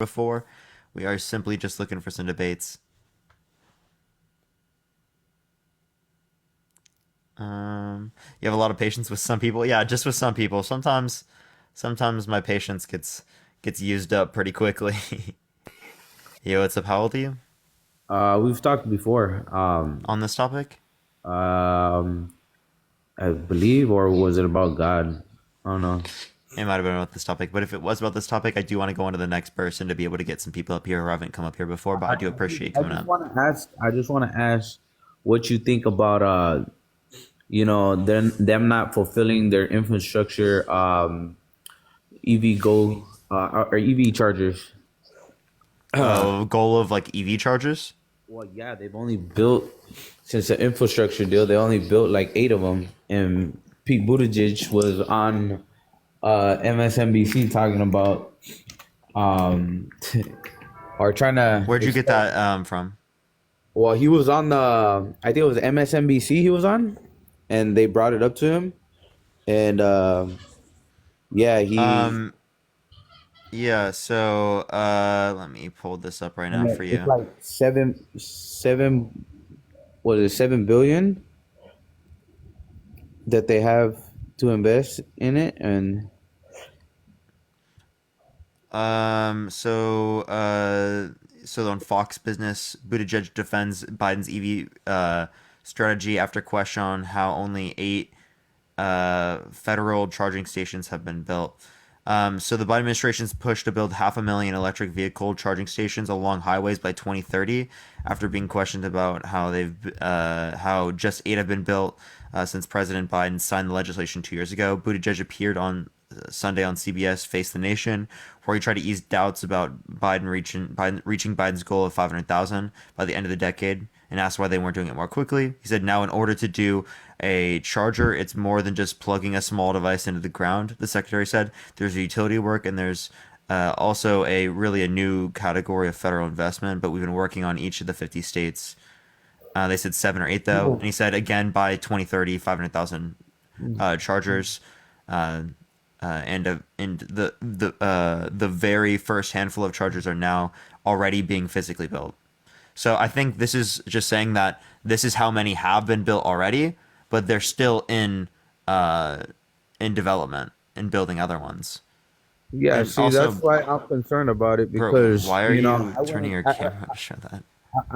before. We are simply just looking for some debates. You have a lot of patience with some people. Yeah, just with some people. Sometimes my patience gets used up pretty quickly. Yo, what's up? How old are you We've talked before. on this topic? Um, I believe, or was it about God? I don't know. It might have been about this topic, but if it was about this topic, I do want to go on to the next person to be able to get some people up here who haven't come up here before. But I do appreciate you I coming just up. want to ask. I just want to ask what you think about them not fulfilling their infrastructure EV goal or EV chargers. Goal of like EV chargers. Well, yeah, they've only built since the infrastructure deal. They only built like 8 of them, and Pete Buttigieg was on MSNBC talking about um or trying to Where'd you get explain. that from? Well, he was on I think it was MSNBC he was on, and they brought it up to him, and yeah, he Um, yeah. So let me pull this up right and now for it's you. like seven was it 7 billion that they have to invest in it, and So on Fox Business, Buttigieg defends Biden's EV strategy after question on how only eight federal charging stations have been built. So the Biden administration's push to build 500,000 electric vehicle charging stations along highways by 2030, after being questioned about how just eight have been built since President Biden signed the legislation 2 years ago. Buttigieg appeared on Sunday on CBS Face the Nation, where he tried to ease doubts about Biden reaching Biden's goal of 500,000 by the end of the decade, and asked why they weren't doing it more quickly. He said, "Now, in order to do a charger, it's more than just plugging a small device into the ground." The secretary said, "There's a utility work, and there's also a new category of federal investment, but we've been working on each of the 50 states." They said seven or eight though, and he said again by 2030, 500,000 chargers, uh, and the very first handful of chargers are now already being physically built. So I think this is just saying that this is how many have been built already, but they're still uh, in development and building other ones. yeah, And see, that's also, why I'm concerned about it bro, because why are you turning your camera to show that?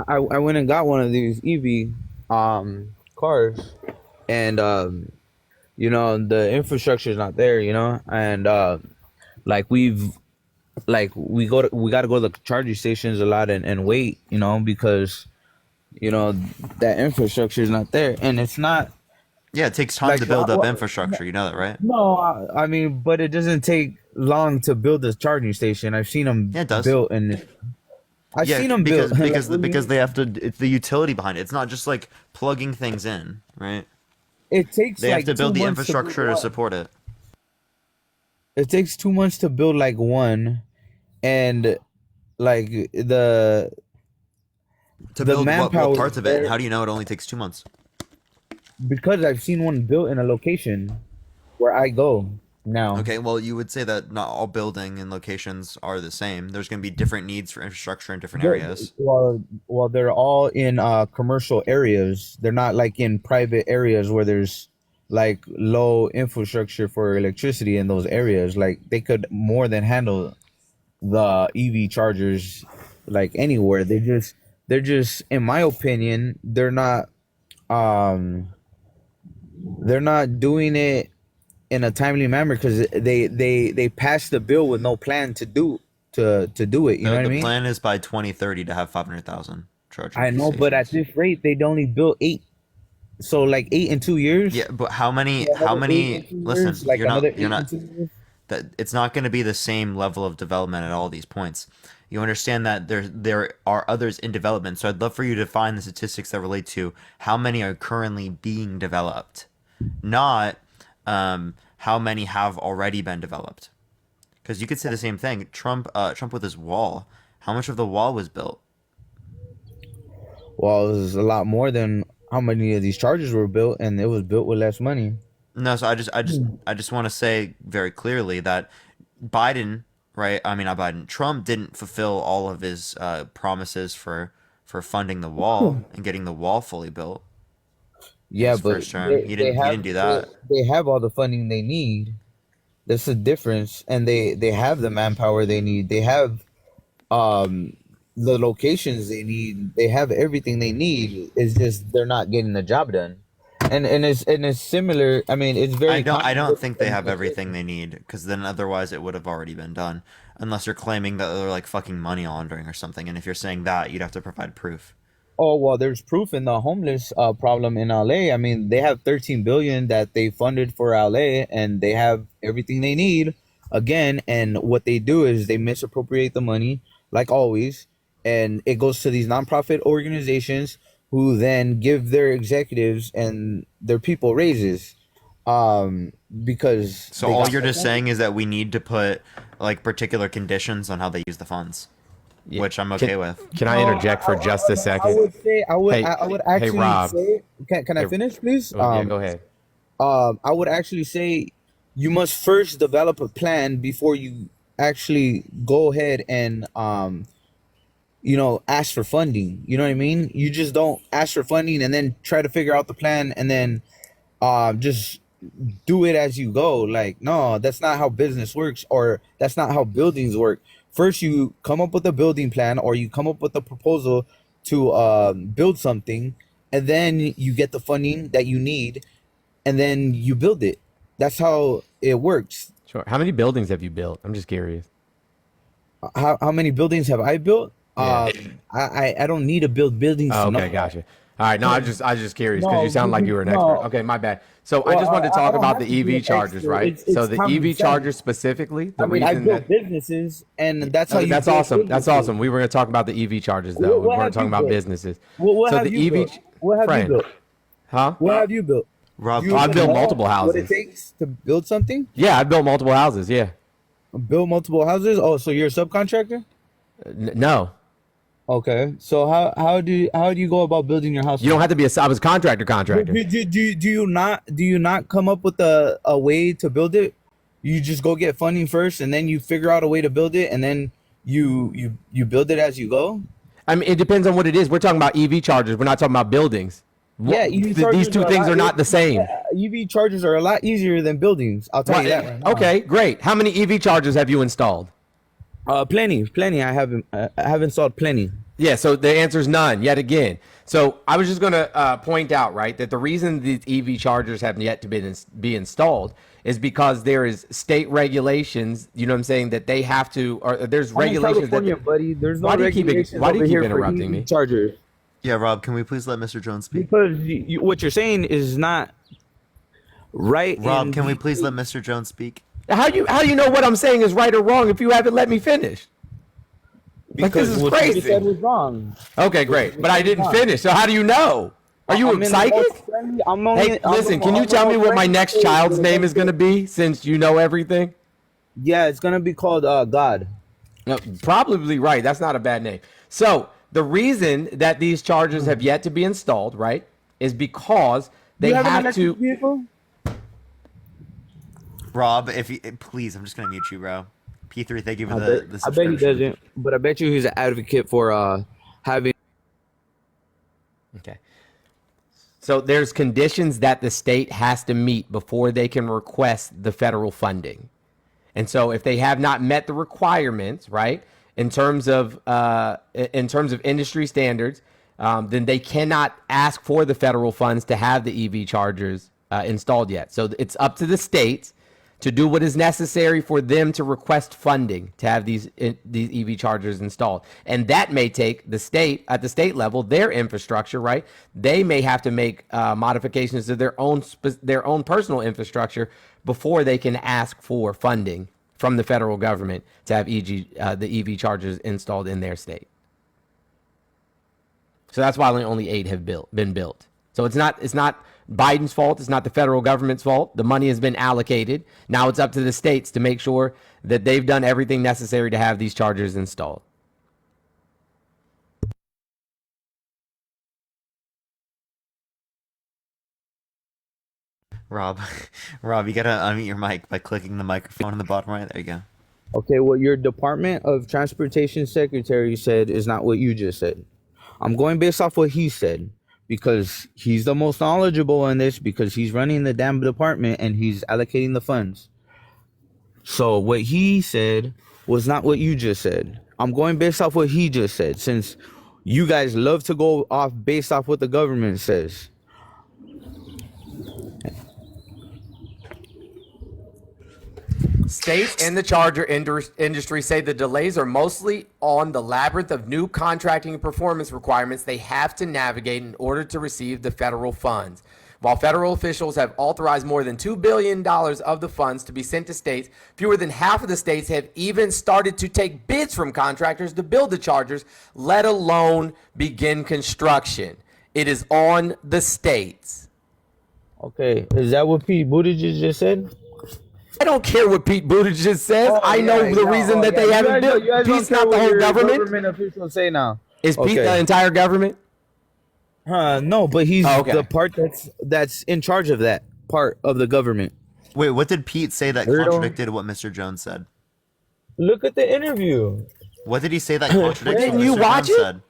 I went and got one of these EV cars, and the infrastructure is not there, and like we got to go to the charging stations a lot and wait, because you know that infrastructure is not there, and it's not Yeah, it takes time like to build up infrastructure. You know that, right? no, I mean, but it doesn't take long to build a charging station. I've seen them Yeah, it does. built, and I've Yeah, seen them built. because Like, because what do you because mean? they have to. It's the utility behind it. It's not just like plugging things in, right? It takes They have to like two build the months to build infrastructure to one. support it. It takes 2 months to build like one, and like To the build what manpower parts is of it, and there how do you know it only takes 2 months? because I've seen one built in a location where I go now. Okay, well, you would say that not all building and locations are the same. There's going to be different needs for infrastructure in different They're, areas. well, they're all in commercial areas. They're not like in private areas where there's like low infrastructure for electricity in those areas. Like they could more than handle the EV chargers like anywhere. They're just in my opinion, um they're not doing it in a timely manner because they passed the bill with no plan to do it. You know The what I the mean? plan is by 2030 to have 500,000 charging I know, but at stations. this rate, they'd only built eight. So like 8 in 2 years. Yeah, but how many? So How another eight many? in two Listen, years. Like you're not. another You're eight in not. 2 years. That it's not going to be the same level of development at all these points. You understand that there are others in development. So I'd love for you to find the statistics that relate to how many are currently being developed, not how many have already been developed. Because you could say the same thing. Trump with his wall. How much of the wall was built? Well, it was a lot more than how many of these chargers were built, and it was built with less money. No, so I just want to say very clearly that Biden right? I mean, not Biden. Trump didn't fulfill all of his promises for funding the wall and getting the wall fully built in Yeah, his but first term. He they didn't. He have didn't do that. they have all the funding they need. That's the difference, and they have the manpower they need. They have um the locations they need. They have everything they need. It's just they're not getting the job done. And it's similar. I mean, it's I very don't. I don't contradictory think they from have everything administration. they need because then otherwise it would have already been done. Unless you're claiming that they're like fucking money laundering or something, and if you're saying that, you'd have to provide proof. Oh well, there's proof in the homeless problem in LA. I mean, they have 13 billion that they funded for LA, and they have everything they need. Again, and what they do is they misappropriate the money, like always, and it goes to these nonprofit organizations who then give their executives and their people raises, um, because So they all got you're more just funding. saying is that we need to put like particular conditions on how they use the funds, Yeah. which I'm Can okay with. can I No, interject for just a I second? would say Hey, I would hey, actually Rob. say, can I Hey, finish, please? oh, yeah, go ahead. I would actually say you must first develop a plan before you actually go ahead and ask for funding. You know what I mean? You just don't ask for funding and then try to figure out the plan and then just do it as you go. Like, no, that's not how business works, or that's not how buildings work. First, you come up with a building plan, or you come up with a proposal to build something, and then you get the funding that you need, and then you build it. That's how it works. Sure. How many buildings have you built? I'm just curious. How many buildings have I built? Yeah. I don't need to build buildings Oh, to okay, know. gotcha. All right. No, I was just curious because you No, sound like you were an expert. no. Okay, my bad. So I Well, just wanted to I talk don't about have the to be an EV chargers, expert. right? So It's the common EV sense. chargers specifically, the I mean, I reason that built businesses, and that's how okay, you that's build awesome. That's businesses. awesome. We were going to talk about the EV chargers though. We What weren't have talking you about built? businesses. What So have the you built? What have you friend, built? huh? What have you built? Do Rob, Oh, you can I've can even built we? know multiple what it houses. takes to build something? Yeah, I've built multiple houses. Yeah. Build multiple houses? Oh, so you're a subcontractor? No, Okay. So how do you go about building your you don't houses? have to be a. I was a contractor. Do, Contractor. do, do, do you not come up with a way to build it? You just go get funding first, and then you figure out a way to build it, and then you build it as you go. I mean, it depends on what it is. We're talking about EV chargers. We're not talking about buildings. Yeah, EV These chargers two are a things lot. are not the same. Yeah, EV chargers are a lot easier than buildings. I'll tell you that What? right now. Okay, great. How many EV chargers have you installed? Plenty. I have installed plenty. Yeah, so the answer is none yet again. So I was just going to point out, right, that the reason these EV chargers have yet to be installed is because there is state regulations, you know what I'm saying, that they have to, or there's I'm in regulations that, California, buddy. There's no why do you keep, regulations why do you over keep here for interrupting EV me? chargers Yeah, Rob, can we please let Mr. Jones speak? because what you're saying is not right Rob, in can we the please let Mr. Jones speak? How do you know what I'm saying is right or wrong if you haven't let me finish? Like, this because is what you just said crazy. was wrong. Okay, What you great. just But I said was didn't wrong. finish. So how do you know? Are you I'm a in the most psychic? friendly. Hey, listen, can you I'm the tell me most what my friendly next state child's with a name bunch is going to of. be since you know everything? Yeah, it's gonna be called God. No, probably right. That's not a bad name. So the reason that these chargers have yet to be installed, right, is because Do they you have an have electric to. vehicle? Rob, if you please, I'm just gonna mute you, bro. P3, thank you for I bet. the I bet he subscription. doesn't. But I bet you he's an advocate for having. Okay. So there's conditions that the state has to meet before they can request the federal funding. And so if they have not met the requirements, right, in terms of industry standards, then they cannot ask for the federal funds to have the EV chargers installed yet. So it's up to the states to do what is necessary for them to request funding to have these EV chargers installed. And that may take the state at the state level, their infrastructure, right? They may have to make modifications to their own personal infrastructure before they can ask for funding from the federal government to have the EV chargers installed in their state. So that's why only 8 have been built. So it's not Biden's fault. It's not the federal government's fault. The money has been allocated. Now it's up to the states to make sure that they've done everything necessary to have these chargers installed. Rob, Rob, you gotta unmute your mic by clicking the microphone in the bottom right. There you go. Okay, what your Department of Transportation Secretary said is not what you just said. I'm going based off what he said because he's the most knowledgeable in this because he's running the damn department and he's allocating the funds. So what he said was not what you just said. I'm going based off what he just said since you guys love to go off based off what the government says. States and the charger industry say the delays are mostly on the labyrinth of new contracting and performance requirements they have to navigate in order to receive the federal funds. While federal officials have authorized more than $2 billion of the funds to be sent to states, fewer than half of the states have even started to take bids from contractors to build the chargers, let alone begin construction. It is on the states. Okay, is that what Pete Buttigieg just said? I don't care what Pete Buttigieg says. I know the reason that they haven't built. Pete's not the whole government. Government officials say now. Is Pete the entire government? No, but he's the part that's in charge of that part of the government. Wait, what did Pete say that contradicted what Mr. Jones said? Look at the interview. What did he say that contradicted what you Mr. watch Jones it? said?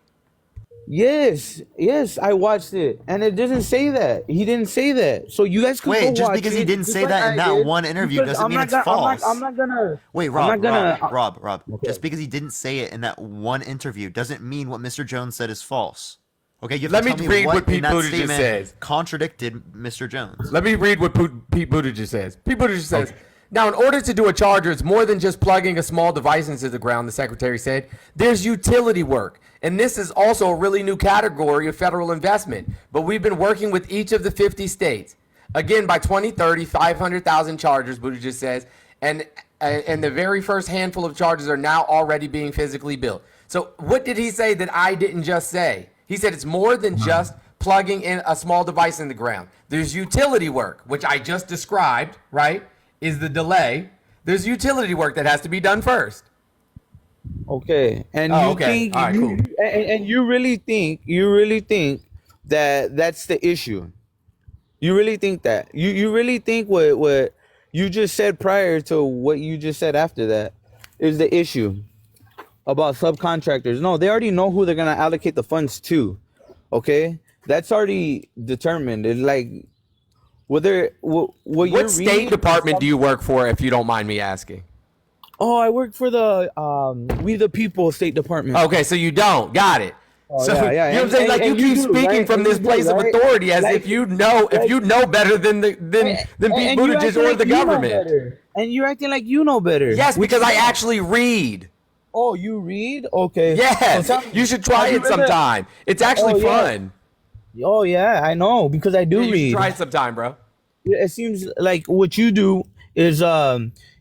Yes, I watched it, and it doesn't say that. He didn't say that. So you guys can Wait, go just watch because it, he didn't say that in that one interview doesn't mean it's false. I'm not gonna. Wait, Rob. Okay. Just because he didn't say it in that one interview doesn't mean what Mr. Jones said is false. Okay, you have Let to me tell me read what in Pete that Buttigieg statement says. contradicted Mr. Jones. Let me read what Pete Buttigieg says. Pete Buttigieg says, now, in order to do a charger, it's more than just plugging a small device into the ground, the secretary said. There's utility work. And this is also a really new category of federal investment. But we've been working with each of the 50 states. Again, by 2030, 500,000 chargers, Buttigieg says. And the very first handful of chargers are now already being physically built. So what did he say that I didn't just say? He said it's more than just plugging in a small device in the ground. There's utility work, which I just described, right, is the delay. There's utility work that has to be done first. Okay, and think, all right, cool. And you really think that that's the issue? You really think that? You really think what you just said prior to what you just said after that is the issue about subcontractors? No, they already know who they're gonna allocate the funds to. Okay, that's already determined. It's like what state department do you work for, if you don't mind me asking? Oh, I work for the We the People State Department. Okay, so you don't. Got it. Oh, So yeah. you know what I'm saying? Like you keep speaking from this place of authority as if you know better than Pete Buttigieg or the government. And you're acting like you know better. Yes, because I actually read. Oh, you read? Okay. Yes, So you should try it sometime. It's actually fun. Oh yeah, I know because I do You read. should try it sometime, bro. It seems like what you do is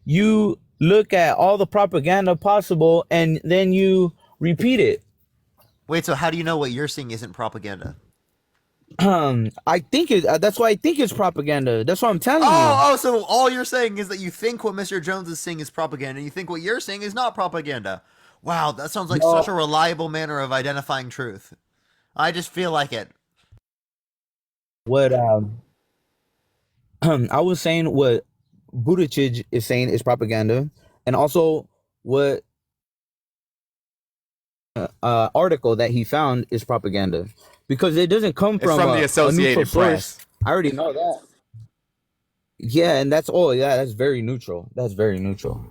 you look at all the propaganda possible and then you repeat it. Wait, so how do you know what you're saying isn't propaganda? I think that's why I think it's propaganda. That's what I'm telling you. Oh, so all you're saying is that you think what Mr. Jones is saying is propaganda, and you think what you're saying is not propaganda. Wow, that sounds like such a reliable manner of identifying truth. I just feel like it. What I was saying what Buttigieg is saying is propaganda, and also what article that he found is propaganda because it doesn't come from the Associated Press. I already know that. Yeah, and that's all. Yeah, that's very neutral. That's very neutral.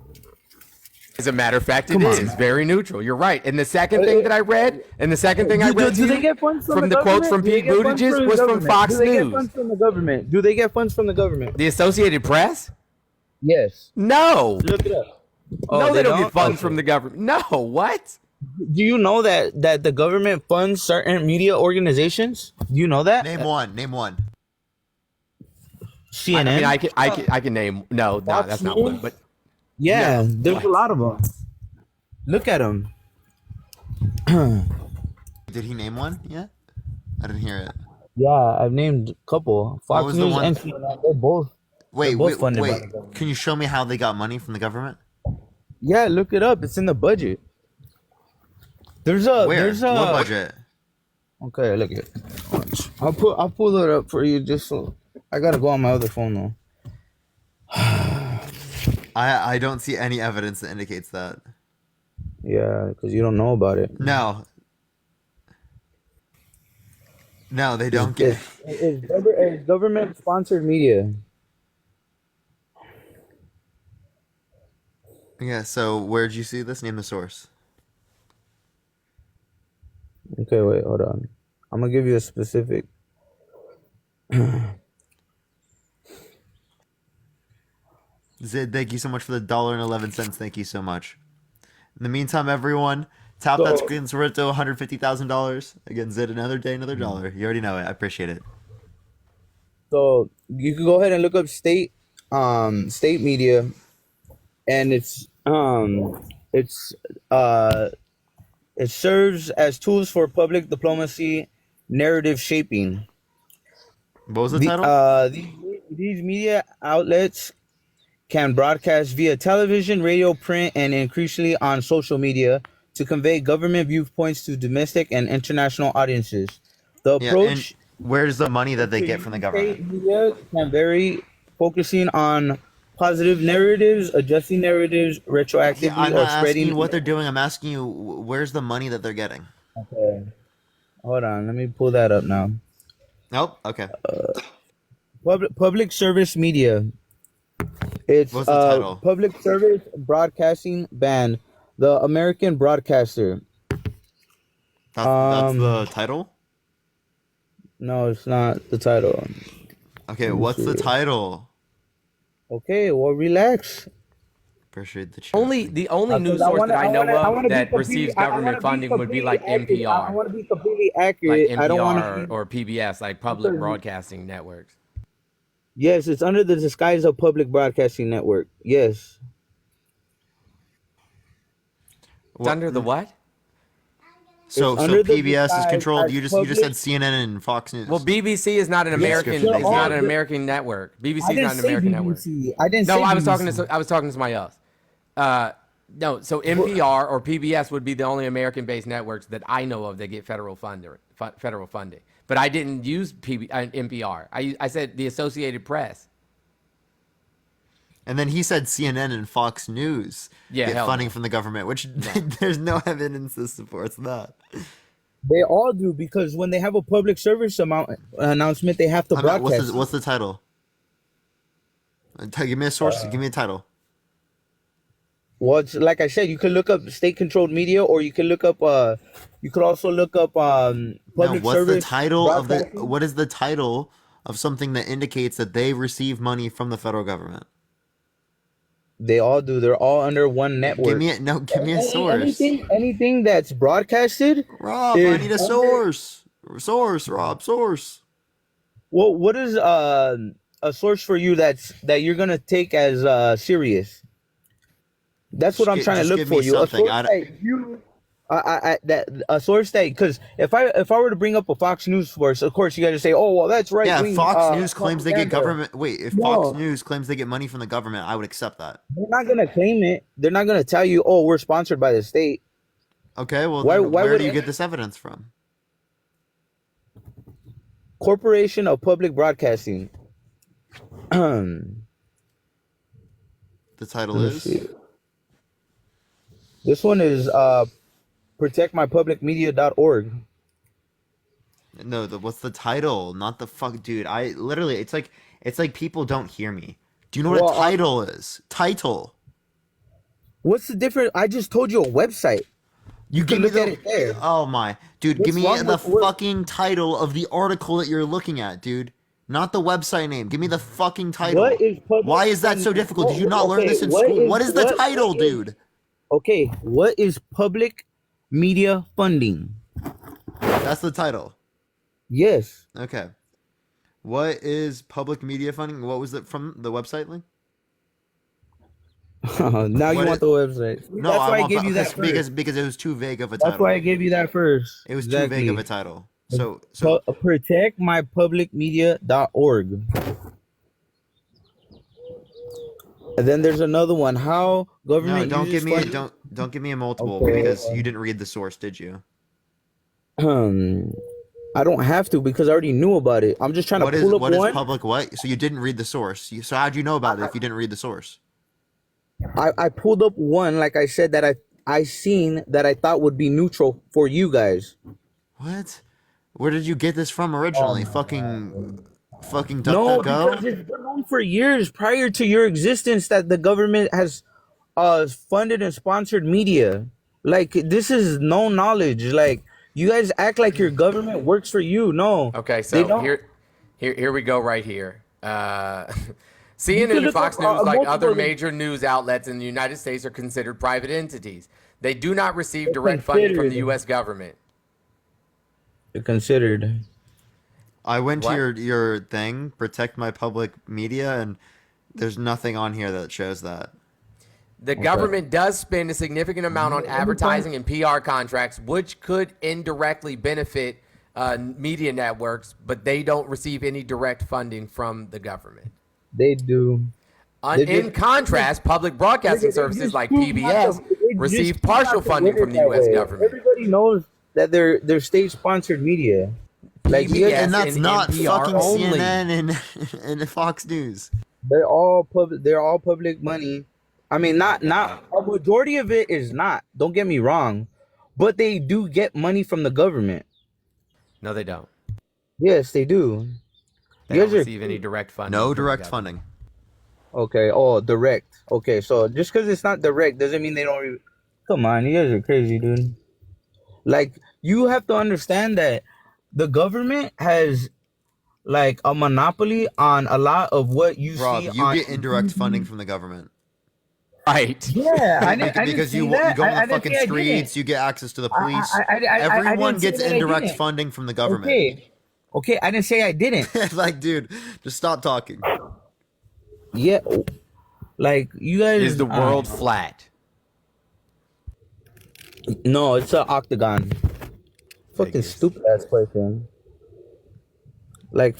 As a matter of fact, it is very neutral. You're right. And the second thing that I read, Do they get funds from the quotes from Pete Buttigieg was from Fox Do they News. get funds from the government? Do they get funds from the government? The Associated Press? Yes. No. Look it up. No, they don't get funds from the government. No, what? Do you know that the government funds certain media organizations? Do you know that? Name one. CNN. I can name. No, that's not one. But yeah, there's a lot of them. Look at them. Did he name one yet? I didn't hear it. Yeah, I've named a couple. Fox News and CNN. They're both. Wait. Funded by the government. Can you show me how they got money from the government? Yeah, look it up. It's in the budget. What budget? Okay, look at it. I'll pull it up for you just so I gotta go on my other phone though. I don't see any evidence that indicates that. Yeah, because you don't know about it. No, no, they It's, don't get. it's, it's government sponsored media. Yeah. So where'd you see this? Name the source. Okay, wait, hold on. I'm gonna give you a specific. Zid, thank you so much for the $1.11. Thank you so much. In the meantime, everyone, tap that So, screen so we're to $150,000. Again, Zid, another day, another dollar. You already know it. I appreciate it. so you can go ahead and look up state media, and it's uh it serves as tools for public diplomacy, narrative shaping. What was the The title? these media outlets can broadcast via television, radio, print, and increasingly on social media to convey government viewpoints to domestic and international audiences. The Yeah, and approach where's the money that they to get from the use government? state media can vary, focusing on positive narratives, adjusting narratives Yeah, retroactively, I'm or not asking spreading. you what they're doing. I'm asking you where's the money that they're getting? Okay, hold on, let me pull that up now. Nope. Okay. Public service media. It's What's the title? public service broadcasting band, the American broadcaster. That's the Um, title. no, it's not the title. Okay, Let me what's the see. title? Okay, well, relax. Appreciate the chat. Only Thank you. the only news Because I source want that to, I know I of want to be that completely, receives I want government to be funding would be completely like accurate. I NPR, want to be completely like accurate. I don't want NPR to or PBS, like public because broadcasting networks. yes, it's under the disguise of public broadcasting network. Yes, It's What? under the what? it's So under the PBS is disguise controlled. as You just said public. CNN and Fox Well, News. BBC is not an The Yeah, American. description they're they It's not all. an gave. American network. BBC I is didn't not an say American network. BBC. I didn't No, say I was talking BBC. to somebody else. Uh, no, so But, NPR or PBS would be the only American-based networks that I know of that get federal funding. But I didn't use NPR. I said the Associated Press. And then he said CNN and Fox News Yeah, get hell funding no, from the government, which no. there's no evidence that supports that. they all do because when they have a public service announcement, they have to I'm not. broadcast it. What's the title? Give me a source. Give me a title. Well, it's, like I said, you can look up state-controlled media, or you can look up. You could also look up No, public what's the service title of the? broadcasting. What is the title of something that indicates that they receive money from the federal government? They all do. They're all under one Give network. me a no. Give me a source. Anything that's broadcasted Rob, I is need a under. source. Source, Rob, source. Well, what is a source for you that you're gonna take as serious? That's what I'm trying to Just look give me for you. A something. source that you, that a source that because if I were to bring up a Fox News source, of course you got to say, oh well, that's right Yeah, if wing Fox News claims they get propaganda. government. Wait, if Fox No, News claims they get money from the government, I would accept that. they're not gonna claim it. They're not gonna tell you, oh, we're sponsored by the state. Okay, well Why? then Why where would do you any get this evidence from? corporation of public broadcasting? Let The title me is. see. This one is protectmypublicmedia.org. No, what's the title? Not the fuck, dude. I literally, it's like people don't hear me. Do you know what a Well, title is? Title. what's the difference? I just told you a website. You You give can me look at the. it there. Oh my, dude, give What's me wrong the with what? fucking title of the article that you're looking at, dude. Not the website name. Give me the fucking What title. is public Why is that so funding? difficult? Did you not learn Okay, this in school? What is the what title, is dude? okay? What is public media funding? That's the title. Yes. Okay. What is public media funding? What was it from the website link? Now you What want is? the website. No, That's I why I want gave you that because first. because it was too vague of a That's why title. I gave you that first. It was too vague of a Exactly. title. So Protectmypublicmedia.org. And then there's another one. How no, government don't give uses me funding. don't give me a multiple Okay. because you didn't read the source, did you? Um, I don't have to because I already knew about it. I'm just trying to pull up What is one. public what? So you didn't read the source. So how'd you know about it if you didn't read the source? I pulled up one, like I said, that I seen that I thought would be neutral for you guys. What? Where did you get this from Oh originally? my Fucking, god. fucking No, because DuckDuckGo? it's been known for years prior to your existence that the government has funded and sponsored media. Like this is no knowledge. Like you guys act like your government works for you. No, Okay, they so don't. here we go right here. You CNN can and look up Fox News, like other multiple. major news outlets in the United States, are considered private entities. They do not receive They're direct funding from the considered. U.S. government. They're considered. I went to What? your thing, protect my public media, and there's nothing on here that shows that. The Okay. government does spend a significant amount on Let me find. advertising and PR contracts, which could indirectly benefit media networks, but they don't receive any direct funding from the government. They do. They In just. contrast, public broadcasting Nigga, services like PBS they just receive choose partial not to funding word from it the that U.S. way. government. Everybody knows that they're state sponsored media. Like you guys, And PBS that's and not NPR fucking only. CNN and and Fox News. they're all public. They're all public money. I mean, Oh not God. a majority of it is not. Don't get me wrong, but they do get money from the government. No, they don't. Yes, they do. They You don't guys are receive any direct funding No from the direct government. funding. okay. Oh, direct. Okay, so just because it's not direct doesn't mean they don't. Come on, you guys are crazy, dude. Like you have to understand that the government has like a monopoly on a lot of what you Rob, see you on get indirect funding TV. from the government. Right. Yeah, I didn't Because say you that. go on the I didn't fucking say I didn't. streets, you get access to the police. I Everyone didn't say gets that I indirect didn't. funding from the government. Okay, okay, I didn't say I didn't. Like, dude, just stop talking. Yeah, like you Is guys. the world flat? No, it's an octagon. Fucking Figures. stupid ass question. Like,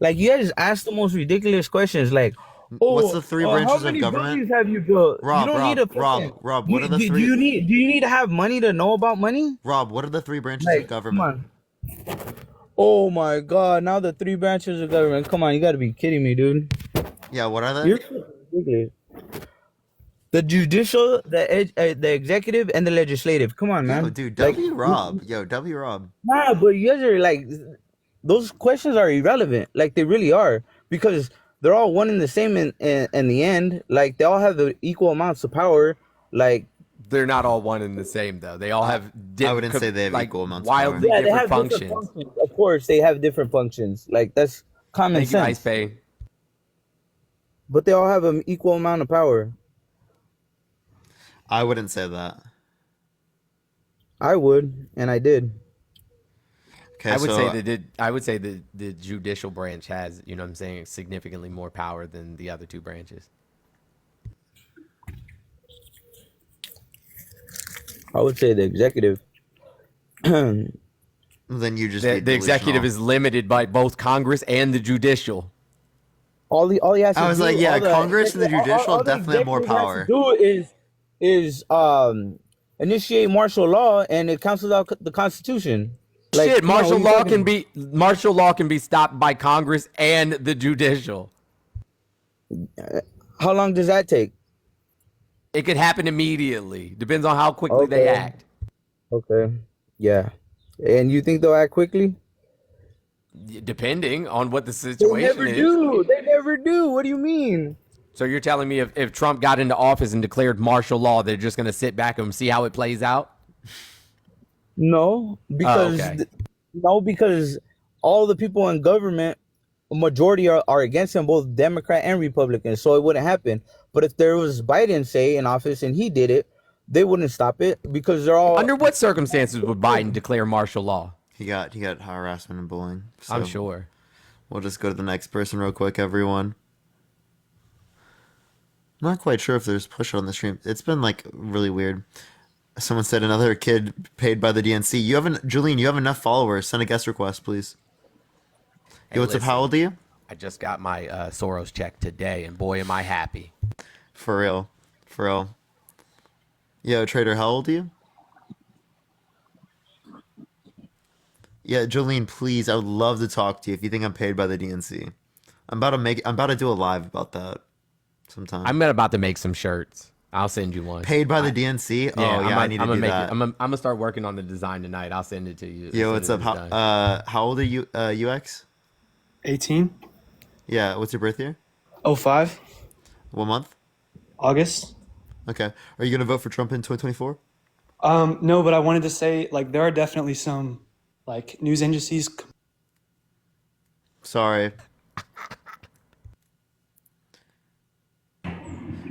like you guys ask the most ridiculous questions. Like, What's oh, the three how branches of many government? buildings have you built? You Rob, don't need Rob, a Rob, fucking. Rob, what are the Do three you need? Do you need to have money to know about money? Rob, what are the three branches of Like, come government? on. Oh my god! Now the three branches of government. Come on, you got to be kidding me, dude. Yeah, what are they? You're fucking ridiculous. The judicial, the executive, and the legislative. Come on, Yo, man. dude, Like, W Rob. Yo, W Rob. nah, but you guys are like, those questions are irrelevant. Like, they really are because they're all one and the same in the end. Like, they all have the equal amounts of power. Like, They're not all one and the same, though. They all I, have I wouldn't say they have like equal amounts of power. wildly yeah, they different have different functions. functions. Of course, they have different functions. Like, that's common Thank you, Ice sense. Pay. But they all have an equal amount of power. I wouldn't say that. I would, and I did. Okay, so I would say that the judicial branch has, you know what I'm saying, significantly more power than the other two branches. I would say the executive. then you just be The executive delusional. is limited by both Congress and the judicial. All he has to I was do, like, yeah, all the Congress and the judicial all the definitely have more executive has to power. do is initiate martial law, and it cancels out the Constitution. Like, Shit, come on, what are you talking about? martial law can be stopped by Congress and the judicial. How long does that take? It could happen immediately. Depends on how quickly they Okay, act. okay, yeah. And you think they'll act quickly? Depending on what the They situation never is. do. They never do. What do you mean? So you're telling me if Trump got into office and declared martial law, they're just going to sit back and see how it plays out? No, Oh, because okay. no, because all the people in government, a majority are against him, both Democrat and Republican. So it wouldn't happen. But if there was Biden, say, in office and he did it, they wouldn't stop it because they're all. Under what circumstances would Biden declare martial law? He got harassment and bullying. I'm So sure. we'll just go to the next person real quick, everyone. I'm not quite sure if there's push on the stream. It's been like really weird. Someone said another kid paid by the DNC. You haven't, Julian. You have enough followers. Send a guest request, please. Hey, Yo, what's up? listen, How old are you? I just got my Soros check today, and boy, am I happy. For real, for real. Yo, Trader, how old are you? Yeah, Jolene, please. I would love to talk to you if you think I'm paid by the DNC. I'm about to do a live about that. sometime. I'm about to make some shirts. I'll send you one. Paid by the DNC? Yeah, Oh yeah, I need I'm to gonna do make it. that. I'm gonna start working on the design tonight. I'll send it to you as Yo, soon what's as up? it's done. How old are you? UX? 18. Yeah. What's your birth year? Oh, 05. What month? August. Okay. Are you gonna vote for Trump in 2024? No, but I wanted to say, like, there are definitely some, like, news agencies. Sorry.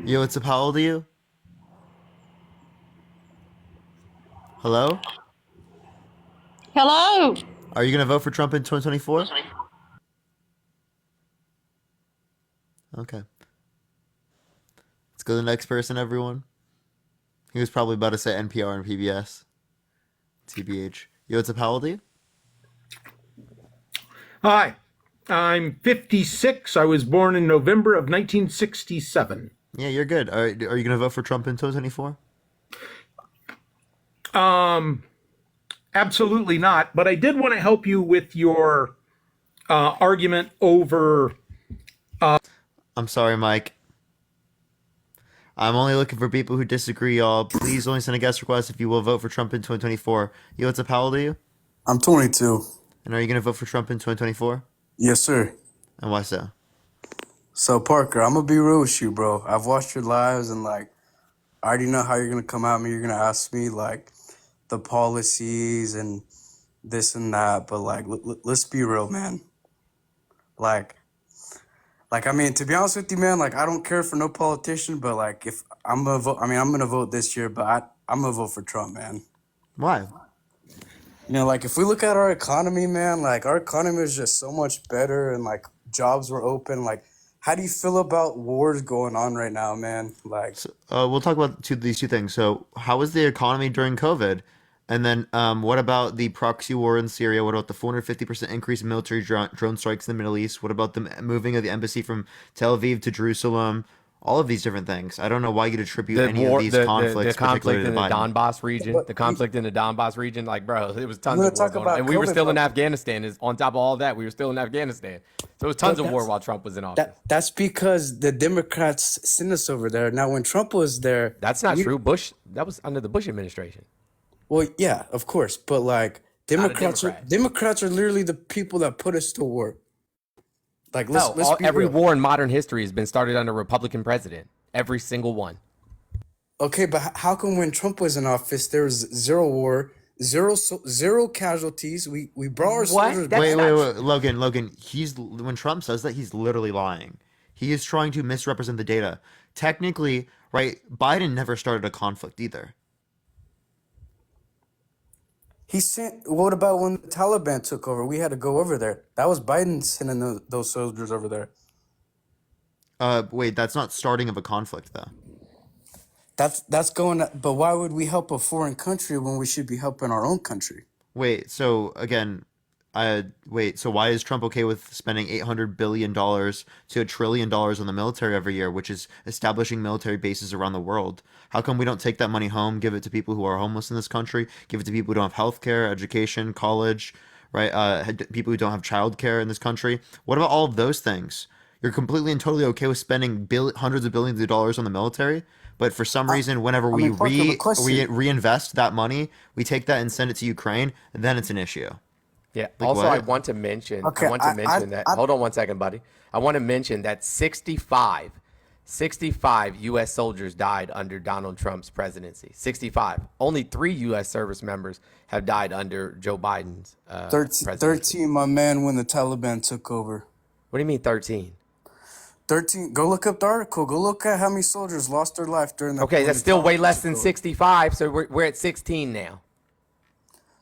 Yo, what's up? How old are you? Hello? Hello. Are you gonna vote for Trump in 2024? Okay. Let's go to the next person, everyone. He was probably about to say NPR and PBS. TBH. Yo, what's up? How old are you? Hi, I'm 56. I was born in November of 1967. Yeah, you're good. Are you gonna vote for Trump in 2024? Absolutely not. But I did want to help you with your argument over. I'm sorry, Mike. I'm only looking for people who disagree, y'all. Please only send a guest request if you will vote for Trump in 2024. Yo, what's up? How old are you? I'm 22. And are you gonna vote for Trump in 2024? Yes, sir. And why so? So, Parker, I'm gonna be real with you, bro. I've watched your lives and, like, I already know how you're gonna come at me. You're gonna ask me, like, the policies and this and that. But, like, let's be real, man. Like, I mean, to be honest with you, man, like, I don't care for no politician, but, like, if I'm gonna vote, I mean, I'm gonna vote this year, but I'm gonna vote for Trump, man. Why? You know, like, if we look at our economy, man, like, our economy is just so much better and, like, jobs were open. Like, how do you feel about wars going on right now, man? Like, So, we'll talk about these two things. So, how was the economy during COVID? And then, what about the proxy war in Syria? What about the 450% increase in military drone strikes in the Middle East? What about the moving of the embassy from Tel Aviv to Jerusalem? All of these different things. I don't know why you'd attribute The any of war, these the conflicts conflict particularly to in the Biden. Donbass region, but the conflict in the Donbass region, like bro, it was I'm tons gonna of war talk going on, about and we were COVID, still in but Afghanistan. Is on top of all that, we were still in Afghanistan, so it was tons of war that's while Trump was in office. that's because the Democrats sent us over there. Now, when Trump was there, That's not we true. Bush, that was under the Bush administration, well, yeah, of course, but like not a Democrat. Democrats are literally the people that put us to war. Like, No, let's be every real. war in modern history has been started under a Republican president. Every single one. Okay, but how come when Trump was in office, there was zero war, zero casualties? We brought our What? soldiers That's Wait, back. wait, not wait, true. Logan. When Trump says that, he's literally lying. He is trying to misrepresent the data. Technically, right? Biden never started a conflict either. He sent. What about when the Taliban took over? We had to go over there. That was Biden sending those soldiers over there. Wait, that's not starting of a conflict though. That's going. But why would we help a foreign country when we should be helping our own country? Wait, so again, wait, so why is Trump okay with spending $800 billion to $1 trillion on the military every year, which is establishing military bases around the world? How come we don't take that money home, give it to people who are homeless in this country, give it to people who don't have health care, education, college, right? People who don't have child care in this country. What about all of those things? You're completely and totally okay with spending hundreds of billions of dollars on the military, but for some I, reason, whenever I we mean, Parker, but question. reinvest that money, we take that and send it to Ukraine, and then it's an issue. Yeah. Like Also, what? Okay, that. Hold on one second, buddy. I want to mention that 65 U.S. soldiers died under Donald Trump's presidency. 65. Only 3 U.S. service members have died under Joe Biden's 13, presidency. 13, my man, when the Taliban took over. What do you mean 13? 13. Go look up the article. Go look at how many soldiers lost their life during that. Okay, When that's the still way Taliban less took than over. 65, so we're at 16 now.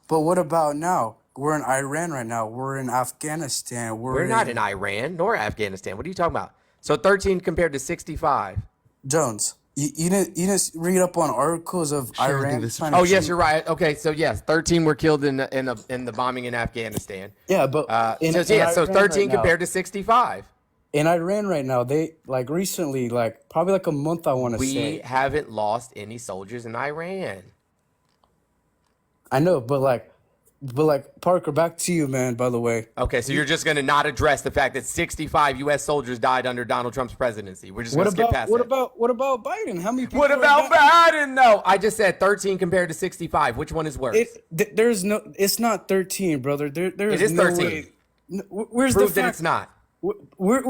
But what about now? We're in Iran right now. We're in Afghanistan. We're not in Iran nor Afghanistan. What are you talking about? So 13 compared to 65. Jones. You didn't read up on articles of Sure, I think Iran this is trying Oh to yes, shoot. you're right. Okay, so yes, 13 were killed in the bombing in Afghanistan. Yeah, but in So yeah, so Iran right 13 now, compared to 65. in Iran right now, they like recently, like probably like a month, I want to We say. haven't lost any soldiers in Iran. I know, but like but like Parker, back to you, man. By the way, Okay, so you're just going to not address the fact that 65 U.S. soldiers died under Donald Trump's presidency. We're just going to skip past that. what about Biden? How many people? What are about dying? Biden, though? I just said 13 compared to 65. Which one is worse? There's no. It's not 13, brother. There's It is no 13. way. Where's Prove the that fact? it's not. Where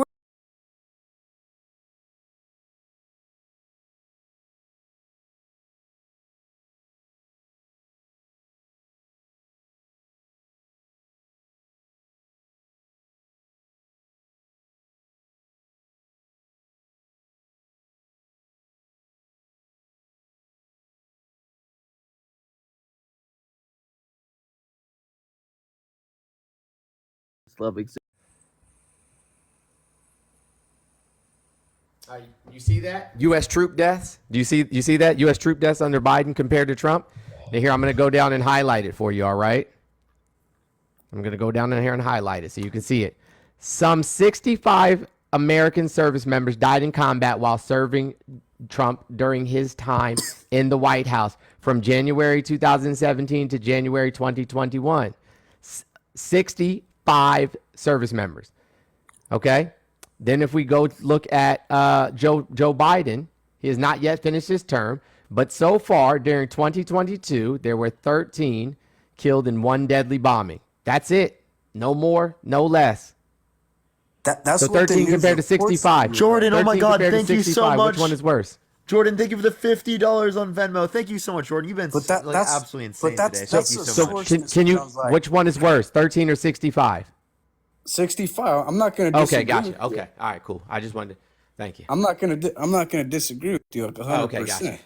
You see that? U.S. troop deaths? Do you see that? U.S. troop deaths under Biden compared to Trump? Now here, I'm going to go down and highlight it for you, all right? I'm going to go down in here and highlight it so you can see it. Some 65 American service members died in combat while serving Trump during his time in the White House from January 2017 to January 2021. 65 service members. Okay? Then if we go look at Joe Biden, he has not yet finished his term, but so far during 2022, there were 13 killed in one deadly bombing. That's it. No more, no less. that's So what the 13 news compared to reports 65. Jordan, oh my 13 God, compared to thank you so 65. much. Which one is worse? Jordan, thank you for the $50 on Venmo. Thank you so much, Jordan. You've been But that's absolutely insane that's today. that's Thank you a so So much. source. can you, Sounds like which one is worse, 13 or 65? 65. I'm not gonna disagree. Okay, gotcha. with you. Okay, all right, cool. I just wanted to, thank you. I'm not gonna disagree with you 100%. Okay,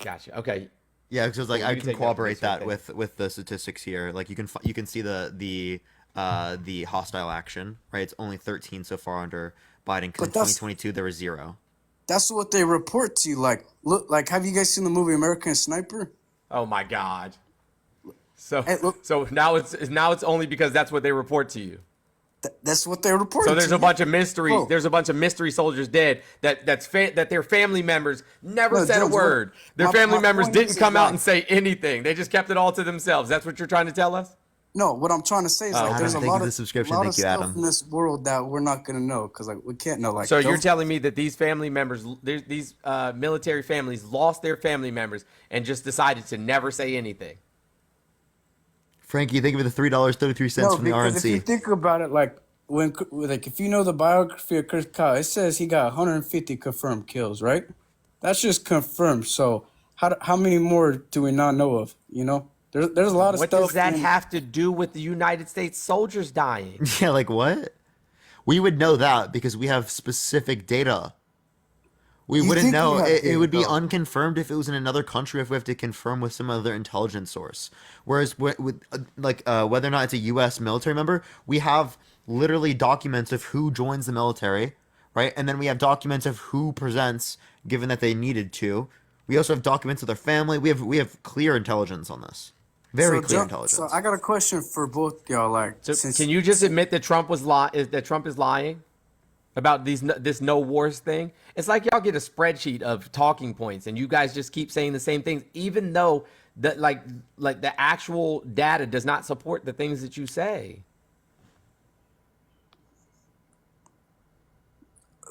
gotcha. Okay. Yeah, because like Cool, I you can can take that corroborate for this, that okay. with the statistics here. Like you can see the hostile action, right? It's only 13 so far under Biden because in But that's 2022 there was zero. that's what they report to you. Like, look, like, have you guys seen the movie American Sniper? Oh my God. So Hey, look, so now it's only because that's what they report to you. that's what they report. So there's to a you. bunch of mystery. Bro, There's a bunch of mystery soldiers dead that their family members never no, said a Judge, word. Their my family members point didn't is come out like, and say anything. They just kept it all to themselves. That's what you're trying to tell us? no, what I'm trying to say is like, Okay. Adam, there's a thank you for the lot subscription. of Thank you, stuff Adam. in this world that we're not gonna know because like we can't know. Like, So you're they'll- telling me that these family members, these military families, lost their family members and just decided to never say anything? Frankie, thank you for the $3.33 no, from the because if you RNC. think about it, like like if you know the biography of Chris Kyle, it says he got 150 confirmed kills, right? That's just confirmed. So how many more do we not know of? You know, there's a lot of What does stuff. that have to do with the United States soldiers dying? Yeah, like what? We would know that because we have specific data. We You wouldn't think we know. have It data, would be though? unconfirmed if it was in another country. If we have to confirm with some other intelligence source. Whereas with whether or not it's a U.S. military member, we have literally documents of who joins the military, right? And then we have documents of who presents, given that they needed to. We also have documents of their family. We have clear intelligence on this. Very clear So intelligence. I got a question for both y'all. Like, So since can you just admit that Trump is lying about this no wars thing? It's like y'all get a spreadsheet of talking points and you guys just keep saying the same things, even though that like the actual data does not support the things that you say.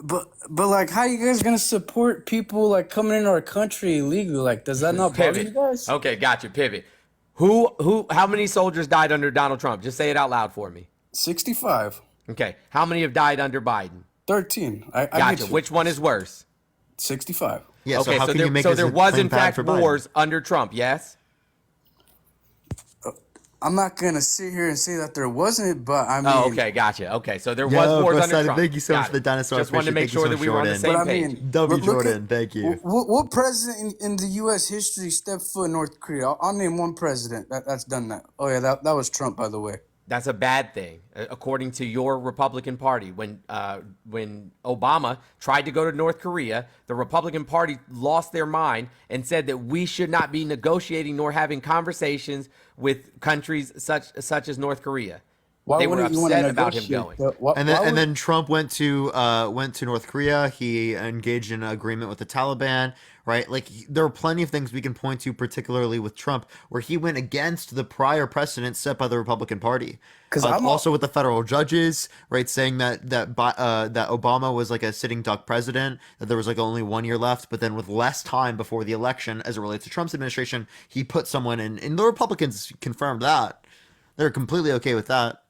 but like, how you guys gonna support people like coming into our country illegally? Like, does that not bother you Pivot. guys? Okay, gotcha. Pivot. How many soldiers died under Donald Trump? Just say it out loud for me. 65, Okay. How many have died under Biden? 13. I Gotcha. get you. Which one is worse? 65. Yeah. Okay, So how so can you make there this was claim in bad fact for Biden? wars under Trump, yes? I'm not gonna sit here and say that there wasn't, but I mean, Oh, okay, gotcha. Okay, so there Yo, was wars under Poseidon, Trump. thank you so much Got for the it. dinosaur Just wanted to appreciation. make Thank you sure so that much, we were on the Jordan. same but I page. mean, W look Jordan, at thank you. what president in the U.S. history stepped foot in North Korea? I'll name one president that's done that. Oh yeah, that was Trump, by the way. That's a bad thing, according to your Republican Party. When Obama tried to go to North Korea, the Republican Party lost their mind and said that we should not be negotiating nor having conversations with countries such as North Korea. Why They were wouldn't you want to upset about him negotiate? going. And then Trump went to North Korea. He engaged in an agreement with the Taliban, right? Like there are plenty of things we can point to, particularly with Trump, where he went against the prior precedent set by the Republican Party. Because I'm Also with the federal judges, right, saying that Obama was like a sitting duck president, that there was like only 1 year left, but then with less time before the election, as it relates to Trump's administration, he put someone in, and the Republicans confirmed that they're completely okay with that.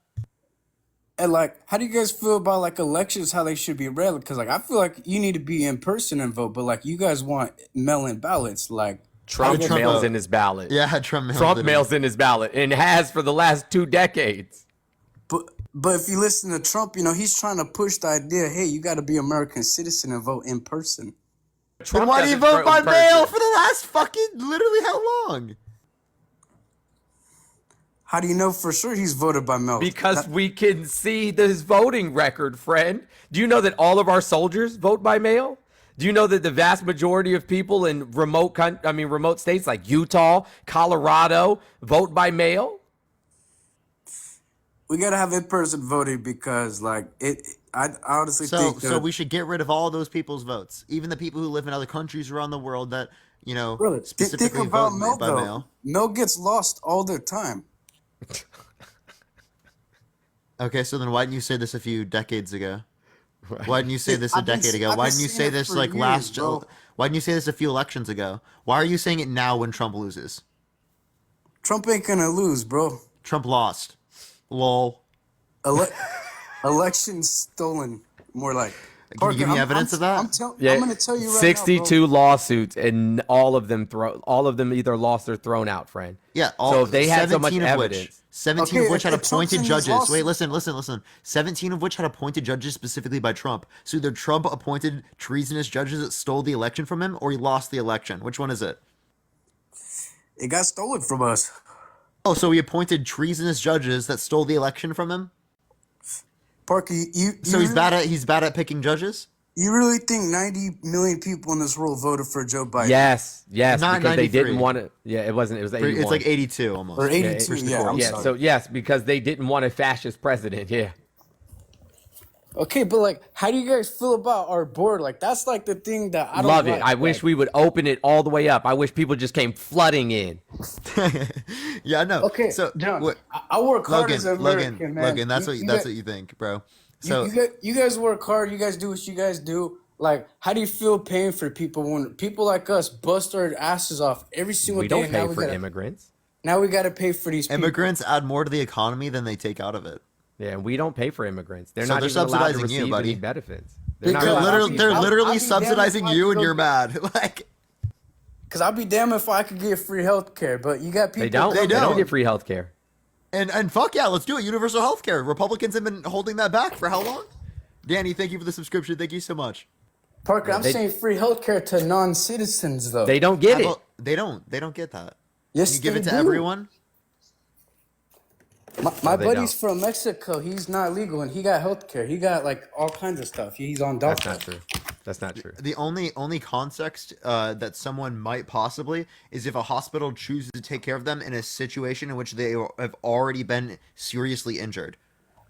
And like, how do you guys feel about like elections? How they should be read? Because like, I feel like you need to be in person and vote, but like, you guys want mail-in ballots. Like, how do Trump you guys Trump feel? mails in his ballot. Yeah, Trump Trump mails in his ballot and has for the last 2 decades. But if you listen to Trump, you know he's trying to push the idea. Hey, you got to be American citizen and vote in person. Then Trump why do you doesn't vote by in mail person. for the last fucking literally how long? How do you know for sure he's voted by mail? Because we can see his voting record, friend. Do you know that all of our soldiers vote by mail? Do you know that the vast majority of people in remote states like Utah, Colorado vote by mail? We gotta have in-person voting because like I honestly think So we should get rid of all those people's votes, even the people who live in other countries around the world that brother, think specifically about vote mail by though. mail. Mail gets lost all the time. Okay, so then why didn't you say this a few decades ago? Why didn't you say this a I've been decade ago? I've Why been didn't you saying say it this for like years, bro. why didn't you say this a few elections ago? Why are you saying it now when Trump loses? Trump ain't gonna lose, bro. Trump lost. Lol. Ele- Elections stolen. More like. Can you give me evidence of that? I'm gonna tell you right now, 62 bro. lawsuits, and all of them either lost or thrown out, friend. Yeah, So if they had so much 17 of which, evidence, 17 Okay, of which had if Trump's appointed in these judges. Wait, lawsuits- listen. 17 of which had appointed judges specifically by Trump. So either Trump appointed treasonous judges that stole the election from him, or he lost the election. Which one is it? It got stolen from us. Oh, so he appointed treasonous judges that stole the election from him. Parker, So he's bad at picking judges. you really think 90 million people in this world voted for Joe Biden? yes, Not because they 93. didn't want to. Yeah, it wasn't. It was 81. It's like 82 almost. Or 82, Push the yeah, quote. I'm Yeah, sorry. so yes, because they didn't want a fascist president. Yeah. Okay, but like, how do you guys feel about our board? Like, that's like the thing that I don't Love it. like. I wish we would open it all the way up. I wish people just came flooding in. Yeah, I know. Okay, So John, what, I work hard Logan, as an American, man. Logan, that's You what guys- you think, bro. you- So you guys work hard. You guys do what you guys do. Like, how do you feel paying for people when people like us bust our asses off every single We day? don't and now pay for gotta, immigrants. Now we got to pay for these people. immigrants add more to the economy than they take out of it. Yeah, and we don't pay for immigrants. They're So not they're even allowed to subsidizing you, receive buddy. any benefits. They're not Because allowed to Literally, receive they're benefits. literally I'll be damned subsidizing if I you, can and go you're get- mad. Like, Because I'll be damned if I could get free health care, but you got people. They don't. They don't. don't get free health care. and fuck yeah, let's do it. Universal health care. Republicans have been holding that back for how long? Danny, thank you for the subscription. Thank you so much. Parker, I'm they- saying free health care to non-citizens, though. They don't get it. They don't get that. yes, You give they it to do. everyone. My they buddy's don't. from Mexico. He's not legal, and he got health care. He got like all kinds of stuff. He's on That's doctor. not true. That's not true. The only context that someone might possibly is if a hospital chooses to take care of them in a situation in which they have already been seriously injured.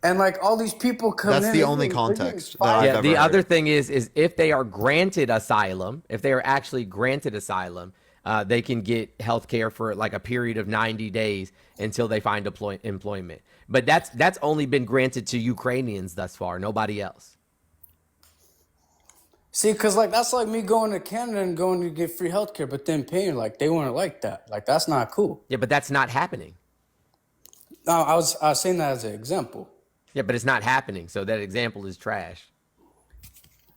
And like all these people come in. That's the they're only getting- they're getting context that fired. I've Yeah, ever the heard. other thing is if they are granted asylum, if they are actually granted asylum, they can get health care for like a period of 90 days until they find employment. But that's only been granted to Ukrainians thus far, nobody else. See, because like that's like me going to Canada and going to get free health care, but then paying like they weren't like that. Like that's not cool. Yeah, but that's not happening. No, I was saying that as an example. Yeah, but it's not happening. So that example is trash.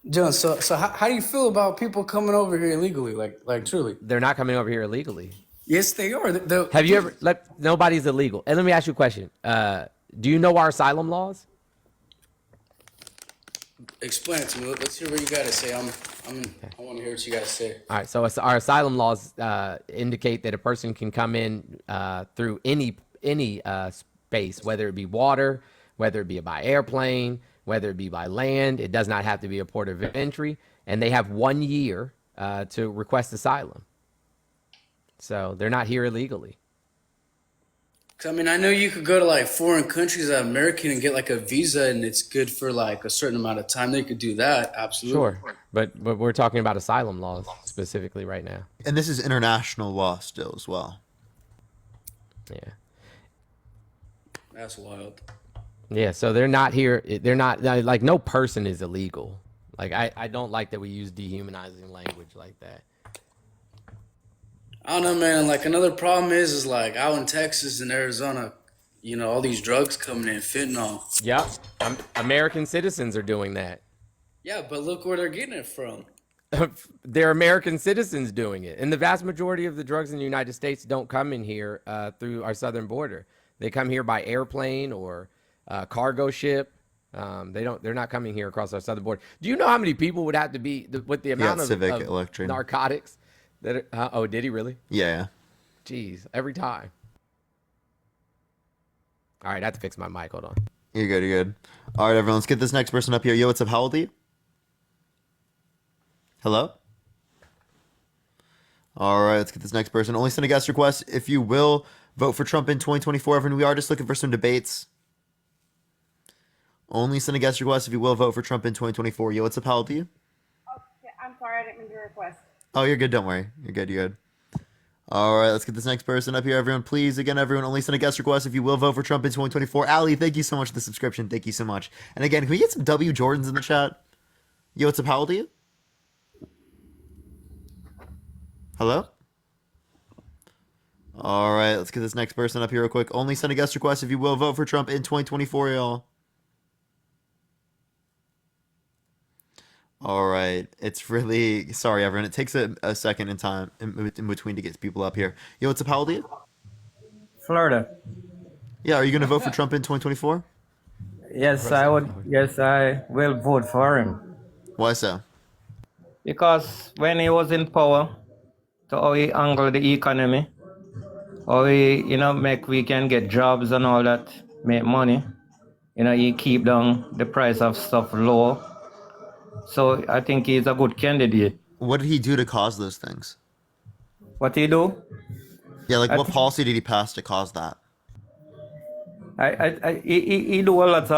John, so how do you feel about people coming over here illegally? Like truly? They're not coming over here illegally. Yes, they are. Have you ever nobody's illegal. And let me ask you a question. Do you know our asylum laws? Explain it to me. Let's hear what you got to say. I want to hear what you got to say. All right, so our asylum laws indicate that a person can come in through any space, whether it be water, whether it be by airplane, whether it be by land. It does not have to be a port of entry, and they have 1 year to request asylum. So they're not here illegally. 'Cause, I mean, I know you could go to like foreign countries that are American and get like a visa, and it's good for like a certain amount of time. They could do that, absolutely. Sure, but we're talking about asylum laws specifically right now. And this is international law still as well. Yeah. That's wild. Yeah, so they're not here. They're not like no person is illegal. Like I don't like that we use dehumanizing language like that. I don't know, man. Like another problem is like out in Texas and Arizona, all these drugs coming in, fentanyl. Yep, American citizens are doing that. Yeah, but look where they're getting it from. They're American citizens doing it, and the vast majority of the drugs in the United States don't come in here through our southern border. They come here by airplane or cargo ship. They don't. They're not coming here across our southern border. Do you know how many people would have to be with the amount Civic of Electric. narcotics that? Oh, did he really? Yeah. Jeez, every time. All right, I have to fix my mic. Hold on. You're good. You're good. All right, everyone. Let's get this next person up here. Yo, what's up? How old are you? Hello? All right, let's get this next person. Only send a guest request if you will vote for Trump in 2024. Everyone, we are just looking for some debates. Only send a guest request if you will vote for Trump in 2024. Yo, what's up? How old are you? Okay, I'm sorry, I didn't mean to request. Oh, you're good. Don't worry. You're good. You're good. All right, let's get this next person up here. Everyone, please, again, everyone, only send a guest request if you will vote for Trump in 2024. Ali, thank you so much for the subscription. Thank you so much. And again, can we get some W. Jordans in the chat? Yo, what's up? How old are you? Hello? All right, let's get this next person up here real quick. Only send a guest request if you will vote for Trump in 2024, y'all. All right, it's really sorry, everyone. It takes a second in time in between to get people up here. Yo, what's up? How old are you? Florida. Yeah, are you gonna vote for Trump in 2024? Yes, I would. Yes, I will vote for him Why so? because when he was in power, to how he angled the economy, how he, we can get jobs and all that, make money. He keep down the price of stuff low. So I think he's a good candidate. What did he do to cause those things? What he do? Yeah, like I what think policy did he pass to cause that? he do a lot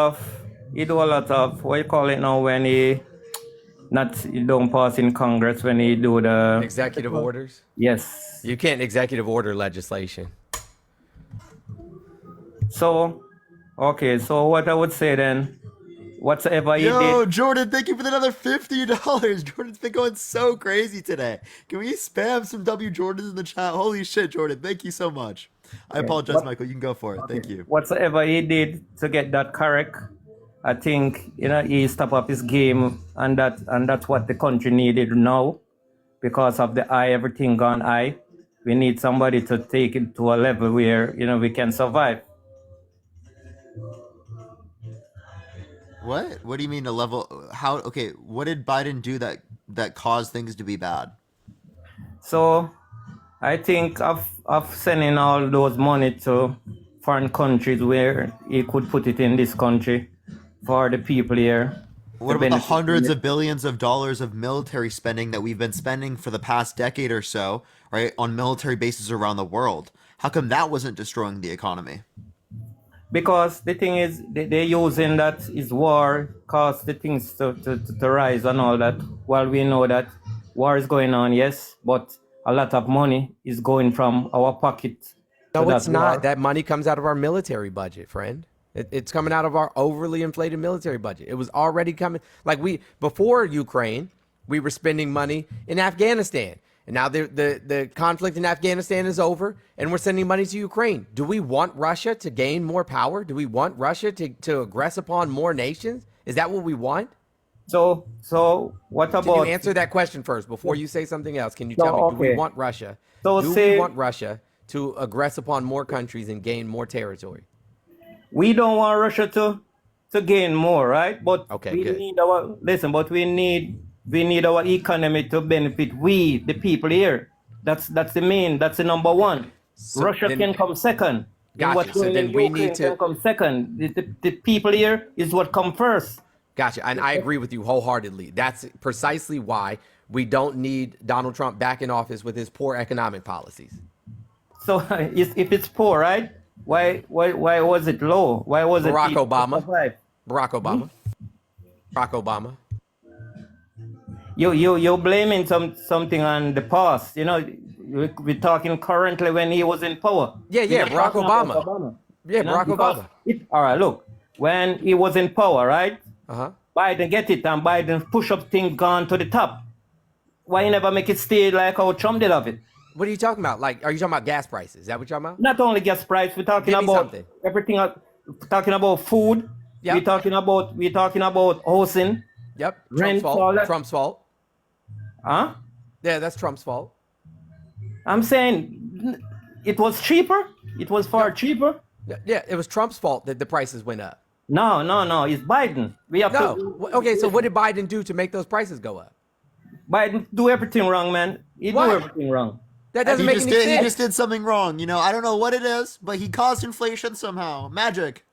of what you call it now when he don't pass in Congress when he do the Executive orders. yes. You can't executive order legislation. So okay, so what I would say then, whatever he Yo, did, Jordan, thank you for another $50. Jordan's been going so crazy today. Can we spam some W Jordans in the chat? Holy shit, Jordan, thank you so much. I apologize, what, Michael. You can go for it. Thank you. whatsoever he did to get that correct, I think he step up his game, and that's what the country needed now because of the high everything gone high. We need somebody to take it to a level where we can survive. What? What do you mean a level? How? Okay, what did Biden do that caused things to be bad? So I think of sending all those money to foreign countries where he could put it in this country for the people here. What to about the benefit from hundreds it. of billions of dollars of military spending that we've been spending for the past decade or so, right, on military bases around the world? How come that wasn't destroying the economy? Because the thing is, they're using that is war, cause the things to rise and all that. While we know that war is going on, yes, but a lot of money is going from our pocket to No, that it's not. war. That money comes out of our military budget, friend. It's coming out of our overly inflated military budget. It was already coming. Like before Ukraine, we were spending money in Afghanistan. And now the conflict in Afghanistan is over, and we're sending money to Ukraine. Do we want Russia to gain more power? Do we want Russia to aggress upon more nations? Is that what we want? So what Can you about? answer that question first before you say something else? Can you So tell me, do we okay. want Russia? So Do we say want Russia to aggress upon more countries and gain more territory? we don't want Russia to gain more, right? But Okay, we good. need but we need our economy to benefit we the people here. That's the number one. So Russia then- can come second. Gotcha. What's So going then in we Ukraine need to- can come second. The people here is what come first. Gotcha. And I agree with you wholeheartedly. That's precisely why we don't need Donald Trump back in office with his poor economic policies. So if it's poor, right? Why was it low? Why was it Barack people Obama. survive? Barack Obama. Barack Obama. You're blaming something on the past. You know, we're talking currently when he was in power. Yeah, We're yeah, not Barack talking about Obama. Yeah, You know, Barack because Obama. all right, look, when he was in power, right? Uh-huh. Biden get it, and Biden push up things gone to the top. Why you never make it stay like how Trump did of it? What are you talking about? Like, are you talking about gas prices? Is that what you're talking about? Not only gas price, we're talking Give me about something. everything. We're talking about food. Yep. We're talking about housing. Yep. Rent, Trump's all fault. that. Trump's fault. Huh? Yeah, that's Trump's fault. I'm saying it was cheaper. It was far cheaper. Yeah, it was Trump's fault that the prices went up. No. It's Biden. We have No. to. Okay, so what did Biden do to make those prices go up? Biden do everything wrong, man. He What? do everything wrong. That doesn't He make just any did. He sense. just did something wrong. You know, I don't know what it is, but he caused inflation somehow. Magic.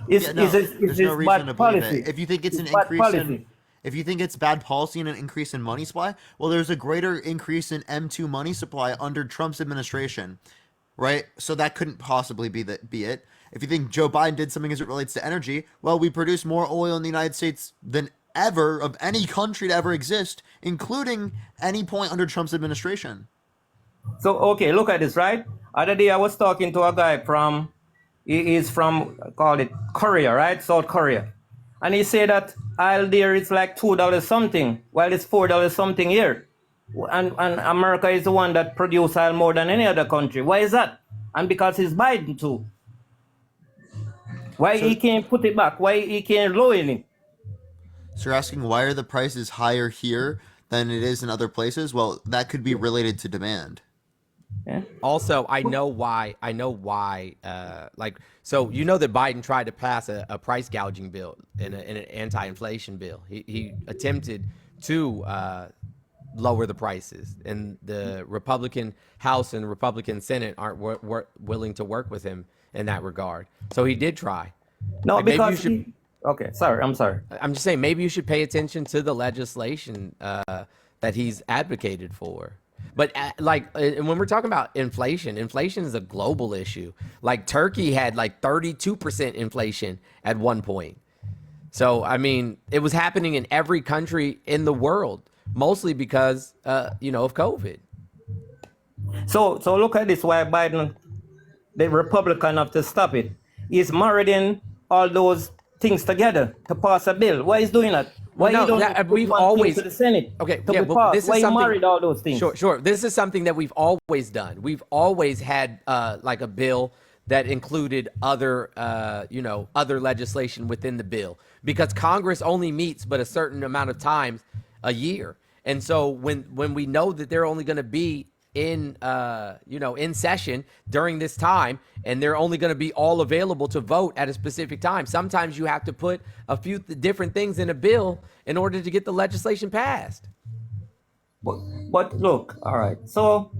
Is Yeah, no, this there's no reason bad to believe policy? it. If you think it's an bad increase policy. in, if you think it's bad policy and an increase in money supply, well, there's a greater increase in M2 money supply under Trump's administration, right? So that couldn't possibly be it. If you think Joe Biden did something as it relates to energy, well, we produce more oil in the United States than ever of any country to ever exist, including any point under Trump's administration. So okay, look at this, right? Other day I was talking to a guy he is from call it Korea, right? South Korea. And he said that oil there is like $2 something, while it's $4 something here. And America is the one that produces oil more than any other country. Why is that? And because he's Biden too. Why he can't put it back? Why he can't lower it? So you're asking why are the prices higher here than it is in other places? Well, that could be related to demand. Yeah. Also, I know why. So you know that Biden tried to pass a price gouging bill in an anti-inflation bill. He attempted to lower the prices, and the Republican House and the Republican Senate aren't willing to work with him in that regard. So he did try. No, Like, maybe you because should- okay, sorry, I'm sorry. I'm just saying maybe you should pay attention to the legislation that he's advocated for. But and when we're talking about inflation is a global issue. Like Turkey had like 32% inflation at one point. So, I mean, it was happening in every country in the world, mostly because, of COVID. So look at this. Why Biden, the Republican, have to stop it. He's marrying all those things together to pass a bill. Why is doing that? Why No, you don't that- put we've one thing always- to the Senate? Okay, to yeah, be well, passed? this is Why you something- married all those things? Sure. This is something that we've always done. We've always had like a bill that included other legislation within the bill, because Congress only meets but a certain amount of times a year. And so when we know that they're only going to be in session during this time, and they're only going to be all available to vote at a specific time, sometimes you have to put a few different things in a bill in order to get the legislation passed. But look, all right. So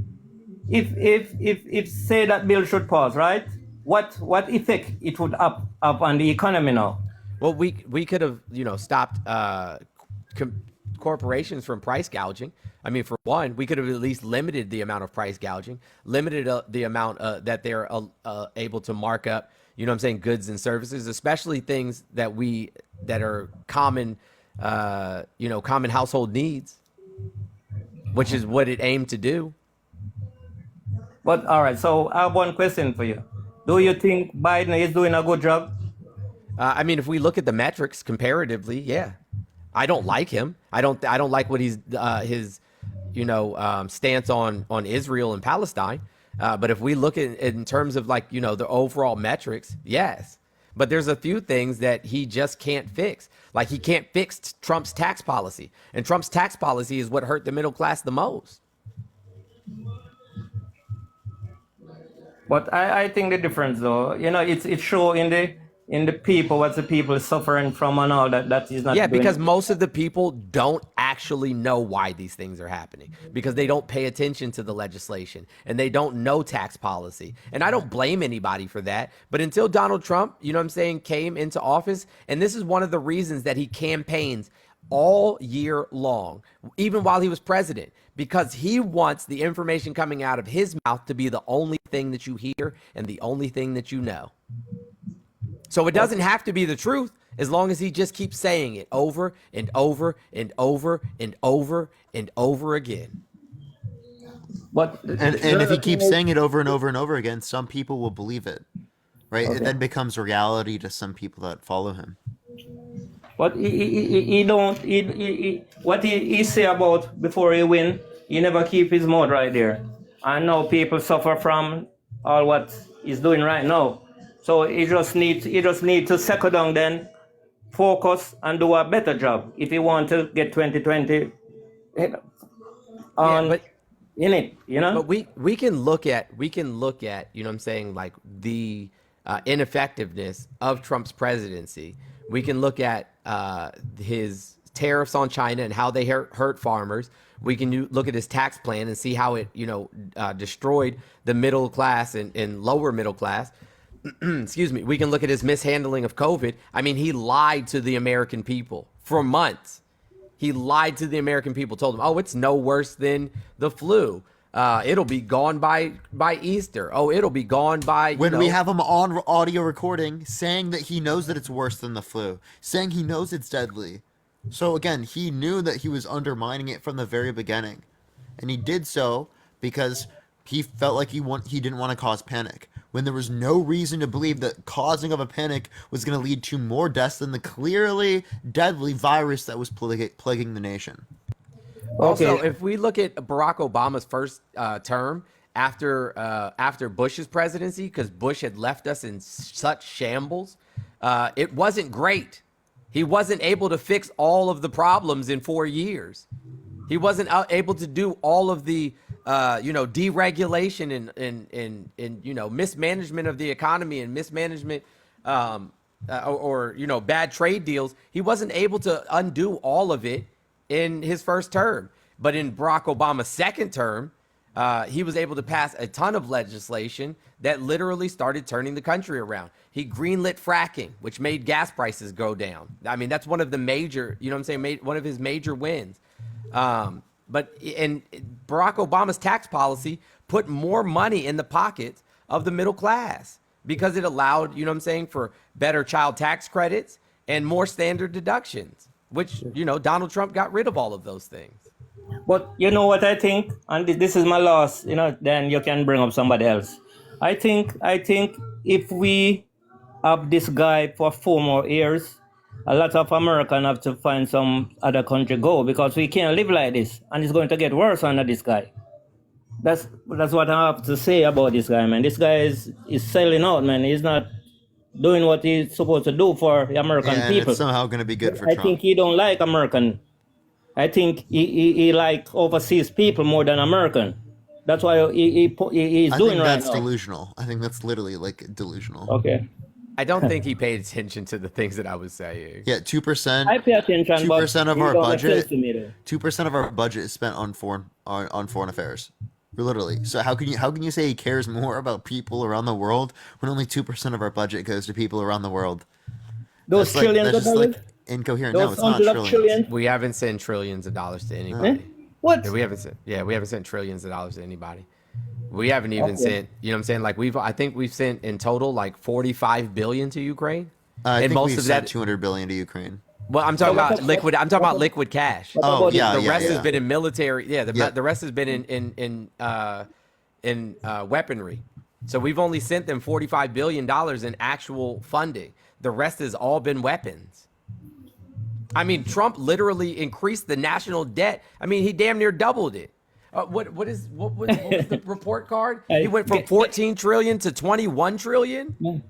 if say that bill should pass, right? What effect it would have on the economy now? Well, we could have stopped corporations from price gouging. I mean, for one, we could have at least limited the amount of price gouging, limited the amount that they're able to mark up, goods and services, especially things that are common, common household needs, which is what it aimed to do. But all right, so I have one question for you. Do you think Biden is doing a good job? I mean, if we look at the metrics comparatively, yeah. I don't like him. I don't like what his stance on Israel and Palestine. But if we look at in terms of the overall metrics, yes. But there's a few things that he just can't fix. Like he can't fix Trump's tax policy, and Trump's tax policy is what hurt the middle class the most. But I think the difference, though, it's show in the people what the people is suffering from and all that is not. Yeah, doing because it. most of the people don't actually know why these things are happening, because they don't pay attention to the legislation and they don't know tax policy. And I don't blame anybody for that. But until Donald Trump, came into office, and this is one of the reasons that he campaigns all year long, even while he was president, because he wants the information coming out of his mouth to be the only thing that you hear and the only thing that you know. So it doesn't have to be the truth as long as he just keeps saying it over and over and over and over and over again. But And if he keeps saying it over and over and over again, some people will believe it, right? It then becomes reality to some people that follow him. But he don't what he say about before he win, he never keep his mouth right there. I know people suffer from all what he's doing right now. So he just need to settle down then, focus and do a better job if he want to get 2020 on but in it, you know? But we can look at you know what I'm saying, like the ineffectiveness of Trump's presidency. We can look at his tariffs on China and how they hurt farmers. We can look at his tax plan and see how it destroyed the middle class and lower middle class. Excuse me. We can look at his mishandling of COVID. I mean, he lied to the American people for months. He lied to the American people, told them, oh, it's no worse than the flu. It'll be gone by Easter. Oh, it'll be gone by, When we have him on audio recording saying that he knows that it's worse than the flu, saying he knows it's deadly. So again, he knew that he was undermining it from the very beginning. And he did so because he felt like he didn't want to cause panic, when there was no reason to believe that causing of a panic was going to lead to more deaths than the clearly deadly virus that was plaguing the nation. Also, if we look at Barack Obama's first term after Bush's presidency, because Bush had left us in such shambles, it wasn't great. He wasn't able to fix all of the problems in 4 years. He wasn't able to do all of the deregulation and mismanagement of the economy and mismanagement or bad trade deals. He wasn't able to undo all of it in his first term. But in Barack Obama's second term, he was able to pass a ton of legislation that literally started turning the country around. He greenlit fracking, which made gas prices go down. I mean, that's one of the major, one of his major wins. But Barack Obama's tax policy put more money in the pockets of the middle class because it allowed, for better child tax credits and more standard deductions, which, Donald Trump got rid of all of those things. But you know what I think, and this is my loss, then you can bring up somebody else. I think if we have this guy for 4 more years, a lot of Americans have to find some other country go, because we can't live like this, and it's going to get worse under this guy. That's what I have to say about this guy, man. This guy is selling out, man. He's not doing what he's supposed to do for the American people. It's somehow going to be good for I Trump. think he don't like American. I think he like overseas people more than American. That's why he's doing right now. I think that's delusional. I think that's literally delusional. Okay. I don't think he paid attention to the things that I was saying. Yeah, 2%. I pay attention. 2% of our budget. 2% of our budget is spent on foreign affairs. Literally. So how can you say he cares more about people around the world when only 2% of our budget goes to people around the world? Those trillions of dollars. Incoherent. No, it's not trillions. We haven't sent trillions of dollars to anybody. What? We haven't sent trillions of dollars to anybody. We haven't even sent, I think we've sent in total 45 billion to Ukraine. I think we've sent 200 billion to Ukraine. Well, I'm talking about liquid. I'm talking about liquid cash. Oh, yeah, the rest has been in military. Yeah, the rest has been in weaponry. So we've only sent them $45 billion in actual funding. The rest has all been weapons. I mean, Trump literally increased the national debt. I mean, he damn near doubled it. What was the report card? He went from 14 trillion to 21 trillion.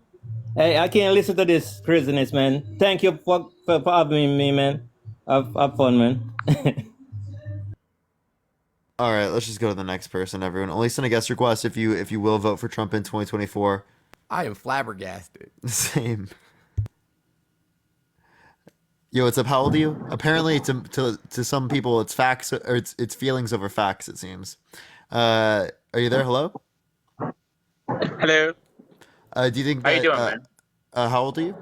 Hey, I can't listen to this craziness, man. Thank you for having me, man. Have fun, man. All right, let's just go to the next person, everyone. Only send a guest request if you will vote for Trump in 2024. I am flabbergasted. Same. Yo, what's up? How old are you? Apparently, to some people, it's facts or it's feelings over facts. It seems. Are you there? Hello. Hello. Do you think? How you doing, man? How old are you?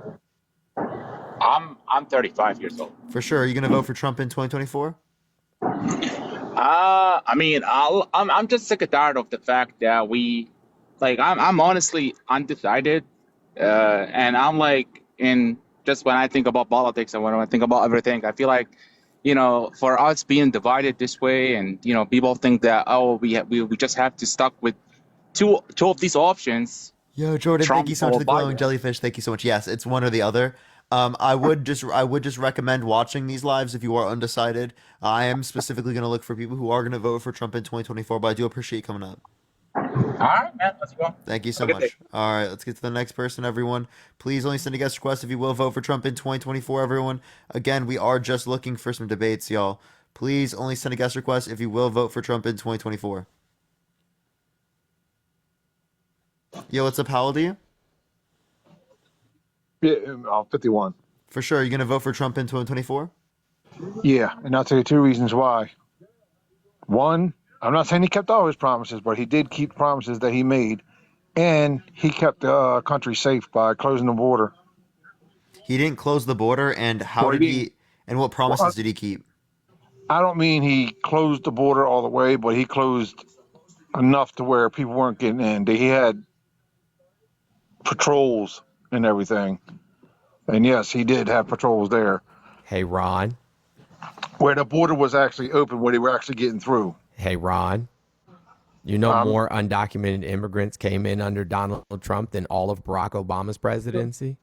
I I'm 35 years old. For sure. Are you going to vote for Trump in 2024? I mean, I'm just sick and tired of the fact that I'm honestly undecided, and I'm like, in just when I think about politics and when I think about everything, I feel like, for us being divided this way, and people think that, oh, we just have to stuck with two of these options, Yo, Jordan, thank you Trump so much for or the glowing Biden. jellyfish. Thank you so much. Yes, it's one or the other. I would just recommend watching these lives if you are undecided. I am specifically going to look for people who are going to vote for Trump in 2024, but I do appreciate you coming up. All right, man, let's go. Have Thank you a so good day. much. All right, let's get to the next person, everyone. Please only send a guest request if you will vote for Trump in 2024, everyone. Again, we are just looking for some debates, y'all. Please only send a guest request if you will vote for Trump in 2024. Yo, what's up? How old are you? Yeah, 51. For sure. You going to vote for Trump in 2024? Yeah, and I'll tell you two reasons why. One, I'm not saying he kept all his promises, but he did keep promises that he made, and he kept the country safe by closing the border. He didn't close the border, and how Well, he did didn't. he, and what promises Well, did he keep? I don't mean he closed the border all the way, but he closed enough to where people weren't getting in. He had patrols and everything, and yes, he did have patrols there Hey, Ron. where the border was actually open, where they were actually getting through. Hey, Ron. You know, Um, more undocumented immigrants came in under Donald Trump than all of Barack Obama's presidency.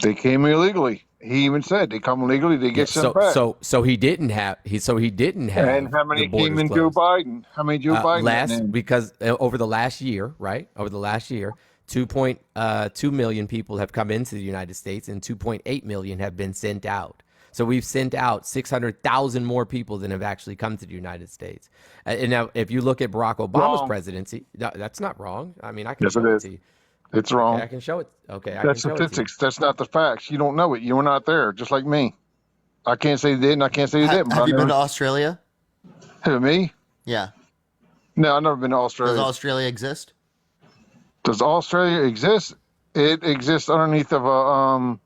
They came illegally. He even said they come illegally, they Yeah. get sent So back. so so he didn't have he didn't And have how the many came borders in Joe closed. Biden? How many Joe Biden getting Last in? because over the last year, right? Over the last year, 2.2 million people have come into the United States and 2.8 million have been sent out. So we've sent out 600,000 more people than have actually come to the United States. And now, if you look at Barack Obama's Wrong. presidency, that's not wrong. I mean, I can Yes, it show it is. to you. It's Okay, wrong. I can show it. Okay, I can That's show it to you. statistics. That's not the facts. You don't know it. You were not there, just like me. I can't say they did, and I can't say they didn't. But Have I you been never. to Australia? Who, me? Yeah. No, I've never been to Does Australia. Australia exist? Does Australia exist? It exists underneath of a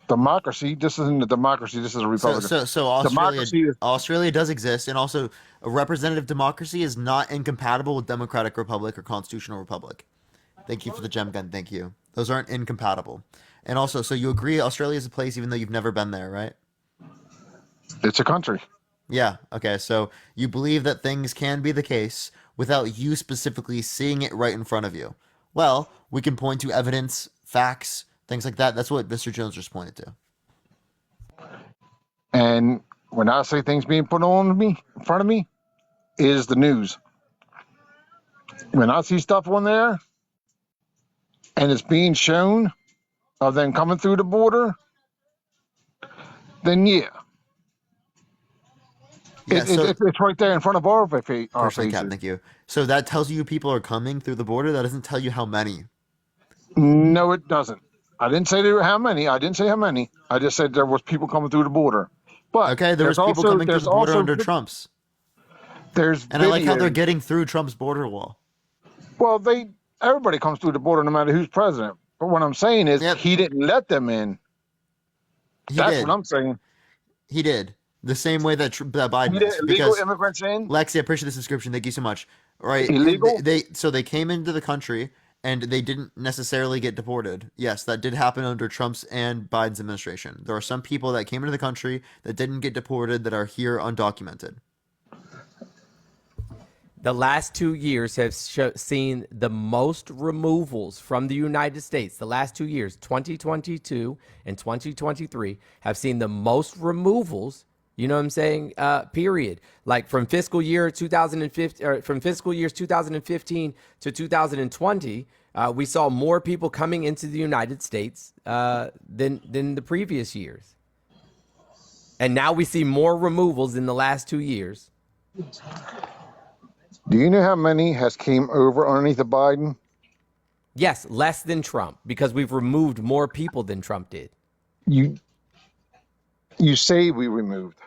democracy. This isn't a democracy. This is a So, republic. so, so Australia, Democracy is. Australia does exist, and also a representative democracy is not incompatible with democratic republic or constitutional republic. Thank you for the gem gun. Thank you. Those aren't incompatible. And also, so you agree Australia is a place even though you've never been there, right? It's a country. Yeah. Okay. So you believe that things can be the case without you specifically seeing it right in front of you. Well, we can point to evidence, facts, things like that. That's what Mr. Jones just pointed to. And when I say things being put on me in front of me, is the news. When I see stuff on there and it's being shown of them coming through the border, then yeah, Yeah. So it's right there in front of our personally, Cap, faces. thank you. So that tells you people are coming through the border. That doesn't tell you how many. No, it doesn't. I didn't say there were how many. I didn't say how many. I just said there was people coming through the border. But Okay, there was people coming through the border under Trump's, there's and I like how they're videos. getting through Trump's border wall. Well, everybody comes through the border no matter who's president. But what I'm saying is Yep, he didn't let them in. he That's what did. I'm saying. He did the same way that He Biden did is illegal because immigrants in. Lexi, I appreciate the subscription. Thank you so much. Right? Illegal. They came into the country and they didn't necessarily get deported. Yes, that did happen under Trump's and Biden's administration. There are some people that came into the country that didn't get deported that are here undocumented. The last 2 years have seen the most removals from the United States. The last 2 years, 2022 and 2023, have seen the most removals. You know what I'm saying? Period. Like from fiscal year 2015, or from fiscal years 2015 to 2020, we saw more people coming into the United States than the previous years. And now we see more removals in the last 2 years. Do you know how many has came over underneath of Biden? Yes, less than Trump because we've removed more people than Trump did. You say we removed.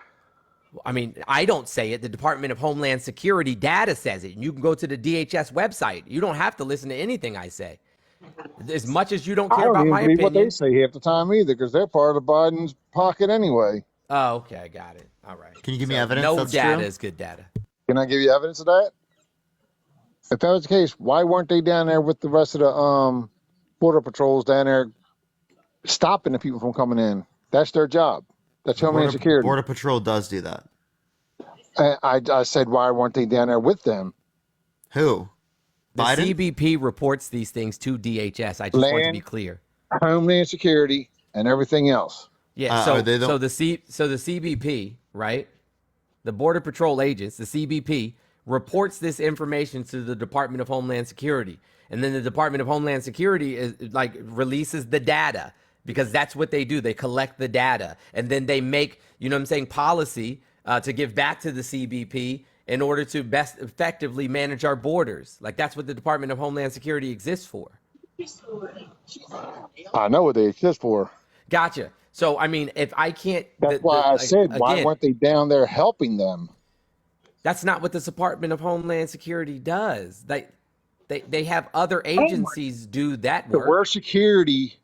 I mean, I don't say it. The Department of Homeland Security data says it. And you can go to the DHS website. You don't have to listen to anything I say. As much as you don't I care don't about even my believe what they opinion. say half the time either, because they're part of Biden's pocket anyway. Oh, okay, I got it. All right. Can you give me So evidence no that's data true? is good data. Can I give you evidence of that? If that was the case, why weren't they down there with the rest of the border patrols down there stopping the people from coming in? That's their job. That's Homeland Security. Border Patrol does do that. I said, why weren't they down there with them? Who? The Biden? CBP reports these things to DHS. I just want to be Land, clear. Homeland Security, and everything else. Yeah. Are they So the CBP, right? The Border Patrol agents, the CBP, reports this information to the Department of Homeland Security, and then the Department of Homeland Security is like releases the data because that's what they do. They collect the data, and then they make, you know what I'm saying, policy to give back to the CBP in order to best effectively manage our borders. Like that's what the Department of Homeland Security exists for. I know what they exist for. Gotcha. So I mean, if I can't, That's why I said, why again, weren't they down there helping them? that's not what the Department of Homeland Security does. They have other agencies do that The work. word security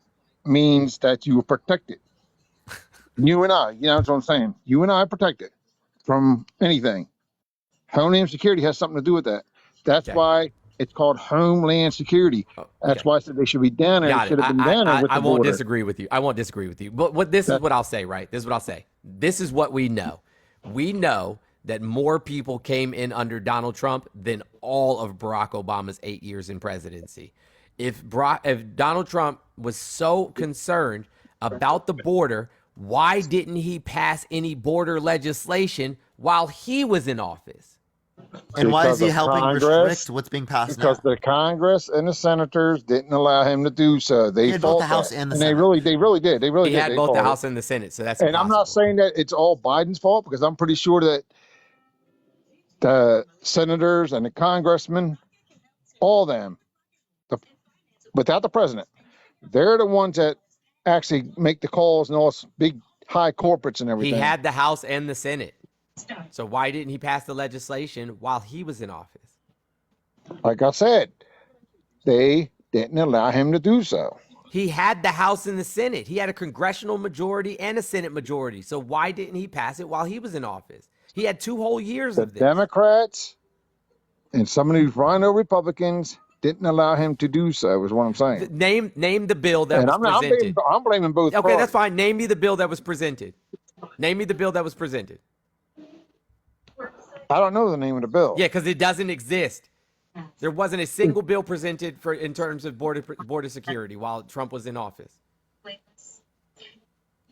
means that you are protected. You and I, you know what I'm saying? You and I are protected from anything. Homeland Security has something to do with that. That's Okay. why it's called Homeland Security. Oh, That's okay. why I said they should be down there. They Got it. should have been down there with I the won't border. disagree with you. I won't disagree with you. But this is what I'll say, right? This is what I'll say. This is what we know. We know that more people came in under Donald Trump than all of Barack Obama's 8 years in presidency. If Donald Trump was so concerned about the border, why didn't he pass any border legislation while he was in office? And why is Because he of helping Congress, restrict what's being passed because now? the Congress and the senators didn't allow him to do so. They He had both fought the House that. and the And Senate. they really did. They really He did. had They both the fought it. House and the Senate, so that's And I'm not impossible. saying that it's all Biden's fault, because I'm pretty sure that the senators and the congressmen, all of them, the, without the president, they're the ones that actually make the calls and all this big high corporates and He everything. had the House and the Senate. So why didn't he pass the legislation while he was in office? Like I said, they didn't allow him to do so. He had the House and the Senate. He had a congressional majority and a Senate majority. So why didn't he pass it while he was in office? He had 2 whole years The of this. Democrats and some of these rhino Republicans didn't allow him to do so, is what I'm saying. Name the bill that And was I'm not, presented. I'm blaming both Okay, parties. that's fine. Name me the bill that was presented. Name me the bill that was presented. I don't know the name of the bill. Yeah, because it doesn't exist. There wasn't a single bill presented for in terms of border security while Trump was in office.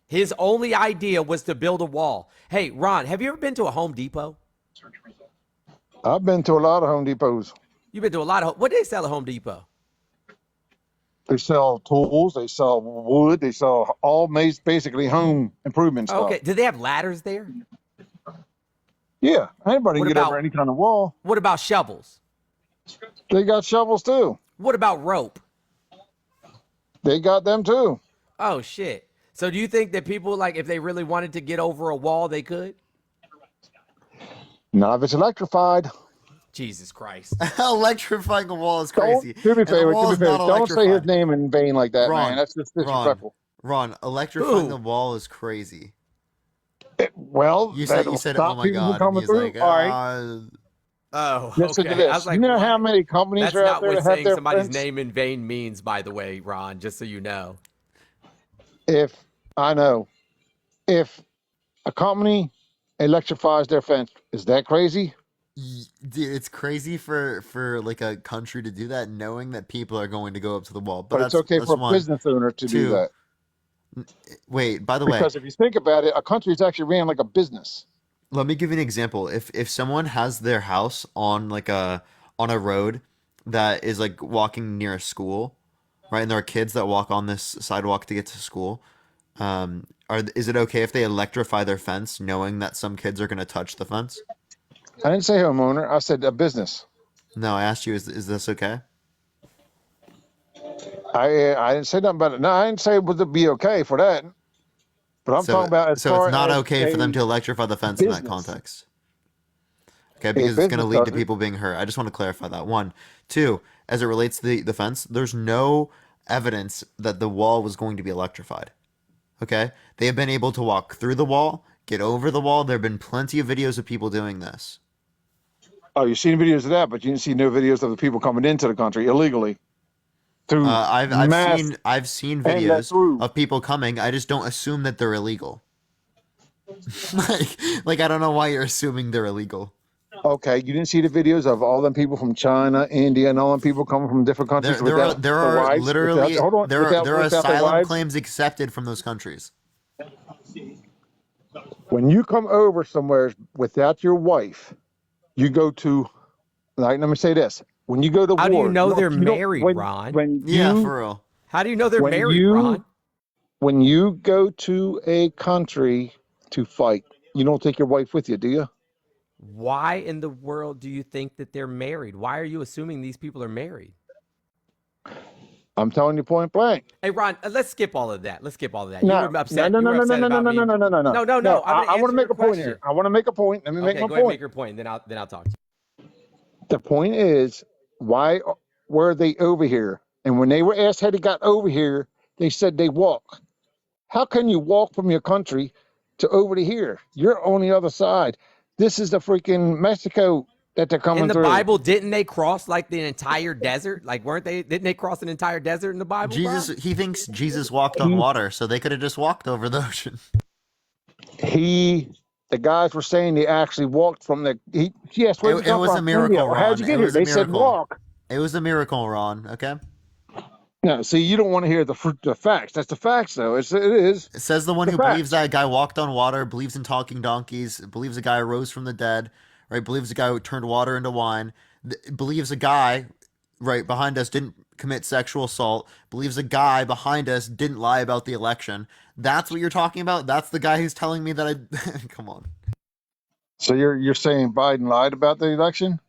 His only idea was to build a wall. Hey, Ron, have you ever been to a Home Depot? I've been to a lot of Home Depots. You've been to a lot of. What do they sell at Home Depot? They sell tools, they sell wood, they sell all basically home improvement stuff. Okay, do they have ladders there? Yeah, anybody What can get about- over any kind of wall. What about shovels? They got shovels too. What about rope? They got them too. Oh shit. So do you think that people, like, if they really wanted to get over a wall, they could? Not if it's electrified. Jesus Christ. Electrifying a wall is Don't, crazy. to be And the fair, wall is not don't say his electrified. name in vain like that, Ron, man. That's just Ron, disrespectful. Ron, electrifying Who? the wall is crazy. Well, You said, that'll oh stop my people from God. And coming he's through. like, All right. Oh, Listen to okay. I this. was like, You know how what? many companies That's are out not there what that have saying their somebody's fence? name in vain means, by the way, Ron, just so you know. If a company electrifies their fence, is that crazy? Dude, it's crazy for like a country to do that, knowing that people are going to go up to the wall. But But it's okay that's for a one. business owner to do Two. that. Wait, by the way, Because if you think about it, a country is actually ran like a business. let me give you an example. If someone has their house on like a road that is like walking near a school, right? And there are kids that walk on this sidewalk to get to school. Is it okay if they electrify their fence, knowing that some kids are going to touch the fence? I didn't say homeowner. I said a business. No, I asked you, is this okay? I didn't say nothing about it. No, I didn't say it would be okay for that. But I'm talking about as so far it's not as okay for them a to electrify the fence in that business. context. Okay, A because it's going to business lead does to it. people being hurt. I just want to clarify that. One. Two, as it relates to the fence, there's no evidence that the wall was going to be electrified. Okay? They have been able to walk through the wall, get over the wall. There have been plenty of videos of people doing this. Oh, you've seen videos of that, but you didn't see no videos of the people coming into the country illegally through I've mass seen and let videos through. of people coming. I just don't assume that they're illegal. like I don't know why you're assuming they're illegal. Okay, you didn't see the videos of all them people from China, India, and all them people coming from different countries without There their are wives. Without, literally hold on, there are without their asylum wives. claims accepted from those countries. When you come over somewhere without your wife, you go to. Like, let me say this: when you go to How do you war, know they're you don't married, Ron? Yeah, for real. How do you know they're when married, you Ron? when you go to a country to fight, you don't take your wife with you, do you? Why in the world do you think that they're married? Why are you assuming these people are married? I'm telling you point blank. Hey, Ron, let's skip all of that. Let's skip all of that. You No, were no, upset. no, You no, were no, no, upset no, no, about no, no, me. no, no, no, no. No. I'm going to I want answer to your make a point question. here. I want to make a point. Let me make Okay, my go ahead and make point. your point. Then I'll talk to you. The point is, why were they over here? And when they were asked how they got over here, they said they walk. How can you walk from your country to over to here? You're on the other side. This is the freaking Mexico that they're In coming the through. Bible, didn't they cross like the entire desert? Like, weren't they? Didn't they cross an entire desert in the Bible, bro? He thinks Jesus walked on He, water, so they could have just walked over the ocean. the guys were saying they actually walked from yes, where'd you It come was a from? India. miracle, Well, how'd Ron. you It get here? was a They said miracle. walk. It was a miracle, Ron. Okay. No, see, you don't want to hear the facts. That's the facts, though. It is It says the one the who believes facts. that a guy walked on water, believes in talking donkeys, believes a guy rose from the dead, right? Believes a guy who turned water into wine, believes a guy right behind us didn't commit sexual assault, believes a guy behind us didn't lie about the election. That's what you're talking about? That's the guy who's telling me that I come on. So you're saying Biden lied about the election?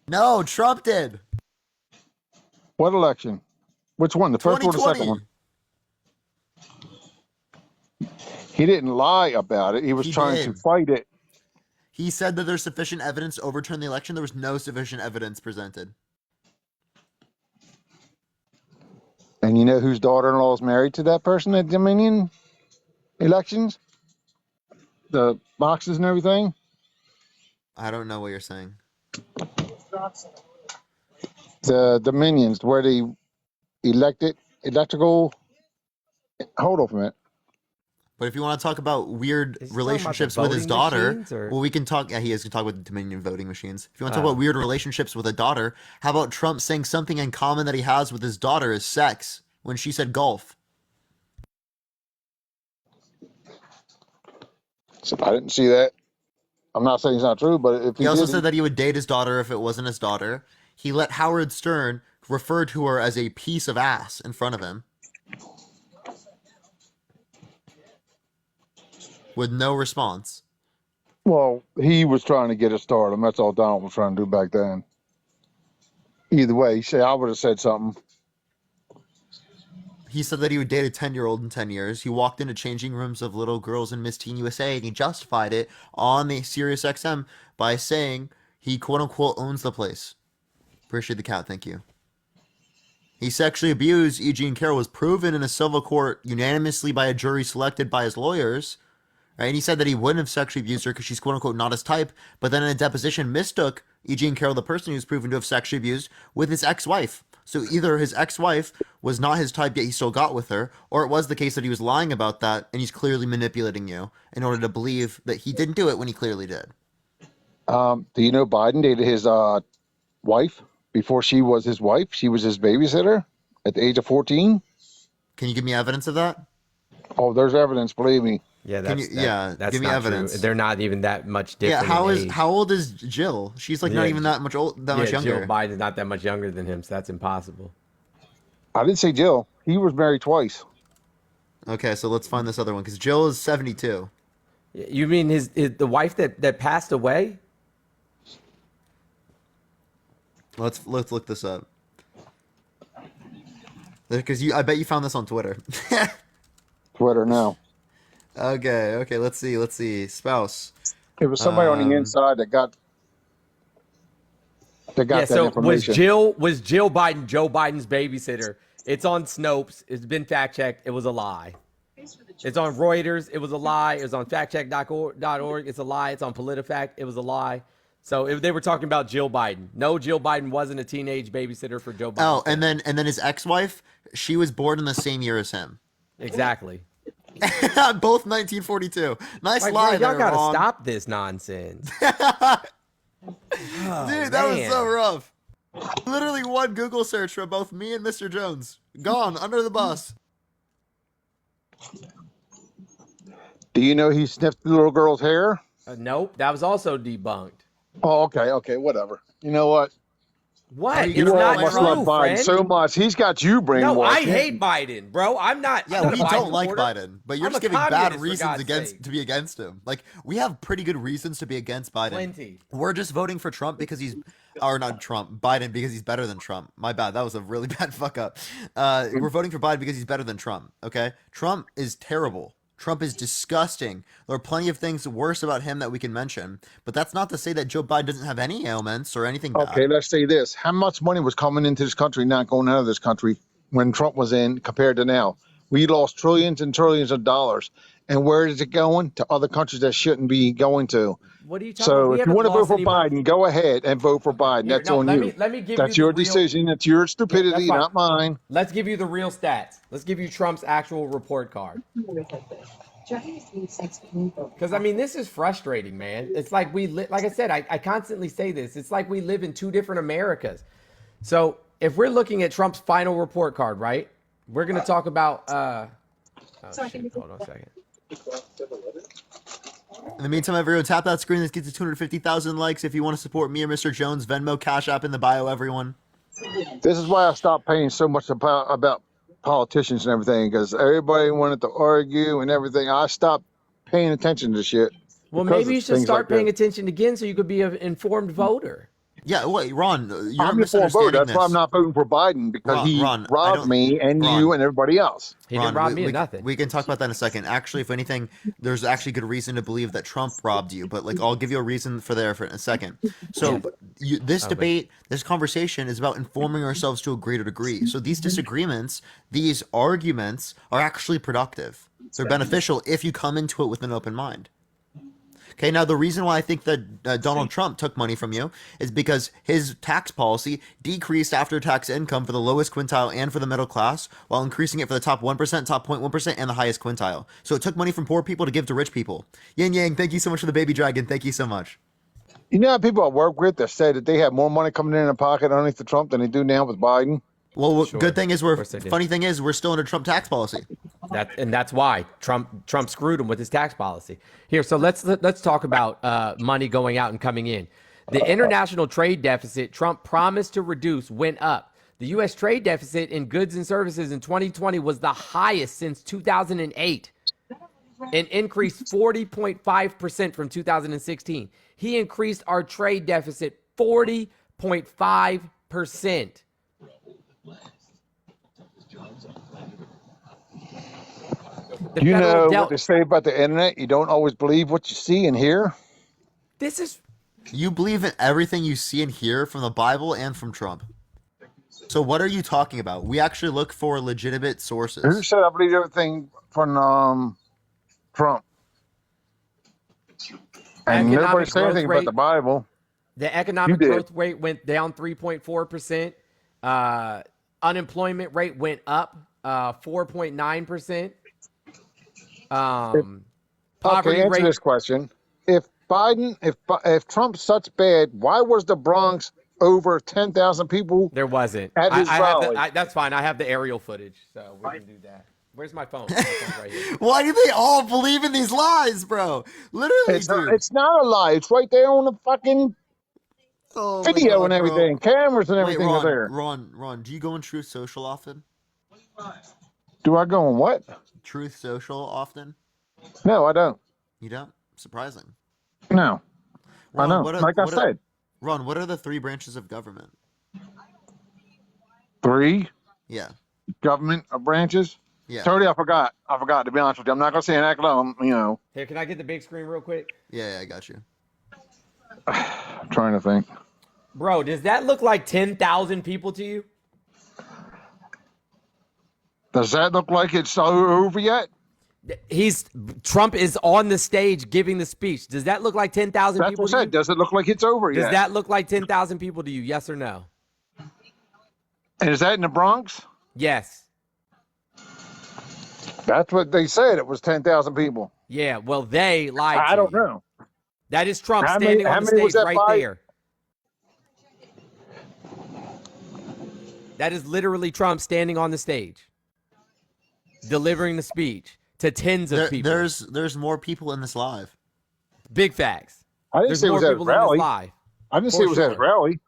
No, Trump did. What election? Which one? The first one or the second one? 2020. He didn't lie about it. He was He trying to did. fight it. He said that there's sufficient evidence to overturn the election. There was no sufficient evidence presented. And you know whose daughter-in-law is married to that person at Dominion elections? The boxes and everything? I don't know what you're saying. The Dominions, where they elected electrical. Hold on a minute. But if you want to talk about weird Is he talking about the relationships with his voting daughter, machines, or? well, we can talk. Yeah, he is going to talk about the Dominion voting machines. If you want to talk about weird relationships with a daughter, how about Trump saying something in common that he has with his daughter is sex when she said golf? So I didn't see that. I'm not saying it's not true, but if He he also did, said that he would date his daughter if it wasn't his daughter. He let Howard Stern refer to her as a piece of ass in front of him with no response. well, he was trying to get a stardom. That's all Donald was trying to do back then. Either way, I would have said something. He said that he would date a 10-year-old in 10 years. He walked into changing rooms of little girls in Miss Teen USA, and he justified it on the Sirius XM by saying he quote-unquote owns the place. Appreciate the cat, thank you. He sexually abused E. Jean Carroll, was proven in a civil court unanimously by a jury selected by his lawyers. Right? And he said that he wouldn't have sexually abused her because she's quote-unquote not his type, but then in a deposition mistook E. Jean Carroll, the person who was proven to have sexually abused, with his ex-wife. So either his ex-wife was not his type, yet he still got with her, or it was the case that he was lying about that, and he's clearly manipulating you in order to believe that he didn't do it when he clearly did. Do you know Biden dated his wife before she was his wife? She was his babysitter at the age of 14. Can you give me evidence of that? Oh, there's evidence. Believe me. Yeah, Can you, that's give me not evidence. true. They're not even that much Yeah, different. In age. how old is Jill? She's like not Yeah, even that much much younger. Jill Biden's not that much younger than him, so that's impossible. I didn't say Jill. He was married twice. Okay, so let's find this other one because Jill is 72. You mean the wife that passed away? Let's look this up. Because I bet you found this on Twitter. Twitter now. Okay, let's see. Spouse. It was somebody on the inside that got that got that So information. was Jill Biden Joe Biden's babysitter? It's on Snopes. It's been fact checked. It was a lie. It's on Reuters. It was a lie. It was on factcheck.org. It's a lie. It's on PolitiFact. It was a lie. So if they were talking about Jill Biden, no, Jill Biden wasn't a teenage babysitter for Joe Biden. Oh, and then his ex-wife, she was born in the same year as him. Exactly. Both 1942. Nice Like, lie bro, there, y'all gotta Ron. stop this nonsense. Dude, that was so rough. Literally one Google search for both me and Mr. Jones. Gone, under the bus. Do you know he sniffed the little girl's hair? Nope, that was also debunked. Oh, okay, whatever. You know what? What? You It's all not must true, love Biden friend. so much. He's got you brainwashed. No, I hate Biden, bro. I'm not. Yeah, I'm not we a Biden don't like supporter. Biden, but you're I'm just a giving bad communist, for reasons God's sake. to be against him. Like, we have pretty good reasons to be against Biden. Plenty. We're just voting for Trump because he's, or not Trump, Biden because he's better than Trump. My bad, that was a really bad fuck up. We're voting for Biden because he's better than Trump. Okay, Trump is terrible. Trump is disgusting. There are plenty of things worse about him that we can mention, but that's not to say that Joe Biden doesn't have any ailments or anything bad. Okay, let's say this. How much money was coming into this country, not going out of this country when Trump was in compared to now? We lost trillions and trillions of dollars. And where is it going? To other countries that shouldn't be going to. What are you talking So about? We if you haven't want to vote lost for any money. Biden, go ahead and vote for Biden. Here, That's no, on let you. me give That's you your the real, decision. That's your stupidity, that's fine. not mine. Let's give you the real stats. Let's give you Trump's actual report card. Because I mean, this is frustrating, man. It's like like I said, I constantly say this. It's like we live in two different Americas. So if we're looking at Trump's final report card, right? We're gonna talk about. Hold on a second. In the meantime, everyone, tap that screen. This gets to 250,000 likes. If you want to support me or Mr. Jones, Venmo, Cash App in the bio, everyone. This is why I stopped paying so much about politicians and everything, because everybody wanted to argue and everything. I stopped paying attention to shit. Well, because maybe of you should things start like paying that. attention again, so you could be an informed voter. Yeah, wait, Ron, you're I'm a full voter. misunderstanding That's why I'm this. not voting for Biden, because he Ron, I robbed don't- me and Ron. you and everybody else. He didn't rob me of nothing. We can talk about that in a second. Actually, if anything, there's actually good reason to believe that Trump robbed you. But like, I'll give you a reason for a second. So, this debate, this conversation is about informing ourselves to a greater degree. So these disagreements, these arguments, are actually productive. They're beneficial if you come into it with an open mind. Okay, now the reason why I think that Donald Trump took money from you is because his tax policy decreased after-tax income for the lowest quintile and for the middle class, while increasing it for the top 1%, top 0.1%, and the highest quintile. So it took money from poor people to give to rich people. Yin Yang, thank you so much for the baby dragon. Thank you so much. You know how people I work with that say that they have more money coming in their pocket underneath the Trump than they do now with Biden? Well, Sure. good thing is Of course they did. funny thing is we're still under Trump tax policy. That's why Trump screwed him with his tax policy. Here, so let's talk about money going out and coming in. The international trade deficit Trump promised to reduce went up. The U.S. trade deficit in goods and services in 2020 was the highest since 2008 and increased 40.5% from 2016. He increased our trade deficit 40.5%. You know what they say about the internet? You don't always believe what you see and hear. This is You believe in everything you see and hear from the Bible and from Trump. So what are you talking about? We actually look for legitimate Who sources. said I believe everything from Trump? And Economic nobody said growth anything rate. about the Bible. the economic You did. growth rate went down 3.4%. Unemployment rate went up 4.9%. Poverty Okay, answer rate. this question. If Trump's such bad, why was the Bronx over 10,000 people? There wasn't. At his rally. That's fine. I have the aerial footage, so we can do that. Where's my phone? My phone's right here. Why do they all believe in these lies, bro? Literally, dude. It's not a lie. It's right there on the fucking Oh my video God, and bro. everything. Cameras and Wait, everything are there. Ron, do you go on Truth Social often? Do I go on what? Truth Social often? No, I don't. You don't? Surprising. No. Ron, I know. Like I said. Ron, what are the three branches of government? 3 Yeah. government branches. Yeah. Totally, I forgot. To be honest with you, I'm not gonna say an act alone. Here, can I get the big screen real quick? Yeah, I got you. I'm trying to think. Bro, does that look like 10,000 people to you? Does that look like it's over yet? Trump is on the stage giving the speech. Does that look like 10,000 That's people what I to said. you? Does it look like it's over Does yet? that look like 10,000 people to you? Yes or no? And is that in the Bronx? Yes. That's what they said. It was 10,000 people. Yeah, well, they lied I to don't you. know. That is Trump How many? standing on How the many was stage that right by? there. That is literally Trump standing on the stage, delivering the speech to tens of people. There's more people in this live. Big facts. I didn't There's say it more was at a people in this rally. live. I didn't say For it was at a sure. rally.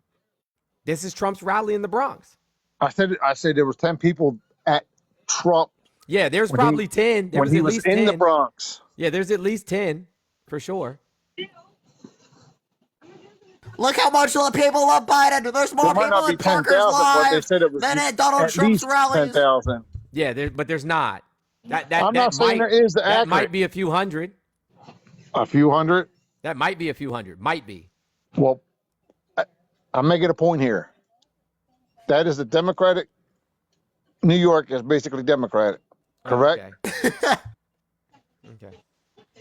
This is Trump's rally in the Bronx. I said there was 10 people at Trump Yeah, there's when he probably 10. There when was he at was least in 10. the Bronx. Yeah, there's at least 10 for sure. Look how much the people love Biden. There's more There might people not be at Parker's 10,000, but they live said it was than at Donald at Trump's least rallies. 10,000. Yeah, but there's not. I'm not saying there is that might accurate. be a few hundred. A few hundred. That might be a few hundred. Might be. Well, I'm making a point here. That is the Democratic. New York is basically Democratic, correct? Okay. Okay.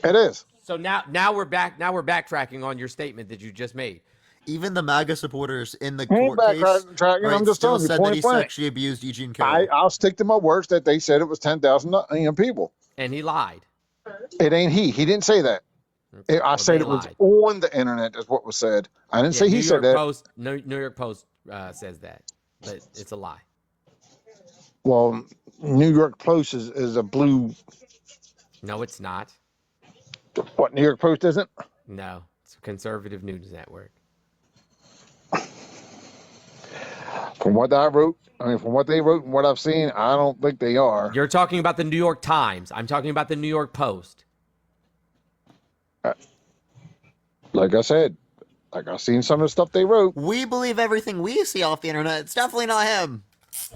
It is. So now we're back. Now we're backtracking on your statement that you just made. Even the MAGA supporters in the I ain't court case backtracking, I'm just still telling you, said point that he blank. sexually abused Eugene Carroll. I'll stick to my words that they said it was 10,000 people. And he lied. It ain't he. He didn't say that. Okay. I Well, said they it was lied. on the internet is what was said. I didn't say he said that. New York Post says that, but it's a lie. Well, New York Post is a blue. No, it's not. What, New York Post isn't? No, it's a conservative news network. From what I wrote, from what they wrote and what I've seen, I don't think they are. You're talking about the New York Times. I'm talking about the New York Post. Like I said, like I've seen some of the stuff they wrote. We believe everything we see off the internet. It's definitely not him.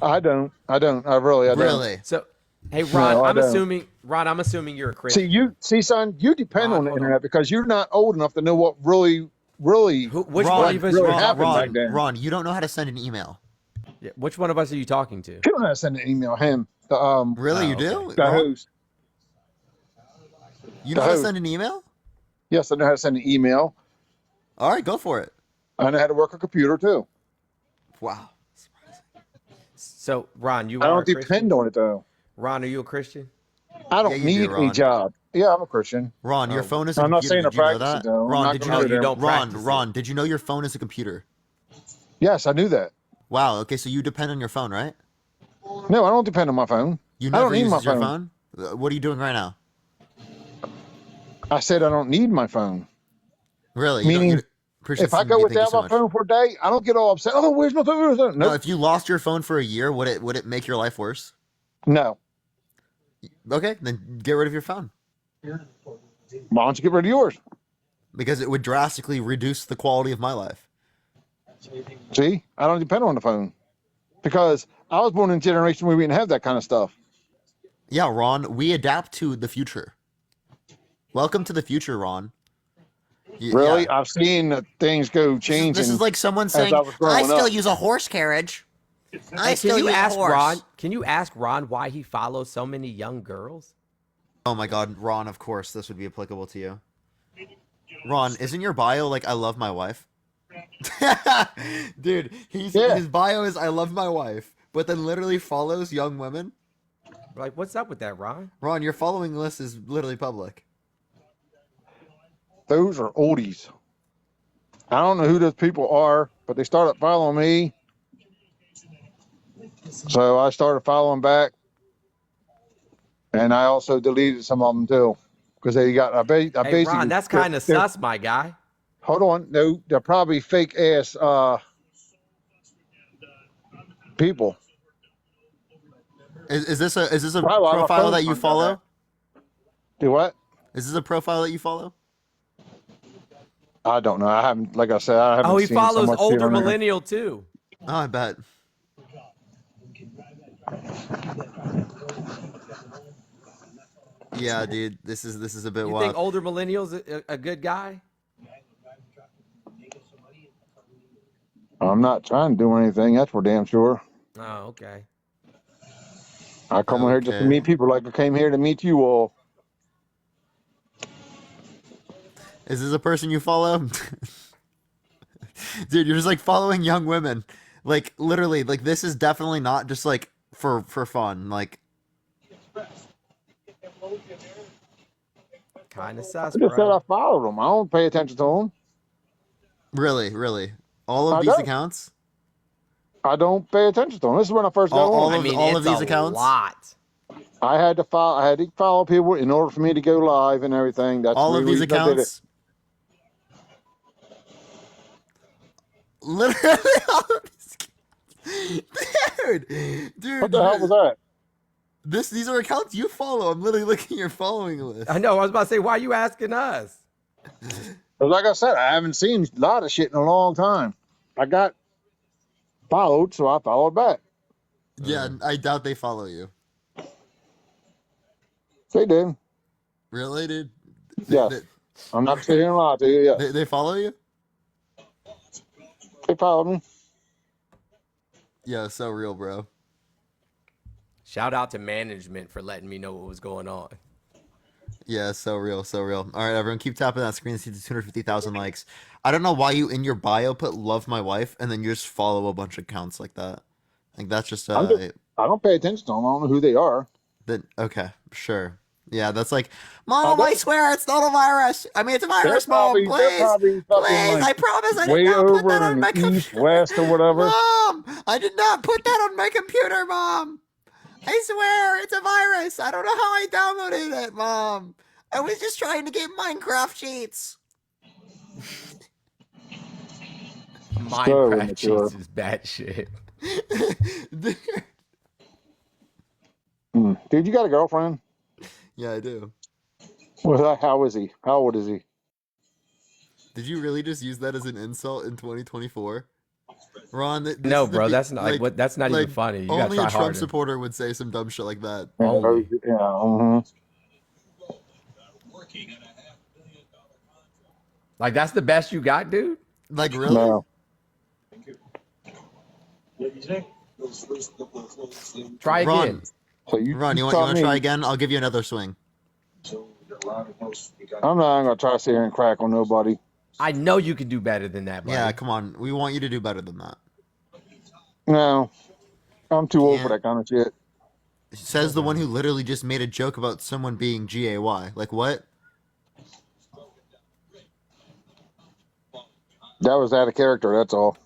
I don't. I don't. I don't. Really? So, hey, Ron, No, I I'm don't. assuming you're a Christian. Son, you depend on the internet because you're not old enough to know what really Which one of us really are you happened talking back to? then. Ron, you don't know how to send an email. Yeah, which one of us are you talking to? You don't know how to send an email. Him, Really, you okay. do? the Ron? host. You know how to send an email? Yes, I know how to send an email. All right, go for it. I know how to work a computer too. Wow. So, Ron, you I are don't a Christian? depend on it though. Ron, are you a Christian? I don't Yeah, you need do, a Ron. job. Yeah, I'm a Christian. Ron, your phone is a I'm not computer. saying I Did you know practice that? it though. I'm Ron, not did you gonna know go there. don't practice it. Ron, did you know your phone is a computer? Yes, I knew that. Wow. Okay, so you depend on your phone, right? No, I don't depend on my phone. You I never don't need use my your phone. phone? What are you doing right now? I said I don't need my phone. Really? Meaning, appreciate if I the go sympathy. Thank you without so my much. phone for a day, I don't get all upset. Oh, where's my phone? No, Nope. if you lost your phone for a year, would it make your life worse? No. Okay, then get rid of your phone Why don't you get rid of yours? because it would drastically reduce the quality of my life. See, I don't depend on the phone because I was born in a generation where we didn't have that kind of stuff. Yeah, Ron, we adapt to the future. Welcome to the future, Ron. Really, Yeah. I've seen things go changing. This is like someone as saying, I was growing "I still up." use a horse carriage." I Hey, still use a horse. Ron? Can you ask Ron why he follows so many young girls? Oh my God, Ron! Of course, this would be applicable to you. Ron, isn't your bio like "I love my wife"? Dude, Yeah. his bio is "I love my wife," but then literally follows young women. Like, what's up with that, Ron? Ron, your following list is literally public. Those are oldies. I don't know who those people are, but they started following me. So I started following back. And I also deleted some of them too. Because they got, I Hey, basically. Ron, that's kind of sus, my guy. Hold on. No, they're probably fake ass people. Is this a Probably why my profile phone that you comes out follow? Do what? Is this a profile that you follow? I don't know. I haven't, like I said, I haven't Oh, he seen so follows much shit older on there. millennial too. Oh, I bet. Yeah, dude, this is a bit You wild. think older millennials a good guy? I'm not trying to do anything. That's for damn sure. Oh, okay. I come here just to Okay. meet people, like I came here to meet you all. Is this a person you follow? Dude, you're just like following young women. Like literally, like this is definitely not just like for fun. Like Kind of sus, I just said bro. I followed them. I don't pay attention to them. really, really. All of I these don't. accounts? I don't pay attention to them. This is when I first got All on. I of mean, all of it's a these accounts? lot. I had to follow. I had to follow people in order for me to go live and everything. That's the All of main these reason I did it. accounts? Literally all of these Dude, What the hell was that? these are accounts you follow. I'm literally looking at your following list. I know. I was about to say, why are you asking us? But like I said, I haven't seen a lot of shit in a long time. I got followed, so I followed back. Yeah, I doubt they follow you. They did. Really, dude? Yes. I'm not sitting here and lie to you. Yes. They follow you? They followed me. Yeah, so real, bro. Shout out to management for letting me know what was going on. Yeah, so real, so real. All right, everyone, keep tapping that screen to see the 250,000 likes. I don't know why you in your bio put "love my wife" and then you just follow a bunch of accounts like that. Like that's just I don't pay attention to them. I don't know who they are. then okay, sure. Yeah, that's like, I Mom, I don't. swear it's not a virus. I mean, it's a virus, Mom. They're Please, probably fucking please. like I promise I did way not put that over on in my the east, computer. west, or whatever. Mom, I did not put that on my computer, Mom. I swear it's a virus. I don't know how I downloaded it, Mom. I was just trying to get Minecraft cheats. Minecraft immature. cheats is bad shit. Dude, you got a girlfriend? Yeah, I do. Well, how is he? How old is he? Did you really just use that as an insult in 2024? Ron, this No, is the bro, that's not like what. That's not even funny. You gotta only try a Trump harder. supporter would say some dumb shit like that. Only. Yeah. Like that's the best you got, dude. Like really? No. Try Ron, again. So you Ron, you tell want to me. try again? I'll give you another swing. I'm not gonna try to sit here and crack on nobody. I know you can do better than that, buddy. Yeah, come on. We want you to do better than that. No, I'm too old for Can't. that kind of shit. Says the one who literally just made a joke about someone being gay. Like what? That was out of character. That's all.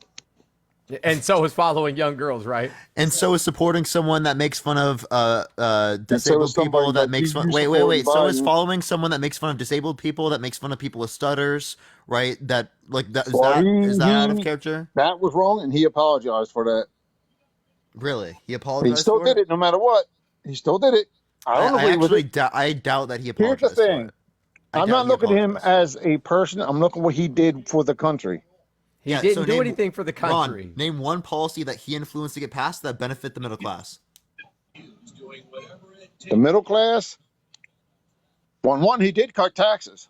And so is following young girls, right? And so is supporting someone that makes fun of And so disabled is somebody people that like makes you fun. Wait. supporting So is Biden. following someone that makes fun of disabled people, that makes fun of people with stutters, right? That like that is Well, that out of character? that was wrong, and he apologized for that. Really? He He apologized still for did it, no matter what. He still did it. I don't I agree with actually it. I doubt that he Here's the apologized for thing. it. I I'm doubt not he looking at him apologized. as a person. I'm looking at what he did for the country. He Yeah, didn't so do name- anything for the country. Ron, name one policy that he influenced to get passed that benefit the middle class. The middle class. One, he did cut taxes.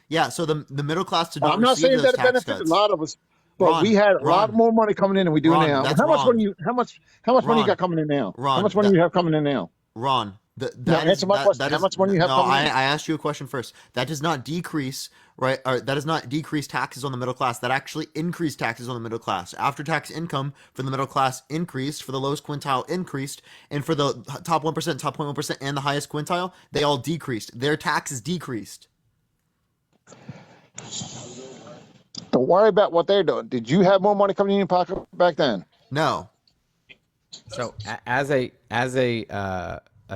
Yeah, so the middle class did not I'm not receive saying those that it tax benefited cuts. a lot of us, but Ron, we had a lot Ron, more money coming in than we do Ron, now. that's How much wrong. money? How much money you Ron, got coming in now? How Ron, much money you have coming in now? Ron, Now that is answer my question. that How is much money you have no. coming I in? asked you a question first. That does not decrease, right? Or that does not decrease taxes on the middle class. That actually increased taxes on the middle class. After tax income for the middle class increased, for the lowest quintile increased, and for the top 1%, top 0.1%, and the highest quintile, they all decreased. Their taxes decreased. Don't worry about what they're doing. Did you have more money coming in your pocket back then? No. So as a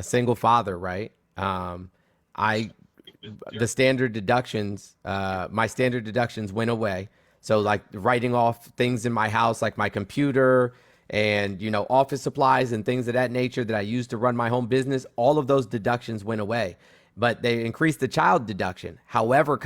single father, right? I the standard deductions, my standard deductions went away. So like writing off things in my house, like my computer and office supplies and things of that nature that I used to run my home business, all of those deductions went away. But they increased the child deduction. However,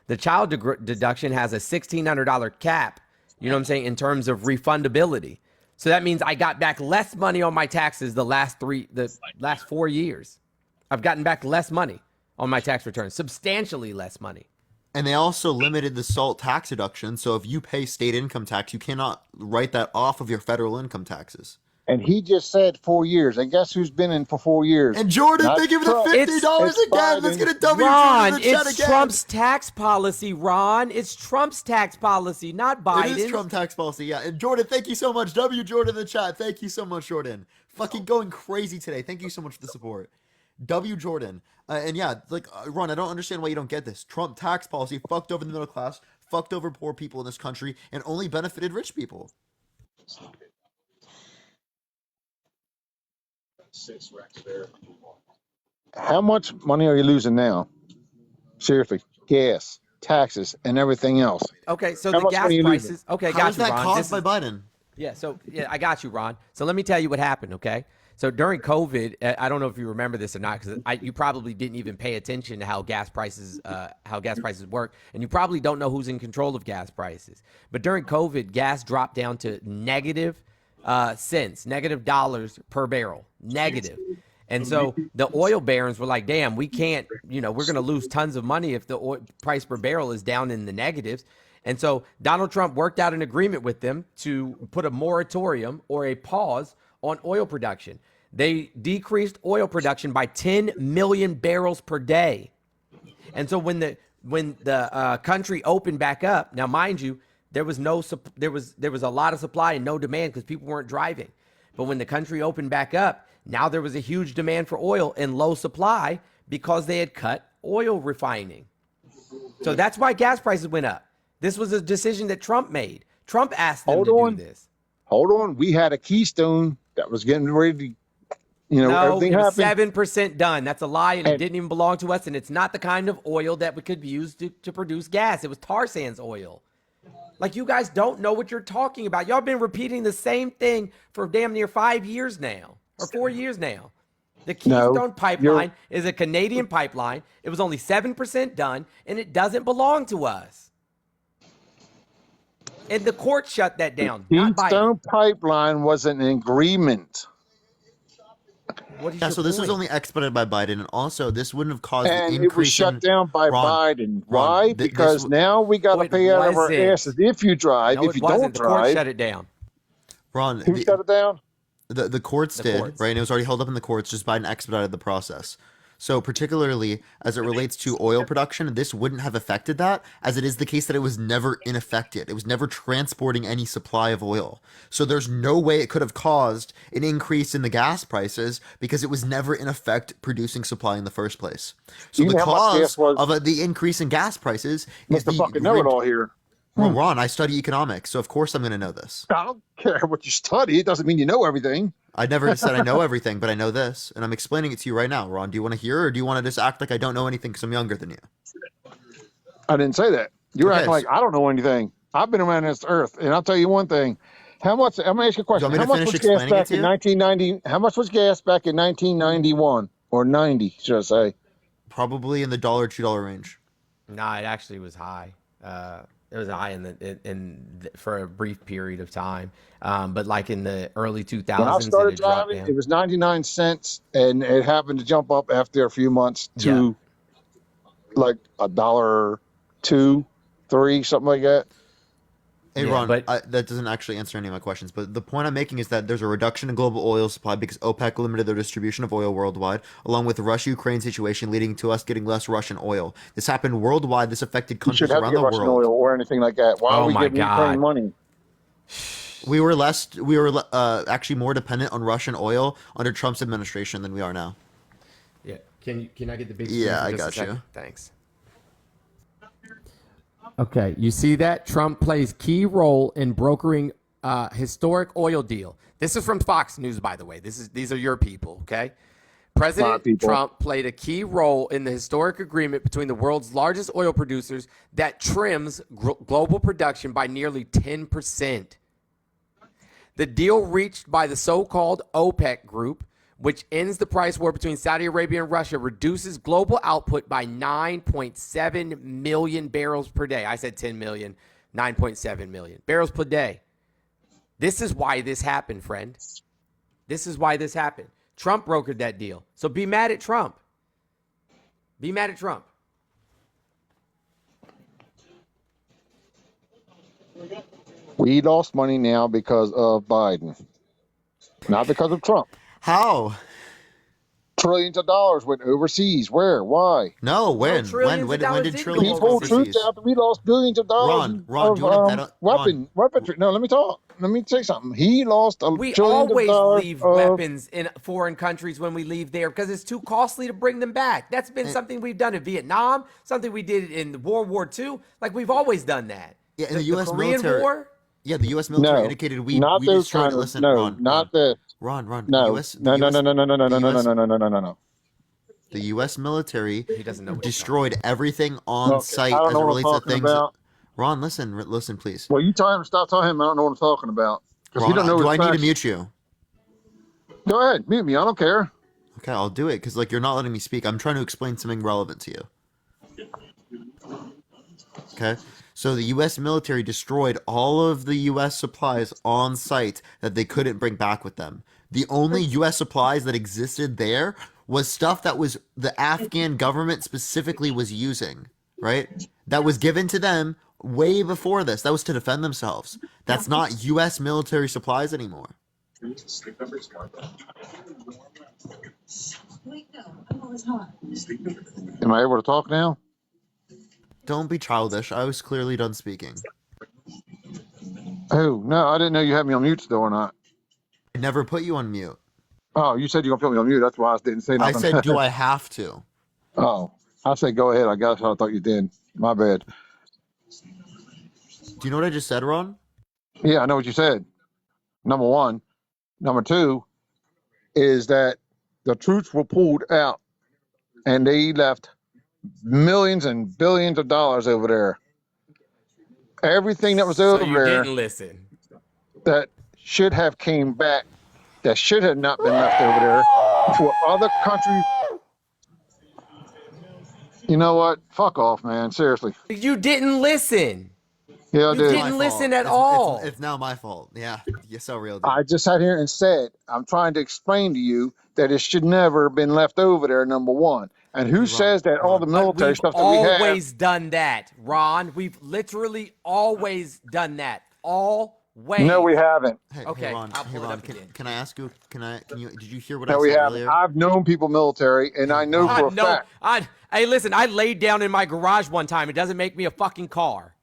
the child deduction has a $1,600 cap. You know what I'm saying, in terms of refundability. So that means I got back less money on my taxes the last 4 years. I've gotten back less money on my tax returns, substantially less money. And they also limited the SALT tax deduction. So if you pay state income tax, you cannot write that off of your federal income taxes. And he just said 4 years. And guess who's been in for 4 years? And Jordan, Not thank you for the Trump. $50 It's again. Let's Biden. get a W Jordan Ron, in the chat it's again. Trump's tax policy, Ron. It's Trump's tax policy, not Biden's. It is Trump tax policy, yeah. And Jordan, thank you so much. W Jordan in the chat. Thank you so much, Jordan. Fucking going crazy today. Thank you so much for the support. W Jordan. And yeah, like, Ron, I don't understand why you don't get this. Trump tax policy fucked over the middle class, fucked over poor people in this country, and only benefited rich people. How much money are you losing now? Seriously, gas, taxes, and everything else. Okay, so How the much gas money you losing? prices. Okay, How got is you, that Ron. caused by Biden? Yeah, so yeah, I got you, Ron. So let me tell you what happened, okay? So during COVID, I don't know if you remember this or not, because you probably didn't even pay attention to how gas prices work, and you probably don't know who's in control of gas prices. But during COVID, gas dropped down to negative cents, negative dollars per barrel, negative. And so the oil barons were like, damn, we can't, we're going to lose tons of money if the oil price per barrel is down in the negatives. And so Donald Trump worked out an agreement with them to put a moratorium or a pause on oil production. They decreased oil production by 10 million barrels per day. And so when the country opened back up, now mind you, there was a lot of supply and no demand because people weren't driving. But when the country opened back up, now there was a huge demand for oil and low supply because they had cut oil refining. So that's why gas prices went up. This was a decision that Trump made. Trump asked them to do this. Hold on. We had a Keystone that was getting ready to, No, everything it was happened. 7% done. That's a lie, and it didn't even belong to us, and it's not the kind of oil that we could use to produce gas. It was tar sands oil. Like, you guys don't know what you're talking about. Y'all been repeating the same thing for damn near 5 years now, or 4 years now. The Keystone pipeline is a Canadian pipeline. It was only 7% done, and it doesn't belong to us. And the court shut that down. Not Biden. Keystone pipeline was an agreement. What is Yeah, your so this was point? only expedited by Biden, and also this wouldn't have caused the And it was increase shut in down by Ron, Biden. Ron, Why? this Because now we got No, to it pay out of our wasn't. asses if you drive. No, If it you wasn't. don't The court drive, shut it down. Ron, who shut it down? the courts The did, courts. right? And it was already held up in the courts, just Biden expedited the process. So particularly as it relates to oil production, this wouldn't have affected that, as it is the case that it was never in effect yet. It was never transporting any supply of oil. So there's no way it could have caused an increase in the gas prices because it was never in effect producing supply in the first place. So You the know how much gas cause was? of the increase in gas prices is Mr. the Fucking Know-It-All here. Well, Ron, I study economics, so of course I'm going to know this. I don't care what you study. It doesn't mean you know everything. I never said I know everything, but I know this, and I'm explaining it to you right now. Ron, do you want to hear, or do you want to just act like I don't know anything because I'm younger than you? I didn't say that. You're Okay, acting like I don't know anything. I've been around this earth, and I'll tell you one thing. How much? I'm gonna ask you a question. me How to much finish was gas explaining it back to in you? 1990? How much was gas back in 1991 or 90? Should I say? Probably in the $1-$2 range. Nah, it actually was high. It was high for a brief period of time. But like in the early 2000s, When I started it dropped driving, down. it was 99 cents, and it happened to jump up after a few months to like $1.02, $3, something like that. Hey, Yeah, Ron, but- that doesn't actually answer any of my questions, but the point I'm making is that there's a reduction in global oil supply because OPEC limited their distribution of oil worldwide, along with the Russia-Ukraine situation leading to us getting less Russian oil. This happened worldwide. This affected You should countries have to around get the Russian world. oil or anything like that. Why Oh are we my giving God. Ukraine money? We were actually more dependent on Russian oil under Trump's administration than we are now. Yeah. Can I get the big Yeah, screen for I just a got you. second? Thanks. Okay, you see that? Trump plays key role in brokering historic oil deal. This is from Fox News, by the way. These are your people, okay? President people. Trump played a key role in the historic agreement between the world's largest oil producers that trims global production by nearly 10%. The deal reached by the so-called OPEC group, which ends the price war between Saudi Arabia and Russia, reduces global output by 9.7 million barrels per day. I said 10 million, 9.7 million barrels per day. This is why this happened, friend. This is why this happened. Trump brokered that deal. So be mad at Trump. Be mad at Trump. We lost money now because of Biden, not because of Trump. How? Trillions of dollars went overseas. Where? Why? No, when? trillions of When dollars did didn't go trillions He go pulled overseas. troops overseas? out that we lost billions of dollars Ron, do you want to bet on weaponry. No, let me talk. Let me say something. He lost We trillions of always dollars leave of. weapons in foreign countries when we leave there because it's too costly to bring them back. That's been something we've done in Vietnam, something we did in World War II. Like we've always done that. Yeah, in the The U.S. Korean military. War. Yeah, the U.S. military No, indicated not we those destroyed kind it. of. Listen, No, not the. Ron. No, no, no, no, no, no, no, no, The no, no, U.S. no, no, no, no, no, no. the U.S. military He doesn't know what he's talking destroyed everything on Okay, I site don't as know it what I'm relates to talking things. about. Ron, listen, please. Well, you tell him to stop telling him I don't know what I'm talking about because he Ron, don't know do his I need to facts. mute you? Go ahead, mute me. I don't care. Okay, I'll do it because like you're not letting me speak. I'm trying to explain something relevant to you. Okay, so the U.S. military destroyed all of the U.S. supplies on site that they couldn't bring back with them. The only U.S. supplies that existed there was stuff that was the Afghan government specifically was using, right? That was given to them way before this. That was to defend themselves. That's not U.S. military supplies anymore. Am I able to talk now? Don't be childish. I was clearly done speaking. Oh no, I didn't know you had me on mute still or not. I never put you on mute. Oh, you said you're gonna put me on mute. That's why I didn't say I nothing. said, do I have to? Oh, I said go ahead. I guess I thought you did. My bad. Do you know what I just said, Ron? Yeah, I know what you said. Number one. Number two is that the troops were pulled out and they left millions and billions of dollars over there. Everything that was So over you there didn't listen. that should have came back, that should have not been left over there for other countries. You know what? Fuck off, man. Seriously. You didn't listen. Yeah, I You did. didn't listen at all. It's now my fault. Yeah, you're so real, dude. I just sat here and said, I'm trying to explain to you that it should never have been left over there, number one. And who Ron, says that all the Ron. But military we've stuff that we have? always done that, Ron. We've literally always done that. Always. No, we haven't. Hey, Okay, hey Ron. I'll Hey pull it Ron. up again. Can I ask you? Can you? Did you hear what No, I we said haven't. earlier? I've known people military, and I know for a No, fact. hey, listen, I laid down in my garage one time. It doesn't make me a fucking car.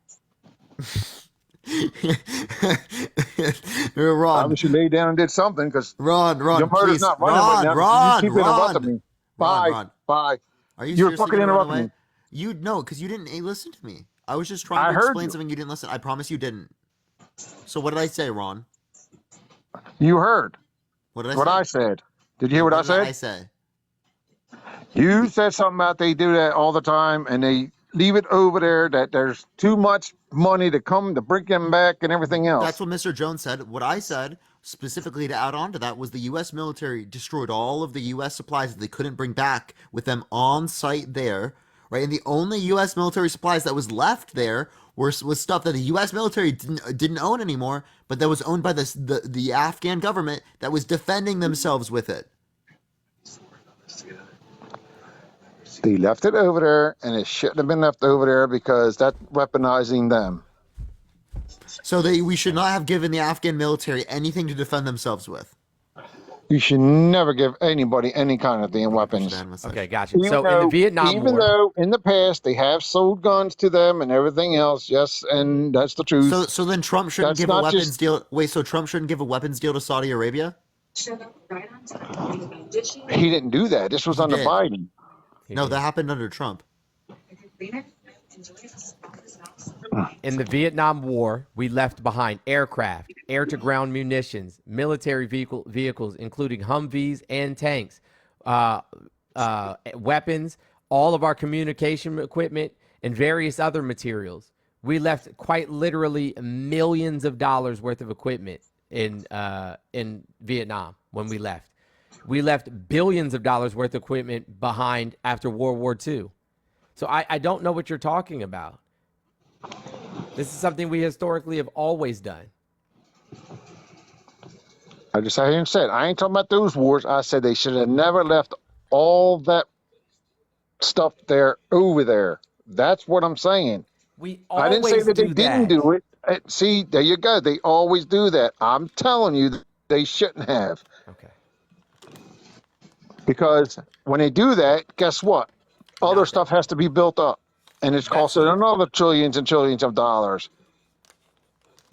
Ron. Obviously, laid down and did something because Ron, your motor's please. not running right now. Ron, You keep interrupting me. Bye. Ron. Bye. Are you You're seriously fucking gonna run interrupting away? me. You no, because you didn't listen to me. I was just trying I to heard explain you. something you didn't listen. I promise you didn't. So what did I say, Ron? You heard What did I what say? I said. Did you hear what I did said? I say? You said something about they do that all the time and they leave it over there that there's too much money to come to bring them back and everything That's else. what Mr. Jones said. What I said, specifically to add on to that, was the U.S. military destroyed all of the U.S. supplies that they couldn't bring back with them on site there, right? And the only U.S. military supplies that was left there was stuff that the U.S. military didn't own anymore, but that was owned by the Afghan government that was defending themselves with it. They left it over there and it shouldn't have been left over there because that's weaponizing them. So we should not have given the Afghan military anything to defend themselves with. You should never give anybody any kind of damn weapons. Okay, gotcha. So in the Vietnam Even War, though in the past they have sold guns to them and everything else, yes, and that's the truth. So then Trump shouldn't That's give a not weapons just- deal. Wait, so Trump shouldn't give a weapons deal to Saudi Arabia? He didn't do that. This was under did. Biden. No, that happened under Trump. in the Vietnam War, we left behind aircraft, air-to-ground munitions, military vehicles, including Humvees and tanks, weapons, all of our communication equipment, and various other materials. We left quite literally millions of dollars worth of equipment in Vietnam when we left. We left billions of dollars worth of equipment behind after World War II. So I don't know what you're talking about. This is something we historically have always done. I just sat here and said, I ain't talking about those wars. I said they should have never left all that stuff there over there. That's what I'm saying. We I always didn't say that they do didn't do it. See, there you go. They always do that. I'm telling you, they shouldn't have. Okay. Because when they do that, guess what? Other Nothing. stuff has to be built up. And it's That's costing another trillions and trillions of dollars.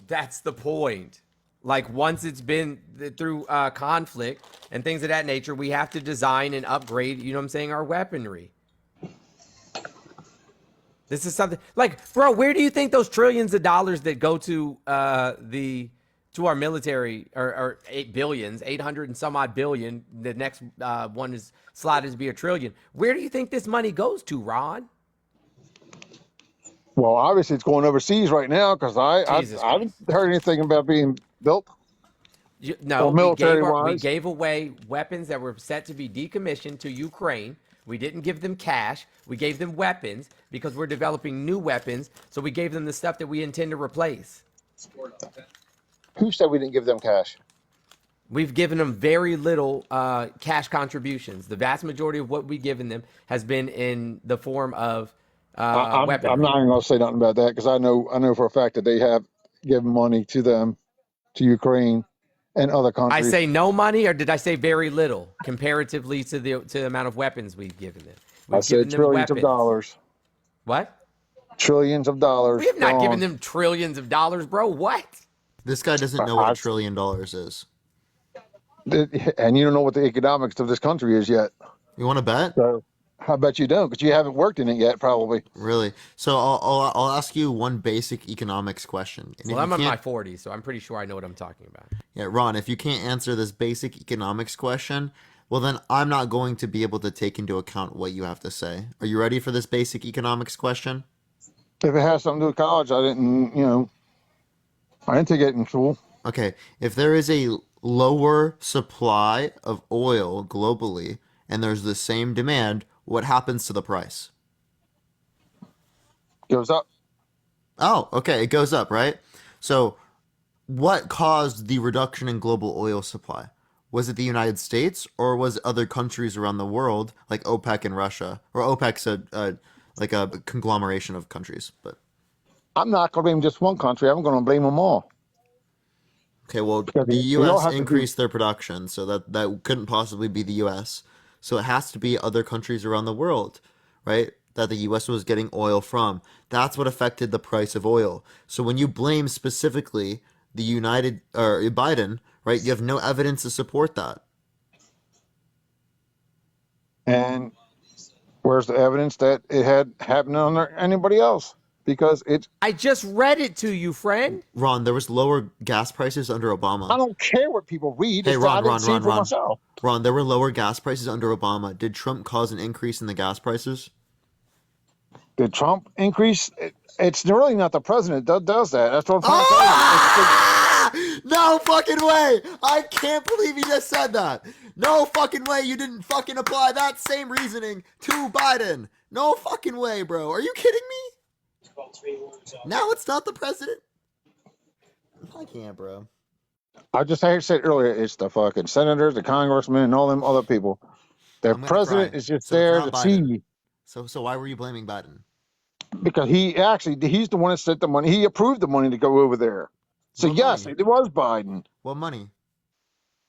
That's the point. Like once it's been through conflict and things of that nature, we have to design and upgrade, you know what I'm saying, our weaponry. This is something like, bro, where do you think those trillions of dollars that go to to our military or 800 and some odd billion, the next one is slotted to be a trillion. Where do you think this money goes to, Ron? Well, obviously it's going overseas right now because I Jesus haven't Christ. heard anything about being built No, or we military we wise. gave away weapons that were set to be decommissioned to Ukraine. We didn't give them cash. We gave them weapons because we're developing new weapons. So we gave them the stuff that we intend to replace. Who said we didn't give them cash? We've given them very little cash contributions. The vast majority of what we've given them has been in the form of I'm weaponry. not even going to say nothing about that because I know for a fact that they have given money to them, to Ukraine and other I countries. say no money, or did I say very little comparatively to the amount of weapons we've given them? I We've said given them trillions of weapons. dollars. What? Trillions of dollars. We have not given gone. them trillions of dollars, bro. What? This guy doesn't know what $1 trillion is. And you don't know what the economics of this country is yet. You want to bet? So I bet you don't, because you haven't worked in it yet, probably. Really? So I'll ask you one basic economics question. And Well, if I'm you in my can't- 40s, so I'm pretty sure I know what I'm talking about. Yeah, Ron, if you can't answer this basic economics question, well, then I'm not going to be able to take into account what you have to say. Are you ready for this basic economics question? If it has something to do with college, I didn't take it in school. Okay, if there is a lower supply of oil globally and there's the same demand, what happens to the price? Goes up. Oh, okay, it goes up, right? So, what caused the reduction in global oil supply? Was it the United States or was it other countries around the world like OPEC and Russia? Or OPEC's like a conglomeration of countries, but I'm not going to blame just one country. I'm going to blame them all. okay, well, Because the they all U.S. have to be- increased their production, so that couldn't possibly be the U.S. So it has to be other countries around the world, right? That the U.S. was getting oil from. That's what affected the price of oil. So when you blame specifically the United or Biden, right, you have no evidence to support that. And where's the evidence that it had happened on anybody else? Because it's, I just read it to you, friend. Ron, there was lower gas prices under I Obama. don't care what people read. Hey, It's that I Ron, didn't Ron, see it Ron, for Ron. myself. Ron, there were lower gas prices under Obama. Did Trump cause an increase in the gas prices? Did Trump increase? It's really not the president that does that. That's what I'm trying to tell you. Ah! No fucking way! I can't believe you just said that. No fucking way you didn't fucking apply that same reasoning to Biden. No fucking way, bro. Are you kidding me? Now it's not the president? I can't, bro. I just said earlier, it's the fucking senators, the congressmen, and all them other people. The I'm gonna president cry. is just So it's there not to Biden. see, So why were you blaming Biden? because he's the one that sent the money. He approved the money to go over there. So What yes, money? it was Biden. What money?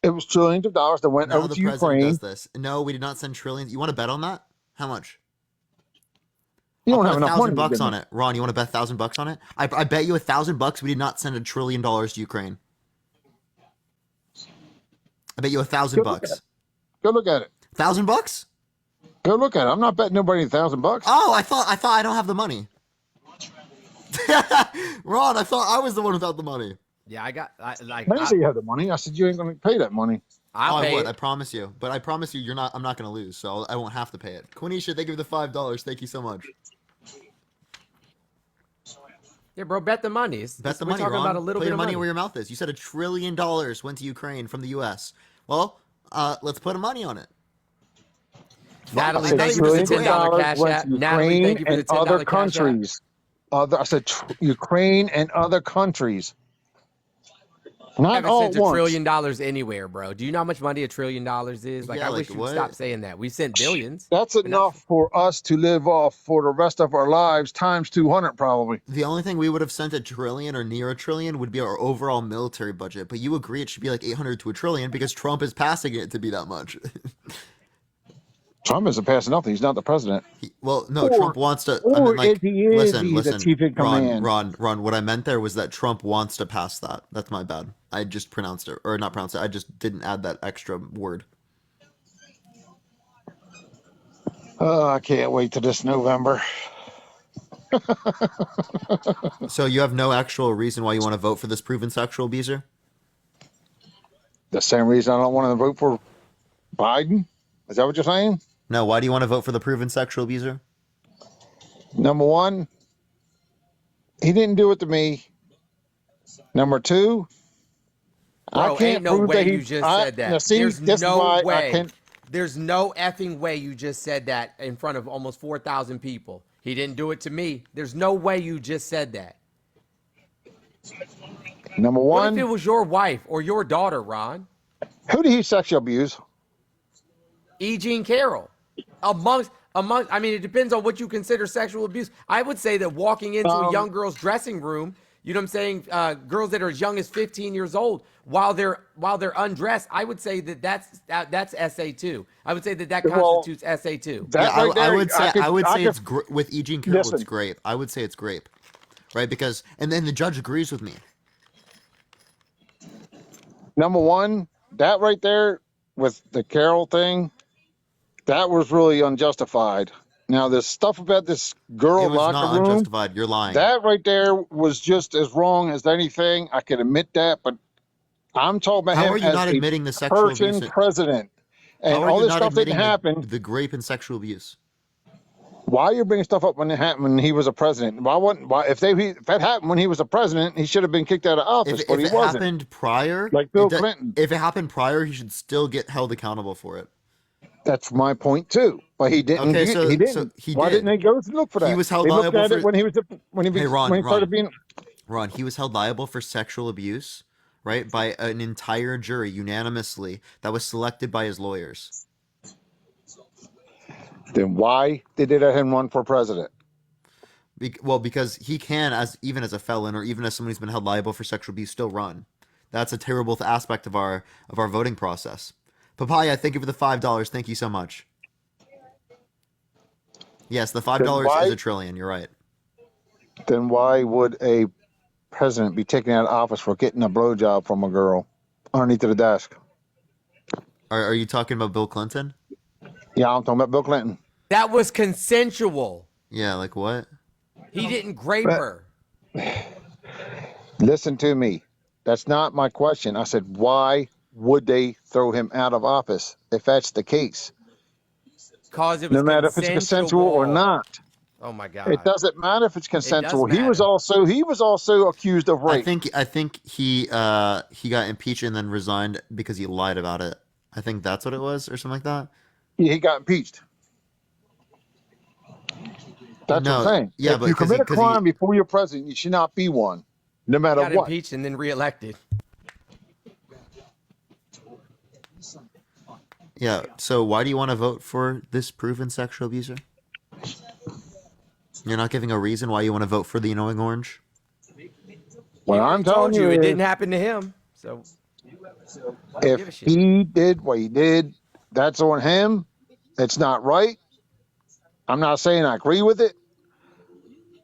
It was trillions of dollars that went Now over the to president Ukraine. does this. No, we did not send trillions. You want to bet on that? How much? You I'll don't put have enough money $1,000 to on give it. Ron, you want to bet $1,000 on it? I bet you $1,000 we did not send $1 trillion to Ukraine. I bet you $1,000. Go look at it. $1,000? Go look at it. I'm not betting nobody $1,000. Oh, I thought I don't have the money. Ron, I thought I was the one without the money. Yeah, I didn't say you have the money. I said you ain't going to pay that money. I'll I pay would. it. I promise you. But I promise you, I'm not going to lose, so I won't have to pay it. Quenisha, thank you for the $5. Thank you so much. Yeah, bro, bet the money. Bet the We're money, talking Ron. about a little Put bit your of money money. where your mouth is. You said $1 trillion went to Ukraine from the U.S. Well, let's put money on it. Natalie, I thought thank you you were for just the a $10 $1 cash went app. to Natalie, Ukraine thank you for the and $10 other cash app. countries. I said Ukraine and other countries. Not Haven't all sent at once. $1 trillion anywhere, bro. Do you know how much money $1 trillion is? Like, Yeah, I like, wish you'd what? stop saying that. We sent billions. That's but not- enough for us to live off for the rest of our lives times 200 probably. The only thing we would have sent $1 trillion or near $1 trillion would be our overall military budget. But you agree it should be like 800 to $1 trillion because Trump is passing it to be that much. Trump isn't passing nothing. He's not the president. Well, no, Or- Trump wants to. I or mean, like, if he is, listen, he's the chief in command. Ron. What I meant there was that Trump wants to pass that. That's my bad. I just pronounced it, or not pronounced it. I just didn't add that extra word. Oh, I can't wait till this November. So you have no actual reason why you want to vote for this proven sexual abuser? The same reason I don't want to vote for Biden. Is that what you're saying? No. Why do you want to vote for the proven sexual abuser? Number one, he didn't do it to me. Number two, Bro, I can't ain't no prove way that he you just said that. Now, see, There's this no is why way. I can't. There's no effing way you just said that in front of almost 4,000 people. He didn't do it to me. There's no way you just said that. Number What one, if it was your wife or your daughter, Ron? who did he sexually abuse? E. Jean Carroll. Amongst, I mean, it depends on what you consider sexual abuse. I would say that walking into a young girl's dressing room, you know what I'm saying, girls that are as young as 15 years old, while they're undressed, I would say that's SA2. I would say that constitutes SA2. That Yeah, right there, I would say could- it's with E. Jean Carroll. Listen. It's grape. I would say it's grape, right? Because and then the judge agrees with me. Number one, that right there with the Carol thing, that was really unjustified. Now, this stuff about this girl It was locker not room, unjustified. You're lying. that right there was just as wrong as anything. I can admit that, but I'm talking about How him are you as not a admitting the sexual person abuse? president. And How are all you this not stuff didn't admitting happen. the grape and sexual abuse? Why are you bringing stuff up when it happened when he was a president? If that happened when he was a president, he should have been kicked out of office, If but he it wasn't. happened prior, Like Bill Clinton. If it happened prior, he should still get held accountable for it. That's my point too. But he didn't. Okay, so- he didn't. so he Why did. didn't they go to look for that? He was held they looked liable at for- it when he was when he Hey, Ron, when he started Ron. being. Ron, he was held liable for sexual abuse, right, by an entire jury unanimously that was selected by his lawyers. Then why did they let him run for president? Well, because he can, even as a felon or even as someone who's been held liable for sexual abuse, still run. That's a terrible aspect of our voting process. Papaya, thank you for the $5. Thank you so much. Yes, the $5 is $1 trillion. You're right. Then why would a president be taken out of office for getting a blowjob from a girl underneath the desk? Are you talking about Bill Clinton? Yeah, I'm talking about Bill Clinton. That was consensual. Yeah, like what? He didn't grape her. Listen to me. That's not my question. I said, why would they throw him out of office if that's the case? Because it was No matter if it's consensual or not. Oh my God. It doesn't matter if it's consensual. He was matter. also accused of rape. I think he got impeached and then resigned because he lied about it. I think that's what it was, or something like that. He got impeached. That's No, what I'm saying. yeah, if but you 'cause commit a he- crime before you're president, you should not be one, no He matter got what. impeached and then reelected. Yeah. So why do you want to vote for this proven sexual abuser? You're not giving a reason why you want to vote for the annoying orange. What I'm I told telling you, you it is, didn't happen to him. So give a if shit. he did what he did, that's on him. It's not right. I'm not saying I agree with it,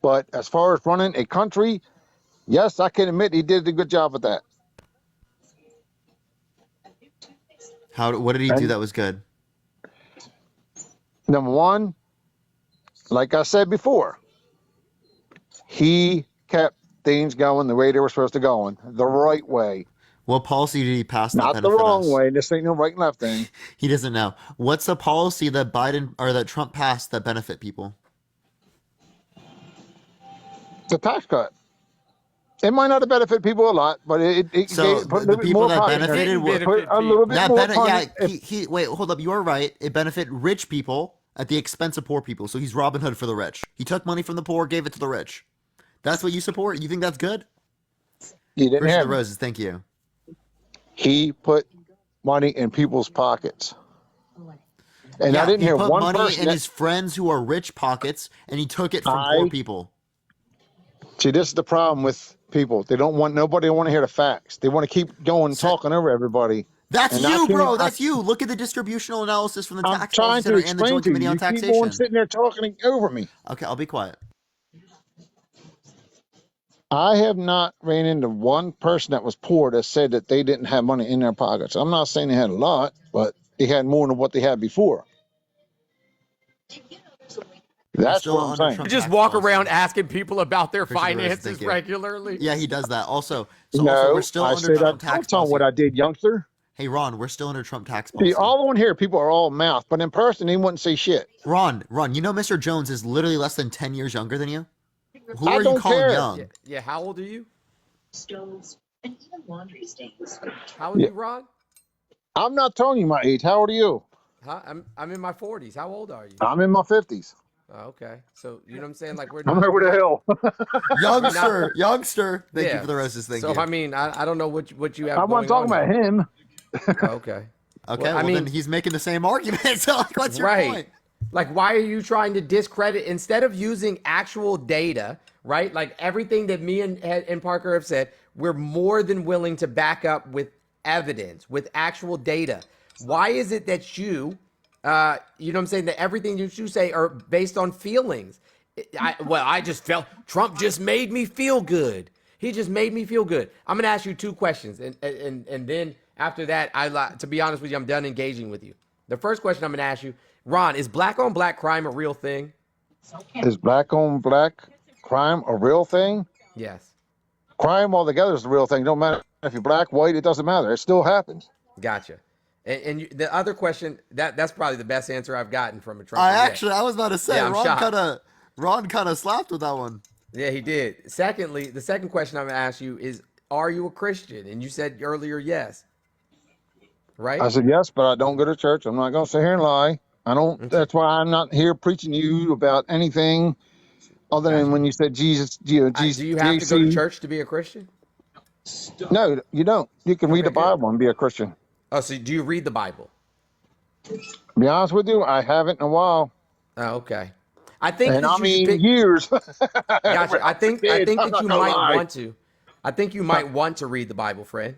but as far as running a country, yes, I can admit he did a good job at that. What did he do that was good? Number one, like I said before, he kept things going the way they were supposed to go, the right way, What policy did he pass that not the benefit wrong us? way. This ain't no right and left thing. He doesn't know. What's the policy that Biden or that Trump passed that benefit people? The tax cut. It might not have benefited people a lot, but it So put a the little bit people more that punch- benefited Didn't were benefit put a little bit that more benefit. punch- Yeah, he wait, hold up. You are right. It benefited rich people at the expense of poor people. So he's Robin Hood for the rich. He took money from the poor, gave it to the rich. That's what you support. You think that's good? You didn't Christian have the it. Roses, thank you. He put money in people's pockets. And I Yeah, didn't he hear put one money person in that his friends who are rich pockets, and he took it from poor people. see, this is the problem with people. They don't want nobody want to hear the facts. They want to keep going So, talking over everybody. that's And I you, can't bro. That's you. Look at the distributional analysis from the I'm Tax Policy trying to Center and the explain Joint to you. Committee on You keep on Taxation. sitting there talking over me. Okay, I'll be quiet. I have not ran into one person that was poor that said that they didn't have money in their pockets. I'm not saying they had a lot, but they had more than what they had before. We're That's still what I'm under saying. You Trump just tax walk policy. around asking people about their Christian Rose, finances thank you. regularly. Yeah, he does that. Also, No, we're still I under said I Trump tax don't tell them what policy. I did, youngster. Hey, Ron, we're still under Trump tax See, policy. all on here, people are all mouth, but in person, they wouldn't say shit. Ron, you know Mr. Jones is literally less than 10 years younger than you? Who I are you don't calling care. young? Yeah, how old are you? And even laundry stains. How old are Yeah. you, Ron? I'm not telling you my age. How old are you? Huh? I'm in my 40s. How old are you? I'm in my 50s. Oh, okay. So, you know what I'm saying? Like, we're I'm not. over the hill. Youngster. Thank you Yeah. for the roses. Thank So, you. I mean, I don't know what you have I going wasn't talking on about here. him. Oh, okay. Okay, Well, I well, mean- then he's making the same argument. So, like, what's your Right. point? Like, why are you trying to discredit instead of using actual data, right? Like everything that me and Parker have said, we're more than willing to back up with evidence, with actual data. Why is it that you know what I'm saying, that everything that you say are based on feelings? I just felt Trump just made me feel good. He just made me feel good. I'm gonna ask you two questions, and then after that, to be honest with you, I'm done engaging with you. The first question I'm gonna ask you, Ron, is black on black crime a real thing? Is black on black crime a real thing? Yes. Crime altogether is the real thing. Don't matter if you're black, white, it doesn't matter. It still happens. Gotcha. The other question, that's probably the best answer I've gotten from a Trump. I was about to say, Yeah, I'm shocked. Ron kind of slapped with that one. Yeah, he did. Secondly, the second question I'm gonna ask you is, are you a Christian? And you said earlier yes. Right? I said yes, but I don't go to church. I'm not going to sit here and lie. I don't. That's why I'm not here preaching to you about anything other than Gotcha. when you said Jesus. Jesus, Do you have to go to JC. church to be a Christian? No, you don't. You can read Okay, the Bible and be a Christian. Oh, so do you read the Bible? To be honest with you, I haven't in a while, Oh, okay. I think and that I you should mean pick. years. Gotcha. I think I'm that not you gonna might lie. want to. I think you might want to read the Bible, friend.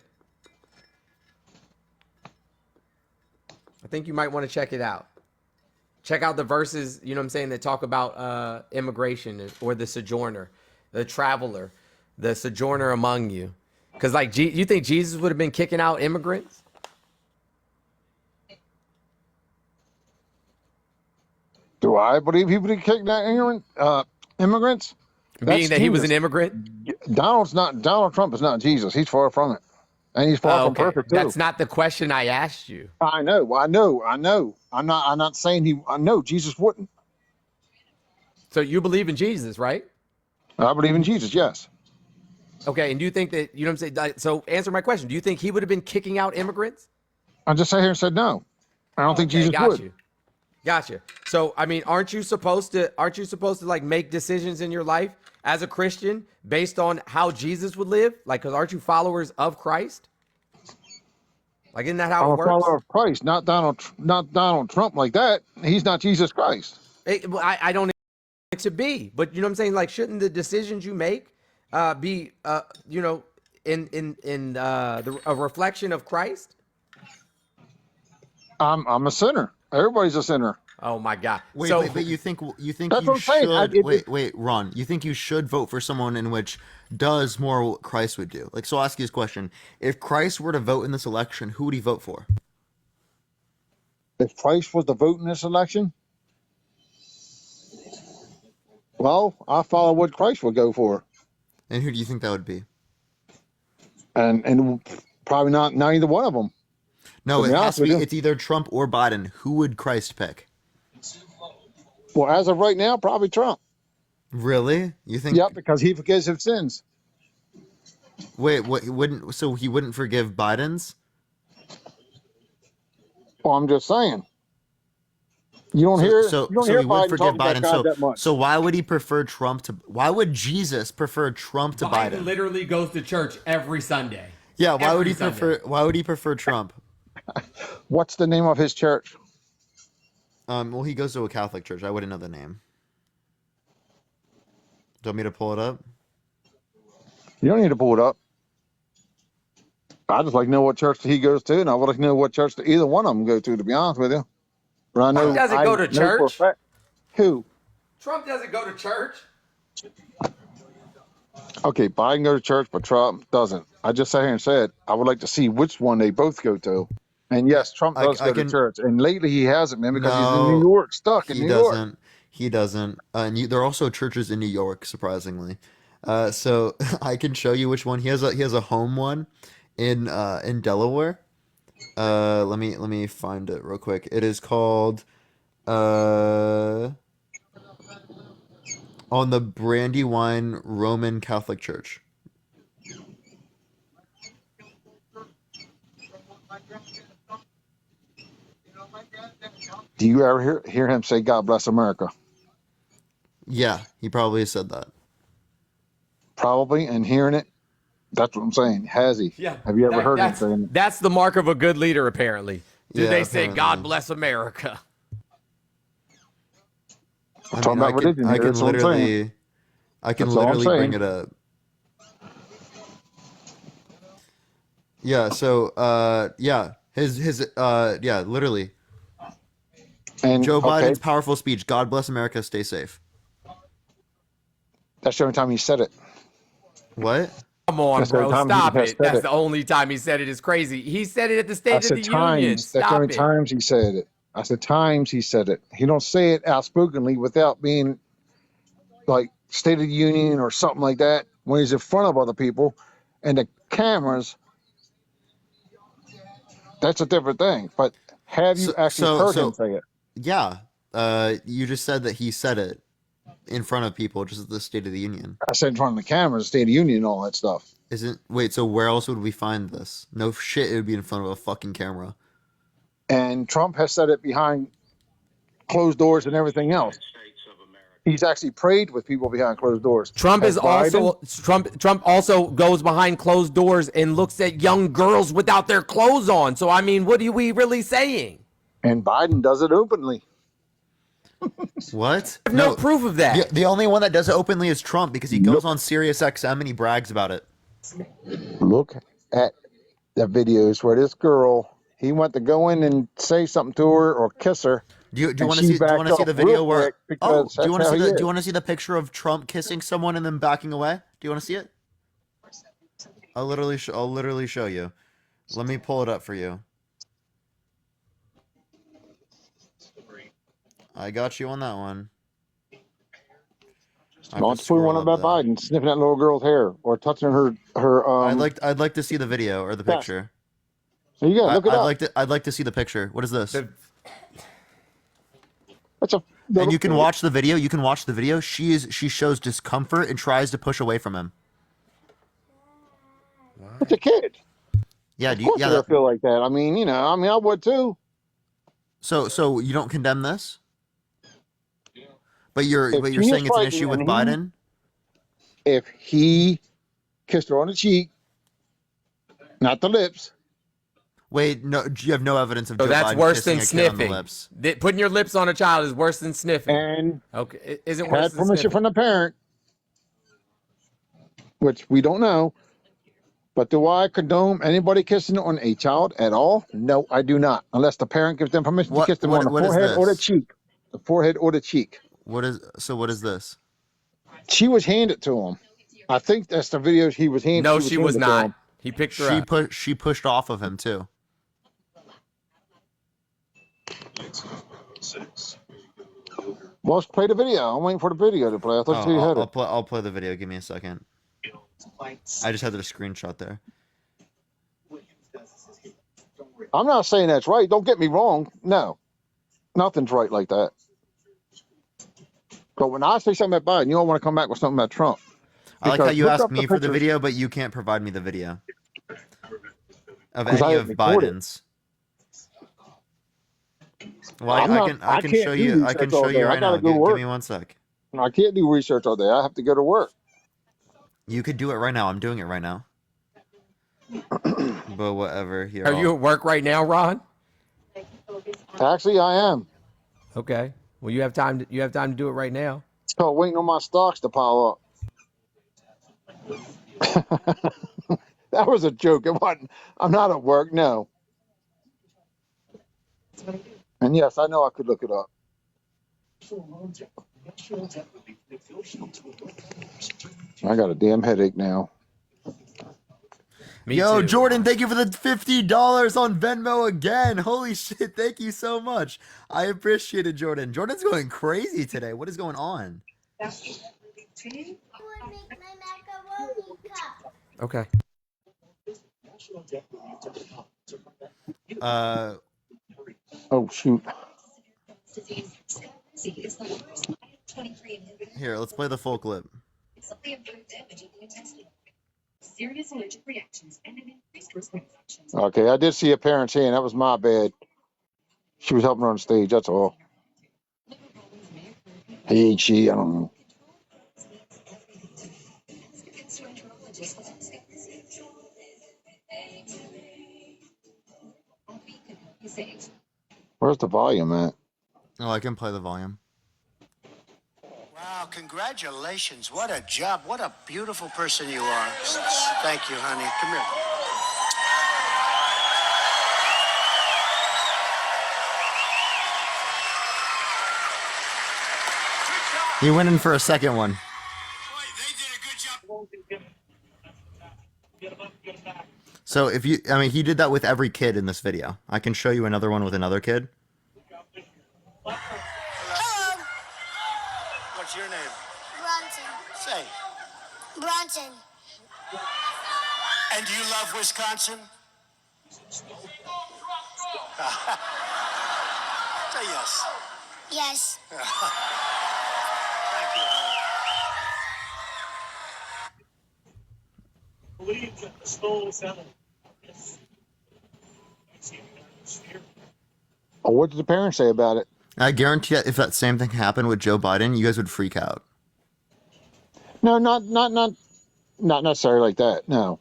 I think you might want to check it out. Check out the verses, you know what I'm saying, that talk about immigration or the sojourner, the traveler, the sojourner among you. Because, like, you think Jesus would have been kicking out immigrants? Do I believe he would have kicked out immigrants? Being that he was an Jesus. immigrant? Donald Trump is not Jesus. He's far from it, and he's far from Okay. perfect too. That's not the question I asked you. I know. I'm not saying he. I know Jesus wouldn't. So you believe in Jesus, right? I believe in Jesus. Yes. Okay. And do you think that, you know what I'm saying? So answer my question. Do you think he would have been kicking out immigrants? I just sat here and said no. I don't think Okay, Jesus got would. you. Gotcha. So, I mean, aren't you supposed to like make decisions in your life as a Christian based on how Jesus would live? Like, cause aren't you followers of Christ? Like, isn't that how I'm it a works? follower of Christ, not Donald Trump like that. He's not Jesus Christ. Well, I don't expect it to be, but you know what I'm saying? Like, shouldn't the decisions you make be, you know, in a reflection of Christ? I'm a sinner. Everybody's a sinner. Oh my God. Wait, So, but you think That's you what I'm saying. should wait, Ron. You think you should vote for someone in which does more what Christ would do? Like, so I'll ask you this question: if Christ were to vote in this election, who would he vote for? If Christ was to vote in this election, well, I follow what Christ would go for, And who do you think that would be? and probably not either one of them. No, To it be has honest to be. with you. It's either Trump or Biden. Who would Christ pick? Well, as of right now, probably Trump. Really? You think? Yep, because he forgives his sins. Wait, what? He wouldn't. So he wouldn't forgive Biden's? Well, I'm just saying. You don't hear So hear he would Biden forgive talking about Biden. God that much. So why would he prefer Trump to? Why would Jesus prefer Trump to Biden? literally goes to church every Sunday. Yeah, why would Every he Sunday. prefer? Why would he prefer Trump? What's the name of his church? Well, he goes to a Catholic church. I wouldn't know the name. Do you want me to pull it up? You don't need to pull it up. I just like to know what church he goes to, and I would like to know what church either one of them go to be honest with you. But I know Trump doesn't go to know for a church. fact- Who? Trump doesn't go to church. Okay, Biden go to church, but Trump doesn't. I just sat here and said I would like to see which one they both go to. And yes, Trump does I go to can. church, and lately he hasn't, man, because he's in New No, York, stuck in he New York. doesn't. He doesn't. There are also churches in New York, surprisingly. So I can show you which one he has a home one in Delaware. Let me find it real quick. It is called on the Brandywine Roman Catholic Church. Do you ever hear him say "God bless America"? Yeah, he probably said that. Probably, and hearing it. That's what I'm saying. Has he? Yeah. Have you ever heard him that's saying it? that's the mark of a good leader, apparently. Do Yeah, they say apparently. God bless America? I'm talking about religion I here. can That's what I'm saying. literally, I can That's all I'm literally bring saying. it up. Yeah. So, yeah, yeah, literally, And Joe okay, Biden's powerful speech. God bless America. Stay safe. that's the only time he said it. What? Come on, That's the only bro. time he Stop has it. said That's it. the only time he said it is crazy. He said it at the I State of said the Union. times. That's the only Stop it. times he said it. I said times he said it. He don't say it outspokenly without being like State of the Union or something like that when he's in front of other people and the cameras. That's a different thing. But have you actually heard him say it? Yeah. You just said that he said it in front of people, just at the State of the Union. I said in front of the cameras, State of the Union, and all that stuff. Wait, so where else would we find this? No shit, it would be in front of a fucking camera. And Trump has said it behind closed doors and everything else. He's actually prayed with people behind closed doors. Trump Has is also Biden? Trump also goes behind closed doors and looks at young girls without their clothes on. So I mean, what are we really saying? And Biden does it openly. What? I have no proof of that. The only one that does it openly is Trump because he goes on Sirius XM and he brags about it. Look at the videos where this girl, he went to go in and say something to her or kiss her. Do you and want she to see? Do you backed want to see off the video real where? quick because Do you that's want to how see he the? Do is. you want to see the picture of Trump kissing someone and then backing away? Do you want to see it? I'll literally show you. Let me pull it up for you. I got you on that one. I have Why to don't you put one scroll up about though. Biden sniffing that little girl's hair or touching her I'd like to see the video or the chest. picture. So you gotta look it up. I'd like to see the picture. What is this? That's a And you can watch the video. You can watch the video. She shows discomfort and tries to push away from him. It's a kid. Yeah, Of course yeah. you're gonna feel like that. I mean, you know, I would too. So you don't condemn this? But you're If she saying is it's an frightened issue with and Biden? If he kissed her on the cheek, not the lips. Wait, no, you have no evidence of So Joe that's Biden worse than kissing a kid on the sniffing. lips. Putting your lips on a child is worse than sniffing. And Okay, is it worse had than permission sniffing? from the parent, which we don't know. But do I condone anybody kissing on a child at all? No, I do not. Unless the parent gives them permission to kiss them on the What is forehead or the this? cheek. The forehead or the cheek. What is this? She was handed to him. I think that's the video he was handed. No, she was handed to him. not. He picked her up. She pushed off of him too. Well, let's play the video. I'm waiting for the video to play. I thought you had it. I'll play the video. Give me a second. I just had the screenshot there. I'm not saying that's right. Don't get me wrong. No, nothing's right like that. But when I say something about Biden, you don't want to come back with something about Trump. I like how Because you look asked up the me for the pictures. video, but you can't provide me the video of 'Cause I any of didn't record it. Biden's. Well, I can can't show do you. I can research all show day. you I right now. gotta go Give work. me 1 sec. I can't do research all day. I have to go to work. You could do it right now. I'm doing it right now. But whatever. Here, Are you at work right now, Ron? Actually, I am. Okay. Well, you have time. You have time to do it right now. Oh, waiting on my stocks to pile up. That was a joke. It wasn't. I'm not at work. No. And yes, I know I could look it up. I got a damn headache now. Me Yo, too. Jordan, thank you for the $50 on Venmo again. Holy shit, thank you so much. I appreciate it, Jordan. Jordan's going crazy today. What is going on? Okay. Oh shoot. Here, let's play the full clip. Okay, I did see a parent saying that was my bad. She was helping her on stage. That's all. Hey, she. I don't know. Where's the volume at? Oh, I can play the volume. Wow, congratulations. What a job. What a beautiful person you are. Thank you, honey. Come here. He went in for a second one. So if you, I mean, he did that with every kid in this video. I can show you another one with another kid. Hello. What's your name? Bronson. Say. Bronson. And do you love Wisconsin? Say yes. Yes. Thank you, honey. Oh, what did the parents say about it? I guarantee if that same thing happened with Joe Biden, you guys would freak out. No, not necessarily like that. No,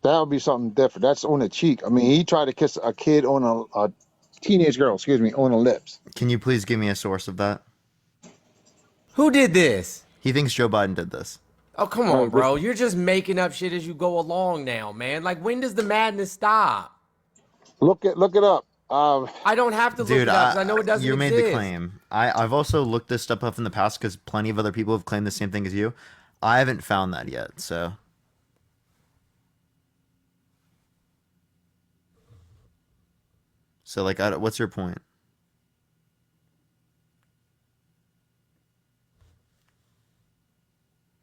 that would be something different. That's on the cheek. I mean, he tried to kiss a kid on a teenage girl, excuse me, on the lips. Can you please give me a source of that? Who did this? He thinks Joe Biden did this. Oh, come on, bro. You're just making up shit as you go along now, man. Like, when does the madness stop? Look it up. I don't have to look Dude, it up because I know it doesn't you exist. made the claim. I've also looked this stuff up in the past because plenty of other people have claimed the same thing as you. I haven't found that yet, so. So, like, what's your point?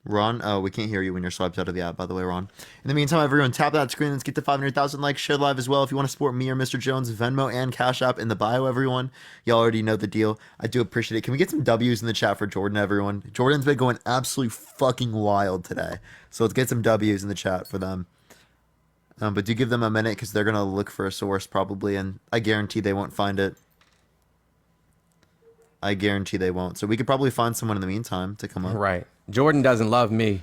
Ron, oh, we can't hear you when you're swiped out of the app, by the way, Ron. In the meantime, everyone, tap that screen. Let's get to 500,000 likes. Share live as well. If you want to support me or Mr. Jones, Venmo and Cash App in the bio, everyone. Y'all already know the deal. I do appreciate it. Can we get some W's in the chat for Jordan, everyone? Jordan's been going absolutely fucking wild today. So let's get some W's in the chat for them. But do give them a minute because they're going to look for a source probably, and I guarantee they won't find it. I guarantee they won't. So we could probably find someone in the meantime to come up. Right. Jordan doesn't love me.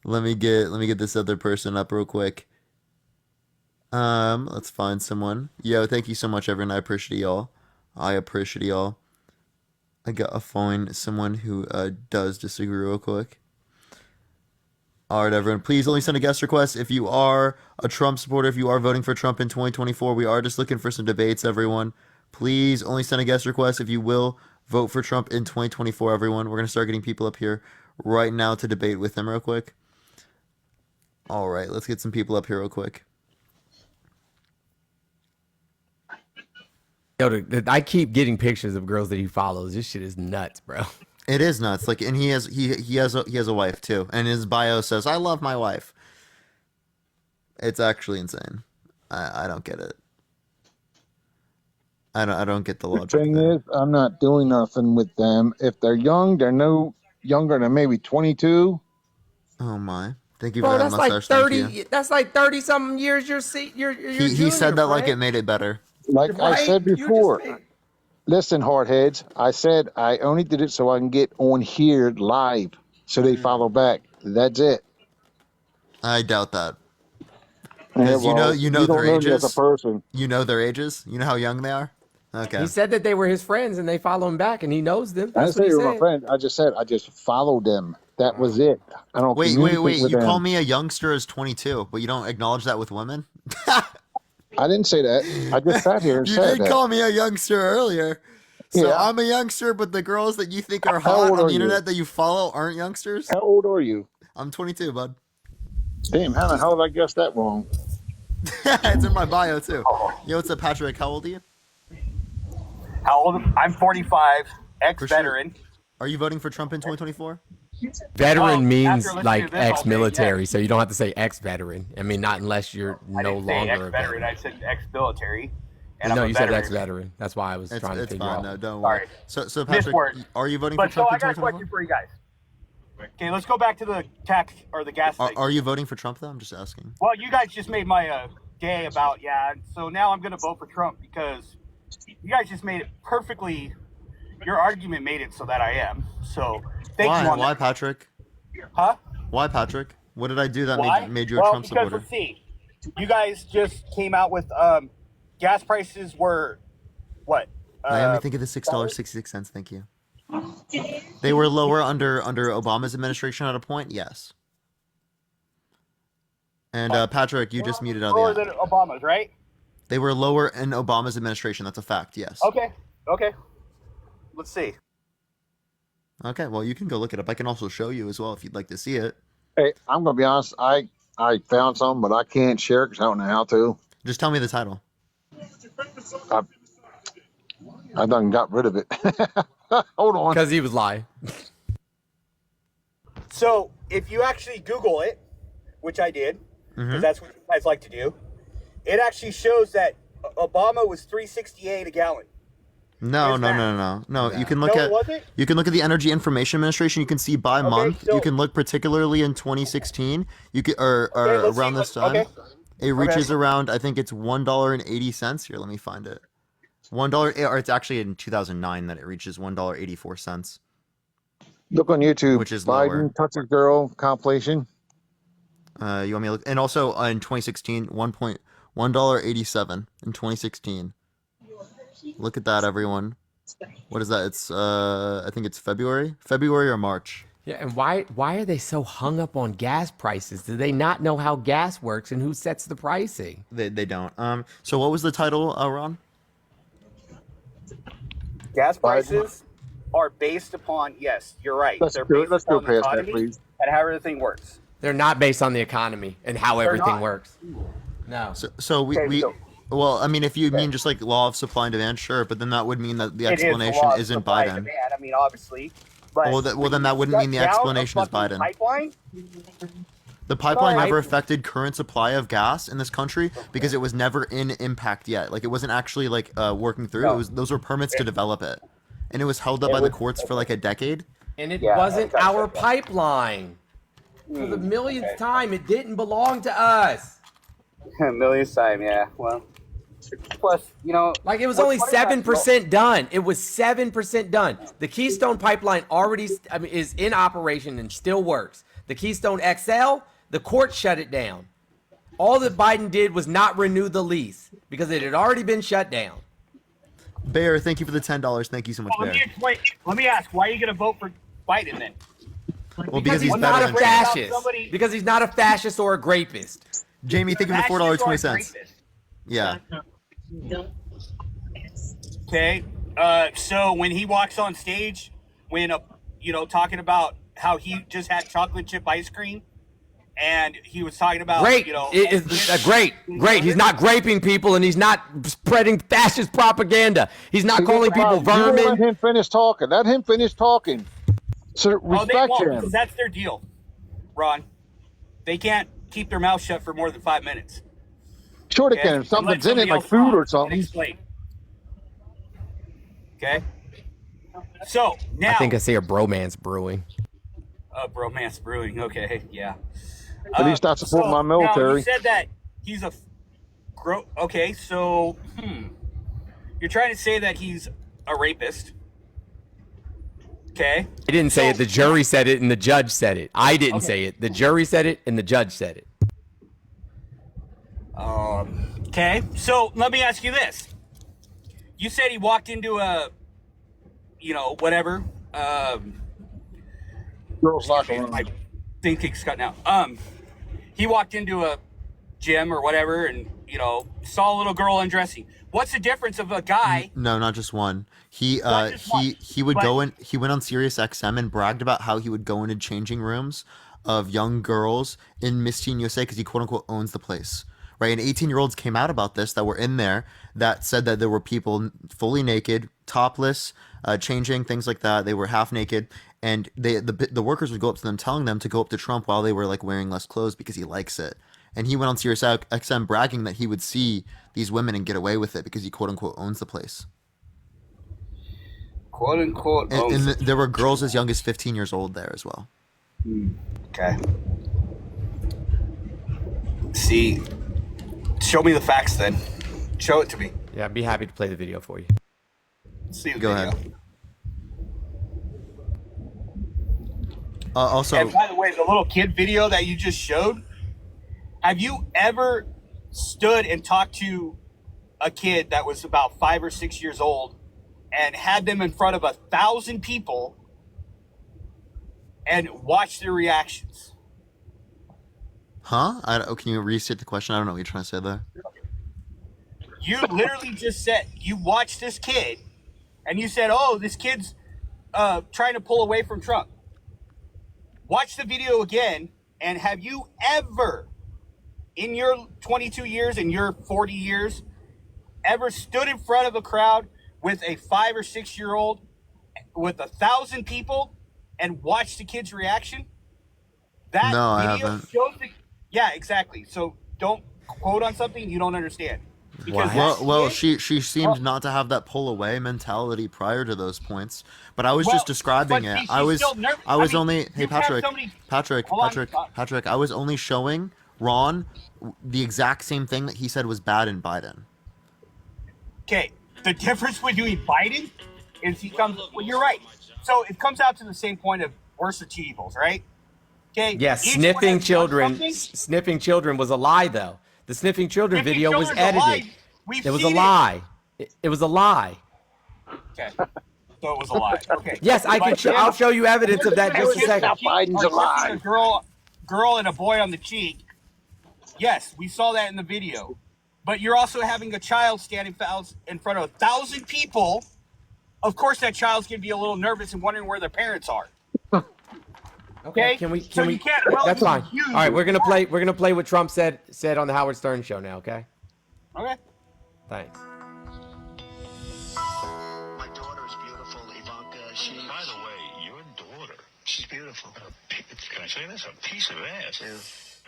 Let me get this other person up real quick. Let's find someone. Yo, thank you so much, everyone. I appreciate y'all. I gotta find someone who does disagree real quick. All right, everyone. Please only send a guest request if you are a Trump supporter. If you are voting for Trump in 2024, we are just looking for some debates, everyone. Please only send a guest request if you will vote for Trump in 2024, everyone. We're going to start getting people up here right now to debate with him real quick. All right, let's get some people up here real quick. Yo, I keep getting pictures of girls that he follows. This shit is nuts, bro. It is nuts. Like, and he has a wife too, and his bio says, "I love my wife." It's actually insane. I don't get it. I don't get the logic. The thing is, I'm not doing nothing with them. If they're young, they're no younger than maybe 22. Oh my! Thank you Bro, for that that's mustache. like Thank 30. you. That's like 30-something years. He said that like it made it better. Like I said before, listen, hardheads. I said I only did it so I can get on here live, so they follow back. That's it. I doubt that. Yeah, Because well, you know you their don't know me as a ages. person. You know their ages. You know how young they are. Okay. He said that they were his friends and they follow him back and he knows them. I didn't That's what say he you were my said. friend. I just said I just followed them. That was it. I don't communicate Wait. with You call them. me a youngster as 22, but you don't acknowledge that with women? I didn't say that. I just sat here and You said did that. call me a youngster earlier. So Yeah. I'm a youngster, but the girls that you think are How hot old on are the you? internet that you follow aren't youngsters? How old are you? I'm 22, bud. Damn, how did I guess that wrong? It's in my bio too. Yo, what's up, Patrick? How old are you? How old? I'm 45, For sure. ex-veteran. Are you voting for Trump in 2024? Veteran means after listening like to this all day, ex-military, yes. so you don't have to say ex-veteran. I mean, not unless you're I no didn't say longer a ex-veteran. veteran. I said ex-military. And No, I'm a you said veteran. ex-veteran. That's why I was trying to It's figure fine. out. No, don't Sorry. worry. So Patrick, Misword. are you voting for But so Trump I in got a 2024? question for you guys. Okay, let's go back to the tax or the gas thing. Are you voting for Trump though? I'm just asking. Well, you guys just made my day about, so now I'm going to vote for Trump because you guys just made it perfectly, your argument made it so that I am. So thank you on Why, that. Patrick? Huh? Why, Patrick? What did I do that Why? made you a Well, Trump because supporter? let's see. You guys just came out with gas prices were what? Let me think of the $6.66. Thank you. They were lower under Obama's administration at a point. Yes. And Patrick, you just muted out of Lower the than app. Obama's, right? They were lower in Obama's administration. That's a fact. Yes. Okay. Let's see. Okay. Well, you can go look it up. I can also show you as well if you'd like to see it. Hey, I'm gonna be honest. I found some, but I can't share because I don't know how to. Just tell me the title. I done got rid of it. Hold on. Because he was lying. So if you actually Google it, which I did, because that's what you guys like to do, it actually shows that Obama was $3.68 a gallon. No. You can look No, at it wasn't? you can look at the Energy Information Administration. You can see by month. so- You can look particularly in 2016. You can or let's around see this what- time. okay. It reaches around. I think it's $1.80. Here, let me find it. $1, or it's actually in 2009 that it reaches $1.84. Look on YouTube. Which is Biden lower. touches girl compilation. You want me to look? And also in 2016, $1.87 in 2016. Look at that, everyone. What is that? It's I think it's February or March. Yeah, and why are they so hung up on gas prices? Do they not know how gas works and who sets the pricing? They don't. So what was the title, Ron? Gas prices are based upon, yes, you're right. Let's They're go based past upon the that, economy please. and how everything works. They're not based on the economy and how everything not. works. No. So we well, I mean, if you mean just like law of supply and demand, sure, but then that would mean that the It is explanation law of isn't supply and Biden. demand. I mean, obviously. But Well, then that wouldn't mean the shut down a explanation is fucking Biden. Pipeline? The pipeline Sorry. never affected current supply of gas in this country because it was never in impact yet. Like it wasn't actually like working through. No. It was those were permits to develop it, and it was held up by the courts for like a decade. And it Yeah, wasn't that's our right. pipeline. For the millionth time, it didn't belong to us. Millions time, yeah. Well, plus, Like it was what's only funny about- 7% done. It was 7% done. The Keystone Pipeline already is in operation and still works. The Keystone XL, the court shut it down. All that Biden did was not renew the lease because it had already been shut down. Bear, thank you for the $10. Thank you so much, Well, Bear. let me ask, why are you going to vote for Biden then? Well, because he's He's better not a than Trump. fascist. somebody- Because he's not a fascist or a grapist. Jamie, thank you for the $4.20. Yeah. Okay. So when he walks on stage, when talking about how he just had chocolate chip ice cream, and he was talking about Great. It is great. He's not graping people and he's not spreading fascist propaganda. He's not calling people You won't let vermin. him finish talking. Let him finish talking. So they respect won't, him. because that's their deal, Ron. They can't keep their mouth shut for more than 5 minutes. Sure they Okay? can. If something's And in let it, like somebody food or else talk and something. explain. Okay. So now, I think I see a bromance brewing. bromance brewing. Okay, yeah. At least I support my Now military. you said that he's a. Okay, so you're trying to say that he's a rapist. Okay. I didn't say it. The jury said it and the judge said it. I didn't say it. The jury said it and the judge said it. Okay, so let me ask you this. You said he walked into a, whatever. Girls locker Excuse me, my room. thinking's cut now. He walked into a gym or whatever and, saw a little girl undressing. What's the difference of a guy? No, not just one. He Not just one, he would but go in. He went on Sirius XM and bragged about how he would go into changing rooms of young girls in Miss Teen USA because he quote unquote owns the place, right? And 18-year-olds came out about this that were in there that said that there were people fully naked, topless, changing things like that. They were half naked, and the workers would go up to them, telling them to go up to Trump while they were like wearing less clothes because he likes it. And he went on Sirius XM bragging that he would see these women and get away with it because he quote unquote owns the place. quote unquote. And there were girls as young as 15 years old there as well. Okay. See, show me the facts then. Show it to me. Yeah, I'd be happy to play the video for you. See the Go video. ahead. Also, And by the way, the little kid video that you just showed, have you ever stood and talked to a kid that was about 5 or 6 years old and had them in front of 1,000 people and watched their reactions? huh? Can you restate the question? I don't know what you're trying to say there. You literally just said you watched this kid and you said, oh, this kid's trying to pull away from Trump. Watch the video again, and have you ever, in your 22 years and your 40 years, ever stood in front of a crowd with a 5 or 6 year old with 1,000 people and watched the kid's reaction? That No, I video haven't. shows yeah, exactly. So don't quote on something you don't understand. Because Wow. that Well, kid- she seemed not to have that pull away mentality prior to those points, but I was Well, just describing but it. she's I was still nervous. I was I mean, only hey you have Patrick, somebody- Patrick, Hold on, Patrick, stop. Patrick. I was only showing Ron the exact same thing that he said was bad in Biden. Okay, the difference between Biden is he comes. Well, you're right. So it comes out to the same point of worst of two evils, right? Okay. Yes, each one sniffing has done children. something. Sniffing children was a lie, though. The sniffing children Sniffing video was children's a lie. edited. We've It was a seen lie. It was a lie. Okay. So it was a lie. Okay. Yes, I can. But then- I'll show you evidence of that in just a second. Biden's a lie. A girl and a boy on the cheek. Yes, we saw that in the video. But you're also having a child standing in front of 1,000 people. Of course, that child's gonna be a little nervous and wondering where their parents are. Okay. Can we? So Can we? you can't That's fine. relatively use- All right, we're gonna play. We're gonna play what Trump said on the Howard Stern show now. Okay. Okay. Thanks. My daughter is beautiful, Ivanka. By the way, your daughter, She's beautiful. can I say this? A piece of ass. Yeah.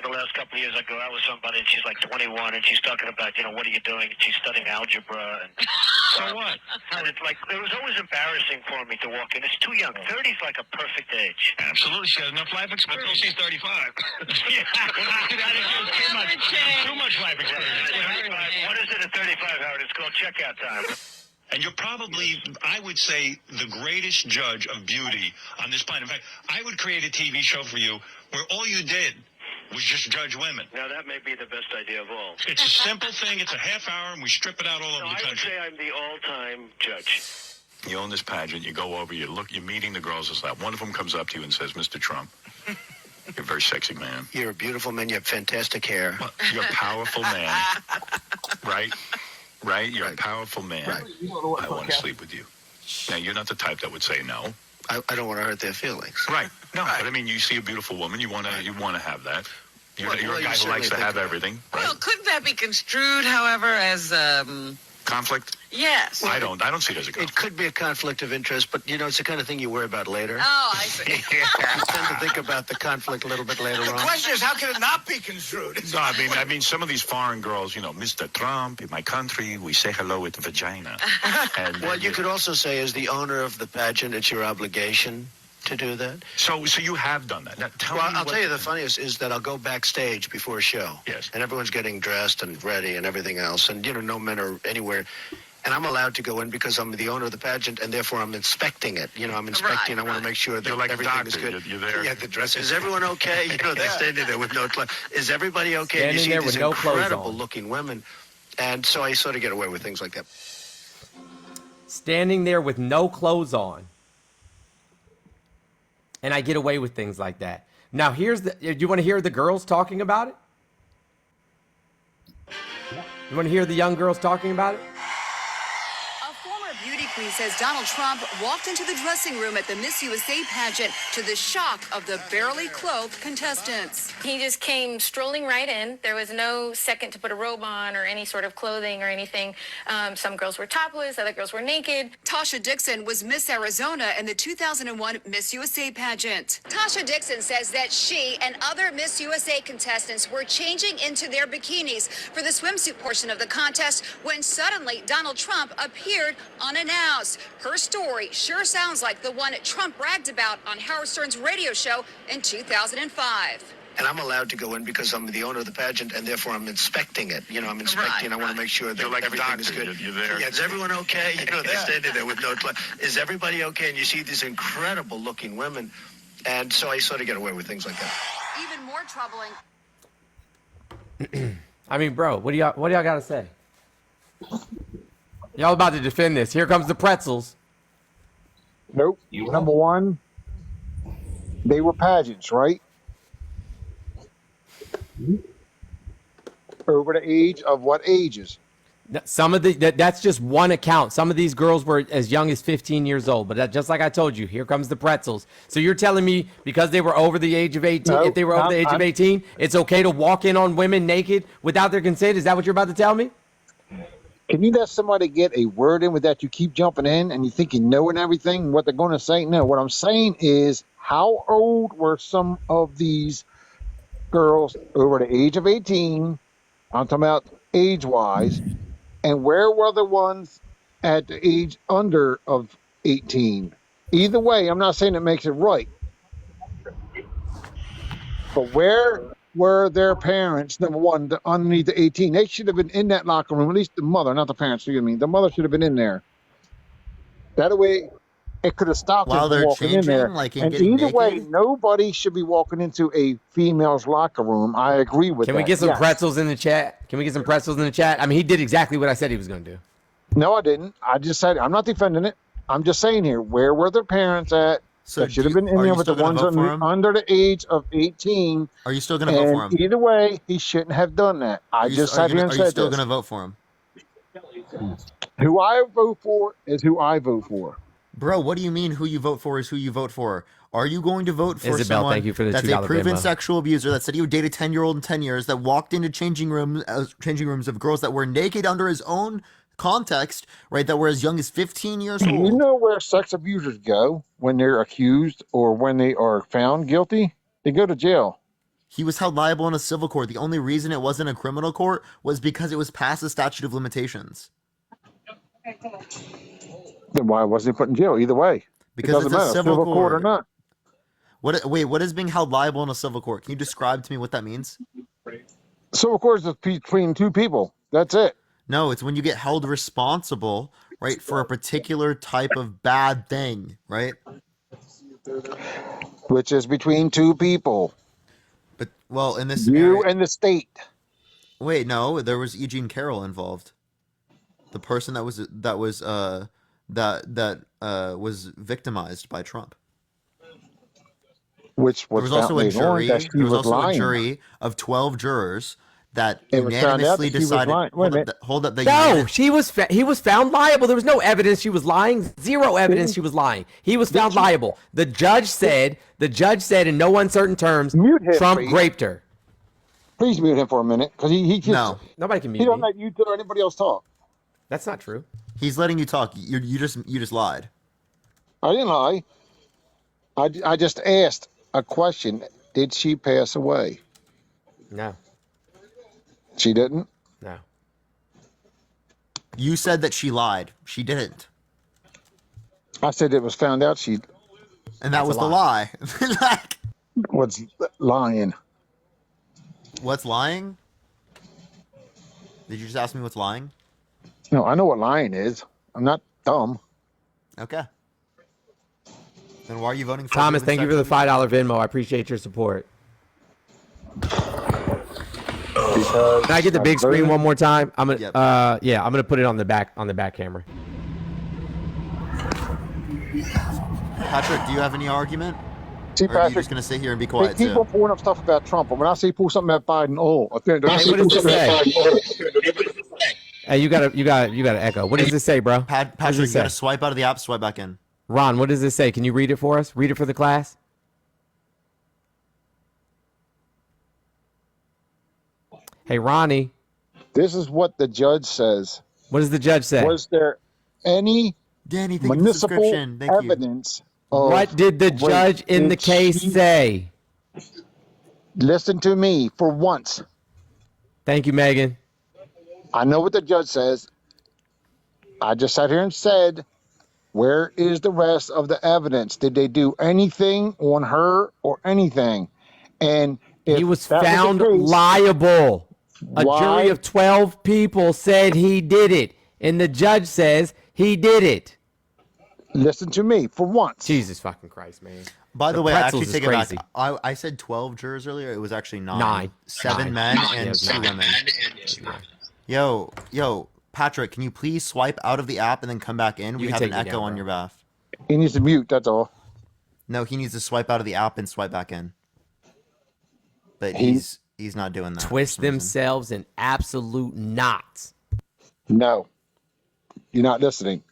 The last couple of years, I go out with somebody, and she's like 21, and she's talking about, what are you doing? And she's studying algebra. And So what? And it's like, it was always embarrassing for me to walk in. It's too young. 30 is like a perfect age. Absolutely. She has enough life experience. Until she's 35. Yeah. Too much life experience. What is it at 35, Howard? It's called checkout time. And you're probably, I would say, the greatest judge of beauty on this planet. In fact, I would create a TV show for you where all you did was just judge women. Now, that may be the best idea of all. It's a simple thing. It's a half hour, and we strip it out all over No, the I would country. say I'm the all-time judge. You own this pageant, you go over, you're meeting the girls and stuff. One of them comes up to you and says, Mr. Trump, you're a very sexy man. You're a beautiful man. You have fantastic hair. Well, you're a powerful man. Right? Right? You're a powerful man. Right. I want to sleep with you. Now, you're not the type that would say no. I don't want to hurt their feelings. Right. No, Right. but I mean, you see a beautiful woman, you want to have that. You're, Well, you're well, a you guy who certainly likes to think have that. everything, right? Well, couldn't that be construed, however, as Conflict? yes? I don't see it as a It conflict. could be a conflict of interest, but it's the kind of thing you worry about later. Oh, I see. You tend to think about the conflict a little bit later on. question is, how can it not be construed? No, I mean, some of these foreign girls, Mr. Trump, in my country, we say hello with vagina. And Well, you could also say, as the owner of the pageant, it's your obligation to do that. So you have done that. Now, tell Well, me I'll what- tell you the funniest is that I'll go backstage before a show. Yes. And everyone's getting dressed and ready and everything else. And, no men are anywhere. And I'm allowed to go in because I'm the owner of the pageant, and therefore I'm inspecting it. You know, I'm inspecting. I want to make sure that You're like a everything is doctor. good. You're there. Yeah, the dress. Is everyone okay? You know, they're standing there with no clothes. Is everybody okay? And you Standing see there these with no clothes incredible on. looking women. And so I sort of get away with things like that. Standing there with no clothes on. And I get away with things like that. Now, do you want to hear the girls talking about it? You want to hear the young girls talking about it? A former beauty queen says Donald Trump walked into the dressing room at the Miss USA pageant to the shock of the barely clothed contestants. He just came strolling right in. There was no second to put a robe on or any sort of clothing or anything. Some girls were topless, other girls were naked. Tasha Dixon was Miss Arizona in the 2001 Miss USA pageant. Tasha Dixon says that she and other Miss USA contestants were changing into their bikinis for the swimsuit portion of the contest when suddenly Donald Trump appeared unannounced. Her story sure sounds like the one Trump bragged about on Howard Stern's radio show in 2005. And I'm allowed to go in because I'm the owner of the pageant, and therefore I'm inspecting it. You know, I'm inspecting. I want to make sure that You're like a everything is doctor. good. You're there. Yeah, is everyone okay? You know, they're standing there with no clothes. Is everybody okay? And you see these incredible looking women. And so I sort of get away with things like that. Even more troubling. I mean, bro, what do y'all got to say? Y'all about to defend this. Here comes the pretzels. Nope. Number one, they were pageants, right? Over the age of what ages? Some of that's just one account. Some of these girls were as young as 15 years old. But just like I told you, here comes the pretzels. So you're telling me because they were over the age of 18, No, if they were over the age of 18, it's okay to walk in on women naked without their consent? Is that what you're about to tell me? Can you let somebody get a word in with that? You keep jumping in and you think you know and everything, what they're going to say? No, what I'm saying is, how old were some of these girls over the age of 18? I'm talking about age-wise. And where were the ones at the age under of 18? Either way, I'm not saying it makes it right. But where were their parents, number one, underneath the 18? They should have been in that locker room, at least the mother, not the parents, excuse me. The mother should have been in there. That way, it could have stopped them While from they're walking in there. changing, like, and And getting either way, naked? nobody should be walking into a female's locker room. I agree with that. Can we get some Yes. pretzels in the chat? Can we get some pretzels in the chat? I mean, he did exactly what I said he was going to do. No, I didn't. I just said, I'm not defending it. I'm just saying here, where were their parents at? So That should have been in are there you with the still gonna ones vote for him? under the age of 18. Are you still going to vote for him? Either way, he shouldn't have done that. I just sat here and Are you said still this. going to vote for him? Who I vote for is who I vote for. Bro, what do you mean who you vote for is who you vote for? Are you going to vote for Isabel, someone thank you for the that's a $2 proven Venmo. sexual abuser that said he would date a 10-year-old in 10 years, that walked into changing rooms of girls that were naked under his own context, right, that were as young as 15 years Do old? you know where sex abusers go when they're accused or when they are found guilty? They go to jail. He was held liable in a civil court. The only reason it wasn't a criminal court was because it was past the statute of limitations. Then why was he put in jail? Either way. Because it doesn't it's a matter, civil court or court. not. What is being held liable in a civil court? Can you describe to me what that means? Civil court is between two people. That's it. No, it's when you get held responsible, right, for a particular type of bad thing, right? Which is between two people. But, well, in this You scenario, and the state. wait, no, there was E. Jean Carroll involved. The person that was victimized by Trump. Which There was was also a found later on jury. that she There was was also a lying. jury of 12 jurors that It was found out unanimously that she was decided. lying. Wait a minute. Hold up. No, he was found liable. There was no evidence she was lying. Zero evidence she was lying. He was found liable. The judge said in no uncertain terms, Mute him, Trump please. raped her. Please mute him for a minute, because he just, No, Nobody can he mute don't me. let you or anybody else talk. That's not true. he's letting you talk. You just lied. I didn't lie. I just asked a question. Did she pass away? No, She didn't. no. You said that she lied. She didn't, I said it was found out she and that That's was a the lie. Like, was lying. what's lying? Did you just ask me what's lying? No, I know what lying is. I'm not dumb. Okay. Then why are you voting for Thomas, human thank you sex for the over human $5 life? Venmo. I appreciate your support. Because Oh, Can I get the I big screen one voted. more time? I'm gonna Yep. yeah, I'm gonna put it on the back camera. Patrick, do you have any argument? See, Or are you Patrick, just going to sit here and be quiet keep too? on pulling up stuff about Trump, but when I see pull something about Biden, Hey, what does this say? Hey, you gotta echo. What does this say, bro? What does Patrick, this you got to say? swipe out of the app, swipe back in. Ron, what does this say? Can you read it for us? Read it for the class. Hey, Ronnie. this is what the judge says. What does the judge say? Was there any Danny, thank you for the municipal subscription. Thank you. evidence of What did the rape? judge in the Did case she say? listen to me for once? Thank you, Megan. I know what the judge says. I just sat here and said, where is the rest of the evidence? Did they do anything on her or anything? And He if was that was the found case, liable. A jury why of 12 people said he did it, and the judge says he did it. listen to me for once? Jesus fucking Christ, man. By the The way, I pretzels actually is take crazy. it back. I said 12 jurors earlier. It was actually 9. 9. 7 9. men Yeah, and it was 2 9. women. Yo, Patrick, can you please swipe out of the app and then come back in? You We can have take an me echo down, on bro. your behalf. He needs to mute, that's all. No, he needs to swipe out of the app and swipe back in. But He he's not doing that. for Twist some reason. themselves in absolute knots. No, you're not listening.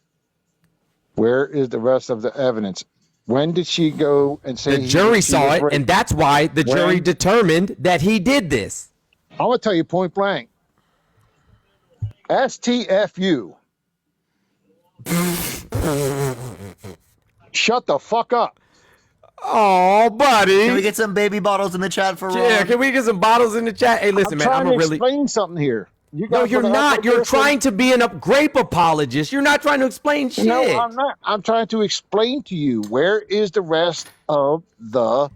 Where is the rest of the evidence? When did she go and say The jury she saw was it, raped? and that's why the jury When? determined that he did this. I'm gonna tell you point blank. STFU. Shut the fuck up. Oh, buddy. Can we get some baby bottles in the chat for Ron? Yeah, can we get some bottles in the chat? Hey, listen, I'm man, trying I'm to really. explain something here. You No, guys you're wanna act not. like You're this trying to be a grape apologist. You're not trying to explain shit. No, I'm not. I'm trying to explain to you where is the rest of the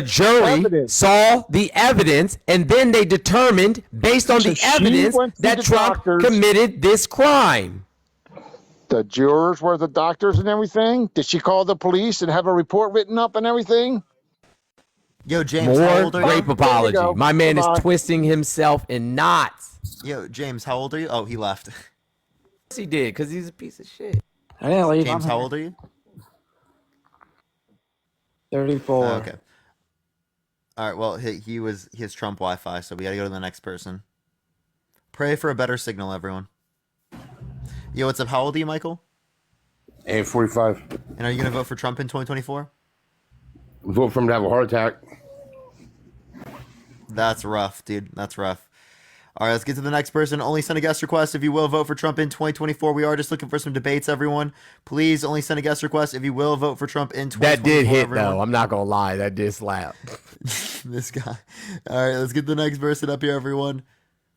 jury evidence. saw the evidence, and then they determined, based on So the she evidence, went to that the Trump doctors. committed this crime. The jurors were the doctors and everything. Did she call the police and have a report written up and everything? Yo, James, how More old are grape you? apology. go. My man is Bye-bye. twisting himself in knots. Yo, James, how old are you? Oh, he left. Yes, he did, because he's a piece of shit. I didn't leave. James, I'm how here. old are you? 34. Oh, okay. All right. Well, he has Trump Wi-Fi, so we gotta go to the next person. Pray for a better signal, everyone. Yo, what's up? How old are you, Michael? 45. And are you gonna vote for Trump in 2024? Vote for him to have a heart attack. That's rough, dude. That's rough. All right, let's get to the next person. Only send a guest request if you will vote for Trump in 2024. We are just looking for some debates, everyone. Please only send a guest request if you will vote for Trump in 2024. That did hit, everyone. though. I'm not going to lie. That did slap. This guy. All right, let's get the next person up here, everyone.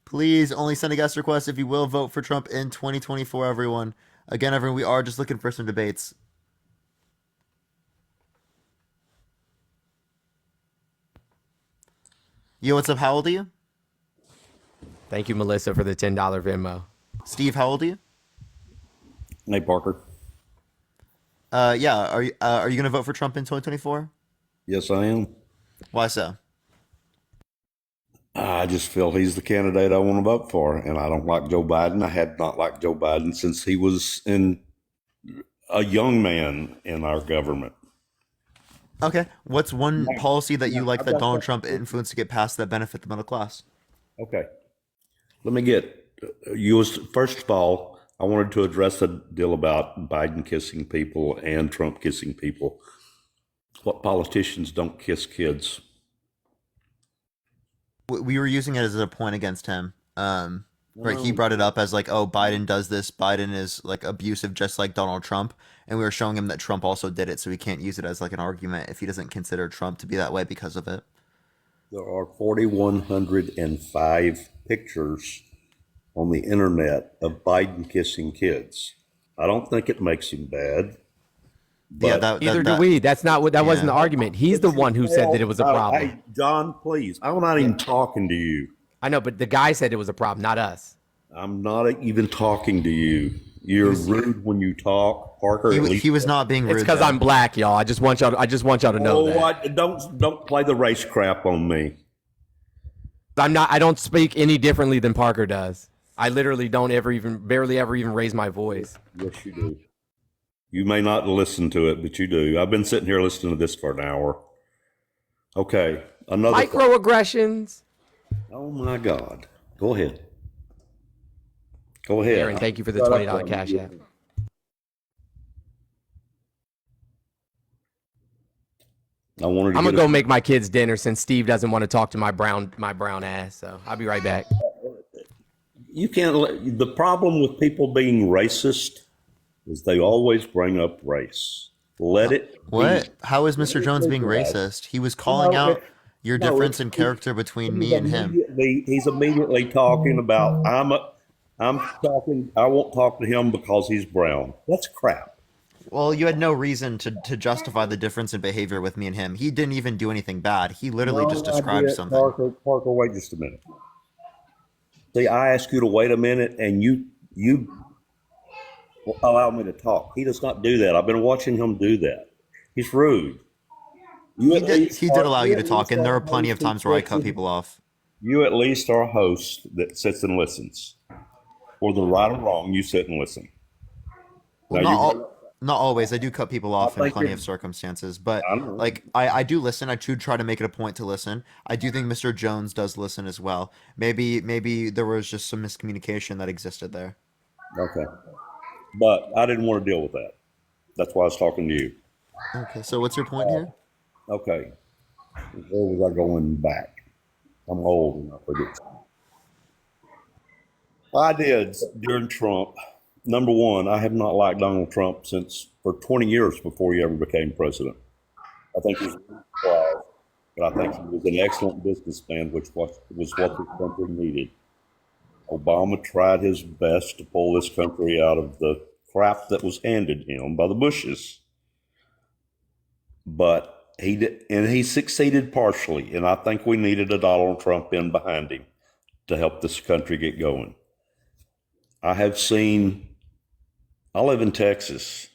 Please only send a guest request if you will vote for Trump in 2024, everyone. Again, everyone, we are just looking for some debates. Yo, what's up? How old are you? Thank you, Melissa, for the $10 Venmo. Steve, how old are you? Nate Parker. Yeah. Are you gonna vote for Trump in 2024? Yes, I am. Why so? I just feel he's the candidate I want to vote for, and I don't like Joe Biden. I had not liked Joe Biden since he was a young man in our government. Okay. What's one policy that you like I've that got Donald that. Trump influenced to get passed that benefit the middle class? Okay. Let me get you. First of all, I wanted to address the deal about Biden kissing people and Trump kissing people. What politicians don't kiss kids? We were using it as a point against him. Right, he brought it up as like, oh, Biden does this. Biden is like abusive, just like Donald Trump. And we were showing him that Trump also did it, so he can't use it as like an argument if he doesn't consider Trump to be that way because of it. There are 4,105 pictures on the internet of Biden kissing kids. I don't think it makes him bad. Yeah, Neither do we. That's not what. That wasn't the argument. He's the one who said that it was a problem. Hey, John, please. I'm not even talking to you. I know, but the guy said it was a problem, not us. I'm not even talking to you. You're rude when you talk, Parker. At least He was not being rude. It's because I'm black, y'all. I just want y'all to know that. Don't play the race crap on me. I don't speak any differently than Parker does. I literally don't barely ever even raise my voice. Yes, you do. You may not listen to it, but you do. I've been sitting here listening to this for an hour. Okay, another Microaggressions. Oh my God. Go ahead. Go ahead. Aaron, thank you for the $20 cash app. I'm gonna go make my kids dinner since Steve doesn't want to talk to my brown ass. So I'll be right back. You can't. The problem with people being racist is they always bring up race. Let it. What? Be. How is Mr. Jones being racist? He was calling out your difference in character between me and him. He's immediately talking about I'm talking. I won't talk to him because he's brown. That's crap. Well, you had no reason to justify the difference in behavior with me and him. He didn't even do anything bad. He literally just described something. Parker, wait just a minute. See, I ask you to wait a minute, and you allow me to talk. He does not do that. I've been watching him do that. He's rude. He did allow you to talk, and there are plenty of times where I cut people off. You at least are a host that sits and listens. Whether right or wrong, you sit and listen. Well, not always. I do cut people off in plenty of circumstances, but like I do listen. I do try to make it a point to listen. I do think Mr. Jones does listen as well. Maybe there was just some miscommunication that existed there. Okay, but I didn't want to deal with that. That's why I was talking to you. Okay, so what's your point here? Okay, where was I going back? I'm old and I forget. I did during Trump. Number one, I have not liked Donald Trump for 20 years before he ever became president. I think he's flawed, but I think he was an excellent businessman, which was what this country needed. Obama tried his best to pull this country out of the crap that was handed him by the Bushes. But he did, and he succeeded partially, and I think we needed a Donald Trump in behind him to help this country get going. I live in Texas,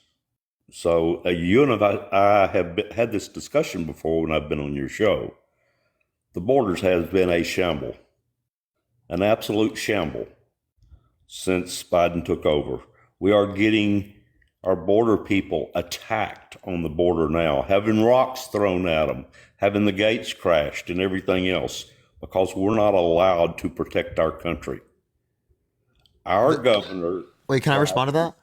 so you and I have had this discussion before when I've been on your show. The borders has been a shamble, an absolute shamble, since Biden took over. We are getting our border people attacked on the border now, having rocks thrown at them, having the gates crashed and everything else, because we're not allowed to protect our country. Our governor... Wait, can I respond to that?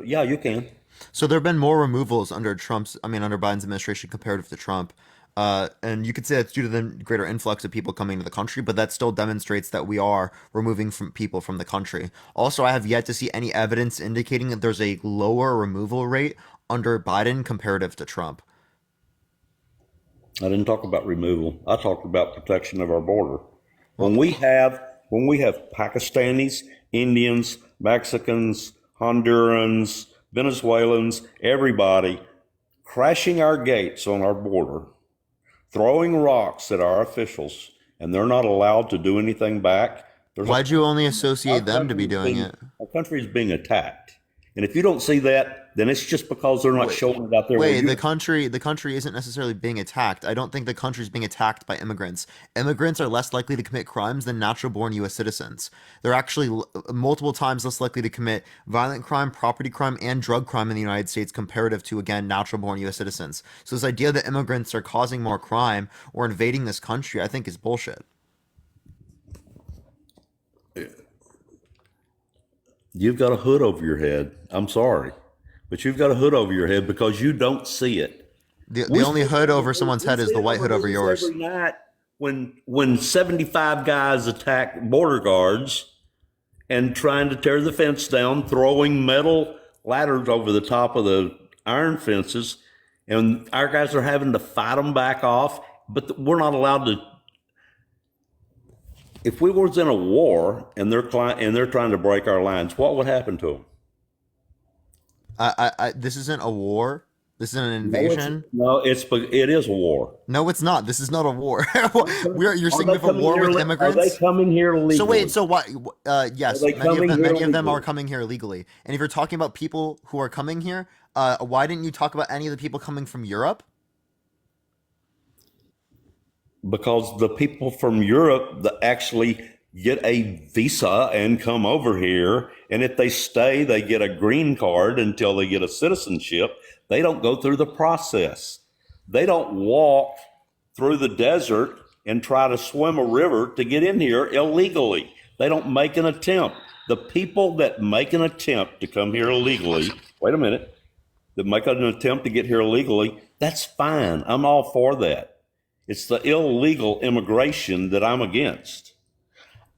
Yeah, you can. So there have been more removals under Biden's administration comparative to Trump. And you could say that's due to the greater influx of people coming to the country, but that still demonstrates that we are removing people from the country. Also, I have yet to see any evidence indicating that there's a lower removal rate under Biden comparative to Trump. I didn't talk about removal. I talked about protection of our border. When we have Pakistanis, Indians, Mexicans, Hondurans, Venezuelans, everybody crashing our gates on our border, throwing rocks at our officials, and they're not allowed to do anything back. Why'd you only associate them to be doing it? Our country is being attacked. And if you don't see that, then it's just because they're not showing it out there. Wait, the country isn't necessarily being attacked. I don't think the country is being attacked by immigrants. Immigrants are less likely to commit crimes than natural-born U.S. citizens. They're actually multiple times less likely to commit violent crime, property crime, and drug crime in the United States comparative to, again, natural-born U.S. citizens. So this idea that immigrants are causing more crime or invading this country, I think, is bullshit. You've got a hood over your head. I'm sorry, but you've got a hood over your head because you don't see it. The only hood over someone's head is the white hood over yours. Every night when 75 guys attack border guards and trying to tear the fence down, throwing metal ladders over the top of the iron fences, and our guys are having to fight them back off, but we're not allowed to. If we was in a war and they're trying to break our lines, what would happen to them? This isn't a war. This is an No, invasion. it is a war. No, it's not. This is not a war. You're Are saying we they have a coming war here? with Are they immigrants? coming here So wait, legally? so what? Are Yes, they coming here many of them are legally? coming here illegally. And if you're talking about people who are coming here, why didn't you talk about any of the people coming from Europe? Because the people from Europe that actually get a visa and come over here, and if they stay, they get a green card until they get a citizenship. They don't go through the process. They don't walk through the desert and try to swim a river to get in here illegally. They don't make an attempt. The people that make an attempt to come here illegally, wait a minute, that make an attempt to get here illegally, that's fine. I'm all for that. It's the illegal immigration that I'm against.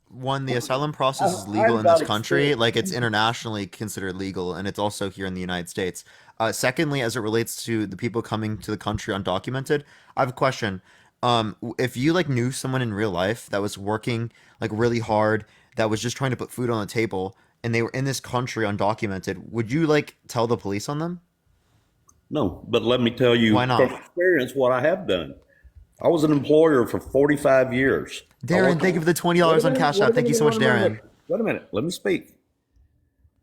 One, the asylum process is legal I've in got this country, experience. like it's internationally considered legal, and it's also here in the United States. Secondly, as it relates to the people coming to the country undocumented, I have a question. If you like knew someone in real life that was working like really hard, that was just trying to put food on the table, and they were in this country undocumented, would you like tell the police on them? No, but let me tell Why you from not? experience what I have done. I was an employer for 45 years. I Darren, worked thank you on, for the $20 wait a on minute, Cash wait App. a Thank you minute, so much, wait a minute, Darren. wait a minute. Let me speak.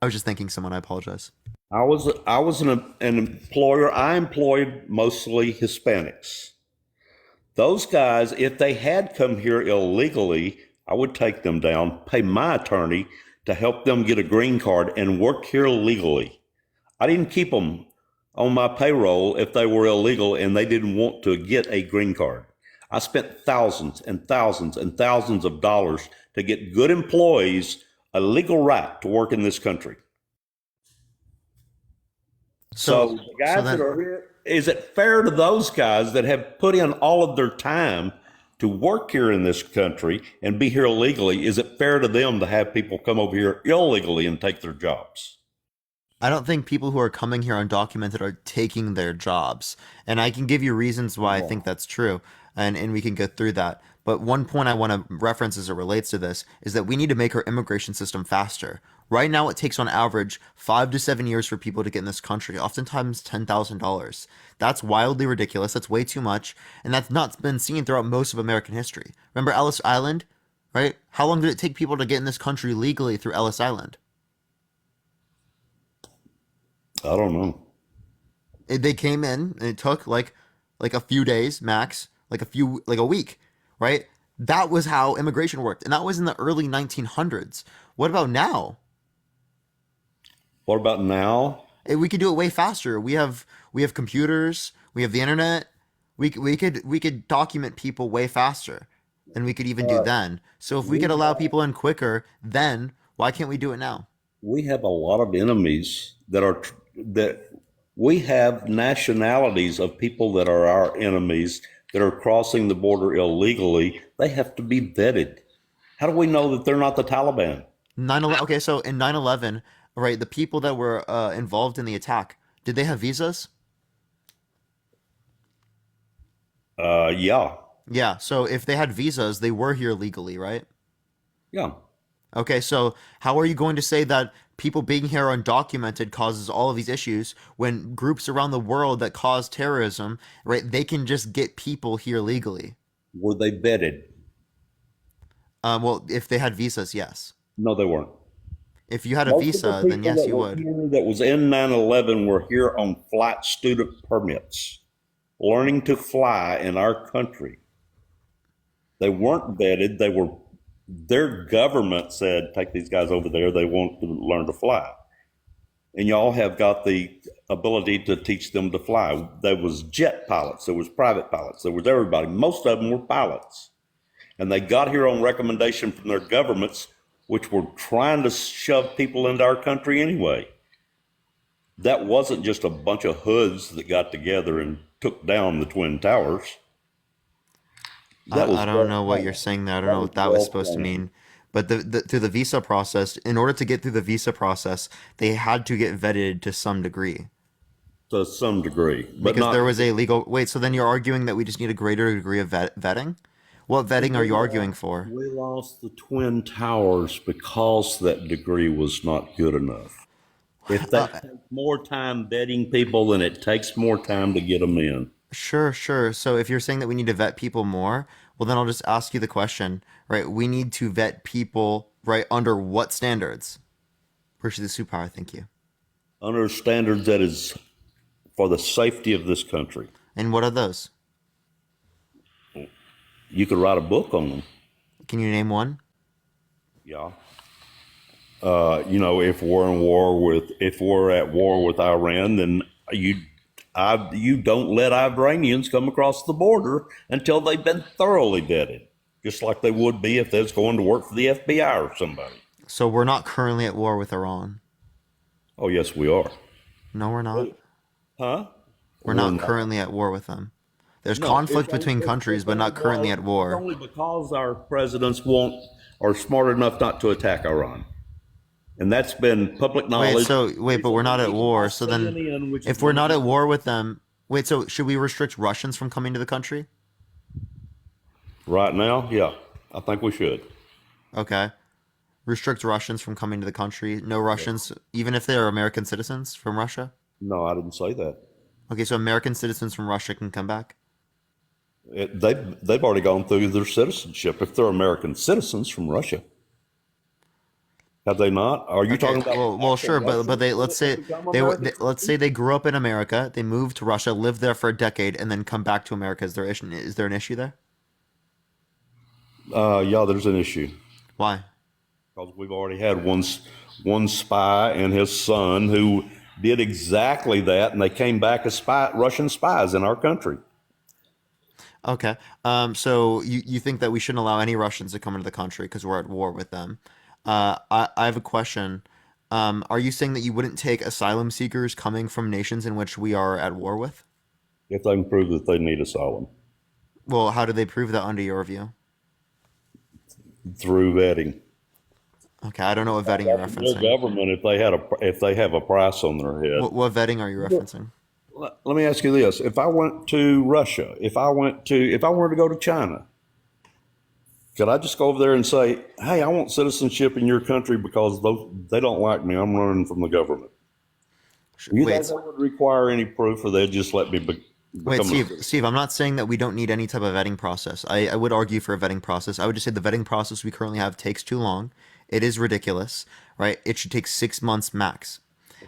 I was just thanking someone. I apologize. I was an employer. I employed mostly Hispanics. Those guys, if they had come here illegally, I would take them down, pay my attorney to help them get a green card and work here legally. I didn't keep them on my payroll if they were illegal and they didn't want to get a green card. I spent thousands and thousands and thousands of dollars to get good employees a legal right to work in this country. So, So the so guys that then, are here, is it fair to those guys that have put in all of their time to work here in this country and be here illegally? Is it fair to them to have people come over here illegally and take their jobs? I don't think people who are coming here undocumented are taking their jobs. And I can give you reasons why I think that's true. And we can go through that. But one point I want to reference as it relates to this is that we need to make our immigration system faster. Right now, it takes on average 5 to 7 years for people to get in this country, oftentimes $10,000. That's wildly ridiculous. That's way too much. And that's not been seen throughout most of American history. Remember Ellis Island, right? How long did it take people to get in this country legally through Ellis Island? I don't know. They came in and it took like a few days max, like a week, right? That was how immigration worked, and that was in the early 1900s. What about now? What about now? We could do it way faster. We have computers, we have the internet. We could document people way faster than we could even do then. So if we could We allow people in quicker, then why can't we do it now? we have a lot of enemies that we have nationalities of people that are our enemies that are crossing the border illegally. They have to be vetted. How do we know that they're not the Taliban? 9/11. Okay, so in 9/11, right, the people that were involved in the attack, did they have visas? Yeah, Yeah, so if they had visas, they were here legally, right? yeah. Okay, so how are you going to say that people being here undocumented causes all of these issues when groups around the world that cause terrorism, right, they can just get people here legally? Were they vetted? Well, if they had visas, yes. No, they weren't. If you had a Most of the visa, then people yes, that you were would. here that was in 9/11 were here on flight student permits, learning to fly in our country. They weren't vetted. Their government said, take these guys over there. They want to learn to fly. And y'all have got the ability to teach them to fly. There was jet pilots. There was private pilots. There was everybody. Most of them were pilots. And they got here on recommendation from their governments, which were trying to shove people into our country anyway. That wasn't just a bunch of hoods that got together and took down the Twin Towers. That was I don't well know what you're planned. saying there. I don't That know was what that was well supposed to planned. mean. But through the visa process, in order to get through the visa process, they had to get vetted to some degree. To some degree, but Because there not. was a legal wait, so then you're arguing that we just need a greater degree of vetting? What vetting are We you arguing lost, for? we lost the Twin Towers because that degree was not good enough. If that takes more time vetting people, then it takes more time to get them in. Sure, sure. So if you're saying that we need to vet people more, well, then I'll just ask you the question, right? We need to vet people, right, under what standards? Appreciate the superpower. Thank you. Under standards that is for the safety of this country. And what are those? You could write a book on them. Can you name one? Yeah. If we're at war with Iran, then you don't let Iranians come across the border until they've been thoroughly vetted, just like they would be if they was going to work for the FBI or somebody. So we're not currently at war with Iran. Oh, yes, we are. No, we're not. Huh? We're not currently at war with them. There's conflict between countries, but not currently at war. It's only because our presidents are smart enough not to attack Iran. And that's been public knowledge. But we're not at war. So then, if we're not at war with them, so should we restrict Russians from coming to the country? Right now, yeah, I think we should. Okay. Restrict Russians from coming to the country. No Russians, even if they are American citizens from Russia? No, I didn't say that. Okay, so American citizens from Russia can come back? They've already gone through their citizenship if they're American citizens from Russia. Have they not? Are you talking about? Well, sure, but let's say they grew up in America, they moved to Russia, lived there for a decade, and then come back to America. Is there an issue there? Yeah, there's an issue. Why? Because we've already had one spy and his son who did exactly that, and they came back as Russian spies in our country. Okay. So you think that we shouldn't allow any Russians to come into the country because we're at war with them? I have a question. Are you saying that you wouldn't take asylum seekers coming from nations in which we are at war with? If they can prove that they need asylum. Well, how do they prove that under your view? Through vetting. Okay, I don't know what vetting you're referencing. Their government, if they have a price on their head. What vetting are you referencing? Let me ask you this: if I went to Russia, if I wanted to go to China, could I just go over there and say, "Hey, I want citizenship in your country because they don't like me. I'm running from the government." You think that would require any proof, or they'd just let me Wait, Steve, I'm not saying that we don't need any type of vetting process. I would argue for a vetting process. I would just say the vetting process we currently have takes too long. It is ridiculous, right? It should take 6 months max.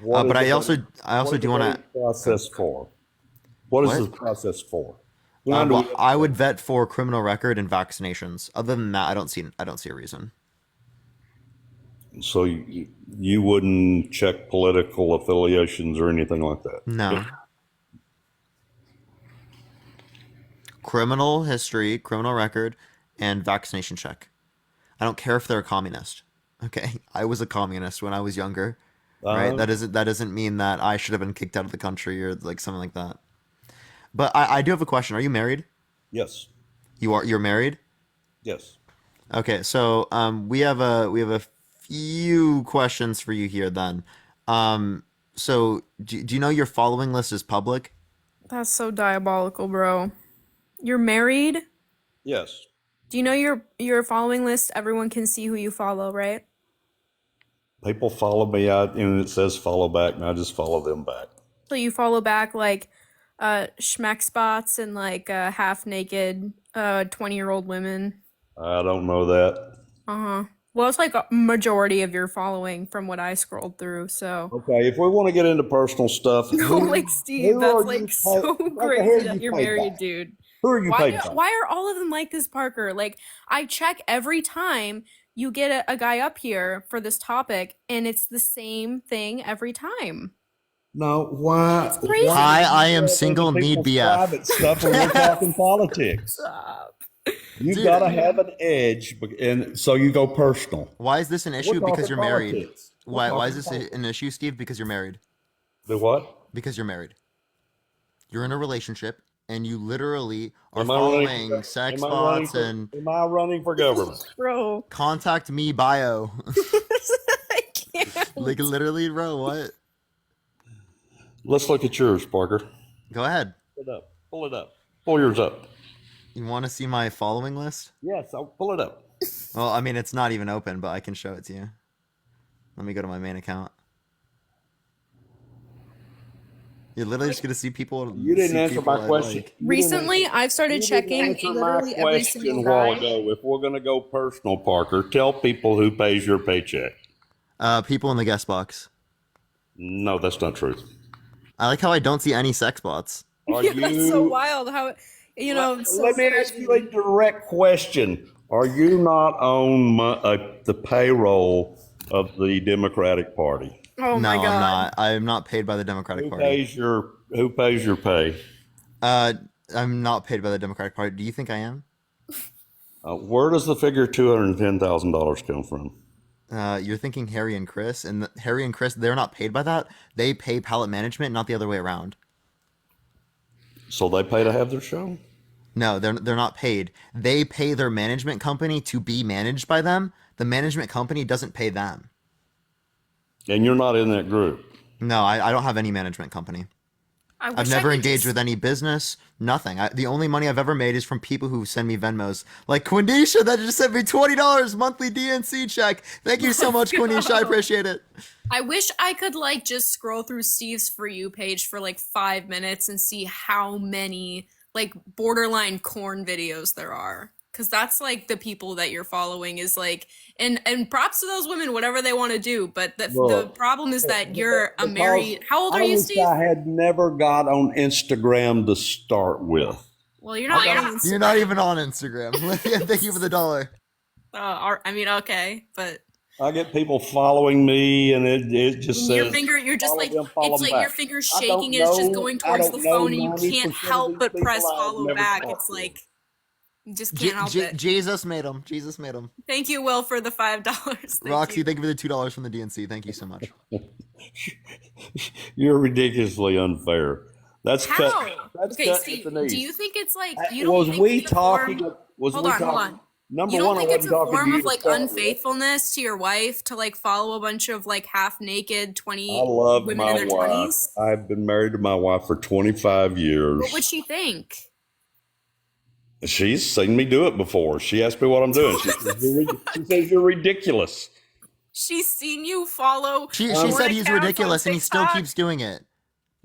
But I also do want to process for. What is the process for? I would vet for criminal record and vaccinations. Other than that, I don't see a reason. So you wouldn't check political affiliations or anything like that? No. Criminal history, criminal record, and vaccination check. I don't care if they're a communist. Okay, I was a communist when I was younger. Right? That doesn't mean that I should have been kicked out of the country or like something like that. But I do have a question. Are you married? Yes. You're married? Yes. Okay, so we have a few questions for you here then. So do you know your following list is public? That's so diabolical, bro. You're married? Yes. Do you know your following list? Everyone can see who you follow, right? People follow me out, and it says follow back, and I just follow them back. So you follow back like schmeck spots and like half naked 20-year-old women. I don't know that. Uh-huh. Well, it's like a majority of your following from what I scrolled through, so. Okay, if we want to get into personal stuff. No, like Steve, that's like so crazy that you're married, dude. Who are you paid by? Why are all of them like this, Parker? Like, I check every time you get a guy up here for this topic, and it's the same thing every time. No, why? It's crazy. Hi, I am single, need BF. Private stuff when we're talking politics. Stop. You gotta have an edge, and so you go personal. Why is this an issue? Because you're married. Politics. Why is this an issue, Steve? Because you're married. The what? Because you're married. You're in a relationship, and you literally are following sex bots and. Am I running for government? Bro. Contact me bio. I can't. Like literally, bro. What? Let's look at yours, Parker. Go ahead. Pull it up. Pull it up. Pull yours up. You want to see my following list? Yes, I'll pull it up. Well, I mean, it's not even open, but I can show it to you. Let me go to my main account. You're literally just gonna see people. You didn't see answer people my I question. like. Recently, I've started You didn't checking answer my literally every single question a while guy. ago. If we're going to go personal, Parker, tell people who pays your paycheck. People in the guest box. No, that's not true. I like how I don't see any sex bots. Are Yeah, that's so you? wild. How it's so Let me ask you a direct question. Are you not on the payroll of the Democratic Party? Oh my No, God. I'm not. I'm not paid by the Democratic Who Party. pays your pay? I'm not paid by the Democratic Party. Do you think I am? Where does the figure $210,000 come from? You're thinking Harry and Chris, and Harry and Chris, they're not paid by that. They pay pallet management, not the other way around. So they pay to have their show? No, they're not paid. They pay their management company to be managed by them. The management company doesn't pay them. And you're not in that group? No, I don't have any management company. I've never engaged with any business, nothing. The only money I've ever made is from people who send me Venmos. Like Quindisha that just sent me $20 monthly DNC check. Thank you so much, Quindisha. I appreciate it. I wish I could like just scroll through Steve's For You page for like 5 minutes and see how many like borderline corn videos there are. Cause that's like the people that you're following is like, and props to those women, whatever they want to do. But the problem is that you're a married. How old are you, Steve? I had never got on Instagram to start with. Well, you're not on Instagram. You're not even on Instagram. Thank you for the $1. I mean, okay, but I get people following me, and it just says your finger. You're just like it's like your finger's shaking. And it's just going towards the phone, and you can't help but press follow back. It's like. You just can't help it. Jesus made him. Jesus made him. Thank you, Will, for the $5. Roxy, thank you for the $2 from the DNC. Thank you so much. You're ridiculously unfair. That's how? That's okay, Steve. Do you think it's like you don't was think we it's a talking? form, Was hold we on, talking? hold on. Number you don't one, think I it's wasn't a talking form to of you like to start with. unfaithfulness to your wife to like follow a bunch of like half naked 20 I love women my in their wife. 20s? I've been married to my wife for 25 years. What would she think? She's seen me do it before. She asked me what I'm doing. She says you're ridiculous. She's seen you follow. She said he's ridiculous, and he still keeps doing it.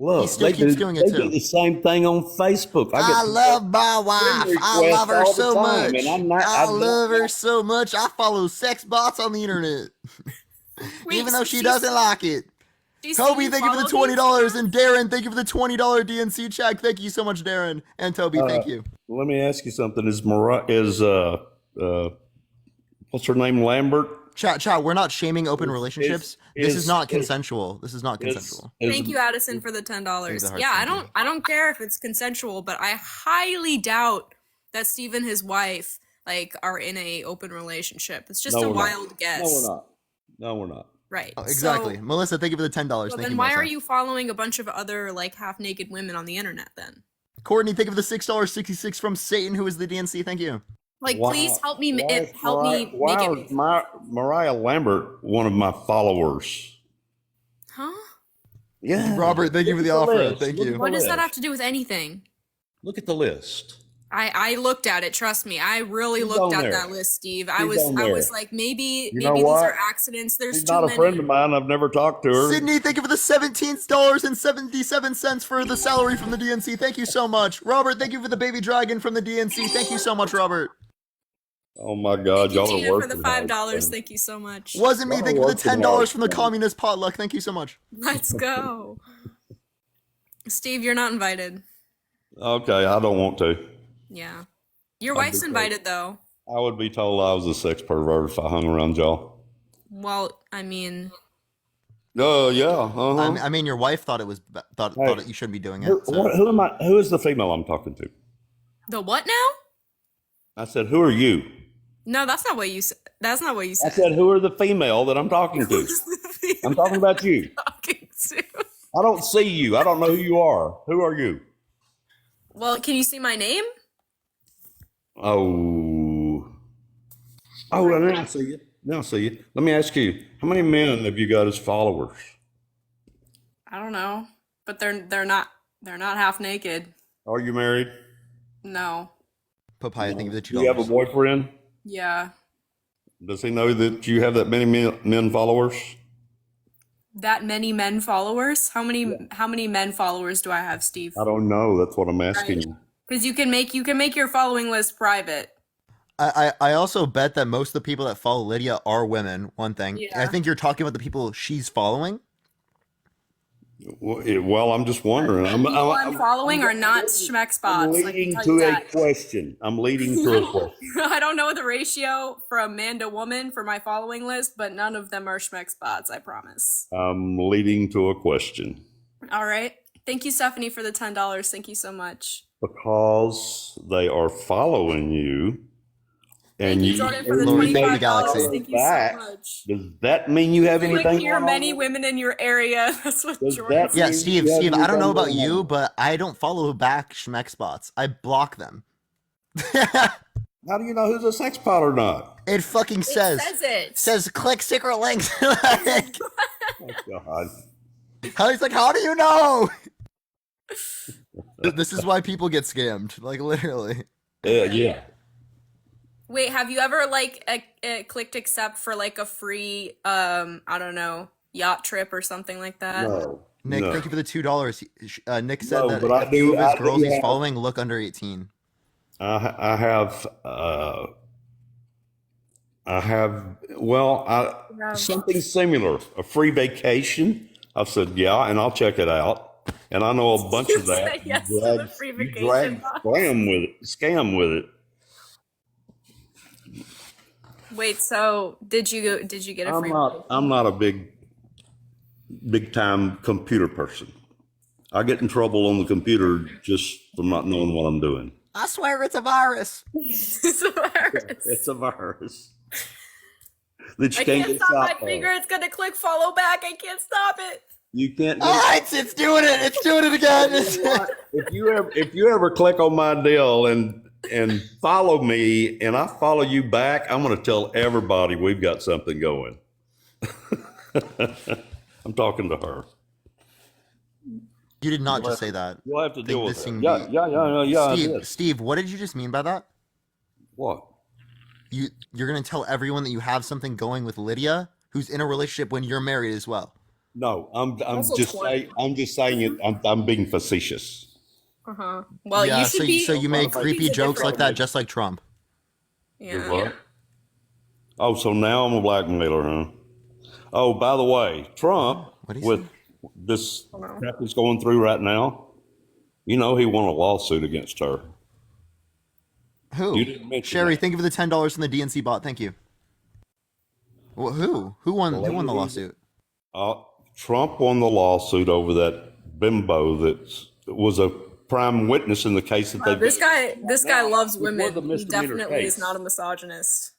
Look, he still keeps doing it they too. do the same thing on Facebook. I love my wife. I love her so much. I love her so much. I follow sex bots on the internet, even though she doesn't like it. Toby, thank you for the $20, and Darren, thank you for the $20 DNC check. Thank you so much, Darren and Toby. Thank you. Let me ask you something. Is what's her name, Lambert? Chat. We're not shaming open relationships. This is not consensual. This is not consensual. Thank you, Addison, for the $10. Yeah, I don't care if it's consensual, but I highly doubt that Steve and his wife like are in a open relationship. It's just a wild guess. No, we're not. Right. Oh, exactly. So, Melissa, thank you for the $10. Well, thank then you, why Melissa. are you following a bunch of other like half naked women on the internet then? Courtney, thank you for the $6.66 from Satan, who is the DNC. Thank you. Like, please help me. Make it. Why is Mariah Lambert one of my followers? Huh? Yeah. Robert, thank you for the offer. Thank you. What does that have to do with anything? Look at the list. I looked at it. Trust me, I really looked at that list, Steve. I was like, maybe these are accidents. There's She's not a friend of mine. I've never talked to her. Sydney, thank you for the $17.77 for the salary from the DNC. Thank you so much. Robert, thank you for the baby dragon from the DNC. Thank you so much, Robert. Oh my God, y'all are working. For the $5, thank you so much. Wasn't me. Thank you for the $10 from the communist potluck. Thank you so much. Let's go. Steve, you're not invited. Okay, I don't want to. Yeah. Your wife's invited, though. I would be told I was a sex pervert if I hung around y'all. Well, I mean... yeah. I mean, your wife thought you shouldn't be doing it. Who am I? Who is the female I'm talking to? The what now? I said, who are you? No, that's not what you said. That's not what you said. I said, who are the female that I'm talking to? I'm talking about you. I don't see you. I don't know who you are. Who are you? Well, can you see my name? Oh, now I see you. Now I see you. Let me ask you, how many men have you got as followers? I don't know, but they're not half naked. Are you married? No. Papaya, thank you for the $2. Do you have a boyfriend? Yeah. Does he know that you have that many men followers? That many men followers? How many men followers do I have, Steve? I don't know. That's what I'm asking you. Because you can make your following list private. I also bet that most of the people that follow Lydia are women. One thing. Yeah. I think you're talking about the people she's following. Well, I'm just wondering. People I'm following are not schmeck spots. I'm leading to a question. I'm leading to a question. I don't know the ratio from man to woman for my following list, but none of them are schmeck spots, I promise. I'm leading to a question. All right. Thank you, Stephanie, for the $10. Thank you so much. Because they are following you. And Thank you, Jordan, for the $25. Thank you so much. Does that mean you have anything? Click here, many women in your area. That's what Jordan said. Yeah, Steve, I don't know about you, but I don't follow back schmeck spots. I block them. How do you know who's a sex pot or not? It fucking says. It says click secret links. Oh, God. He's like, how do you know? This is why people get scammed. Like, literally. Yeah. Wait, have you ever clicked accept for like a free I don't know, yacht trip or something like that? No. Nick, thank you for the $2. Nick said No, that but a few of his girls he's have- following look under 18. I have something similar, a free vacation. I said, yeah, and I'll check it out. And I know a bunch of that. Yes, to the free vacation box. Scam with it. Wait, so did you get a free vacation? I'm not a big time computer person. I get in trouble on the computer just from not knowing what I'm doing. I swear it's a virus. It's a virus. It's a virus. That you I can't stop my finger. It's gonna click follow back. I can't stop it. You can't. It's doing it. It's doing it again. If you ever click on my deal and follow me, and I follow you back, I'm going to tell everybody we've got something going. I'm talking to her. You did not just say that. You'll have to deal with it. Yeah. Steve, what did you just mean by that? What? You're going to tell everyone that you have something going with Lydia, who's in a relationship when you're married as well. No, I'm just saying it. I'm being facetious. Well, yeah, you should so you make creepy jokes like that, just like Trump. Yeah. What? Oh, so now I'm a blackmailer, huh? Oh, by the way, Trump, with this crap he's going through right now, he won a lawsuit against her. Who? You didn't mention Sherry, that. thank you for the $10 from the DNC bot. Thank you. Well, who won the lawsuit? Trump won the lawsuit over that bimbo that was a prime witness in the case that they. This guy loves women. He misdemeanor definitely case. is not a misogynist.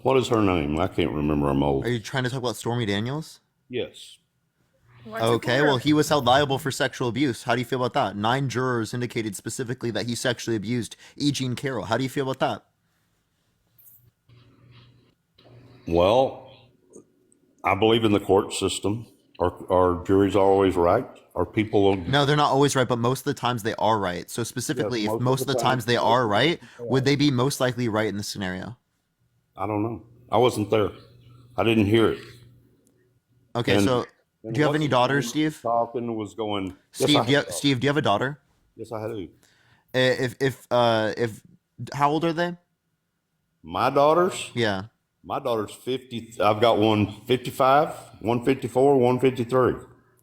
What is her name? I can't remember. I'm old. Are you trying to talk about Stormy Daniels? Yes. Okay, well, he was held liable for sexual abuse. How do you feel about that? 9 jurors indicated specifically that he sexually abused E. Jean Carroll. How do you feel about that? Well, I believe in the court system. Are juries always right? Are people? No, they're not always right, but most of the times they are right. So specifically, if most of the times they are right, would they be most likely right in this scenario? I don't know. I wasn't there. I didn't hear it. Okay, so do you have any daughters, Steve? Talking was going. Steve, do you have a daughter? Yes, I do. If how old are they? My daughters? Yeah. My daughter's 50. I've got one 55, one 54, one 53.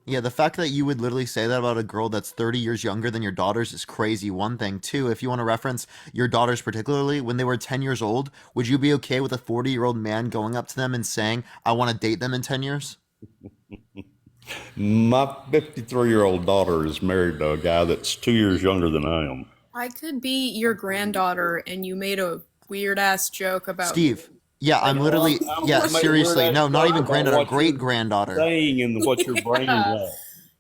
Yeah, the fact that you would literally say that about a girl that's 30 years younger than your daughters is crazy. One thing. Two, if you want to reference your daughters particularly, when they were 10 years old, would you be okay with a 40-year-old man going up to them and saying, I want to date them in 10 years? My 53-year-old daughter is married to a guy that's 2 years younger than I am. I could be your granddaughter, and you made a weird-ass joke about Steve. Yeah, I'm literally. Seriously, no, not even granddaughter, great granddaughter. Saying in what your brain is.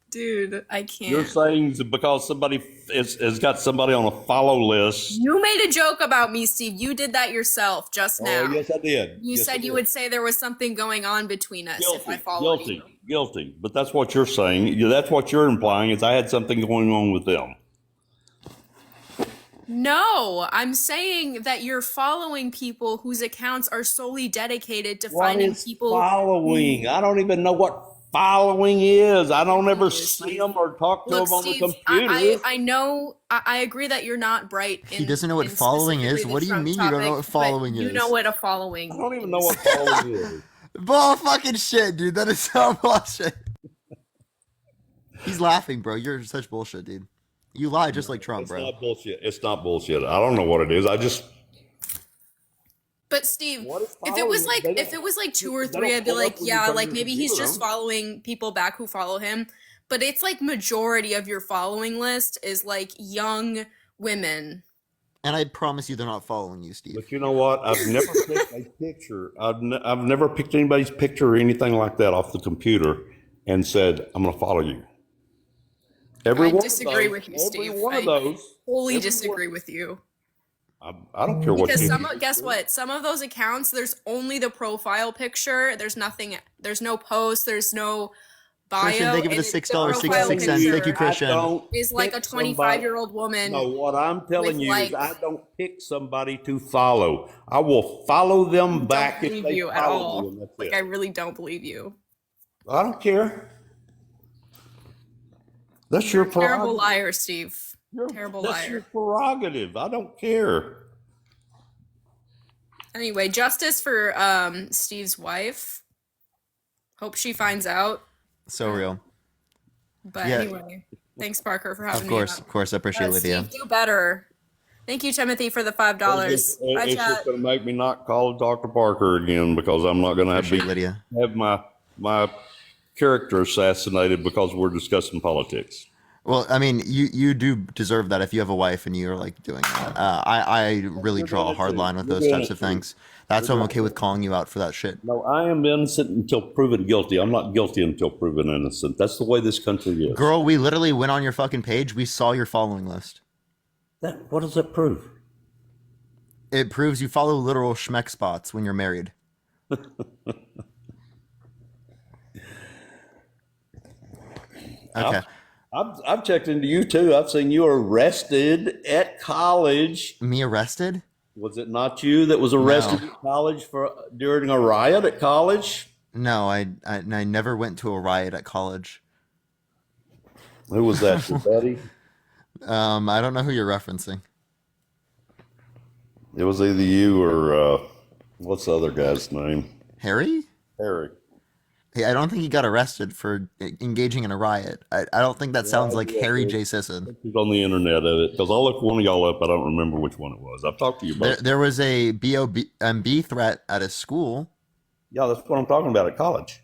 Dude, I can't. You're saying because somebody has got somebody on a follow list. You made a joke about me, Steve. You did that yourself just now. Oh, yes, I did. You said you would say there was something going on between us if I followed you. Guilty. But that's what you're saying. That's what you're implying is I had something going on with them. No, I'm saying that you're following people whose accounts are solely dedicated to What finding is people following? I don't even know what following is. I don't ever Steve. see them or talk to Look, them on the Steve, computer. I know I agree that you're not bright He in doesn't know what in following specifically is. the What do you Trump mean you don't know topic, what but following you know is? what a I following don't even know is. what following is. Bull fucking shit, dude. That is so bullshit. He's laughing, bro. You're such bullshit, dude. You lie just like Trump, It's bro. not bullshit. It's not bullshit. I don't know what it is. I just But Steve, what is if it was following? like if it was like two or They three, don't I'd be pull like, up when you yeah, turn like your maybe he's computer just on. following people back who follow him. But it's like majority of your following list is like young women. And I promise you they're not following you, Steve. But you know what? I've never picked a picture. I've never picked anybody's picture or anything like that off the computer and said, I'm going to follow you. Every I one disagree of those, with you, every Steve. one of I those, wholly every disagree one, with you. I don't care what Because you guess what? Some of those accounts, there's only the profile picture. There's nothing. There's no post. There's no Christian, bio, thank you for and the the profile $6.66. Thank you, picture I Christian. don't is like a pick somebody. 25-year-old woman. No, what I'm telling with you is like I don't pick somebody to follow. I will follow them back don't if believe they you at follow me, all. and that's Like it. I really don't believe you. I don't care. That's your Terrible prerogative. liar, Steve. Terrible That's your liar. prerogative. I don't care. Anyway, justice for Steve's wife. Hope she finds out. So real. But Yeah. anyway, thanks Parker for having Of me course, on. of course. I appreciate it, Lydia. Steve, do better. Thank you, Timothy, for the $5. Bye, It's chat. just going to make me not call Dr. Parker again because I'm not going to Appreciate Lydia. have my character assassinated because we're discussing politics. Well, I mean, you do deserve that if you have a wife and you're like doing that. I really You're draw doing a it hard too. line with You're those doing types it of too. things. That's why You're I'm doing okay it with too. calling you out for that shit. No, I am innocent until proven guilty. I'm not guilty until proven innocent. That's the way this country is. Girl, we literally went on your fucking page. We saw your following list. What does that prove? It proves you follow literal schmeck spots when you're married. Okay. I've checked into you too. I've seen you arrested at college. Me arrested? Was it not you that was arrested at college during a riot at college? No, I never went to a riot at college. Who was that, your buddy? I don't know who you're referencing. It was either you or what's the other guy's name? Harry? Harry. Hey, I don't think he got arrested for engaging in a riot. I don't think that sounds like Harry J. Sisson. He's on the internet of it because I'll look one of y'all up. I don't remember which one it was. I've talked to you about. There was a BOB threat at a school. Yeah, that's what I'm talking about at college.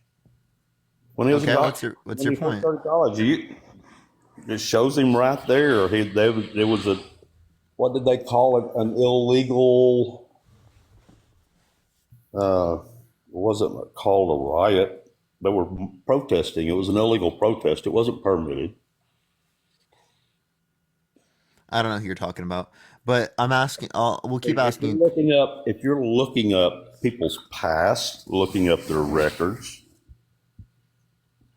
When he was in college, what's your point? Started college, it shows him right there. There was a, what did they call it? An illegal. It wasn't called a riot. They were protesting. It was an illegal protest. It wasn't permitted. I don't know who you're talking about, but I'm asking. We'll keep asking. If you're looking up people's past, looking up their records,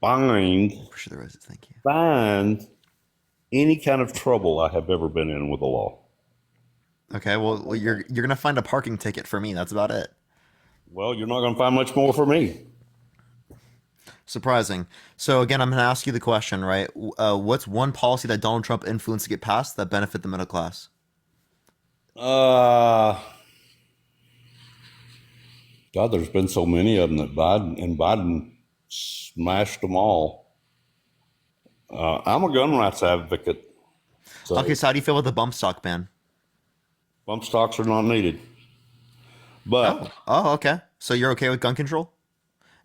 find any kind of trouble I have ever been in with the law. Okay, well, you're gonna find a parking ticket for me. That's about it. Well, you're not gonna find much more for me. Surprising. So again, I'm going to ask you the question, right? What's one policy that Donald Trump influenced to get passed that benefit the middle class? God, there's been so many of them that Biden smashed them all. I'm a gun rights advocate. So Okay, so how do you feel about the bump stock ban? Bump stocks are not needed. But okay. So you're okay with gun control?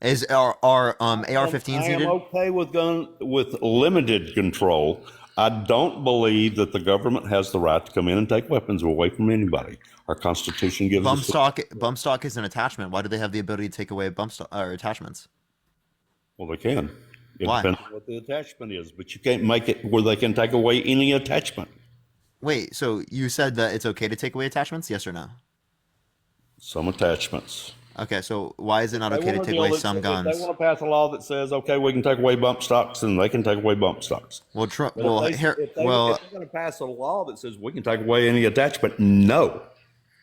Are AR-15s I needed? am okay with limited control. I don't believe that the government has the right to come in and take weapons away from anybody. Our Constitution gives Bump us bump stock is an attachment. Why do they have the ability to take away bump stock or attachments? Well, they can. It Why? depends on what the attachment is, but you can't make it where they can take away any attachment. Wait, so you said that it's okay to take away attachments? Yes or no? Some attachments. Okay, so why is it not They okay to want a take deal away that some says, if they guns? want to pass a law that says, okay, we can take away bump stocks, and they can take away bump stocks. Well, Trump. But Well, if here. if Well, they're going to pass a law that says we can take away any attachment, no,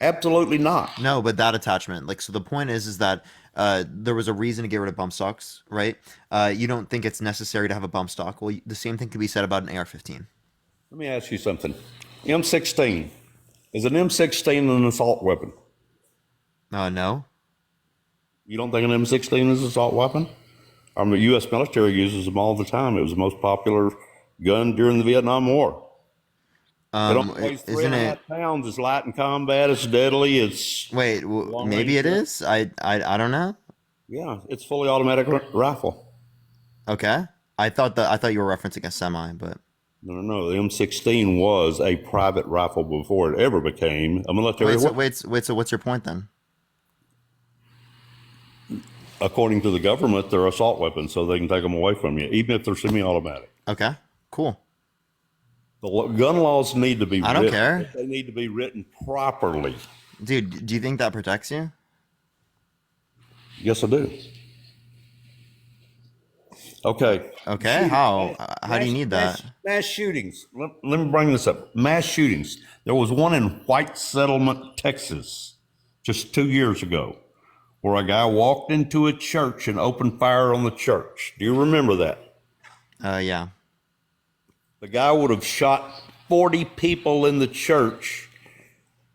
absolutely not. no, but that attachment. Like, so the point is that there was a reason to get rid of bump stocks, right? You don't think it's necessary to have a bump stock. Well, the same thing could be said about an AR-15. Let me ask you something. M16 is an M16 an assault weapon? No. You don't think an M16 is an assault weapon? The U.S. military uses them all the time. It was the most popular gun during the Vietnam War. It only weighs Isn't it? 3.5 pounds. It's light in combat. It's deadly. It's Wait, maybe it is. I don't know. yeah. It's fully automatic rifle. Okay. I thought you were referencing a semi, but No. The M16 was a private rifle before it ever became a military weapon. wait. So what's your point then? According to the government, they're assault weapons, so they can take them away from you, even if they're semi-automatic. Okay. Cool. The gun laws need to be I don't written. care. They need to be written properly. Dude, do you think that protects you? Yes, I do. Okay. Okay. How? How do you need that? Mass shootings. Let me bring this up. Mass shootings. There was one in White Settlement, Texas, just 2 years ago, where a guy walked into a church and opened fire on the church. Do you remember that? Yeah. The guy would have shot 40 people in the church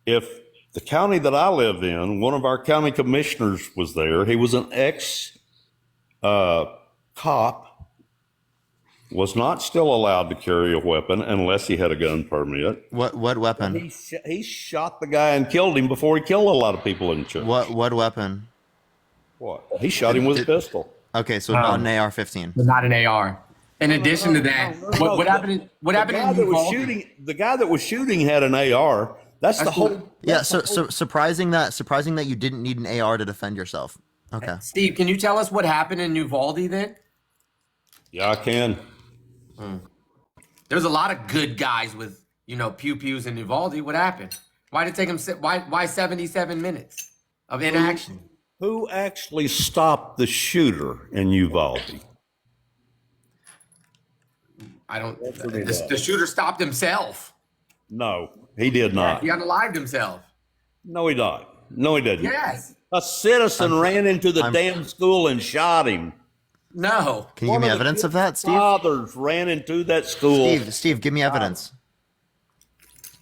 if the county that I live in, one of our county commissioners was there. He was an ex cop, was not still allowed to carry a weapon unless he had a gun permit. What weapon? He shot the guy and killed him before he killed a lot of people in the church. What weapon? What? He shot him with a pistol. Okay, so not an AR-15. Not an AR. In addition to that, what happened? What happened in Uvalde? The guy that was shooting had an AR. That's the whole. Yeah. So surprising that you didn't need an AR to defend yourself. Okay. Steve, can you tell us what happened in Uvalde then? Yeah, I can. There's a lot of good guys with pew-pews in Uvalde. What happened? Why did it take them? Why 77 minutes of inaction? Who actually stopped the shooter in Uvalde? I don't. The shooter stopped himself. No, he did not. He unalived himself. No, he died. No, he didn't. Yes. A citizen ran into the damn school and shot him. No. Can you give me evidence of that, Steve? Fathers ran into that school. Steve, give me evidence.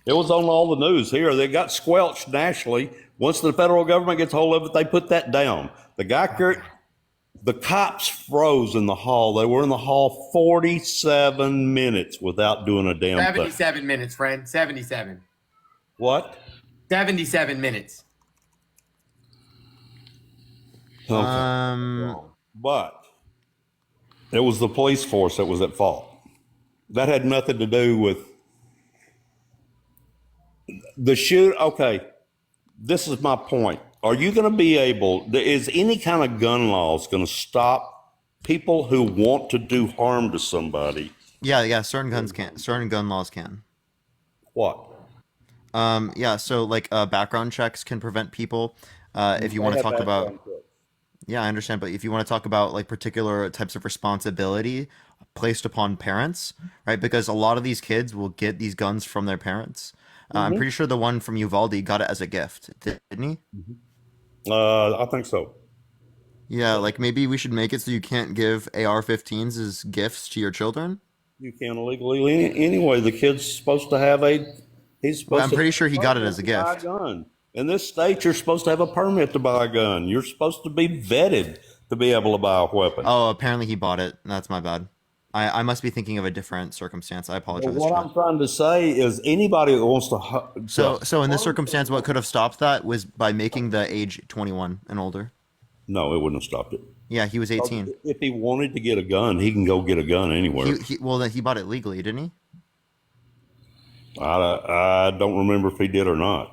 It was on all the news here. They got squelched nationally. Once the federal government gets hold of it, they put that down. The cops froze in the hall. They were in the hall 47 minutes without doing a damn thing. 77 minutes, friend. 77. What? 77 minutes. Okay. But it was the police force that was at fault. That had nothing to do with the shoot. Okay, this is my point. Are you going to be able? Is any kind of gun laws going to stop people who want to do harm to somebody? Yeah. Certain guns can. Certain gun laws can. What? Yeah. So like background checks can prevent people. If you want to talk about. Yeah, I understand, but if you want to talk about like particular types of responsibility placed upon parents, right? Because a lot of these kids will get these guns from their parents. I'm pretty sure the one from Uvalde got it as a gift, didn't he? I think so. Yeah, like maybe we should make it so you can't give AR-15s as gifts to your children. You can't illegally anyway. The kid's supposed to have He's supposed. I'm pretty sure he got it as a gift. Gun. In this state, you're supposed to have a permit to buy a gun. You're supposed to be vetted to be able to buy a weapon. Oh, apparently he bought it. That's my bad. I must be thinking of a different circumstance. I apologize. What I'm trying to say is anybody that wants to... So in this circumstance, what could have stopped that was by making the age 21 and older. No, it wouldn't have stopped it. Yeah, he was 18. If he wanted to get a gun, he can go get a gun anywhere. Well, then he bought it legally, didn't he? I don't remember if he did or not.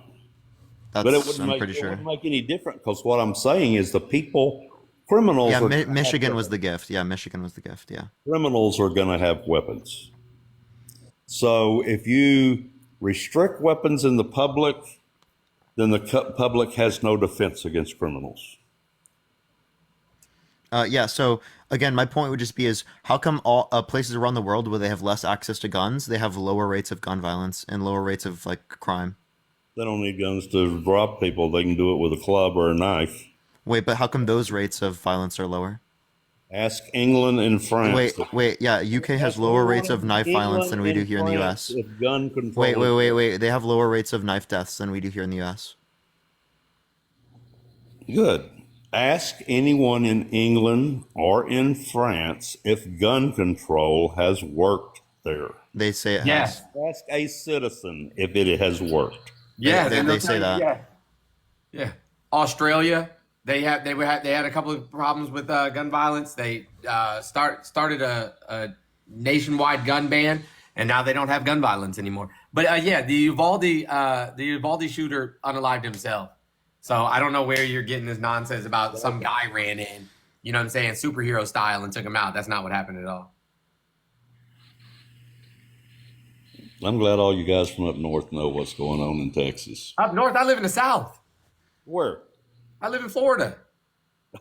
But it wouldn't sure. make any difference because what I'm saying is criminals. Yeah, Michigan was the gift. Yeah, Michigan was the gift. Yeah. Criminals are going to have weapons. So if you restrict weapons in the public, then the public has no defense against criminals. Yeah. So again, my point would just be is how come all places around the world where they have less access to guns, they have lower rates of gun violence and lower rates of like crime? They don't need guns to rob people. They can do it with a club or a knife. Wait, but how come those rates of violence are lower? Ask England and France. Wait. Yeah, UK has Ask lower rates anyone of in knife violence than England we do and here in the France US. if gun control is Wait. They have lower rates of knife deaths than we do here in the US. good. Ask anyone in England or in France if gun control has worked there. They say it Yes. has. Ask a citizen if it has worked. Yes, They and they'll say tell you, that. yeah. Australia, they had a couple of problems with gun violence. They started a nationwide gun ban, and now they don't have gun violence anymore. But yeah, the Uvalde shooter unalived himself. So I don't know where you're getting this nonsense about some guy ran in, you know what I'm saying, superhero style and took him out. That's not what happened at all. I'm glad all you guys from up north know what's going on in Texas. Up north, I live in the South. Where? I live in Florida.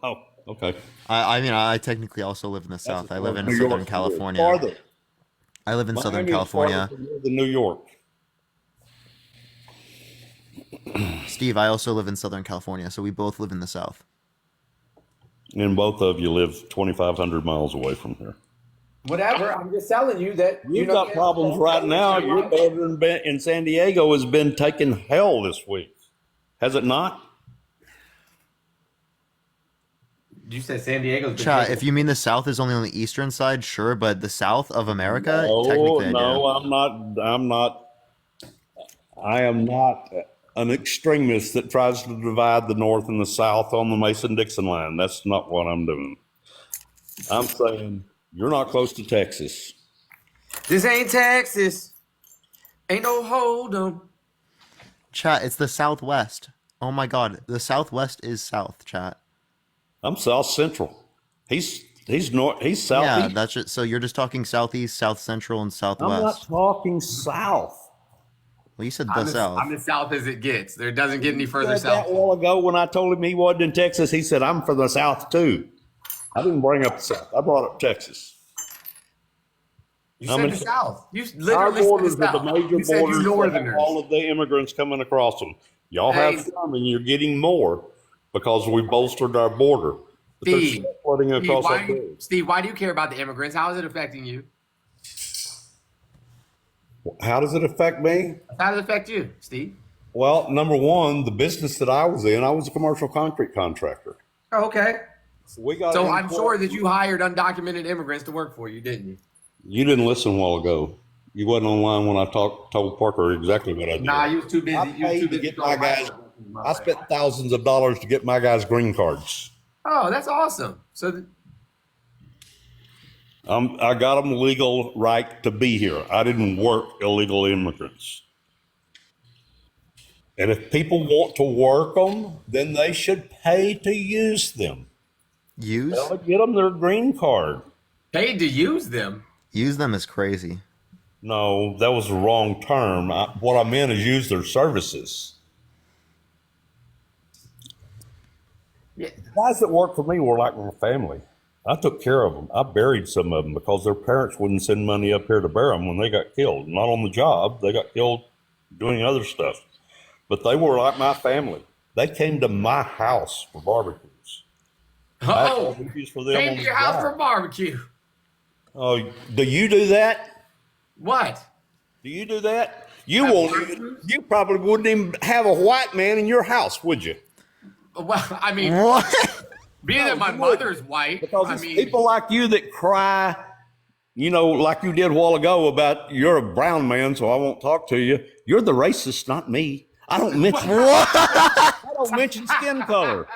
Oh, okay. I mean, I technically also live in the South. I live in New Southern York. California. Farther. I live in Southern Miami is California. farther than New York. Steve, I also live in Southern California, so we both live in the South. And both of you live 2,500 miles away from here. Whatever. I'm just telling you that You've got problems right now. Your border in San Diego has been taking hell this week. Has it not? You said San Diego's been Chat, taking- if you mean the South is only on the eastern side, sure, but the South of America, No, technically I do. I am not an extremist that tries to divide the North and the South on the Mason-Dixon line. That's not what I'm doing. I'm saying you're not close to Texas. This ain't Texas. Ain't no hold 'em. Chat, it's the Southwest. Oh my God, the Southwest is South, chat. I'm South Central. He's north. He's south. Yeah, that's it. So you're just talking Southeast, South Central, and Southwest. I'm not talking south. Well, you said the I'm South. I'm as south as it gets. There doesn't get any further Said south. that a while ago when I told him he wasn't in Texas, he said, I'm from the South too. I didn't bring up the South. I brought up Texas. You said the South. You literally Our borders said the are South. the major You said you borders that have Northerners. all of the immigrants coming across them. Y'all Hey. have some and you're getting more because we bolstered our border. But they're Steve, flooding Steve, across our why, border. Steve, why do you care about the immigrants? How is it affecting you? How does it affect me? How does it affect you, Steve? Well, number one, the business that I was in, I was a commercial concrete contractor. Oh, okay. We got So I'm sure that you hired undocumented immigrants to work for you, didn't you? You didn't listen a while ago. You wasn't online when I told Parker exactly what I did. Nah, you was too busy. I You was paid too to busy get my throwing guys. rifles. I spent thousands of dollars to get my guys green cards. Oh, that's awesome. So I got them legal right to be here. I didn't work illegal immigrants. And if people want to work them, then they should pay to use them. Use? They'll get them their green card. paid to use them. Use them is crazy. No, that was the wrong term. What I meant is use their services. Yeah. Guys that work for me were like my family. I took care of them. I buried some of them because their parents wouldn't send money up here to bury them when they got killed. Not on the job. They got killed doing other stuff. But they were like my family. They came to my house for barbecues. I had Oh, barbecues for them came on to the your house job. for a barbecue. Oh, do you do that? What? Do you do that? You won't even, you probably wouldn't even have a white man in your house, would you? Well, I mean, being that my you wouldn't. mother's white, Because I it's mean, people like you that cry, like you did a while ago about you're a brown man, so I won't talk to you. You're the racist, not me. I don't mention I don't mention skin color.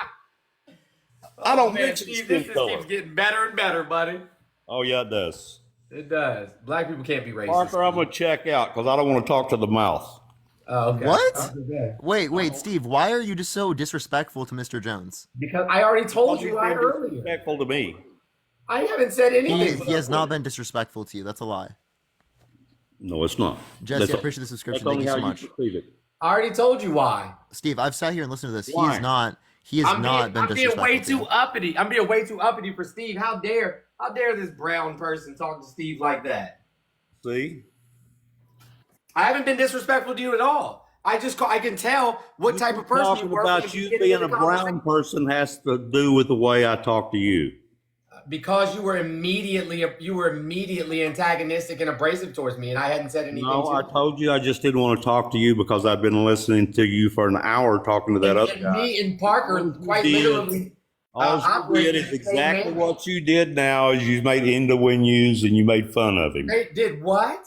I don't man, mention Steve, skin this color. keeps getting better and better, buddy. Oh yeah, it does. It does. Black people can't be racist. Parker, I'm gonna check out because I don't want to talk to the mouth. Oh, okay. What? Okay. Wait, Steve, why are you just so disrespectful to Mr. Jones? Because I already told Because you he's right being earlier. disrespectful to me. I haven't said anything. He has not been disrespectful to you. That's a lie. No, it's not. Jesse, I appreciate the subscription. That's Thank only you so how much. perceive it. I already told you why. Steve, I've sat here and listened to this. Why? He has not been I'm being disrespectful. way to too you. uppity. I'm being way too uppity for Steve. How dare this brown person talk to Steve like that? See? I haven't been disrespectful to you at all. I can tell what type of person you Talking were. about you being a brown person has to do with the way I talk to you. Because you were immediately antagonistic and abrasive towards me, and I hadn't said anything. No, I told you I just didn't want to talk to you because I've been listening to you for an hour talking to that other guy. Me and Parker quite literally. All you did is exactly what you did now is you made innuendos and you made fun of him. They did what?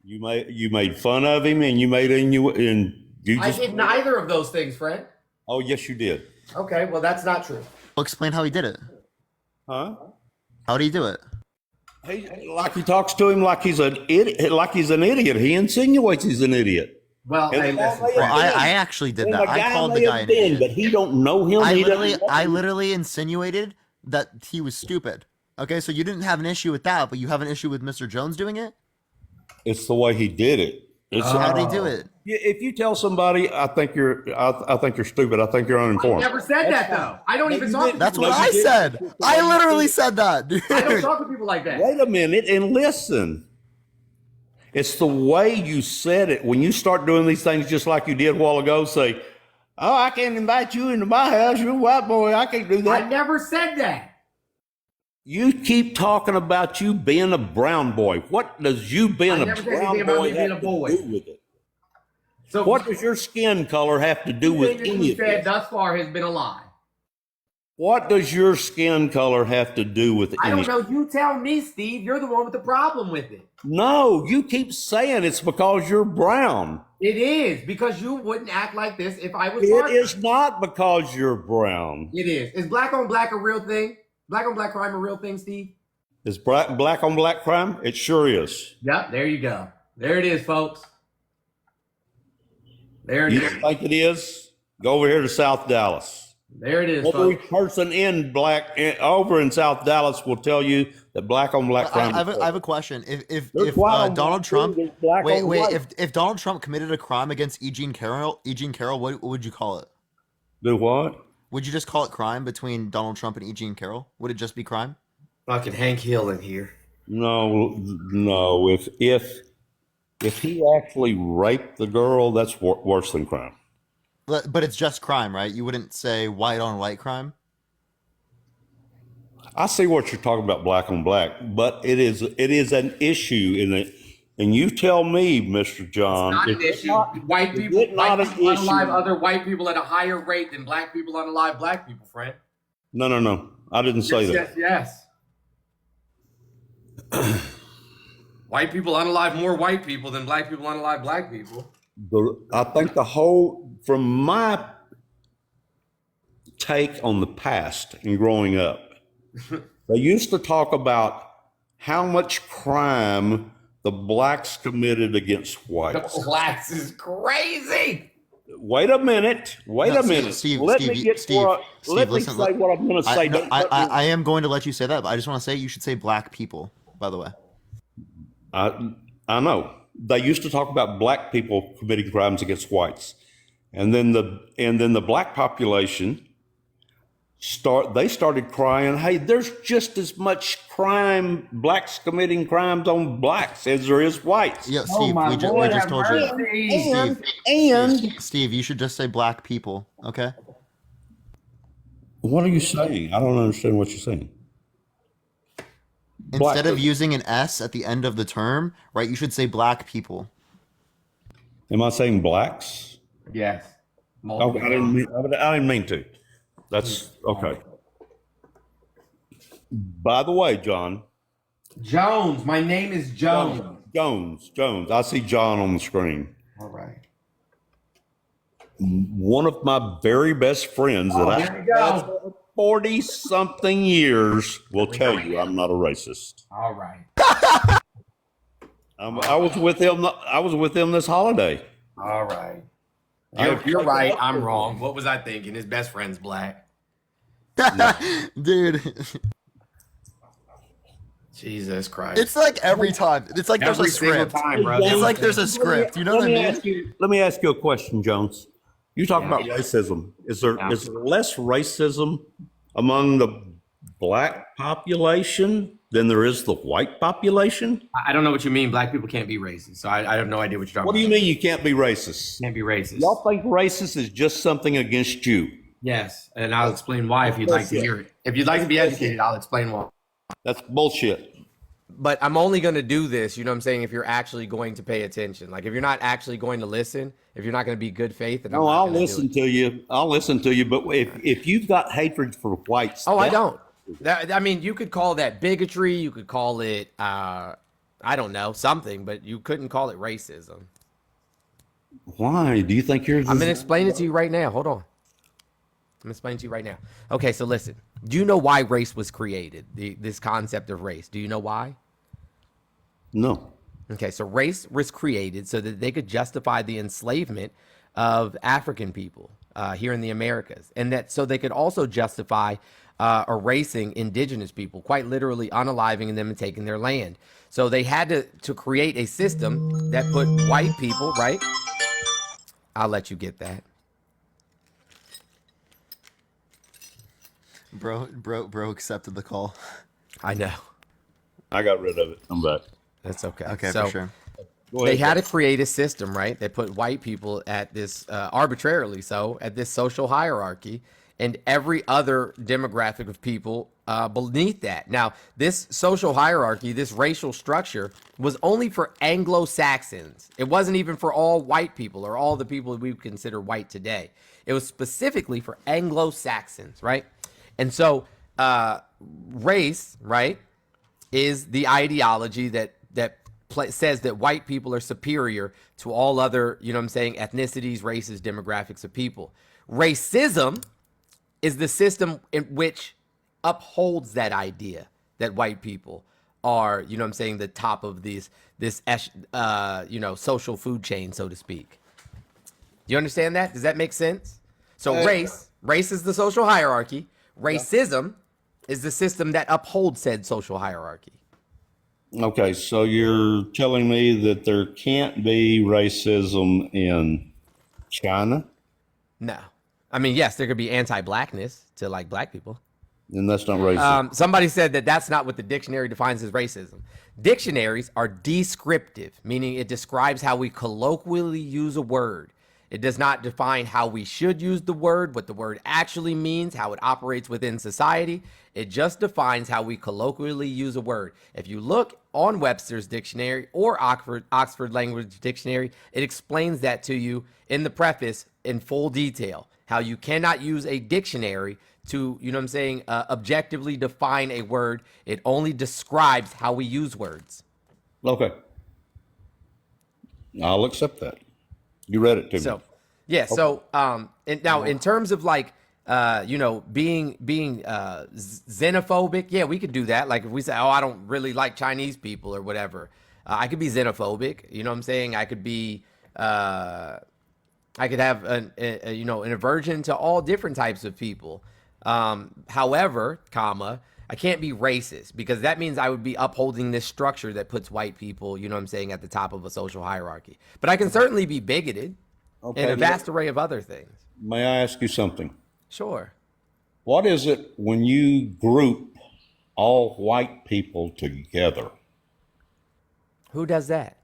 You made fun of him and you made innuendo. I did neither of those things, friend. Oh, yes, you did. Okay, well, that's not true. Well, explain how he did it. Huh? How did he do it? Like he talks to him like he's an idiot. He insinuates he's an idiot. Well, hey, listen. Well, I actually did that. I called the guy an idiot. But he don't know him. I literally insinuated that he was stupid. Okay, so you didn't have an issue with that, but you have an issue with Mr. Jones doing it? It's the way he did it. How did he do it? If you tell somebody, I think you're stupid. I think you're uninformed. I never said that though. I don't even talk to That's people what like I said. I literally said that, dude. I don't talk to people like that. Wait a minute and listen. It's the way you said it. When you start doing these things just like you did a while ago, say, "Oh, I can't invite you into my house. You're a white boy. I can't do that." I never said that. You keep talking about you being a brown boy. What does you being a brown boy have to do with it? So what does your skin color have to do with any of said this? thus far has been a lie. What does your skin color have to do with I any? don't know. You tell me, Steve. You're the one with the problem with it. No, you keep saying it's because you're brown. It is because you wouldn't act like this if I was. It is not because you're brown. It is. Is black on black a real thing? Black on black crime a real thing, Steve? Is black on black crime? It sure is. Yep, there you go. There it is, folks. There it You is. don't think it is? Go over here to South Dallas. There it is, Every folks. person over in South Dallas will tell you that black on black crime. I have a question. If Donald Trump if Donald Trump committed a crime against E. Jean Carroll, what would you call it? Do what? Would you just call it crime between Donald Trump and E. Jean Carroll? Would it just be crime? Fucking Hank Hill in here. No. If he actually raped the girl, that's worse than crime. But it's just crime, right? You wouldn't say white on white crime? I see what you're talking about, black on black, but it is an issue in it. And you tell me, Mr. John, Not an issue. White people unalive other white people at a higher rate than black people unalive black people, friend. No. I didn't say that. Yes. White people unalive more white people than black people unalive black people. I think from my take on the past and growing up, they used to talk about how much crime the blacks committed against whites. The blacks is crazy. Wait a minute. Steve, let me say what I'm going to say. I am going to let you say that, but I just want to say you should say black people, by the way. I know. They used to talk about black people committing crimes against whites. And then the black population started crying, hey, there's just as much crime, blacks committing crimes on blacks as there is whites. Yeah, Steve, we just told you. Steve, you should just say black people, okay? What are you saying? I don't understand what you're saying. Instead of using an S at the end of the term, right, you should say black people. Am I saying blacks? Yes. Okay, I didn't mean to. That's okay. By the way, John. Jones. My name is Jones. Jones. I see John on the screen. All right. One of my very best friends that I've had for 40-something years will tell you I'm not a racist. All right. I was with him this holiday. All right. You're right. I'm wrong. What was I thinking? His best friend's black. Dude. Jesus Christ. It's like every time. It's like there's a script. Time, bro. It's like there's a script. You know what I mean? Let me ask you a question, Jones. You talk Yeah. about racism. Is there Yeah. is there less racism among the black population than there is the white population? I don't know what you mean. Black people can't be racist. So I have no idea what you're talking What do you about. mean you can't be racist? Can't be racist. Y'all think racist is just something against you? Yes, and I'll explain why if you'd like to hear it. If you'd like to be educated, I'll explain why. That's bullshit. But I'm only going to do this, you know what I'm saying, if you're actually going to pay attention. Like if you're not actually going to listen, if you're not going to be good faith, then No, I'll listen to you. I'll listen to you. But if you've got hatred for whites, I don't. I mean, you could call that bigotry. You could call it, I don't know, something, but you couldn't call it racism. Why? Do you think you're... I'm going to explain it to you right now. Hold on. I'm explaining to you right now. Okay, so listen. Do you know why race was created? This concept of race. Do you know why? No. Okay, so race was created so that they could justify the enslavement of African people here in the Americas, and that so they could also justify erasing indigenous people, quite literally unaliving them and taking their land. So they had to create a system that put white people, right? I'll let you get that. Bro accepted the call. I know. I got rid of it. I'm back. That's okay. Okay, so for sure. They had to create a system, right? They put white people at this, arbitrarily so, at this social hierarchy, and every other demographic of people beneath that. Now, this social hierarchy, this racial structure, was only for Anglo-Saxons. It wasn't even for all white people or all the people we consider white today. It was specifically for Anglo-Saxons, right? And so race, right, is the ideology that says that white people are superior to all other, you know what I'm saying, ethnicities, races, demographics of people. Racism is the system in which upholds that idea that white people are, you know what I'm saying, the top of this you know, social food chain, so to speak. Do you understand that? Does that make sense? So race is the social hierarchy. Racism is the system that upholds said social hierarchy. Okay, so you're telling me that there can't be racism in China? No. I mean, yes, there could be anti-blackness to like black people. And that's not racism. Somebody said that that's not what the dictionary defines as racism. Dictionaries are descriptive, meaning it describes how we colloquially use a word. It does not define how we should use the word, what the word actually means, how it operates within society. It just defines how we colloquially use a word. If you look on Webster's dictionary or Oxford Language Dictionary, it explains that to you in the preface in full detail, how you cannot use a dictionary to, you know what I'm saying, objectively define a word. It only describes how we use words. Okay. I'll accept that. You read it to me. Yeah. So, and now in terms of like, you know, being xenophobic, yeah, we could do that. Like if we say, oh, I don't really like Chinese people or whatever, I could be xenophobic. You know what I'm saying? I could be, I could have you know, an aversion to all different types of people. However, I can't be racist because that means I would be upholding this structure that puts white people, you know what I'm saying, at the top of a social hierarchy. But I can certainly be bigoted and a vast array of other things. May I ask you something? Sure. What is it when you group all white people together? Who does that?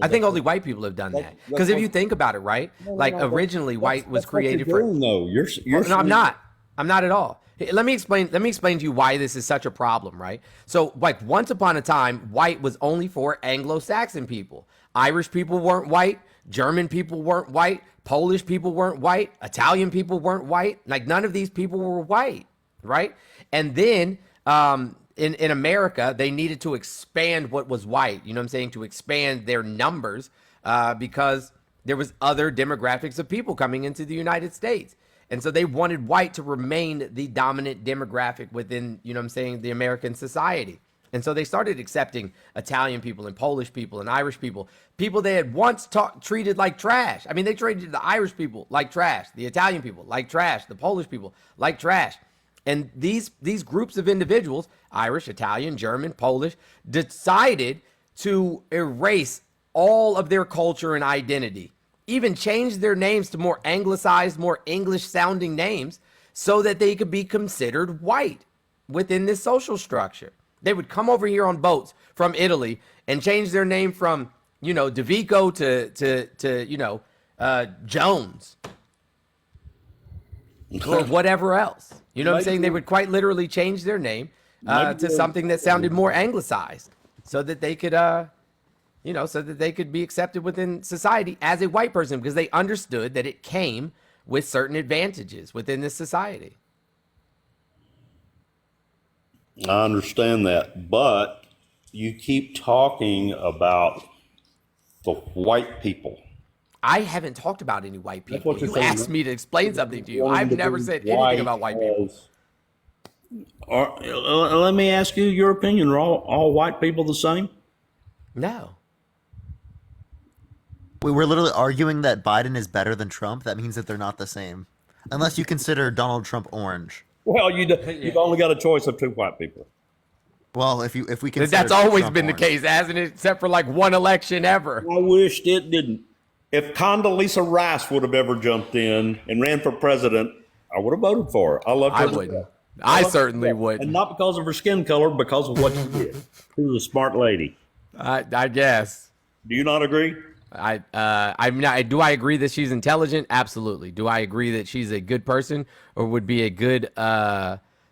I think only white people have done that. Because if you think about it, right? Like originally white was created for... No, you're no, I'm not. I'm not at all. Let me explain to you why this is such a problem, right? So, like, once upon a time, white was only for Anglo-Saxon people. Irish people weren't white. German people weren't white. Polish people weren't white. Italian people weren't white. Like, none of these people were white, right? And then in America, they needed to expand what was white, you know what I'm saying, to expand their numbers because there was other demographics of people coming into the United States. And so they wanted white to remain the dominant demographic within, you know what I'm saying, the American society. And so they started accepting Italian people and Polish people and Irish people, people they had once treated like trash. I mean, they treated the Irish people like trash, the Italian people like trash, the Polish people like trash. And these groups of individuals, Irish, Italian, German, Polish, decided to erase all of their culture and identity even change their names to more anglicized, more English sounding names so that they could be considered white within this social structure. They would come over here on boats from Italy and change their name from, DeVico to Jones or whatever else. You know what I'm saying? They would quite literally change their name to something that sounded more anglicized so that they could, so that they could be accepted within society as a white person, because they understood that it came with certain advantages within this society. I understand that, but you keep talking about the white people. I haven't talked about any white That's people. what you're You saying, asked right? me to explain something to you. Wanting I've to never be said anything about white people. Let me ask you your opinion. Are all white people the same? No. We were literally arguing that Biden is better than Trump. That means that they're not the same, unless you consider Donald Trump orange. Well, you've only got a choice of two white people. Well, if we consider That's always Trump been orange. the case, hasn't it? Except for like one election ever. I wished it didn't. If Condoleezza Rice would have ever jumped in and ran for president, I would have voted for her. I loved her. I wouldn't. I certainly wouldn't. And not because of her skin color, because of what she did. She was a smart lady. I guess. Do you not agree? Do I agree that she's intelligent? Absolutely. Do I agree that she's a good person or would be a good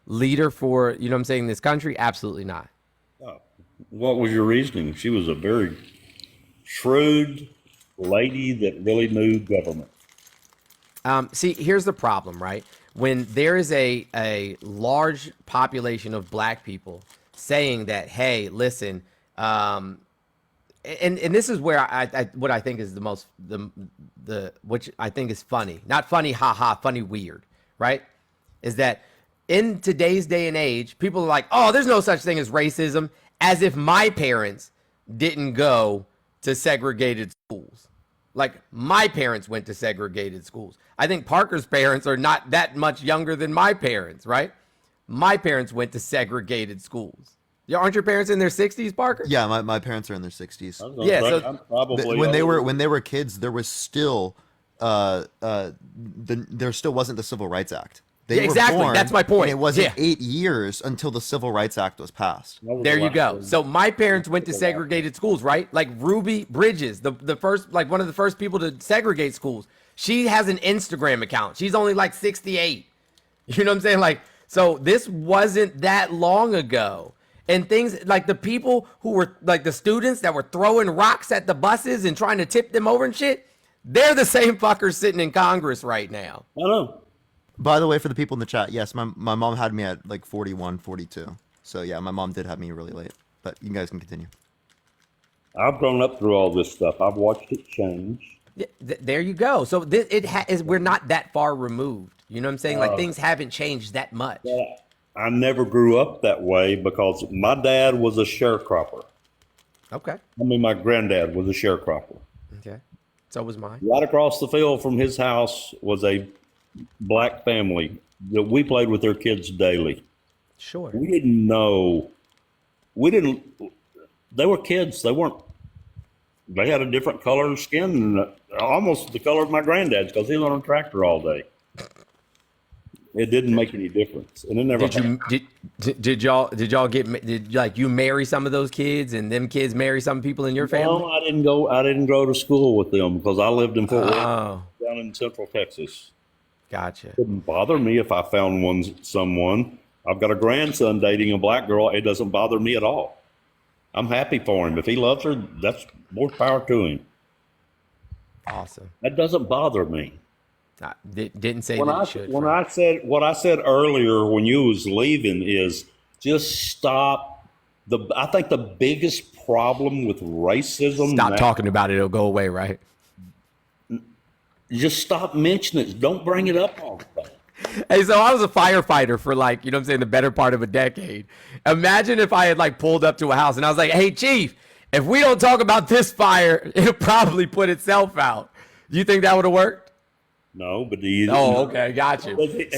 leader for, this country? Absolutely not. What was your reasoning? She was a very shrewd lady that really knew government. See, here's the problem, right? When there is a large population of black people saying that, hey, listen, and this is where what I think is the most which I think is funny, not funny, haha, funny, weird, right? Is that in today's day and age, people are like, oh, there's no such thing as racism, as if my parents didn't go to segregated schools. Like my parents went to segregated schools. I think Parker's parents are not that much younger than my parents, right? My parents went to segregated schools. Aren't your parents in their 60s, Parker? Yeah, my parents are in their 60s. Yeah, so when they were kids, there was still there still wasn't the Civil Rights Act. They were exactly. born, That's my point. And it wasn't 8 years until the Civil Rights Act was passed. There you go. So my parents went to segregated schools, right? Like Ruby Bridges, the first, like one of the first people to segregate schools. She has an Instagram account. She's only like 68. You know what I'm saying? Like, so this wasn't that long ago. And things like the people who were like the students that were throwing rocks at the buses and trying to tip them over and shit, they're the same fuckers sitting in Congress right now. I know. By the way, for the people in the chat, yes, my mom had me at like 41, 42. So yeah, my mom did have me really late. But you guys can continue. I've grown up through all this stuff. I've watched it change. There you go. So we're not that far removed. You know what I'm saying? Like things haven't changed that much. Yeah. I never grew up that way because my dad was a sharecropper. Okay. I mean, my granddad was a sharecropper. Okay. So was mine. Right across the field from his house was a black family that we played with their kids daily. Sure. We didn't know. They were kids. They had a different color of skin than almost the color of my granddad's because he was on a tractor all day. It didn't make any difference, and it never. Did y'all you marry some of those kids, and them kids marry some people in your family? No, I didn't go to school with them because I lived in Fort Worth, down in Central Texas. Gotcha. It wouldn't bother me if I found someone. I've got a grandson dating a black girl. It doesn't bother me at all. I'm happy for him. If he loves her, that's more power to him. Awesome. That doesn't bother me. Didn't say that it should. What I said earlier when you was leaving is just stop. I think the biggest problem with racism. Stop talking about it; it'll go away, right? Just stop mentioning it. Don't bring it up all the time. Hey, so I was a firefighter for the better part of a decade. Imagine if I had pulled up to a house and I was like, "Hey, chief, if we don't talk about this fire, it'll probably put itself out." Do you think that would have worked? No, but do you? Oh, okay, got you. Does he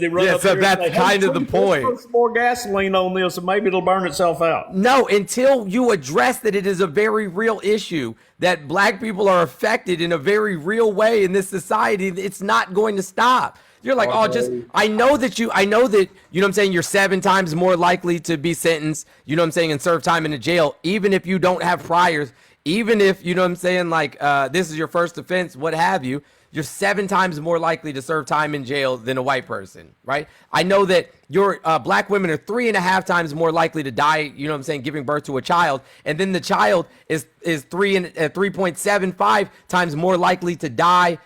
run yeah, up so there and that's say, kind hey, of the Chief, point. let's put some more gasoline on this and maybe it'll burn itself out? No, until you address that it is a very real issue, that black people are affected in a very real way in this society, it's not going to stop. You're like, oh, just, I know that, you know what I'm saying, you're 7 times more likely to be sentenced, you know what I'm saying, and serve time in a jail, even if you don't have priors, even if, you know what I'm saying, like, this is your first offense, what have you, you're 7 times more likely to serve time in jail than a white person, right? I know that your black women are 3.5 times more likely to die, you know what I'm saying, giving birth to a child, and then the child is 3.75 times more likely to die,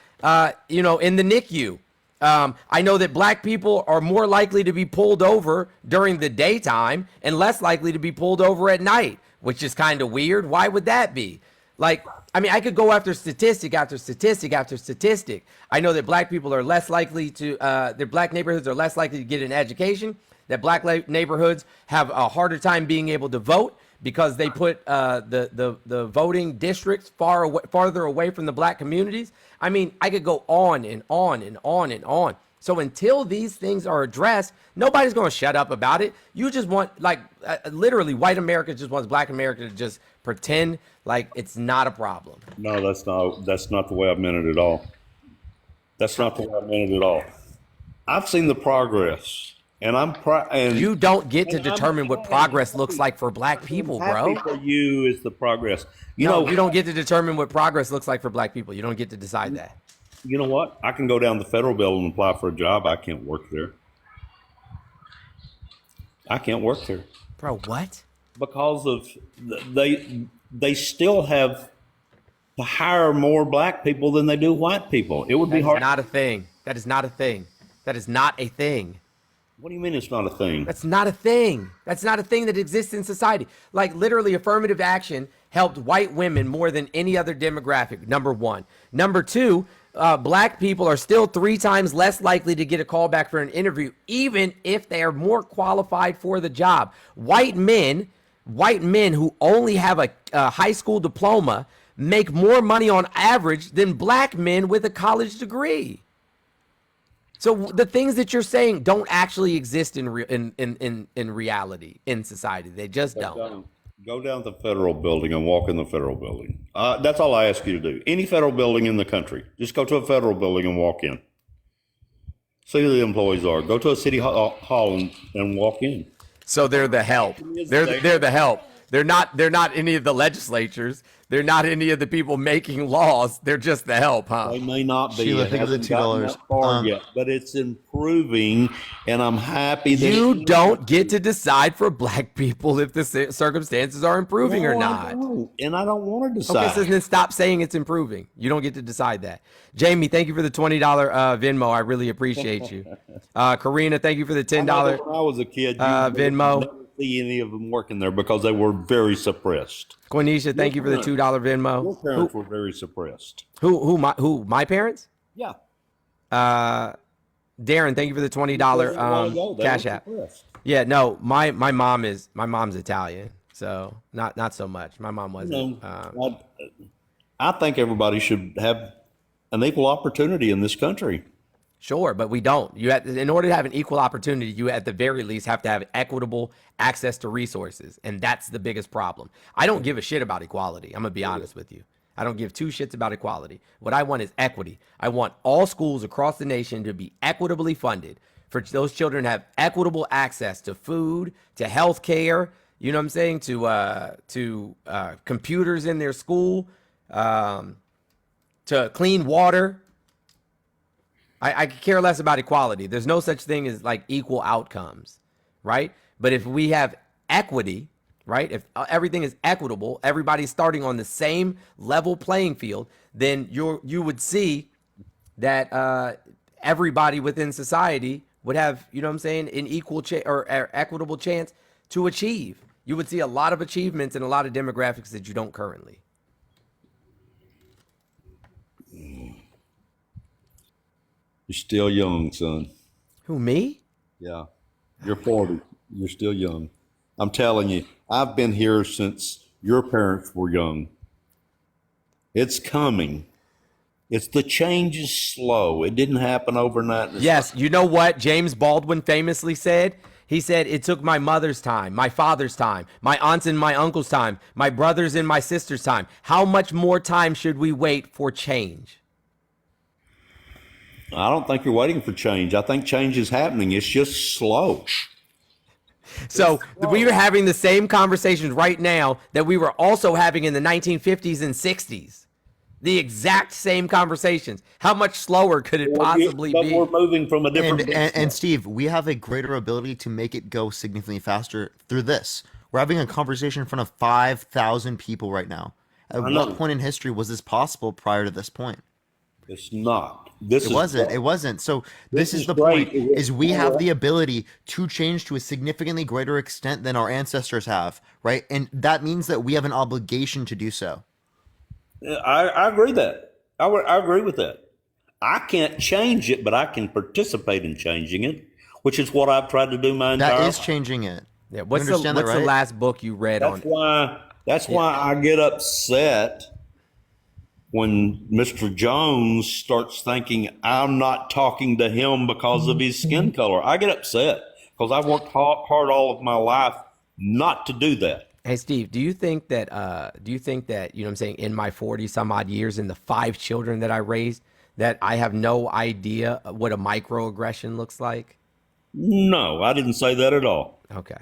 you know, in the NICU. I know that black people are more likely to be pulled over during the daytime and less likely to be pulled over at night, which is kind of weird. Why would that be? Like, I mean, I could go after statistic after statistic after statistic. I know that black people are less likely to, their black neighborhoods are less likely to get an education, that black neighborhoods have a harder time being able to vote because they put the voting districts farther away from the black communities. I mean, I could go on and on and on and on. So until these things are addressed, nobody's going to shut up about it. You just want, like, literally, white America just wants black America to just pretend like it's not a problem. No, that's not the way I meant it at all. That's not the way I meant it at all. I've seen the progress, and you don't get to determine what progress looks like for black people, bro. Happy for you is the progress. You know, you don't get to determine what progress looks like for black people. You don't get to decide that. You know what? I can go down the federal bill and apply for a job. I can't work there. I can't work there. Bro, what? Because of they still have to hire more black people than they do white people. It would be hard. Not a thing. That is not a thing. That is not a thing. What do you mean it's not a thing? That's not a thing. That's not a thing that exists in society. Like, literally, affirmative action helped white women more than any other demographic, number one. Number two, black people are still 3 times less likely to get a call back for an interview, even if they are more qualified for the job. White men who only have a high school diploma make more money on average than black men with a college degree. So the things that you're saying don't actually exist in reality, in society. They just don't. Go down to the federal building and walk in the federal building. That's all I ask you to do. Any federal building in the country, just go to a federal building and walk in. See who the employees are. Go to a city hall and walk in. So they're the help. They're the help. They're not any of the legislatures. They're not any of the people making laws. They're just the help, huh? They may not be. Sheila, It think of the hasn't gotten $2. that far yet, but it's improving, and I'm happy that you don't get to decide for black people if the circumstances are improving or not. And I don't want to decide. Okay, so then stop saying it's improving. You don't get to decide that. Jamie, thank you for the $20 Venmo. I really appreciate you. Karina, thank you for the $10 when I was a kid, Venmo. Never see any of them working there because they were very suppressed. Quenisha, thank you for the $2 Venmo. Your parents were very suppressed. Who my parents? Yeah. Darren, thank you for the $20 Cash App. Yeah, no, my mom's Italian, so not so much. My mom wasn't. I think everybody should have an equal opportunity in this country. Sure, but we don't. In order to have an equal opportunity, you at the very least have to have equitable access to resources, and that's the biggest problem. I don't give a shit about equality. I'm gonna be honest with you. I don't give 2 shits about equality. What I want is equity. I want all schools across the nation to be equitably funded, for those children to have equitable access to food, to health care, you know what I'm saying, to computers in their school, to clean water. I could care less about equality. There's no such thing as like equal outcomes, right? But if we have equity, right? If everything is equitable, everybody's starting on the same level playing field, then you would see that everybody within society would have, you know what I'm saying, an equal or equitable chance to achieve. You would see a lot of achievements in a lot of demographics that you don't currently. You're still young, son. Who, me? Yeah. You're 40. You're still young. I'm telling you, I've been here since your parents were young. It's coming. It's the change is slow. It didn't happen overnight. Yes, you know what James Baldwin famously said? He said, it took my mother's time, my father's time, my aunt's and my uncle's time, my brother's and my sister's time. How much more time should we wait for change? I don't think you're waiting for change. I think change is happening. It's just slow. So we were having the same conversations right now that we were also having in the 1950s and 60s. The exact same conversations. How much slower could it possibly But be? we're moving from a different. And Steve, we have a greater ability to make it go significantly faster through this. We're having a conversation in front of 5,000 people right now. At I know. what point in history was this possible prior to this point? It's not. This It is wasn't. great. It wasn't. So this is the great. point: is we have the ability to change to a significantly greater extent than our ancestors have, right? And that means that we have an obligation to do so. I agree that. I agree with that. I can't change it, but I can participate in changing it, which is what I've tried to do my entire That life. is changing it. Yeah. You What's the understand that, what's the right? last book you read on? That's why I get upset when Mr. Jones starts thinking I'm not talking to him because of his skin color. I get upset because I've worked hard all of my life not to do that. Hey Steve, do you think that you know what I'm saying, in my 40 some odd years and the 5 children that I raised, that I have no idea what a microaggression looks like? No, I didn't say that at all. Okay.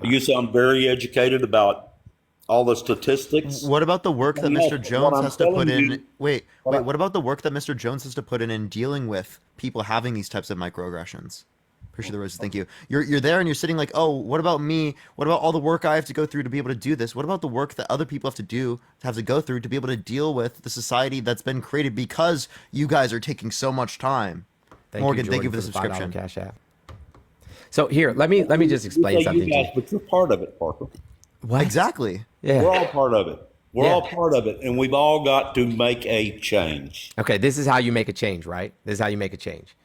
You sound very educated about all the statistics. What about the work that Yes, Mr. what Jones I'm has to put telling in? you- What about the work that Mr. Jones has to put in dealing with people having these types of microaggressions? Appreciate the roses. Thank you. You're there and you're sitting like, oh, what about me? What about all the work I have to go through to be able to do this? What about the work that other people have to do, have to go through to be able to deal with the society that's been created because you guys are taking so much time? Morgan, thank you for the $5 subscription. Cash app. So here, let me just explain You say something you to guys, you. but you're part of it, Parker. What? Exactly. Yeah. We're all part of it. We're Yeah. all part of it, and we've all got to make a change. Okay, this is how you make a change, right? This is how you make a change.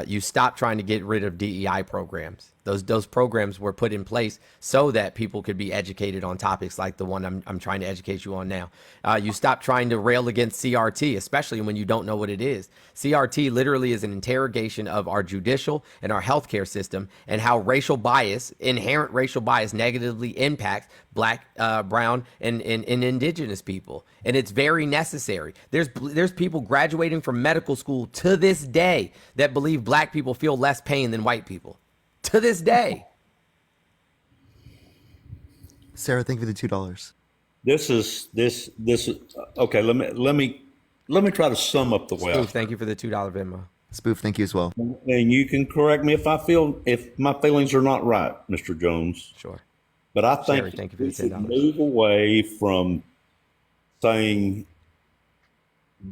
You stop trying to get rid of DEI programs. Those programs were put in place so that people could be educated on topics like the one I'm trying to educate you on now. You stop trying to rail against CRT, especially when you don't know what it is. CRT literally is an interrogation of our judicial and our healthcare system and how inherent racial bias negatively impacts Black, brown, and indigenous people. And it's very necessary. There's people graduating from medical school to this day that believe Black people feel less pain than white people. To this day. Sarah, thank you for the $2. This is okay. Let me try to sum up the way. Spoof, thank you for the $2 Venmo. Spoof, thank you as well. And you can correct me if my feelings are not right, Mr. Jones. Sure. But I think Sherry, thank you for we the should $10. move away from saying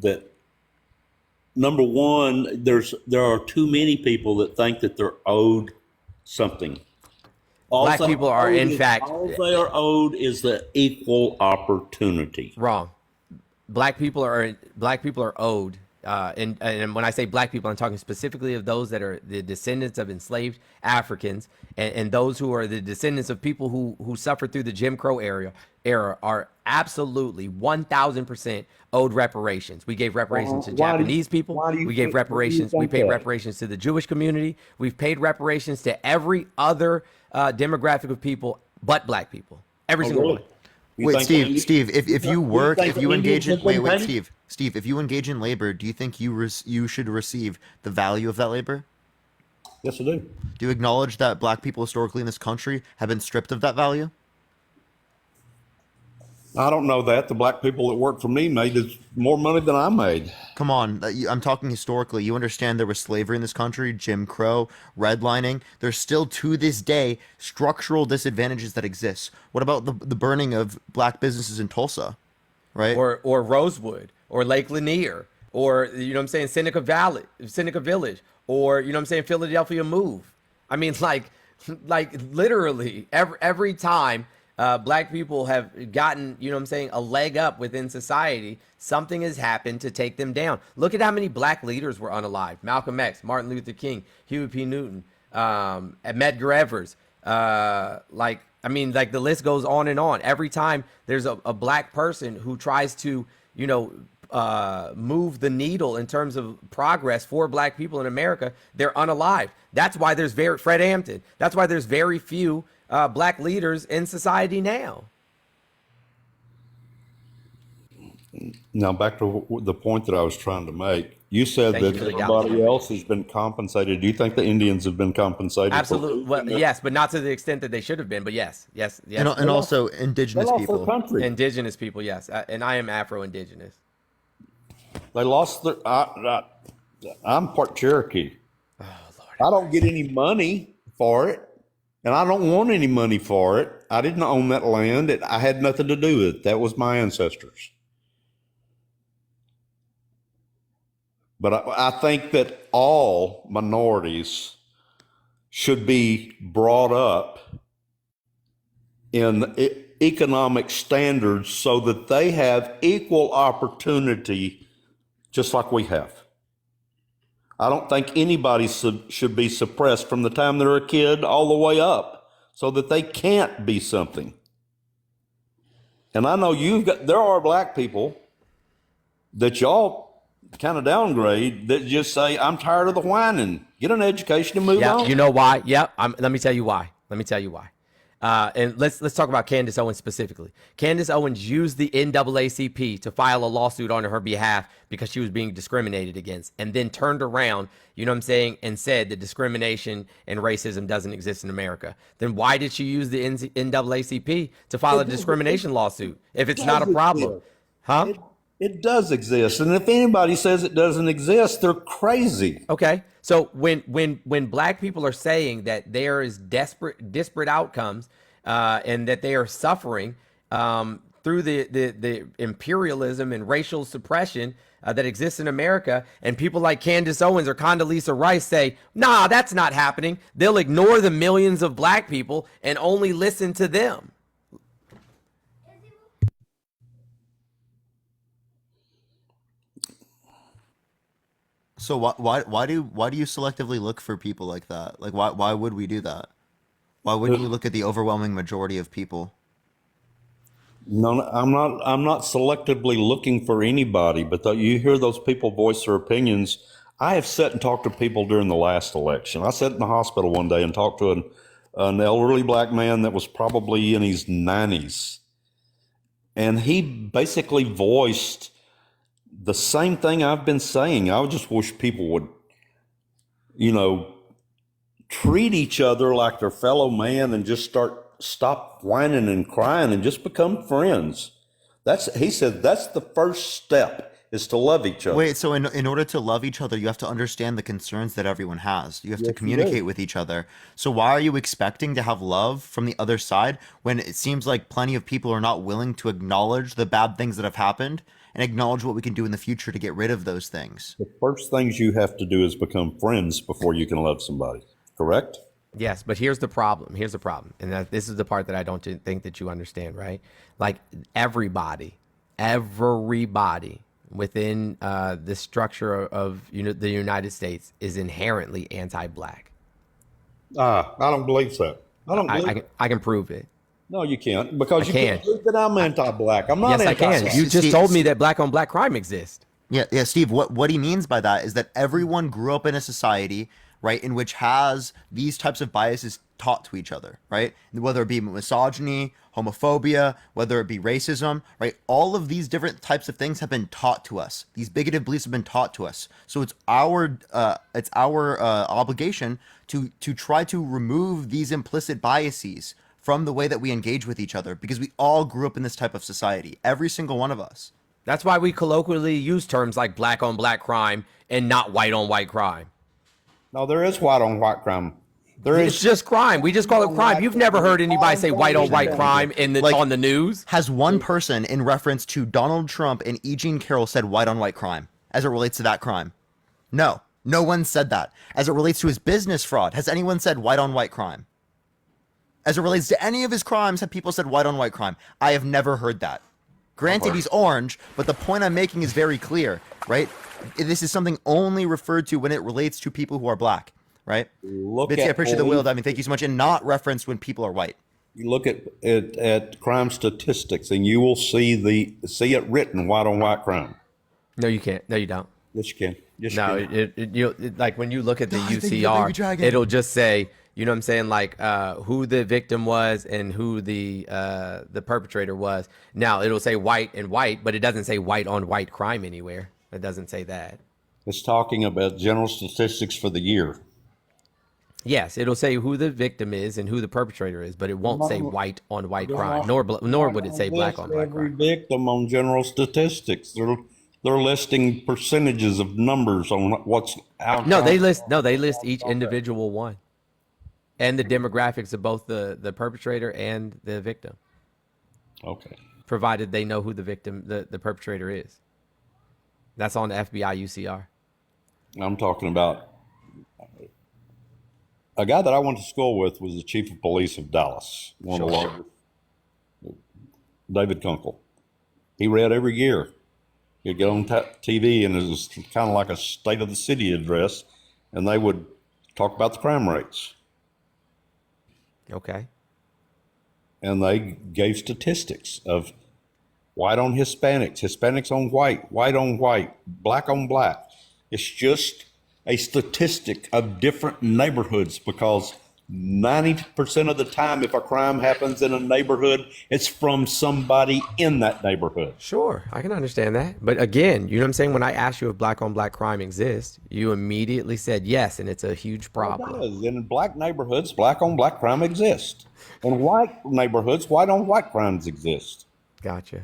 that. Number one, there are too many people that think that they're owed something. Black people are, in fact, all they are owed is the equal opportunity. Wrong. Black people are owed, and when I say Black people, I'm talking specifically of those that are the descendants of enslaved Africans and those who are the descendants of people who suffered through the Jim Crow era are absolutely 1,000% owed reparations. We gave reparations to Japanese people. We gave reparations. We paid reparations to the Jewish community. We've paid reparations to every other demographic of people but Black people. Every single one. Wait, Steve, if you engage in labor, do you think you should receive the value of that labor? Yes, I do. Do you acknowledge that Black people historically in this country have been stripped of that value? I don't know that. The Black people that worked for me made more money than I made. Come on, I'm talking historically. You understand there was slavery in this country, Jim Crow, redlining. There's still to this day structural disadvantages that exist. What about the burning of Black businesses in Tulsa, right? Or Rosewood, or Lake Lanier, or you know what I'm saying, Seneca Village, or you know what I'm saying, Philadelphia Move. I mean, like literally every time Black people have gotten, you know what I'm saying, a leg up within society, something has happened to take them down. Look at how many Black leaders were unalived. Malcolm X, Martin Luther King, Huey P. Newton, Medgar Evers. The list goes on and on. Every time there's a Black person who tries to, move the needle in terms of progress for black people in America, they're unalived. That's why there's Fred Hampton. That's why there's very few black leaders in society now. Now, back to the point that I was trying to make. You said Thank that you for the everybody galaxy. else has been compensated. Do you think the Indians have been compensated? Absolutely. For Well, yes, but not to the extent that they should have been. But yes. And also indigenous they lost their people. country. Indigenous people, yes. And I am Afro-Indigenous. They lost their. I'm part Cherokee. Oh, Lord. I don't get any money for it, and I don't want any money for it. I didn't own that land. I had nothing to do with it. That was my ancestors. But I think that all minorities should be brought up in economic standards so that they have equal opportunity just like we have. I don't think anybody should be suppressed from the time they're a kid all the way up so that they can't be something. And I know there are black people that y'all kind of downgrade that just say, I'm tired of the whining. Get an education and move on. You know why? Let me tell you why. And let's talk about Candace Owens specifically. Candace Owens used the NAACP to file a lawsuit on her behalf because she was being discriminated against, and then turned around, you know what I'm saying, and said that discrimination and racism doesn't exist in America. Then why did she use the NAACP to file a discrimination lawsuit if it's not a problem? Huh? It does exist. And if anybody says it doesn't exist, they're crazy. Okay. So when black people are saying that there is disparate outcomes and that they are suffering through the imperialism and racial suppression that exists in America, and people like Candace Owens or Condoleezza Rice say, nah, that's not happening, they'll ignore the millions of black people and only listen to them. So why do you selectively look for people like that? Like why would we do that? Why wouldn't you look at the overwhelming majority of people? No, I'm not selectively looking for anybody, but you hear those people voice their opinions. I have sat and talked to people during the last election. I sat in the hospital one day and talked to an elderly black man that was probably in his 90s. And he basically voiced the same thing I've been saying. I just wish people would, treat each other like their fellow man and just stop whining and crying and just become friends. He said that's the first step, is to love each other. Wait, so in order to love each other, you have to understand the concerns that everyone has. You have to communicate with each other. So why are you expecting to have love from the other side when it seems like plenty of people are not willing to acknowledge the bad things that have happened and acknowledge what we can do in the future to get rid of those things? The first things you have to do is become friends before you can love somebody, correct? Yes, but here's the problem. And this is the part that I don't think that you understand, right? Like everybody within the structure of the United States is inherently anti-black. I don't believe so. I can prove it. No, you can't, because you can't prove that I'm anti-black. I'm not anti-black. Yes, I can. You just told me that black on black crime exists. Yeah, Steve, what he means by that is that everyone grew up in a society, right, in which has these types of biases taught to each other, right? Whether it be misogyny, homophobia, whether it be racism, right? All of these different types of things have been taught to us. These bigoted beliefs have been taught to us. So it's our obligation to try to remove these implicit biases from the way that we engage with each other, because we all grew up in this type of society, every single one of us. That's why we colloquially use terms like black on black crime and not white on white crime. No, there is white on white crime. It's just crime. We just call it crime. You've never heard anybody say white on white crime on the news? Has one person in reference to Donald Trump and E. Jean Carroll said white on white crime as it relates to that crime? No one said that. As it relates to his business fraud, has anyone said white on white crime? As it relates to any of his crimes, have people said white on white crime? I have never heard that. Granted, he's orange, but the point I'm making is very clear, right? This is something only referred to when it relates to people who are black, right? Bitsy, I appreciate the wheel. I mean, thank you so much. And not referenced when people are white. You look at crime statistics, and you will see it written white on white crime. No, you can't. No, you don't. Yes, you can. Yes, you No, can. like when you look at the Thank you for Baby UCR, Dragon. it'll just say, you know what I'm saying, like who the victim was and who the perpetrator was. Now it'll say white and white, but it doesn't say white on white crime anywhere. It doesn't say that. It's talking about general statistics for the year. Yes, it'll say who the victim is and who the perpetrator is, but it won't say white on white crime, nor would it say black on black Every crime. victim on general statistics. They're listing percentages of numbers on what's out. No, they list each individual one and the demographics of both the perpetrator and the victim, Okay. provided they know who the victim, the perpetrator is. That's on the FBI UCR. I'm talking about a guy that I went to school with was the chief of police of Dallas, one of the Sure. largest, David Kunkel. He read every year. He'd get on TV and it was kind of like a state of the city address, and they would talk about the crime rates. Okay. And they gave statistics of white on Hispanics, Hispanics on white, white on white, black on black. It's just a statistic of different neighborhoods because 90% of the time, if a crime happens in a neighborhood, it's from somebody in that neighborhood. Sure, I can understand that. But again, you know what I'm saying? When I asked you if black on black crime exists, you immediately said yes, and it's a huge problem. It does. In black neighborhoods, black on black crime exists. In white neighborhoods, white on white crimes exist. Gotcha.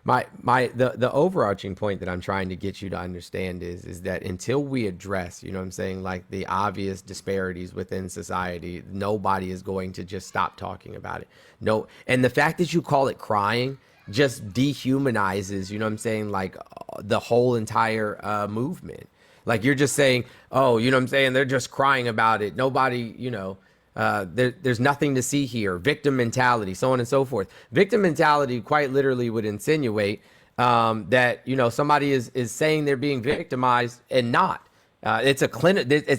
The overarching point that I'm trying to get you to understand is that until we address, you know what I'm saying, like the obvious disparities within society, nobody is going to just stop talking about it. No, and the fact that you call it crying just dehumanizes, you know what I'm saying, like the whole entire movement. Like you're just saying, oh, you know what I'm saying, they're just crying about it. Nobody, you know, there's nothing to see here. Victim mentality, so on and so forth. Victim mentality quite literally would insinuate that, you know, somebody is saying they're being victimized and not. It's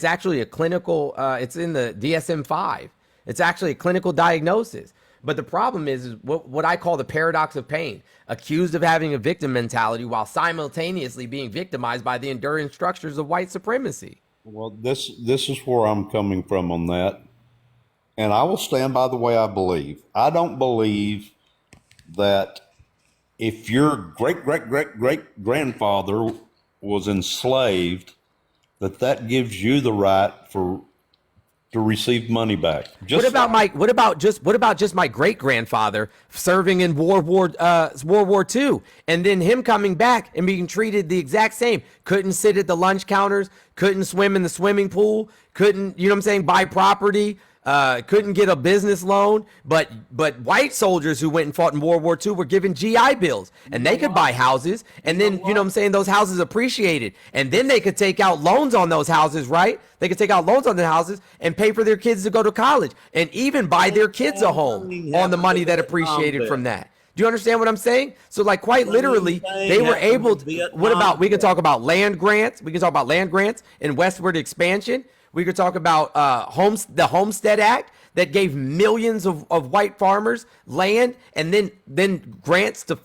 actually a clinical. It's in the DSM-5. It's actually a clinical diagnosis. But the problem is what I call the paradox of pain. Accused of having a victim mentality while simultaneously being victimized by the enduring structures of white supremacy. Well, this is where I'm coming from on that. And I will stand by the way I believe. I don't believe that if your great, great, great, great grandfather was enslaved, that gives you the right to receive money back. What about just my great grandfather serving in World War II, and then him coming back and being treated the exact same? Couldn't sit at the lunch counters, couldn't swim in the swimming pool, couldn't, you know what I'm saying, buy property. Couldn't get a business loan, but white soldiers who went and fought in World War II were given GI bills, and they could buy houses, and then, you know what I'm saying, those houses appreciated, and then they could take out loans on those houses, right? They could take out loans on the houses and pay for their kids to go to college, and even buy their kids a home on the money that appreciated from that. Do you understand what I'm saying? So, like, quite literally, they were able to. What about, we can talk about land grants. We can talk about land grants and westward expansion. We could talk about the Homestead Act that gave millions of white farmers land, and then grants to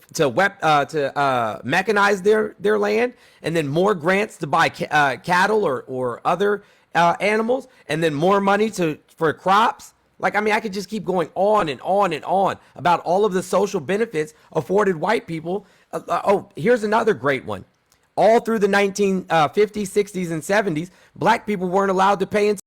mechanize their land, and then more grants to buy cattle or other animals, and then more money for crops. Like, I mean, I could just keep going on and on and on about all of the social benefits afforded white people. Here's another great one. All through the 1950s, 60s, and 70s, black people weren't allowed to pay into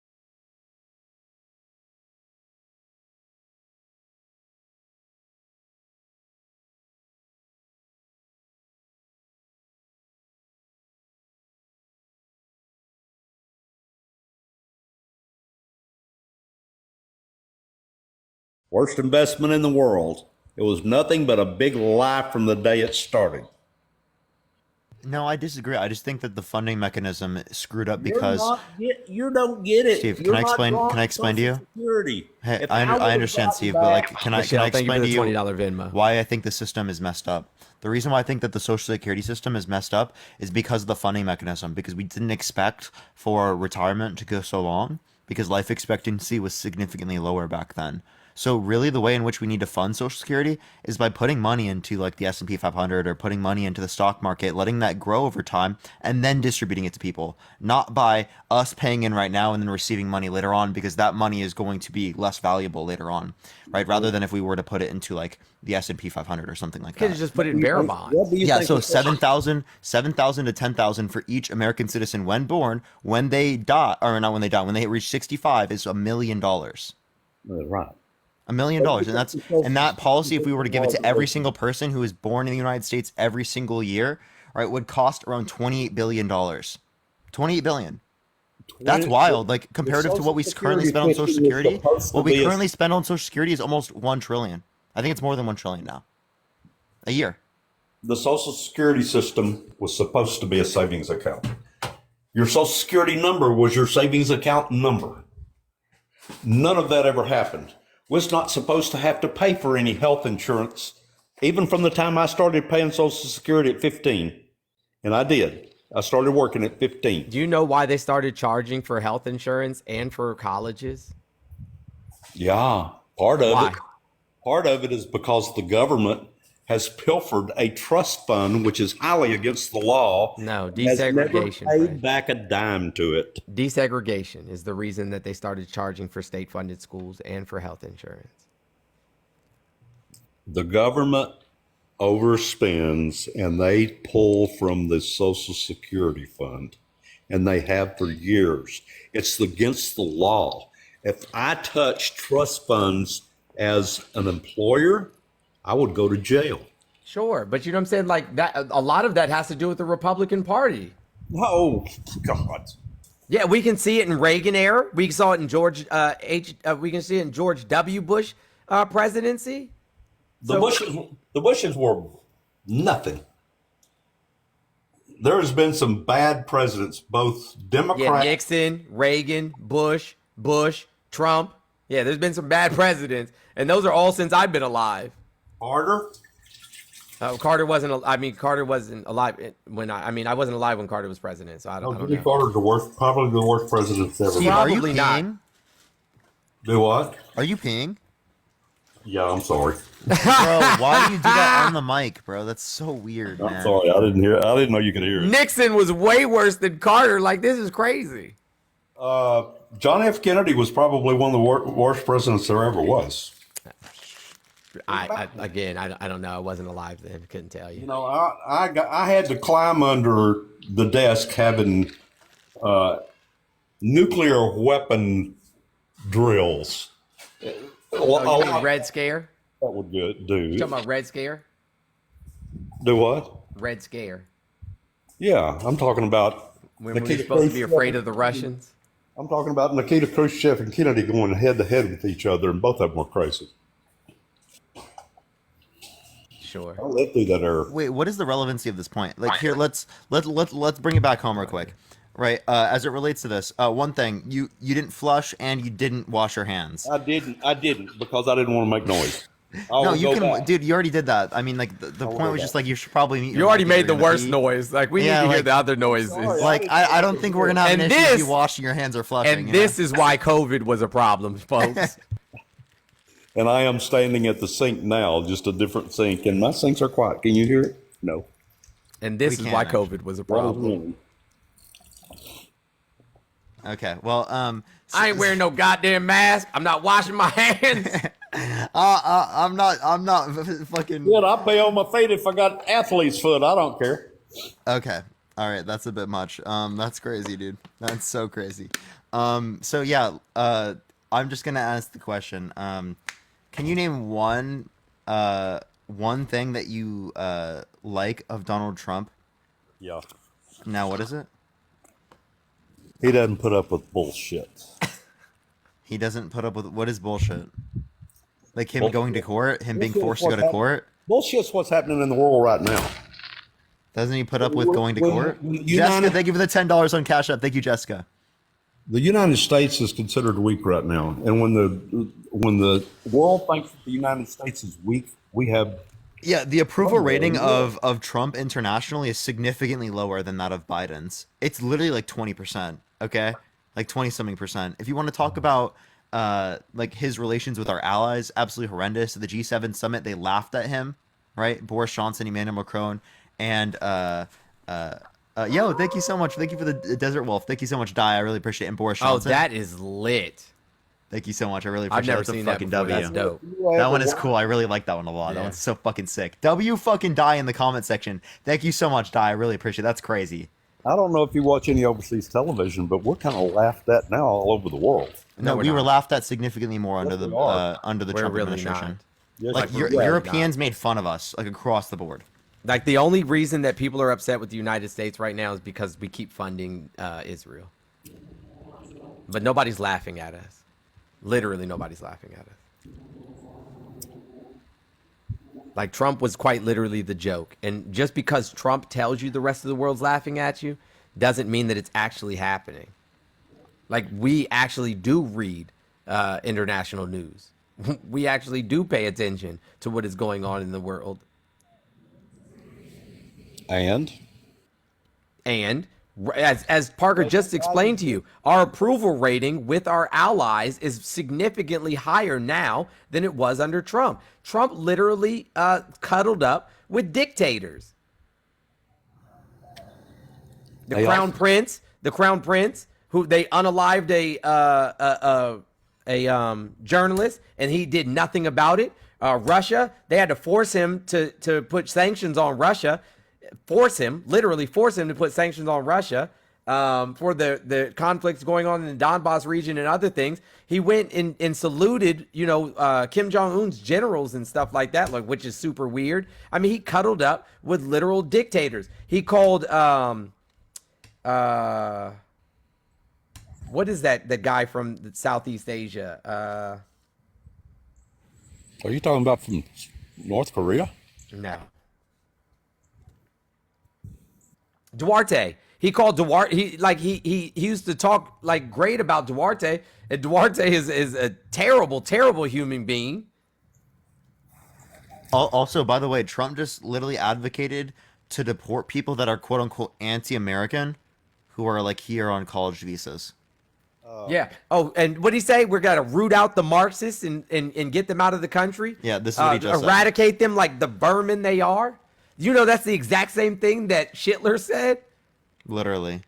Worst investment in the world. It was nothing but a big lie from the day it started. No, I disagree. I just think that the funding mechanism screwed up because You don't get it. Steve, You're can I not explain? drawing Can I explain to you? Social Security. Hey, If I would've understand, gotten Steve, but like, back- can I Michelle, thank you explain for to the you $20 Venmo. why I think the system is messed up? The reason why I think that the Social Security system is messed up is because of the funding mechanism. Because we didn't expect for retirement to go so long, because life expectancy was significantly lower back then. So really the way in which we need to fund Social Security is by putting money into like the S&P 500 or putting money into the stock market, letting that grow over time and then distributing it to people, not by us paying in right now and then receiving money later on, because that money is going to be less valuable later on, right? Rather than if we were to put it into like the S&P 500 or something like Could that. just put it in bearer bonds. Yeah, so 7,000 to 10,000 for each American citizen when born, when they die, or not when they die, when they reach 65 is $1 million. Right. $1 million. And that policy, if we were to give it to every single person who is born in the United States every single year, right, would cost around $28 billion. $28 billion. That's wild. Like comparative to what we currently spend on Social Security, what we currently spend on Social Security is almost 1 trillion. I think it's more than 1 trillion now. A year. The Social Security system was supposed to be a savings account. Your Social Security number was your savings account number. None of that ever happened. Was not supposed to have to pay for any health insurance, even from the time I started paying Social Security at 15. And I did. I started working at 15. Do you know why they started charging for health insurance and for colleges? Yeah, part of it is because the government has pilfered a trust fund, which is highly against the law. No, desegregation. Has never paid back a dime to it. Desegregation is the reason that they started charging for state-funded schools and for health insurance. The government overspends and they pull from the Social Security fund, and they have for years. It's against the law. If I touch trust funds as an employer, I would go to jail. Sure, but you know what I'm saying? Like that, a lot of that has to do with the Republican Party. Oh, God. Yeah, we can see it in Reagan era. We saw it in we can see it in George W. Bush presidency. The Bushes were nothing. There has been some bad presidents, both Democrat. Yeah, Nixon, Reagan, Bush, Trump. Yeah, there's been some bad presidents, and those are all since I've been alive. Carter. Carter wasn't alive when I wasn't alive when Carter was president, so I don't know. Carter's probably the worst president ever. Steve, are you peeing? Do what? Are you peeing? Yeah, I'm sorry. Bro, why do you do that on the mic, bro? That's so weird, man. I'm sorry. I didn't know you could hear it. Nixon was way worse than Carter. Like, this is crazy. John F. Kennedy was probably one of the worst presidents there ever was. I don't know. I wasn't alive then. Couldn't tell you. You know, I had to climb under the desk having nuclear weapon drills. Oh, you mean Red Scare? That would do. You talking about Red Scare? Do what? Red Scare. Yeah, I'm talking about when we're supposed to be afraid of the Russians. I'm talking about Nikita Khrushchev and Kennedy going head to head with each other, and both of them were crazy. Sure. I lived through that era. Wait, what is the relevancy of this point? Like, here, let's bring it back home real quick. Right, as it relates to this, one thing, you didn't flush and you didn't wash your hands. I didn't because I didn't want to make noise. No, you can, dude. You already did that. I mean, like the point was just like you should probably. You already made the worst noise. Like we need to hear the other noises. Like I don't think we're gonna have an issue with you washing your hands or flushing. And this is why COVID was a problem, folks. And I am standing at the sink now, just a different sink, and my sinks are quiet. Can you hear it? No. And this is why COVID was a problem. Okay, well, I ain't wearing no goddamn mask. I'm not washing my hands. I'm not fucking. Good, I'll pay on my feet if I got athlete's foot. I don't care. Okay, all right, that's a bit much. That's crazy, dude. That's so crazy. So yeah, I'm just gonna ask the question. Can you name one thing that you like of Donald Trump? Yeah. Now, what is it? He doesn't put up with bullshit. He doesn't put up with what is bullshit? Like him going to court, him being forced to go to court. Bullshit's what's happening in the world right now. Doesn't he put up with going to court? Jessica, thank you for the $10 on Cash App. Thank you, Jessica. The United States is considered weak right now, and when the world thinks that the United States is weak, we have. Yeah, the approval rating of Trump internationally is significantly lower than that of Biden's. It's literally like 20%. Okay, like 20-something percent. If you want to talk about like his relations with our allies, absolutely horrendous. At the G7 summit, they laughed at him, right? Boris Johnson, Emmanuel Macron, and yo, thank you so much. Thank you for the Desert Wolf. Thank you so much, Di. I really appreciate it. And Boris Oh, Johnson. that is lit. Thank you so much. I really I've appreciate it. never That's seen a that fucking before. W. That's dope. That one is cool. I really like that one a lot. That Yeah. one's so fucking sick. W fucking Die in the comment section. Thank you so much, Die. I really appreciate it. That's crazy. I don't know if you watch any overseas television, but we're kind of laughed at now all over the world. No, we were laughed at significantly more under the We're Trump really administration. not. Like Europeans made fun of us like across the board. Like the only reason that people are upset with the United States right now is because we keep funding Israel. But nobody's laughing at us. Literally nobody's laughing at us. Like Trump was quite literally the joke. And just because Trump tells you the rest of the world's laughing at you doesn't mean that it's actually happening. Like we actually do read international news. We actually do pay attention to what is going on in the world. And as Parker just explained to you, our approval rating with our allies is significantly higher now than it was under Trump. Trump literally cuddled up with dictators. The Crown Prince, who they unalived a journalist, and he did nothing about it. Russia, they had to force him to put sanctions on Russia. Literally force him to put sanctions on Russia for the conflicts going on in the Donbass region and other things. He went and saluted, Kim Jong-un's generals and stuff like that, which is super weird. I mean, he cuddled up with literal dictators. He called, what is that guy from Southeast Asia? Are you talking about from North Korea? No. Duarte. He called Duarte. He used to talk like great about Duarte, and Duarte is a terrible, terrible human being. Also, by the way, Trump just literally advocated to deport people that are quote unquote anti-American, who are like here on college visas. Yeah. Oh, and what did he say? We're gonna root out the Marxists and get them out of the country. Yeah, this is what he just said. Eradicate them like the vermin they are. You know, that's the exact same thing that Hitler said. Literally.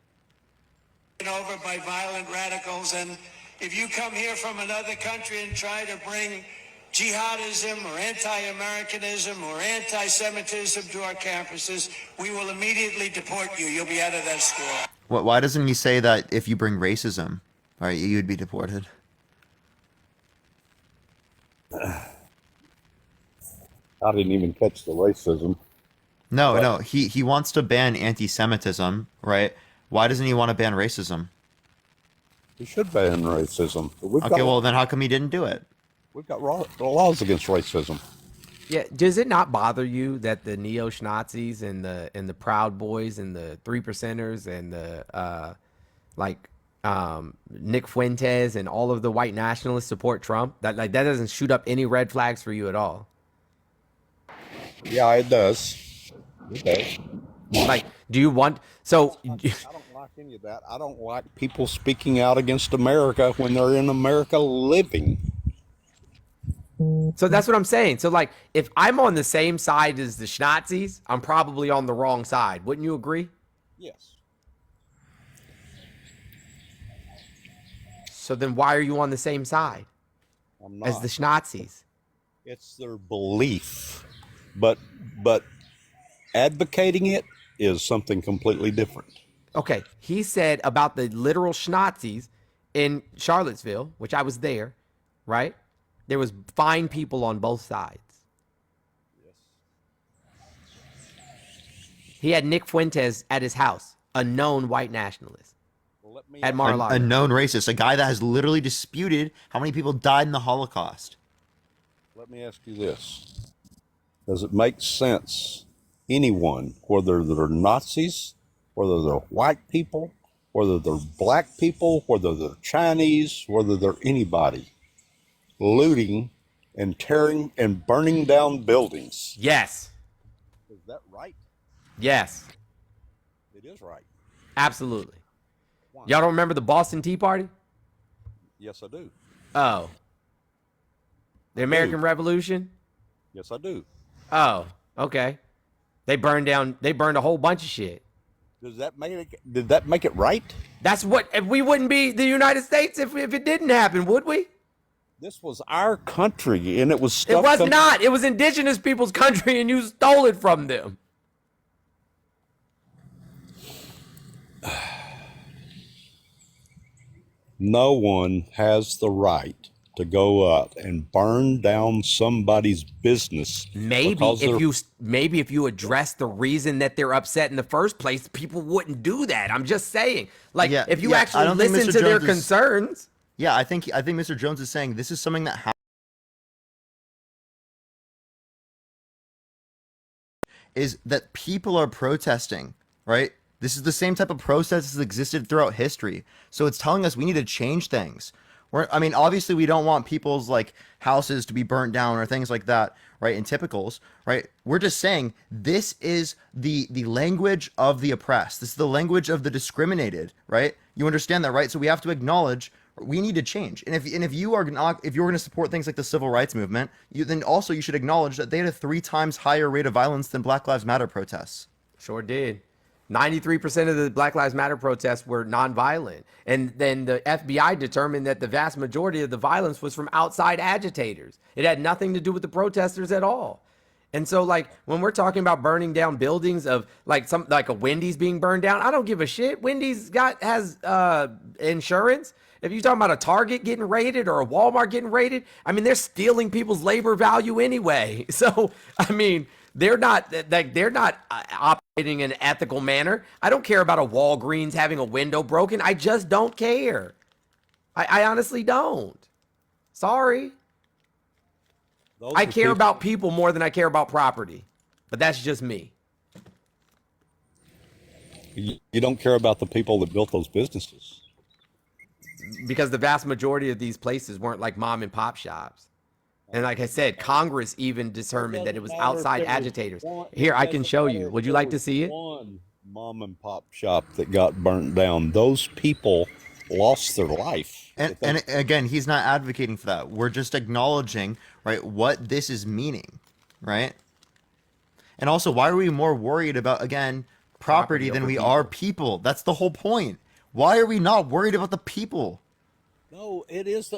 Over by violent radicals, and if you come here from another country and try to bring jihadism or anti-Americanism or anti-Semitism to our campuses, we will immediately deport you. You'll be out of that school. Why doesn't he say that if you bring racism, right, you'd be deported? I didn't even catch the racism. No, he wants to ban anti-Semitism, right? Why doesn't he want to ban racism? He should ban racism. Okay, well then how come he didn't do it? We've got laws against racism. Yeah, does it not bother you that the neo-Nazis and the Proud Boys and the 3%ers and the Nick Fuentes and all of the white nationalists support Trump? That doesn't shoot up any red flags for you at all. Yeah, it does. It does. Like, do you want so? I don't like any of that. I don't like people speaking out against America when they're in America living. So that's what I'm saying. So like, if I'm on the same side as the Schnazis, I'm probably on the wrong side. Wouldn't you agree? Yes. So then why are you on the same side I'm not. as the Schnazis? It's their belief. But advocating it is something completely different. Okay, he said about the literal Schnazis in Charlottesville, which I was there, right? There was fine people on both sides. Yes. He had Nick Fuentes at his house, a known white nationalist. Well, at Mar-a-Lago. A known racist, a guy that has literally disputed how many people died in the Holocaust. Let me ask you this. Does it make sense, anyone, whether they're Nazis, whether they're white people, whether they're black people, whether they're Chinese, whether they're anybody, looting and tearing and burning down buildings? Yes. Is that right? Yes. It is right. Absolutely. Y'all don't remember the Boston Tea Party? Yes, I do. Oh, the American Revolution? Yes, I do. Oh, okay. They burned a whole bunch of shit. Did that make it right? That's what, if we wouldn't be the United States if it didn't happen, would we? This was our country, and it was It stuff. was not. It was indigenous people's country, and you stole it from them. No one has the right to go up and burn down somebody's business. Maybe if you address the reason that they're upset in the first place, people wouldn't do that. I'm just saying, like, if you actually listen to their concerns. Yeah, I think Mr. Jones is saying this is something that is that people are protesting, right? This is the same type of protest that's existed throughout history. So it's telling us we need to change things. I mean, obviously we don't want people's like houses to be burnt down or things like that, right? In typicals, right? We're just saying this is the language of the oppressed. This is the language of the discriminated, right? You understand that, right? So we have to acknowledge we need to change. And if you're going to support things like the civil rights movement, then also you should acknowledge that they had a 3 times higher rate of violence than Black Lives Matter protests. Sure did. 93% of the Black Lives Matter protests were nonviolent. And then the FBI determined that the vast majority of the violence was from outside agitators. It had nothing to do with the protesters at all. And so, like, when we're talking about burning down buildings of like a Wendy's being burned down, I don't give a shit. Wendy's has insurance. If you're talking about a Target getting raided or a Walmart getting raided, I mean, they're stealing people's labor value anyway. So, I mean, they're not operating in an ethical manner. I don't care about a Walgreens having a window broken. I just don't care. I honestly don't. Sorry. I care about people more than I care about property. But that's just me. You don't care about the people that built those businesses. Because the vast majority of these places weren't like mom and pop shops. And like I said, Congress even determined that it was outside agitators. Here, I can show you. Would you like to see it? One mom and pop shop that got burnt down. Those people lost their life. And again, he's not advocating for that. We're just acknowledging, right, what this is meaning, right? And also, why are we more worried about, again, property than we are people? That's the whole point. Why are we not worried about the people? No, it is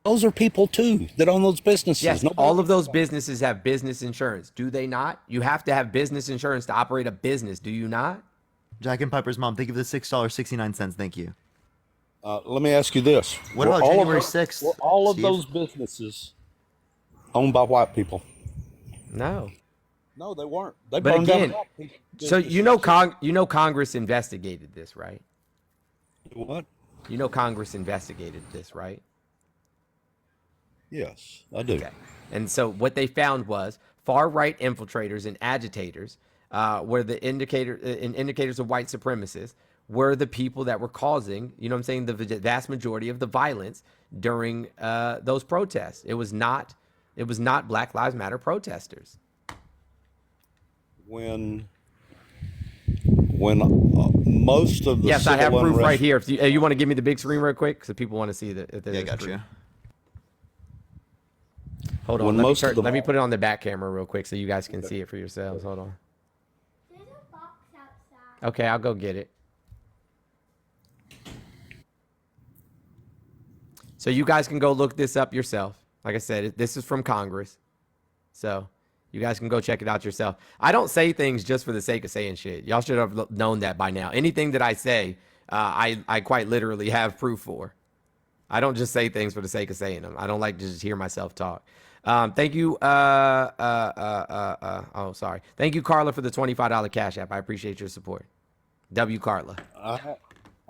those are people too that own those businesses. Yes, all of those businesses have business insurance. Do they not? You have to have business insurance to operate a business. Do you not? Jack and Piper's mom, thank you for the $6.69. Thank you. Let me ask you this: what about January 6th? Were all of those businesses owned by white people? No. No, they weren't. They but burned again, down. So you know Congress investigated this, right? What? You know Congress investigated this, right? Yes, I do. Okay. And so what they found was far-right infiltrators and agitators were the indicators of white supremacists were the people that were causing, you know what I'm saying, the vast majority of the violence during those protests. It was not Black Lives Matter protesters. When most of the yes, I have proof right here. If you want to give me the big screen real quick, so people want to see that. Yeah, I got proof. You. Hold on. Let me put it on the back camera real quick so you guys can see it for yourselves. Hold on. There's a box outside. Okay, I'll go get it. So you guys can go look this up yourself. Like I said, this is from Congress. So you guys can go check it out yourself. I don't say things just for the sake of saying shit. Y'all should have known that by now. Anything that I say, I quite literally have proof for. I don't just say things for the sake of saying them. I don't like to just hear myself talk. Thank you. Oh, sorry. Thank you, Carla, for the $25 Cash App. I appreciate your support. W. Carla. I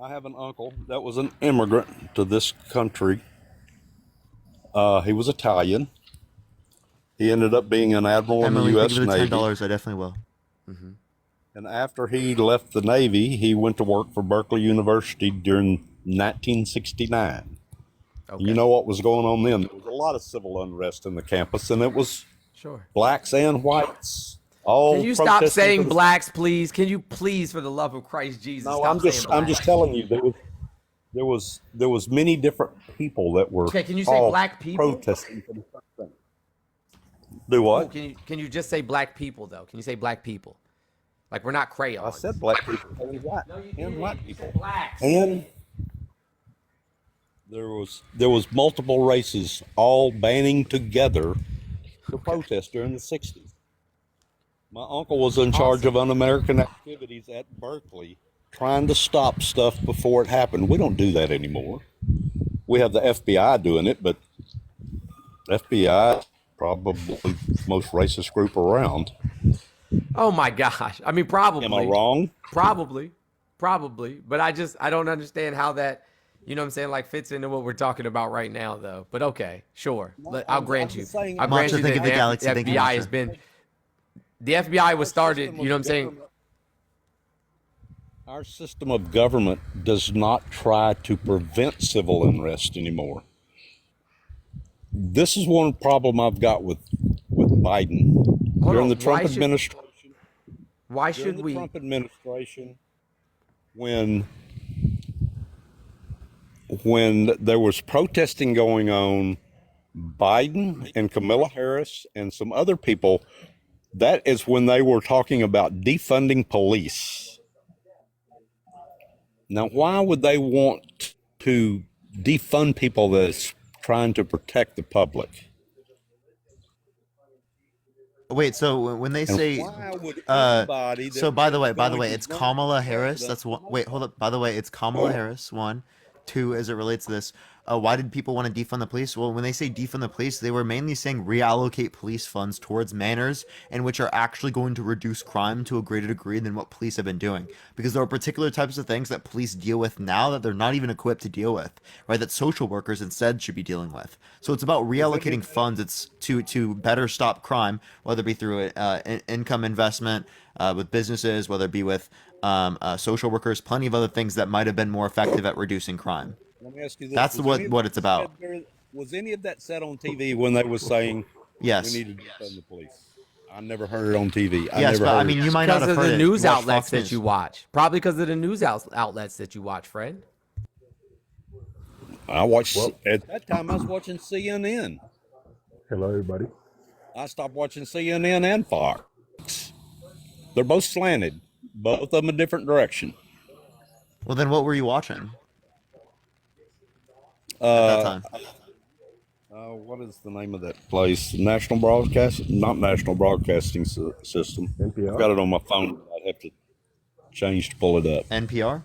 have an uncle that was an immigrant to this country. He was Italian. He ended up being an admiral in the U.S. Navy. $10, I definitely will. Mm-hmm. And after he left the Navy, he went to work for Berkeley University during 1969. Okay. You know what was going on then? There was a lot of civil unrest in the campus, and it was blacks and whites. All Can you stop saying blacks, please? Can you please, for the love of Christ Jesus? No, I'm just telling you. there was many different people that were Okay, can you say all black people? protesting for the same thing. Do Oh, what? can you just say black people though? Can you say black people? Like we're not I crayons. said black people No, you and didn't. white You people. said blacks. And there was multiple races all banding together to protest during the 60s. My uncle was in charge of un-American activities at Berkeley, trying to stop stuff before it happened. We don't do that anymore. We have the FBI doing it, but FBI is probably the most racist group around. Oh my gosh. I mean, probably. Am I wrong? Probably. But I don't understand how that, you know what I'm saying, like fits into what we're talking about right now though. But okay, sure. I'll grant you. I'll grant you that the FBI has been, the FBI was started, you know what I'm saying? Our system of government does not try to prevent civil unrest anymore. This is one problem I've got with Biden. During the Trump administration, why should we? Trump administration, when there was protesting going on, Biden and Kamala Harris and some other people, that is when they were talking about defunding police. Now, why would they want to defund people that's trying to protect the public? Wait, so when they say, so by the way, it's Kamala Harris. That's one. Wait, hold up. By the way, it's Kamala Harris. One, two, as it relates to this. Why did people want to defund the police? Well, when they say defund the police, they were mainly saying reallocate police funds towards manners in which are actually going to reduce crime to a greater degree than what police have been doing. Because there are particular types of things that police deal with now that they're not even equipped to deal with, right? That social workers instead should be dealing with. So it's about reallocating funds. It's to better stop crime, whether it be through income investment with businesses, whether it be with social workers, plenty of other things that might have been more effective at reducing crime. Let me ask you this. That's what it's about. Was any of that said on TV when they were saying yes, we need to defund the police? I never heard it on TV. Yes, but I mean, you might not have heard it. Because of the news outlets that you watch. Probably because of the news outlets that you watch, Fred. I watched, at that time I was watching CNN. Hello, everybody. I stopped watching CNN and Fox. They're both slanted, both of them a different direction. Well, then what were you watching at that time? What is the name of that place? National Broadcasting? Not National Broadcasting System. NPR? I've got it on my phone. I'd have to change to pull it up. NPR?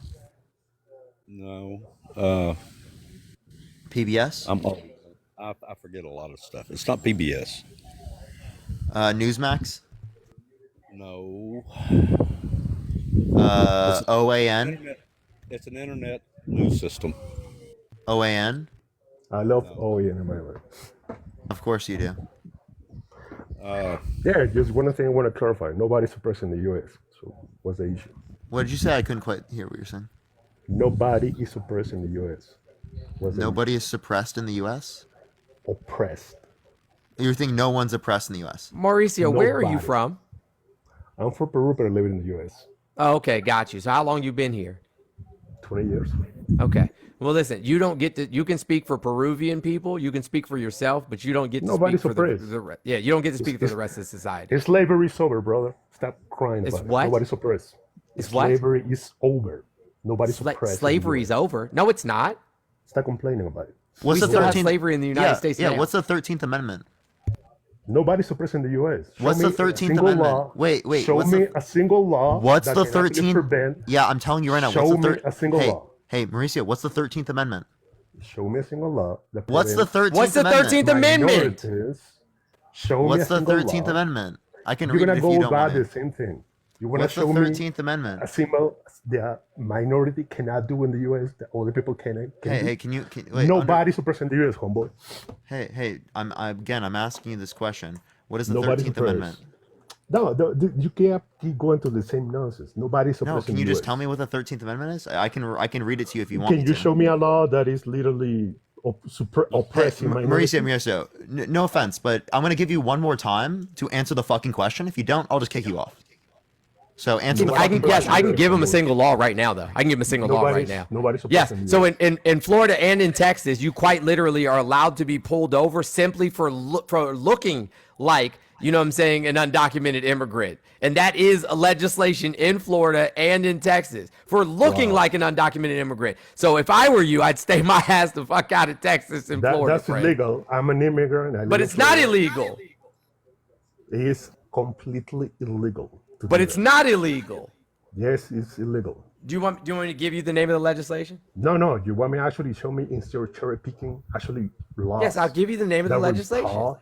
No. PBS? I forget a lot of stuff. It's not PBS. Newsmax? No. OAN? It's an internet news system. OAN? I love OAN in my life. Of course you do. Yeah, just one thing I want to clarify. Nobody's suppressed in the U.S. So what's the issue? What did you say? I couldn't quite hear what you're saying. Nobody is suppressed in the U.S. Nobody is suppressed in the U.S.? Oppressed. You think no one's oppressed in the U.S.? Mauricio, where are you from? I'm from Peru, but I live in the U.S. Oh, okay, got you. So how long you been here? 20 years. Okay. Well, listen, you don't get to. You can speak for Peruvian people. You can speak for yourself, but you don't get to Nobody's speak for suppressed. yeah, you don't get to speak for the rest of society. It's slavery's over, brother. Stop crying It's about what? it. Nobody's suppressed. It's what? Slavery is over. Nobody's suppressed. Slavery's over. No, it's not. Stop complaining about it. What's we the still have 13th? slavery in the United States Yeah, now. what's the 13th Amendment? Nobody's suppressed in the U.S. What's the 13th Amendment? Wait. Show me a single law. What's that the can actually 13th? prevent- Yeah, I'm telling you right now. Show What's the me a single law. Hey, Mauricio, what's the 13th Amendment? Show me a single law. That What's the prevents 13th Amendment? minorities. Show me What's a the single 13th law. Amendment? I can You're read gonna it if you go don't by want the it. same thing. You wanna What's the show me 13th Amendment? a symbol that minority cannot do in the U.S. that other people can Hey, do? can wait? Nobody's suppressed in the U.S., homeboy. Hey, I'm asking you this question. What is the Nobody's 13th suppressed. Amendment? No, you can't keep going to the same nonsense. Nobody's No, suppressed can in you the just US. tell me what the 13th Amendment is? I can read it to you if you want Can me you to. show me a law that is literally oppressing minorities? Mauricio, no offense, but I'm gonna give you one more time to answer the fucking question. If you don't, I'll just kick you off. So answer the I can fucking question. I can give them a single law right now, though. I can give them a single law right now. Nobody's Yes. suppressing So you. in Florida and in Texas, you quite literally are allowed to be pulled over simply for looking like, you know what I'm saying, an undocumented immigrant. And that is a legislation in Florida and in Texas for looking like an undocumented immigrant. So if I were you, I'd stay my ass the fuck out of Texas and Florida. That's illegal. I'm an immigrant. I live But in it's not Florida. illegal. It is completely illegal. But it's not illegal. Yes, it's illegal. Do you want me to give you the name of the legislation? No. You want me to actually show me instead of cherry picking actually laws? Yes, I'll give you the name of the that will legislation. pass?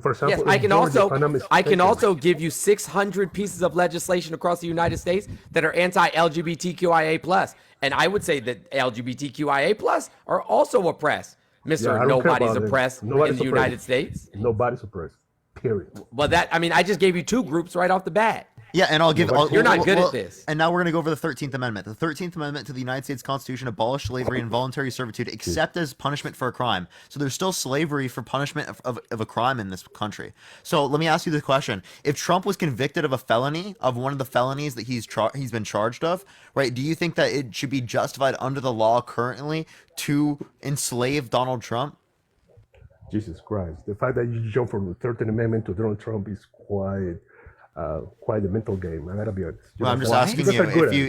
For example, Yes, I in can Georgia, if I'm not I can mistaken, also give you 600 pieces of legislation across the United States that are anti-LGBTQIA+. And I would say that LGBTQIA+ are also oppressed. Mister, I don't care nobody's about it. oppressed Nobody's in the oppressed. United States. Nobody's oppressed. Period. Well, I just gave you two groups right off the bat. Yeah, and I'll give. You're not good at this. And now we're gonna go over the 13th Amendment. The 13th Amendment to the United States Constitution abolished slavery and voluntary servitude, except as punishment for a crime. So there's still slavery for punishment of a crime in this country. So let me ask you the question: if Trump was convicted of a felony, of one of the felonies that he's been charged of, right? Do you think that it should be justified under the law currently to enslave Donald Trump? Jesus Christ! The fact that you jump from the 13th Amendment to Donald Trump is quite a mental game. I gotta be honest. Well, I'm just asking you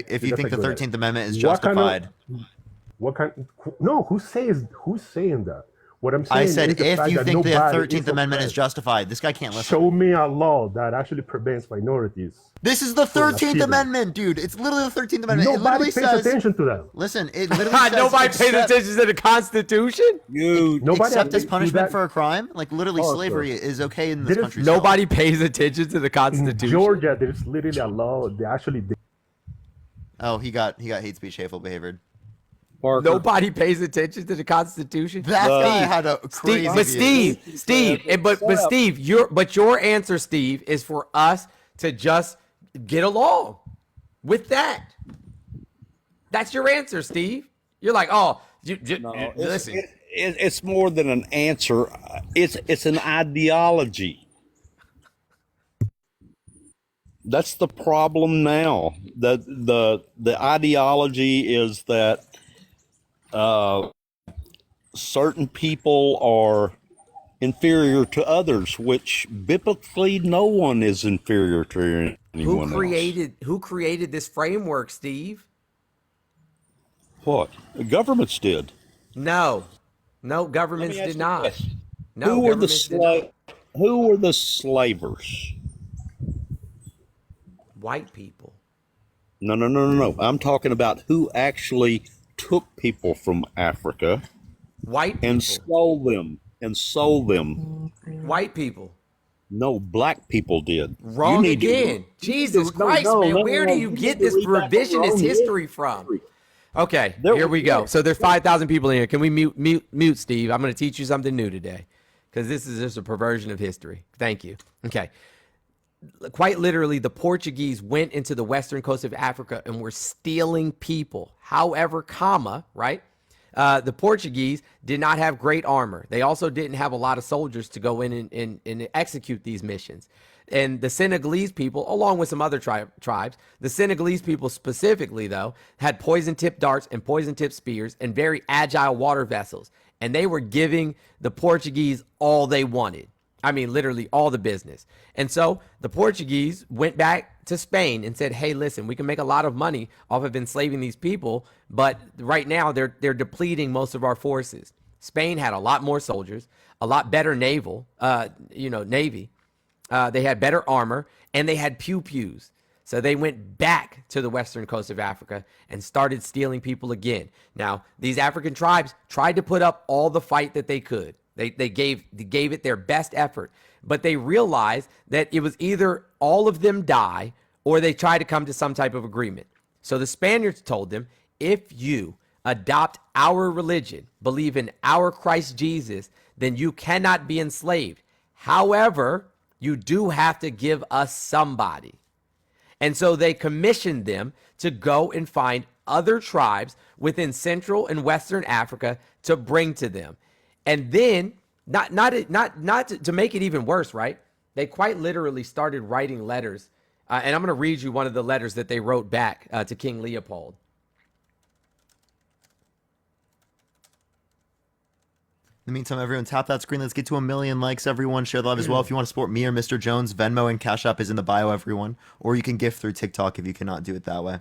if you think the 13th Amendment is justified. Who's saying that? What I'm saying I said is the if fact you that think the nobody 13th Amendment is oppressed. justified. This guy can't listen. Show me a law that actually prevents minorities. This is the from 13th achieving. Amendment, dude. It's literally the 13th Amendment. Nobody it literally pays says, attention to that. Listen, it literally says Nobody pays except- attention to the Constitution. except as do punishment that. for a crime. Like literally, Oh, slavery sir. is okay in this country. Nobody pays attention to the In Constitution. Georgia, there's literally a law. They actually Oh, he got hate speech, hateful behavior. Nobody pays attention to the Constitution. That guy had a crazy Steve, your answer, Steve, is for us to just get along with that. That's your answer, Steve. You're like, oh, listen. It's more than an answer. It's an ideology. That's the problem now. The ideology is that certain people are inferior to others, which biblically no one is inferior to anyone Who created this framework, Steve? What? The governments did. No, governments did not. No, Who were the governments did not. Who were the slavers? White people. No. I'm talking about who actually took people from Africa White people. and sold them. White people. No, black people did. Wrong again. Jesus Christ, man. Where do you get this revisionist history from? Okay, here we go. So there's 5,000 people in here. Can we mute Steve? I'm going to teach you something new today because this is just a perversion of history. Thank you. Okay. Quite literally, the Portuguese went into the western coast of Africa and were stealing people. However, right? The Portuguese did not have great armor. They also didn't have a lot of soldiers to go in and execute these missions. And the Senegalese people, along with some other tribes, the Senegalese people specifically, though, had poison-tipped darts and poison-tipped spears and very agile water vessels. And they were giving the Portuguese all they wanted. I mean, literally all the business. And so the Portuguese went back to Spain and said, hey, listen, we can make a lot of money off of enslaving these people, but right now they're depleting most of our forces. Spain had a lot more soldiers, a lot better navy. They had better armor, and they had pew-pews. So they went back to the western coast of Africa and started stealing people again. Now, these African tribes tried to put up all the fight that they could. They gave it their best effort, but they realized that it was either all of them die or they try to come to some type of agreement. So the Spaniards told them, if you adopt our religion, believe in our Christ Jesus, then you cannot be enslaved. However, you do have to give us somebody. And so they commissioned them to go and find other tribes within Central and Western Africa to bring to them. And then, not to make it even worse, right? They quite literally started writing letters And I'm going to read you one of the letters that they wrote back to King Leopold. In the meantime, everyone, tap that screen. Let's get to 1 million likes, everyone. Share the love as well. If you want to support me or Mr. Jones, Venmo and Cash App is in the bio, everyone. Or you can gift through TikTok if you cannot do it that way.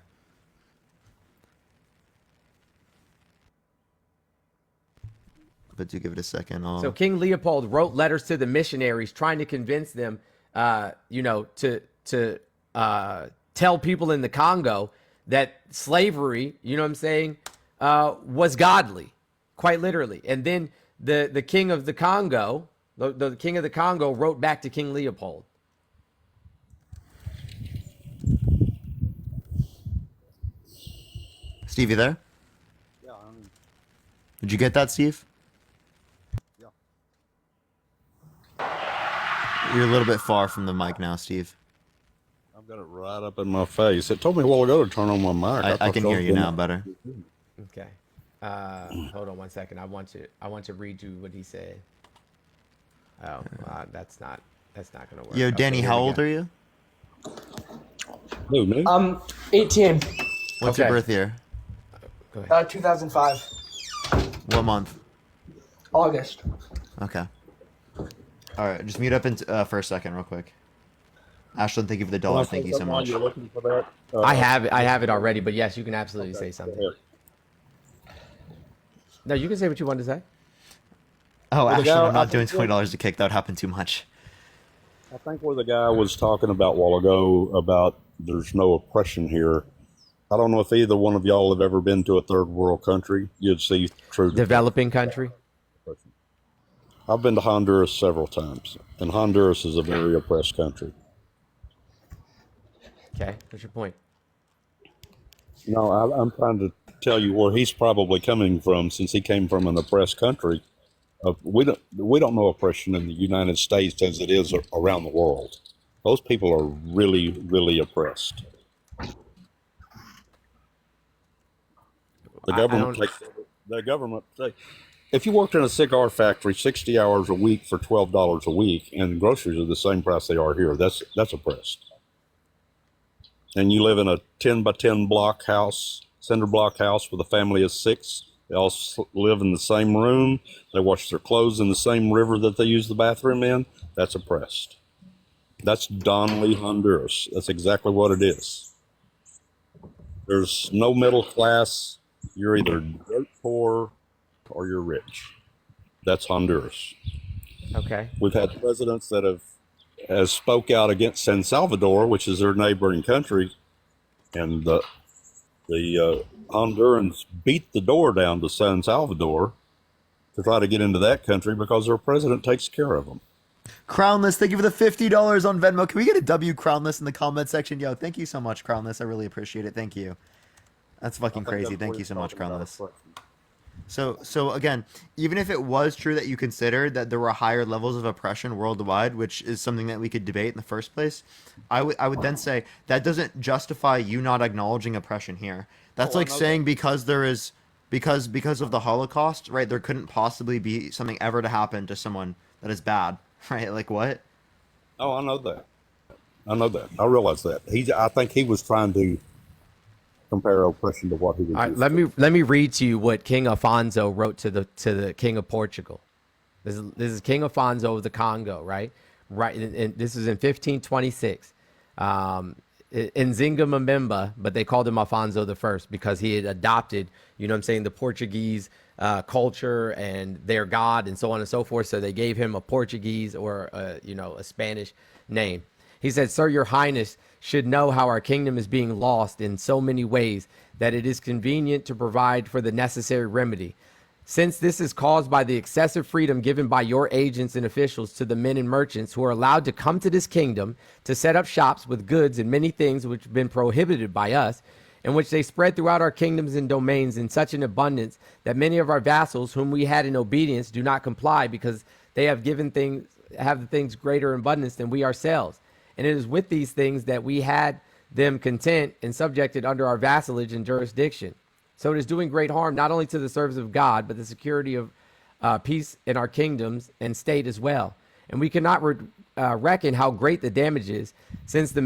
But do give it a second. So King Leopold wrote letters to the missionaries trying to convince them, to tell people in the Congo that slavery, you know what I'm saying, was godly, quite literally. And then the king of the Congo, the king of the Congo wrote back to King Leopold. Steve, you there? Yeah. Did you get that, Steve? Yeah. You're a little bit far from the mic now, Steve. I've got it right up in my face. It told me a while ago to turn on my mic. I can hear you now better. Okay. Hold on 1 second. I want to read you what he said. Oh, that's not gonna work. Yo, Danny, okay, how old are you? Who, me? 18. What's your birth year? Go ahead. 2005. What month? August. Okay. All right, just mute up for a second, real quick. Ashlyn, thank you for the $1. Thank you so much. You're looking for that? I have it already, but yes, you can absolutely say something. No, you can say what you want to say. Oh, Well, Ashlyn, I'm not doing $20 to kick. That would happen too much. I think where the guy was talking about a while ago about there's no oppression here. I don't know if either one of y'all have ever been to a third world country. You'd see true developing country. I've been to Honduras several times, and Honduras is a very oppressed country. Okay, what's your point? No, I'm trying to tell you where he's probably coming from, since he came from an oppressed country. We don't know oppression in the United States as it is around the world. Those people are really, really oppressed. The government if you worked in a cigar factory 60 hours a week for $12 a week, and groceries are the same price they are here, that's oppressed. And you live in a 10 by 10 block house, cinder block house with a family of 6. They all live in the same room. They wash their clothes in the same river that they use the bathroom in. That's oppressed. That's Donley, Honduras. That's exactly what it is. There's no middle class. You're either dirt poor or you're rich. That's Honduras. Okay. We've had presidents that have spoke out against San Salvador, which is their neighboring country, and the Hondurans beat the door down to San Salvador to try to get into that country because their president takes care of them. Crownless, thank you for the $50 on Venmo. Can we get a W Crownless in the comment section? Yo, thank you so much, Crownless. I really appreciate it. Thank you. That's fucking crazy. Thank you so much, Crownless. So again, even if it was true that you considered that there were higher levels of oppression worldwide, which is something that we could debate in the first place, I would then say that doesn't justify you not acknowledging oppression here. That's like saying because of the Holocaust, right? There couldn't possibly be something ever to happen to someone that is bad, right? Like what? Oh, I know that. I realize that. I think he was trying to compare oppression to what he was. All right, let me read to you what King Afonso wrote to the King of Portugal. This is King Afonso of the Congo, right? Right, and this is in 1526. In Zingamamemba, but they called him Afonso the First because he had adopted, you know what I'm saying, the Portuguese culture and their god and so on and so forth. So they gave him a Portuguese or a Spanish name. He said, "Sir, your highness should know how our kingdom is being lost in so many ways that it is convenient to provide for the necessary remedy. Since this is caused by the excessive freedom given by your agents and officials to the men and merchants who are allowed to come to this kingdom to set up shops with goods and many things which have been prohibited by us, in which they spread throughout our kingdoms and domains in such an abundance that many of our vassals whom we had in obedience do not comply because they have the things greater abundance than we ourselves. And it is with these things that we had them content and subjected under our vassalage and jurisdiction. So it is doing great harm not only to the service of God, but the security of peace in our kingdoms and state as well. And we cannot reckon how great the damage is, since the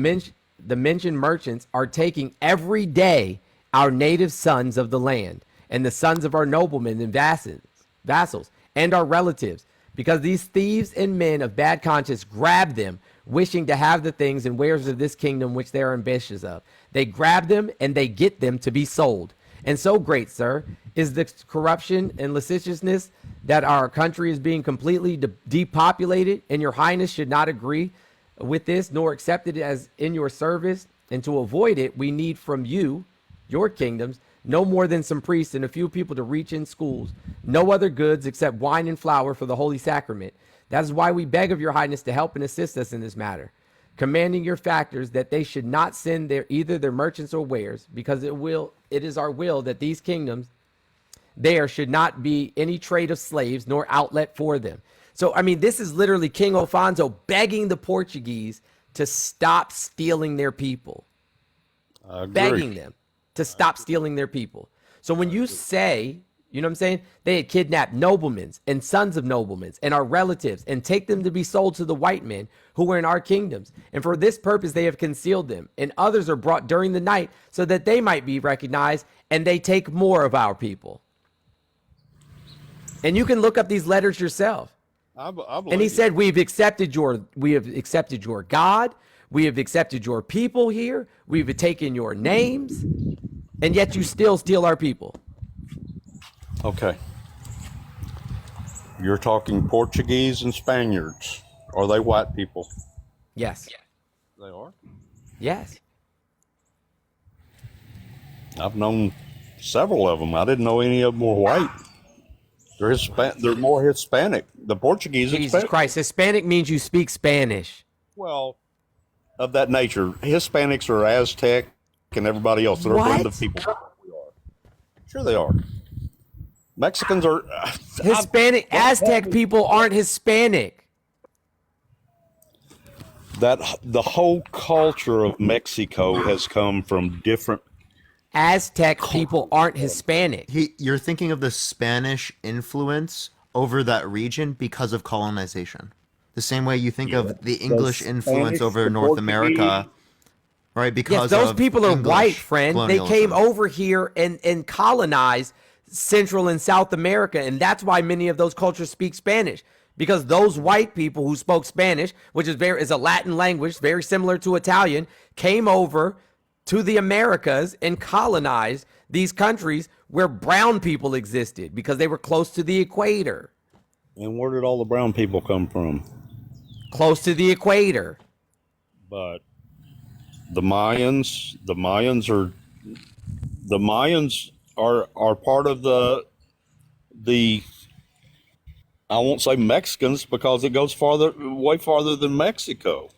the mentioned merchants are taking every day our native sons of the land and the sons of our noblemen and vassals and our relatives, because these thieves and men of bad conscience grab them, wishing to have the things and wares of this kingdom which they are ambitious of. They grab them and they get them to be sold. And so great, sir, is the corruption and licentiousness that our country is being completely depopulated, and your highness should not agree with this, nor accept it as in your service. And to avoid it, we need from you, your kingdoms, no more than some priests and a few people to reach in schools, no other goods except wine and flour for the holy sacrament. That is why we beg of your highness to help and assist us in this matter, commanding your factors that they should not send either their merchants or wares, because it is our will that these kingdoms there should not be any trade of slaves nor outlet for them. So, I mean, this is literally King Alfonso begging the Portuguese to stop stealing their people. Begging them to stop stealing their people. So when you say, you know what I'm saying, they had kidnapped noblemen and sons of noblemen and our relatives and take them to be sold to the white men who were in our kingdoms. And for this purpose, they have concealed them. And others are brought during the night so that they might be recognized, and they take more of our people. And you can look up these letters yourself. And he said, we have accepted your God. We have accepted your people here. We've taken your names, and yet you still steal our people. Okay. You're talking Portuguese and Spaniards. Are they white people? Yes. They are? Yes. I've known several of them. I didn't know any of them were white. They're more Hispanic. The Portuguese are Jesus Hispanic. Christ. Hispanic means you speak Spanish. Well, of that nature. Hispanics are Aztec and everybody else. They're a blend of people. Sure they are. Mexicans are Hispanic. Aztec people aren't Hispanic. The whole culture of Mexico has come from different. Aztec people aren't Hispanic. You're thinking of the Spanish influence over that region because of colonization. The same way you think of the English influence over North America, right? Because yes, those of people are English white, friend. They colonialism. came over here and colonized Central and South America, and that's why many of those cultures speak Spanish. Because those white people who spoke Spanish, which is a Latin language, very similar to Italian, came over to the Americas and colonized these countries where brown people existed because they were close to the equator. And where did all the brown people come from? Close to the equator. But the Mayans are part of the I won't say Mexicans because it goes way farther than Mexico.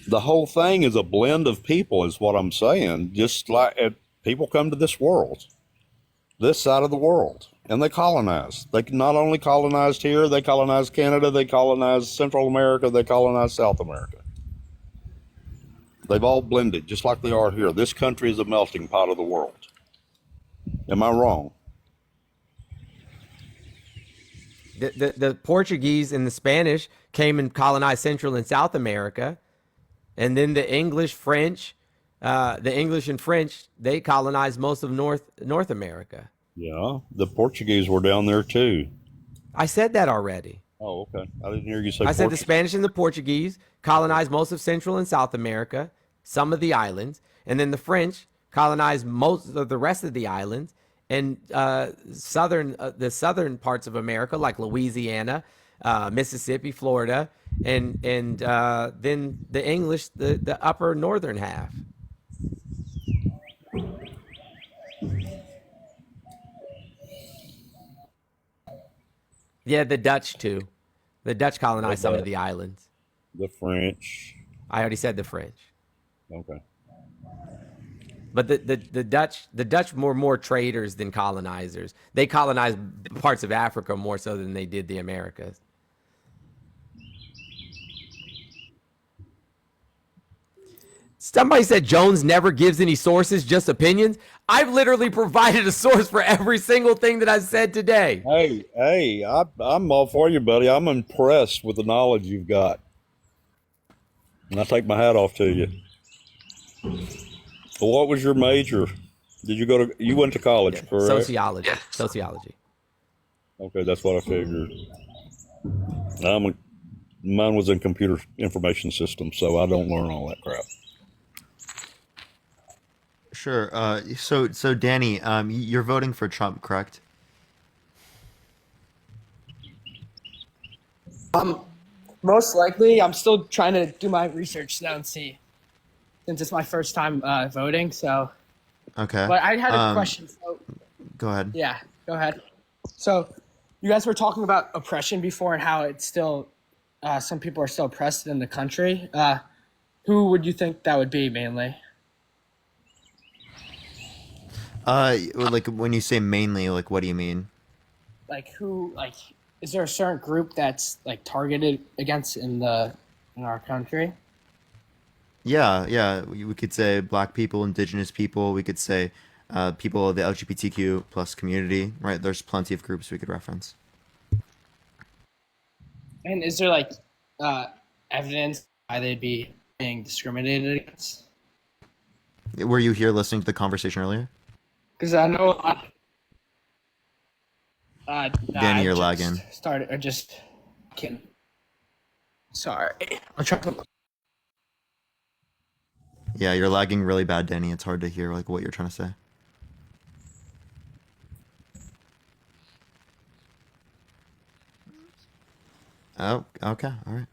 The whole thing is a blend of people, is what I'm saying. Just like people come to this side of the world, and they colonize. They not only colonized here, they colonized Canada, they colonized Central America, they colonized South America. They've all blended, just like they are here. This country is a melting pot of the world. Am I wrong? The Portuguese and the Spanish came and colonized Central and South America. And then the English and French, they colonized most of North America. Yeah, the Portuguese were down there too. I said that already. Oh, okay. I didn't hear you say I said the Spanish and the Portuguese colonized most of Central and South America, some of the islands, and then the French colonized most of the rest of the islands and the southern parts of America, like Louisiana, Mississippi, Florida, and then the English, the upper northern half. Yeah, the Dutch too. The Dutch colonized some of the islands. The French. I already said the French. Okay. But the Dutch were more traders than colonizers. They colonized parts of Africa more so than they did the Americas. Somebody said Jones never gives any sources, just opinions. I've literally provided a source for every single thing that I said today. Hey, I'm all for you, buddy. I'm impressed with the knowledge you've got. And I take my hat off to you. So what was your major? Did you go to? You went to college, correct? Sociology. Sociology. Okay, that's what I figured. Mine was in computer information systems, so I don't learn all that crap. Sure. So Danny, you're voting for Trump, correct? Most likely, I'm still trying to do my research now and see, since it's my first time voting. So, Okay. but I had a question. So, Go ahead. yeah, go ahead. So, you guys were talking about oppression before and how it's still some people are still oppressed in the country. Who would you think that would be mainly? Like when you say mainly, like what do you mean? Like who? Like, is there a certain group that's like targeted against in our country? Yeah. We could say black people, indigenous people. We could say people of the LGBTQ plus community. Right? There's plenty of groups we could reference. And is there like evidence why they'd be being discriminated against? Were you here listening to the conversation earlier? Because I know Danny, you're lagging. Started. I just kidding. Sorry. I'm trying to. Yeah, you're lagging really bad, Danny. It's hard to hear like what you're trying to say. Oh, okay, all right.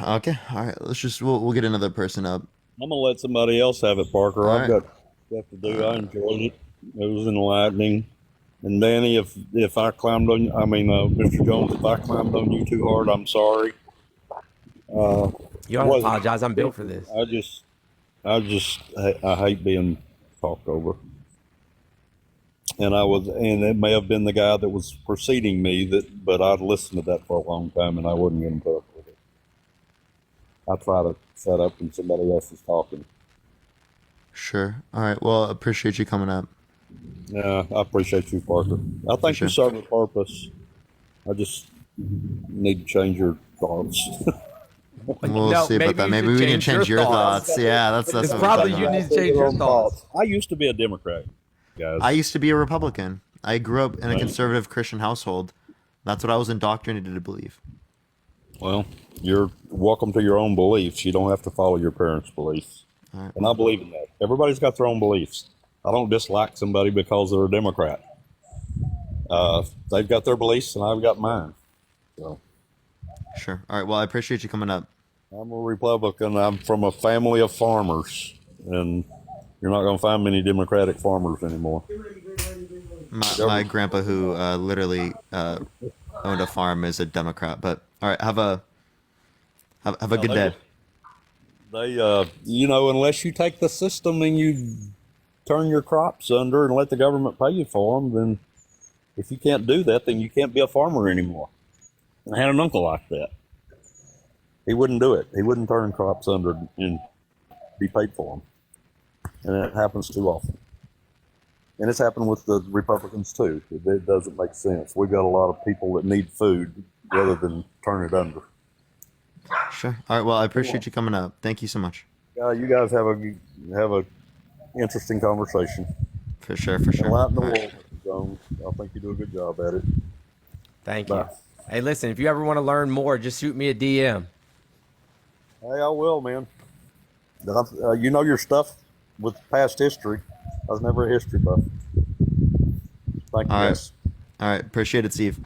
Okay, all right. We'll get another person up. I'm gonna let somebody else have it, Parker. All I've right. got stuff to do. I enjoyed it. It was enlightening. And Danny, if I climbed on, Mr. Jones, if I climbed on you too hard, I'm sorry. You don't apologize. I'm built for this. I hate being talked over. And it may have been the guy that was preceding me but I'd listened to that for a long time and I wouldn't get him put up with it. I try to shut up when somebody else is talking. Sure. All right. Well, appreciate you coming up. Yeah, I appreciate you, Parker. I think you serve a purpose. I just need to change your thoughts. We'll see about that. Maybe we can change your thoughts. Yeah, that's It's what probably we're you talking need to change your thoughts. I used to be a Democrat, guys. I used to be a Republican. I grew up in a conservative Christian household. That's what I was indoctrinated to believe. Well, you're welcome to your own beliefs. You don't have to follow your parents' beliefs. Right. And I believe in that. Everybody's got their own beliefs. I don't dislike somebody because they're a Democrat. They've got their beliefs and I've got mine. So. Sure. All right. Well, I appreciate you coming up. I'm a Republican. I'm from a family of farmers, and you're not going to find many Democratic farmers anymore. My grandpa, who literally owned a farm, is a Democrat. But all right, have a good day. Unless you take the system and you turn your crops under and let the government pay you for them, then if you can't do that, then you can't be a farmer anymore. I had an uncle like that. He wouldn't do it. He wouldn't turn crops under and be paid for them. And it happens too often. And it's happened with the Republicans too. It doesn't make sense. We've got a lot of people that need food rather than turn it under. Sure. All right. Well, I appreciate you coming up. Thank you so much. You guys have a interesting conversation. For sure. For sure. Enlighten the world, Mr. Jones. I think you do a good job at it. Thank you. Hey, listen, if you ever want to learn more, just shoot me a DM. Hey, I will, man. You know your stuff with past history. I was never a history buff. Thank you, guys. All right. Appreciate it, Steve.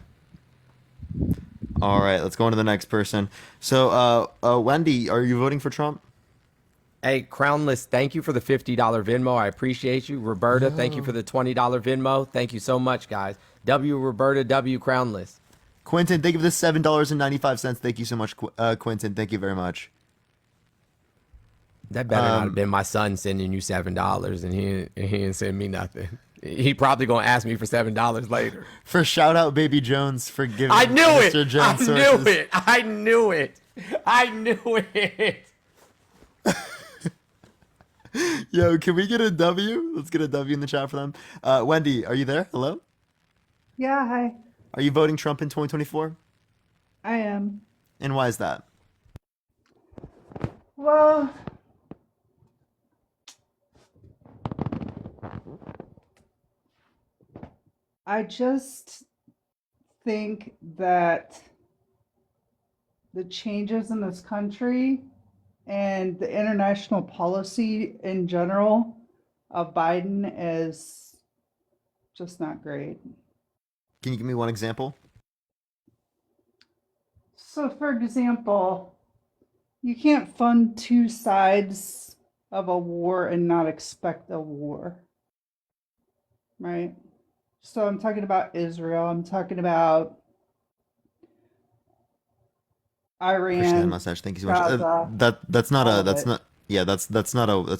All right. Let's go on to the next person. So, Wendy, are you voting for Trump? Hey, Crownless, thank you for the $50 Venmo. I appreciate you. Roberta, thank you for the $20 Venmo. Thank you so much, guys. W Roberta, W Crownless. Quentin, thank you for the $7.95. Thank you so much, Quentin. Thank you very much. That better not have been my son sending you $7, and he didn't send me nothing. He probably gonna ask me for $7 later. For shout out, Baby Jones, for giving. I knew Mr. it. Jones I sources. knew it. I knew it. I knew it. Yo, can we get a W? Let's get a W in the chat for them. Wendy, are you there? Hello? Yeah, hi. Are you voting Trump in 2024? I am. And why is that? Well, I just think that the changes in this country and the international policy in general of Biden is just not great. Can you give me one example? So, for example, you can't fund two sides of a war and not expect a war, right? So, I'm talking about Israel, I'm talking about Appreciate that Iran, mustache. Thank you so much. Gaza, That's not all a of that's it. not yeah that's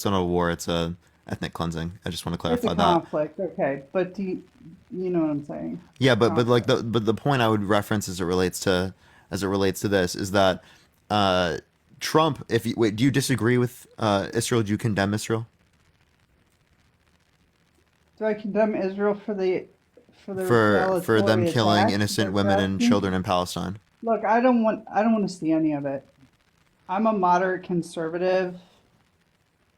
not a war. It's a ethnic cleansing. I just want to It's a clarify that. conflict, okay, but you know what I'm saying? Yeah, It's a but like conflict. the point I would reference as it relates to this is that uh Trump, if you wait, do you disagree with Israel? Do you condemn Israel Do I condemn Israel for the for them retaliatory killing attack? Is innocent that what you're women and asking? children in Palestine? Look, I don't want to see any of it. I'm a moderate conservative.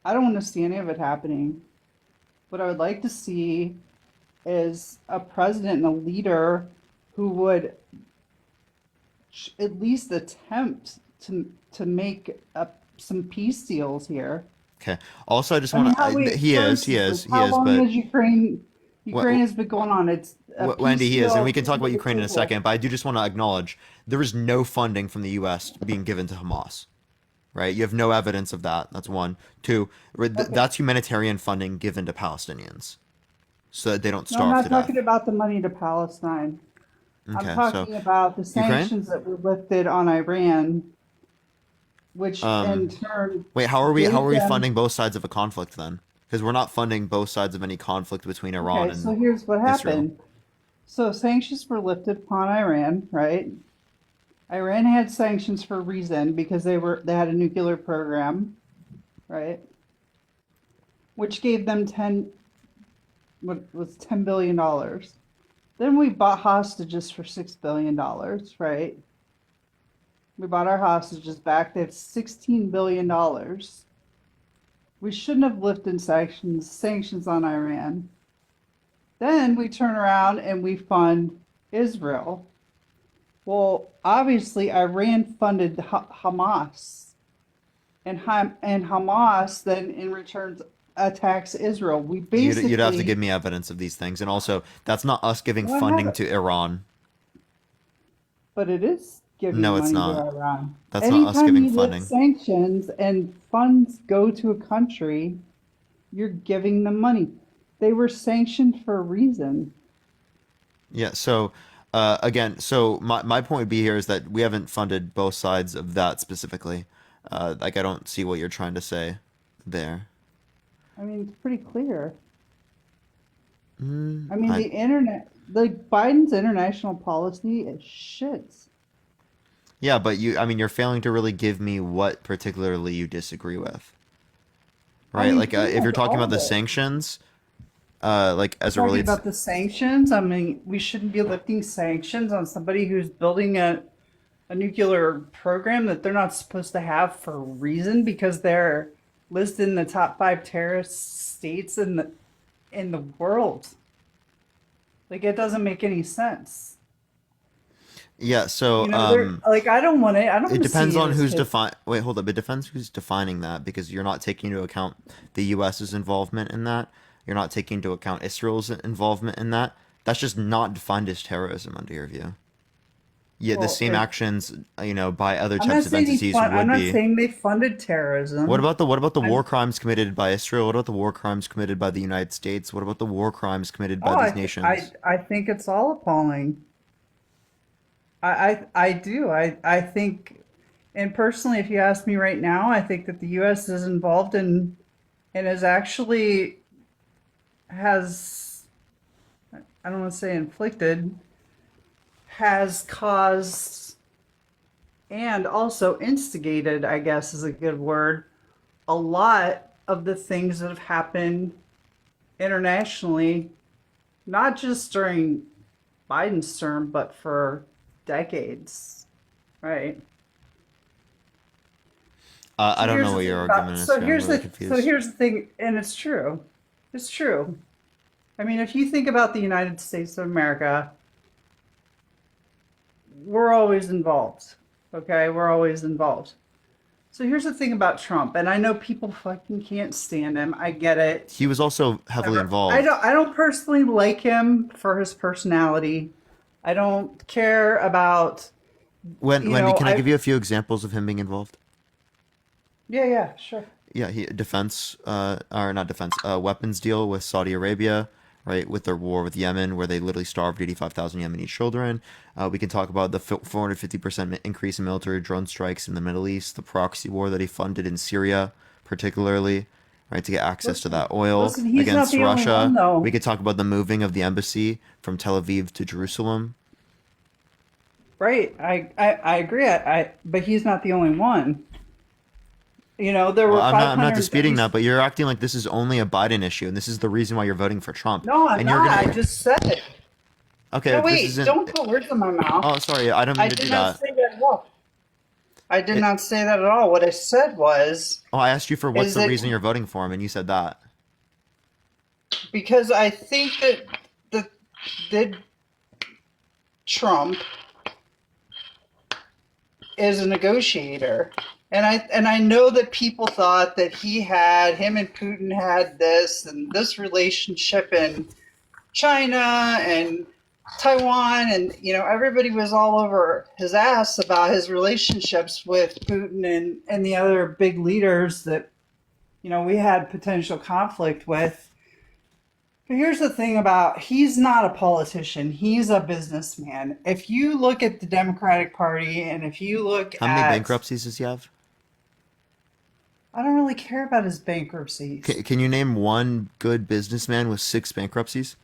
I don't want to see any of it happening. What I would like to see is a president and a leader who would at least attempt to make some peace deals here. Okay. Also, I just I mean, want how to. we, He for is, he instance, is, he how is. long But has Ukraine what, has been going on? It's a Wendy, peace he is, and deal we can talk from about the Ukraine in a table. second. But I do just want to acknowledge there is no funding from the U.S. being given to Hamas. Right? You have no evidence of that. That's one. Two, Okay. that's humanitarian funding given to Palestinians so that they don't No, I'm starve not to talking death. about the money to Palestine. I'm Okay, so talking about the Ukraine. sanctions that were lifted on Iran, which in Um, turn Wait, how gave are we them. funding both sides of a conflict then? Because we're not funding both sides of any conflict between Iran Okay, and so here's what Israel. happened. So sanctions were lifted upon Iran, right? Iran had sanctions for a reason because they had a nuclear program, right? Which gave them what was $10 billion. Then we bought hostages for $6 billion, right? We bought our hostages back. They have $16 billion. We shouldn't have lifted sanctions on Iran. Then we turn around and we fund Israel. Well, obviously, Iran funded Hamas, and Hamas then in return attacks Israel. We You'd have to give basically, me evidence of these things, and also that's not us giving well, I have funding it, to Iran. but it is giving No, it's money to not. Iran. That's not us Anytime giving you lift funding. sanctions and funds go to a country, you're giving them money. They were sanctioned for a reason. Yeah. So, again, so my point would be here is that we haven't funded both sides of that specifically. Like I don't see what you're trying to say there. I mean, it's pretty clear. Mm, I mean, I Biden's international policy is shit. Yeah, but I mean, you're failing to really give me what particularly you disagree with, I right? mean, Like, pretty if you're much talking all about of the it. sanctions, like as it Talking relates, about the sanctions, I mean, we shouldn't be lifting sanctions on somebody who's building a nuclear program that they're not supposed to have for a reason because they're listed in the top 5 terrorist states in the world. Like it doesn't make any sense. yeah. So, You know, they're like I don't it want to depends see on this who's kid. define. Wait, hold up. It depends who's defining that because you're not taking into account the U.S.'s involvement in that. You're not taking into account Israel's involvement in that. That's just not defined as terrorism under your view. Yeah, the Well, same actions, by other I'm types not of saying entities I'm would not be. saying they funded terrorism. What about the war I'm crimes committed by Israel? What about the war crimes committed by the United States? What about the war crimes committed by oh, these nations? I think it's all appalling. I do. I think, and personally, if you ask me right now, I think that the U.S. is involved in and is actually has I don't want to say inflicted, has caused and also instigated, I guess is a good word, a lot of the things that have happened internationally, not just during Biden's term, but for decades, right? I So don't here's know the what thing your about argument is here. I'm really so confused. here's the thing, and it's true. It's true. I mean, if you think about the United States of America, we're always involved. Okay, we're always involved. So here's the thing about Trump, and I know people fucking can't stand him. I get it. He was also heavily Whatever. I involved. don't I don't personally like him for his personality. I don't care about, Wendy, can I I give you a few examples of him being involved? yeah, sure. Yeah, defense, or not defense, weapons deal with Saudi Arabia, right, with their war with Yemen, where they literally starved 85,000 Yemeni children. We can talk about the 450% increase in military drone strikes in the Middle East, the proxy war that he funded in Syria, particularly, right, to get access to that oil Listen, he's not against the only one Russia. though. We could talk about the moving of the embassy from Tel Aviv to Jerusalem. Right. I agree. But he's not the only one. There Well, were I'm not disputing 550. that, but you're acting like this is only a Biden issue, and this is the reason why you're voting for Trump. No, I'm And you're not. I gonna, just said it. okay, No, if this wait. isn't, Don't put words in my mouth. oh, sorry, I don't I mean to did do not that. say that at all. I did It, not say that at all. What I said was, oh, I asked you for what's is the that reason you're voting for him, and you said that. because I think that that Trump is a negotiator. And I know that people thought that him and Putin had this relationship in China and Taiwan, and everybody was all over his ass about his relationships with Putin and the other big leaders that we had potential conflict with. But here's the thing about he's not a politician, he's a businessman. If you look at the Democratic Party and if you look How many at, bankruptcies does he have? I don't really care about his bankruptcies. Can you name one good businessman with 6 bankruptcies?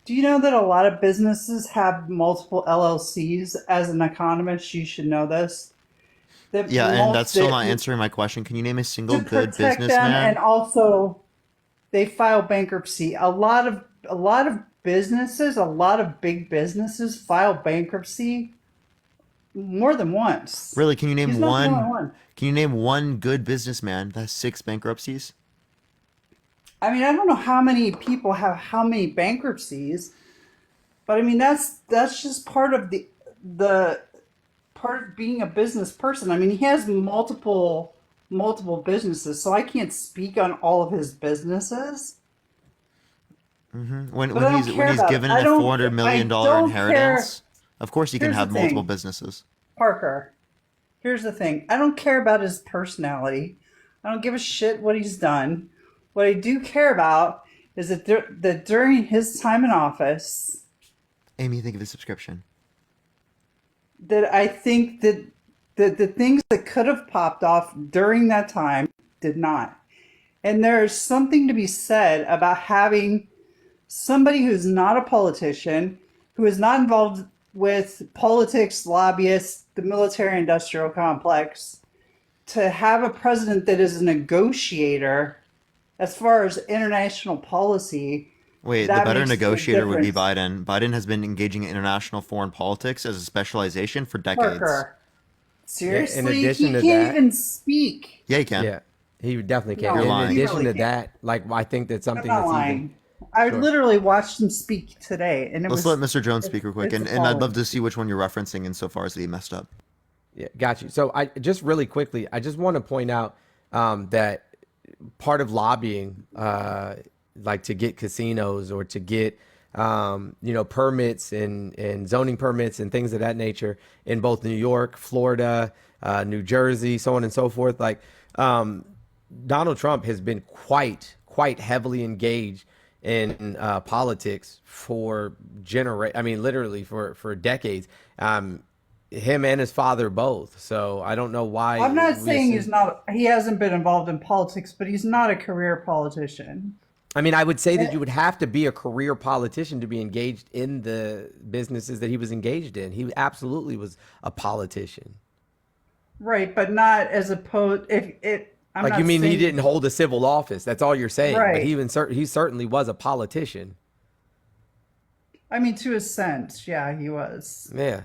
Do you know that a lot of businesses have multiple LLCs? As an economist, you should know this. That Yeah, and that's still not that answering my question. Can you name a single to good protect them, and businessman? also they file bankruptcy. A lot of businesses, a lot of big businesses file bankruptcy more than once. Really, can you He's name not the only one? one. Can you name one good businessman that has 6 bankruptcies? I mean, I don't know how many people have how many bankruptcies, but I mean that's just part of the part of being a business person. I mean, he has multiple businesses, so I can't speak on all of his businesses. When But I when don't he's when care he's about it. given I a don't. $400 million I don't care. inheritance, of course he can Here's the have multiple thing, businesses. Parker. Here's the thing. I don't care about his personality. I don't give a shit what he's done. What I do care about is that during his time in office, Amy, think of the subscription. that I think that the things that could have popped off during that time did not. And there's something to be said about having somebody who's not a politician, who is not involved with politics, lobbyists, the military industrial complex, to have a president that is a negotiator as far as international policy. Wait, the That better makes a big negotiator would be difference. Biden. Biden has been engaging in international foreign politics as a specialization for decades. Parker, Yeah, in seriously, he addition to can't that, even speak. Yeah, he can. yeah, he definitely can. No, You're In lying. he addition really to can't. that, like I think that's I'm something not that's even lying. I sure. literally watched him speak today, and Let's let Mr. Jones speak real quick, it's and I'd love appalling. to see which one you're referencing insofar as that he messed up. Yeah, got you. So I just really quickly, I just want to point out that part of lobbying, like to get casinos or to get, permits and zoning permits and things of that nature in both New York, Florida, New Jersey, so on and so forth. Like Donald Trump has been quite heavily engaged in politics for I mean, literally for decades. Him and his father both. So I don't know why I'm not we saying assume. he hasn't been involved in politics, but he's not a career politician. I mean, I would say that Eh, you would have to be a career politician to be engaged in the businesses that he was engaged in. He absolutely was a politician. Right, but not as opposed if it I'm Like you not mean he saying didn't hold a civil office? That's all you're saying. But right. he certainly was a politician. I mean, to a sense, yeah, he was. Yeah.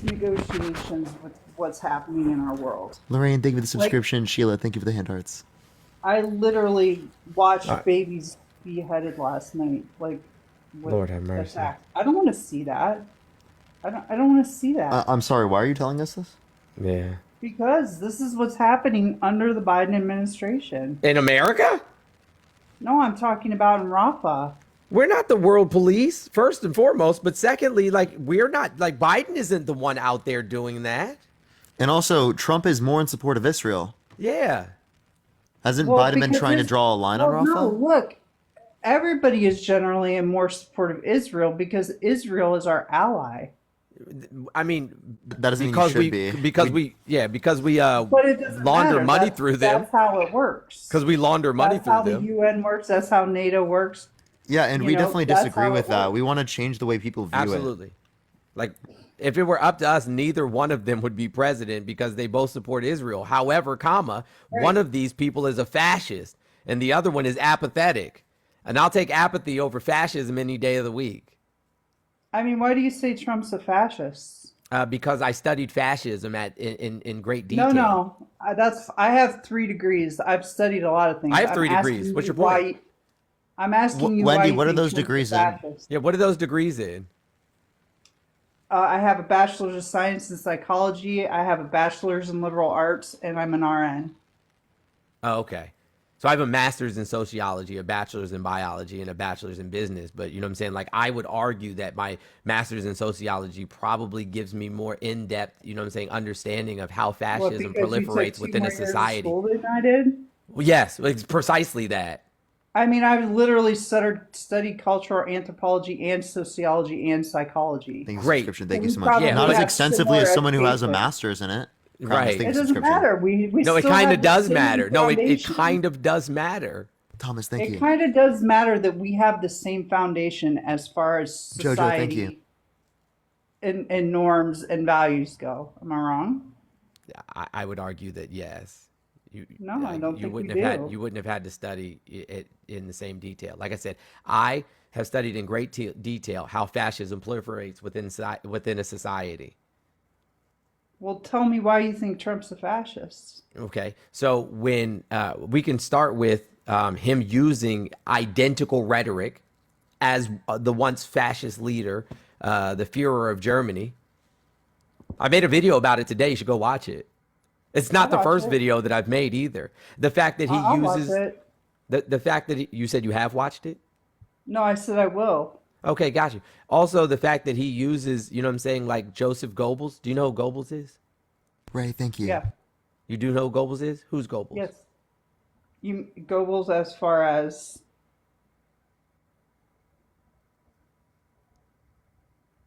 these negotiations with what's happening in our world. Lorraine, thank you for the Like, subscription. Sheila, thank you for the hand hearts. I literally watched Alright. babies beheaded last night. Like, with Lord have mercy. attacks. I don't want to see that. I don't want to see that. I'm sorry, why are you telling us this? Yeah. Because this is what's happening under the Biden administration. In America? No, I'm talking about in Rafah. We're not the world police, first and foremost, but secondly, like, we're not, like, Biden isn't the one out there doing that. And also, Trump is more in support of Israel. Yeah. Hasn't Well, Biden been because trying to it's- draw a line on well, no, Rafah? look, everybody is generally in more support of Israel because Israel is our ally. I mean, That doesn't mean you because should we be. because we But it doesn't launder matter. money That's- through them. That's how it works. Because we launder money That's through how them. the UN works. That's how NATO works. Yeah, and You we know, definitely that's disagree how with it that. works. We want to change the way people view it. Absolutely. Like, if it were up to us, neither one of them would be president because they both support Israel. However, comma, one of these people is a fascist and the other one is apathetic. And I'll take apathy over fascism any day of the week. I mean, why do you say Trump's a fascist? Because I studied fascism in great detail. No. I have 3 degrees. I've studied a lot of things. I have I'm 3 asking degrees. What's you your point? why- I'm asking you Wendy, why what are think those Trump's a degrees in? fascist. Yeah, what are those degrees in? I have a bachelor's of science in psychology. I have a bachelor's in liberal arts, and I'm an RN. Oh, okay. So I have a master's in sociology, a bachelor's in biology, and a bachelor's in business. But you know what I'm saying? Like, I would argue that my master's in sociology probably gives me more in-depth, you know what I'm saying, understanding of how fascism Because you took proliferates 2 within more a years of society. school than I did? Well, yes, it's precisely that. I mean, I've literally studied cultural anthropology and sociology and psychology. Thank you for the Great. subscription. Thank So you we so much. probably Not as have extensively as similar someone who has a education. master's in it. Promise, Right. thank you It for the doesn't subscription. matter. We No, it still kind have of the does same matter. No, it foundation. kind of does matter. Thomas, thank It you. kind of does matter that we have the same foundation as far as Jojo, thank you. society and norms and values go. Am I wrong? I would argue that yes. No, I don't you think wouldn't we have had do. you wouldn't have had to study it in the same detail. Like I said, I have studied in great detail how fascism proliferates within a society. Well, tell me why you think Trump's a fascist. Okay, so when we can start with him using identical rhetoric as the once fascist leader, the Führer of Germany. I made a video about it today. You should go watch it. It's not I'll the watch first it. video that I've made either. The fact that he I'll watch uses it. the fact that you said you have watched it. No, I said I will. Okay, got you. Also, the fact that he uses, you know what I'm saying, like Joseph Goebbels. Do you know who Goebbels is? Ray, thank you. Yeah. You do know who Goebbels is? Who's Goebbels? Yes. You Goebbels as far as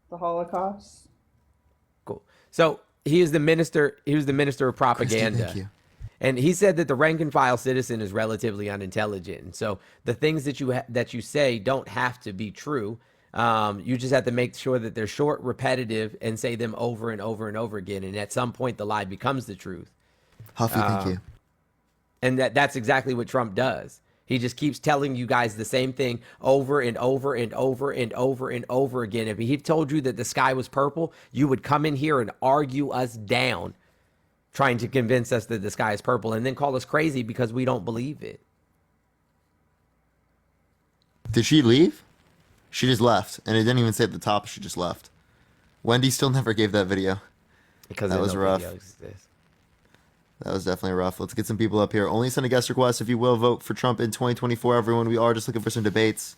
the Holocaust. Cool. So he is the minister. He was the minister of propaganda. thank you. And he said that the rank and file citizen is relatively unintelligent. And so the things that you say don't have to be true. You just have to make sure that they're short, repetitive, and say them over and over and over again. And at some point, the lie becomes the truth. Huffy, thank you. And that's exactly what Trump does. He just keeps telling you guys the same thing over and over and over and over and over again. If he told you that the sky was purple, you would come in here and argue us down, trying to convince us that the sky is purple, and then call us crazy because we don't believe it. Did she leave? She just left, and it didn't even say at the top. She just left. Wendy still never gave that video. Because that was rough. That was definitely rough. Let's get some people up here. Only send a guest request if you will vote for Trump in 2024. Everyone, we are just looking for some debates.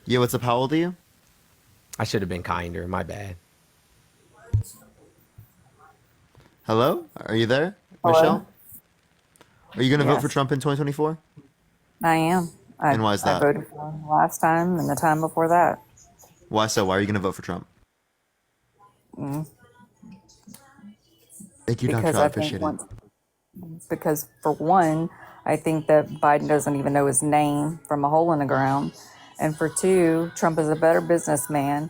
Yo, what's up? How old are you? I should have been kinder. My bad. Hello? Are you there? Hello? Michelle? Are you going to vote Yes. for Trump in 2024? I am. And why is I that? voted for him last time and the time before that. Why so? Why are you going to vote for Trump? Mm. Thank you, Because Doctor. I I appreciate think it. because for one, I think that Biden doesn't even know his name from a hole in the ground. And for two, Trump is a better businessman.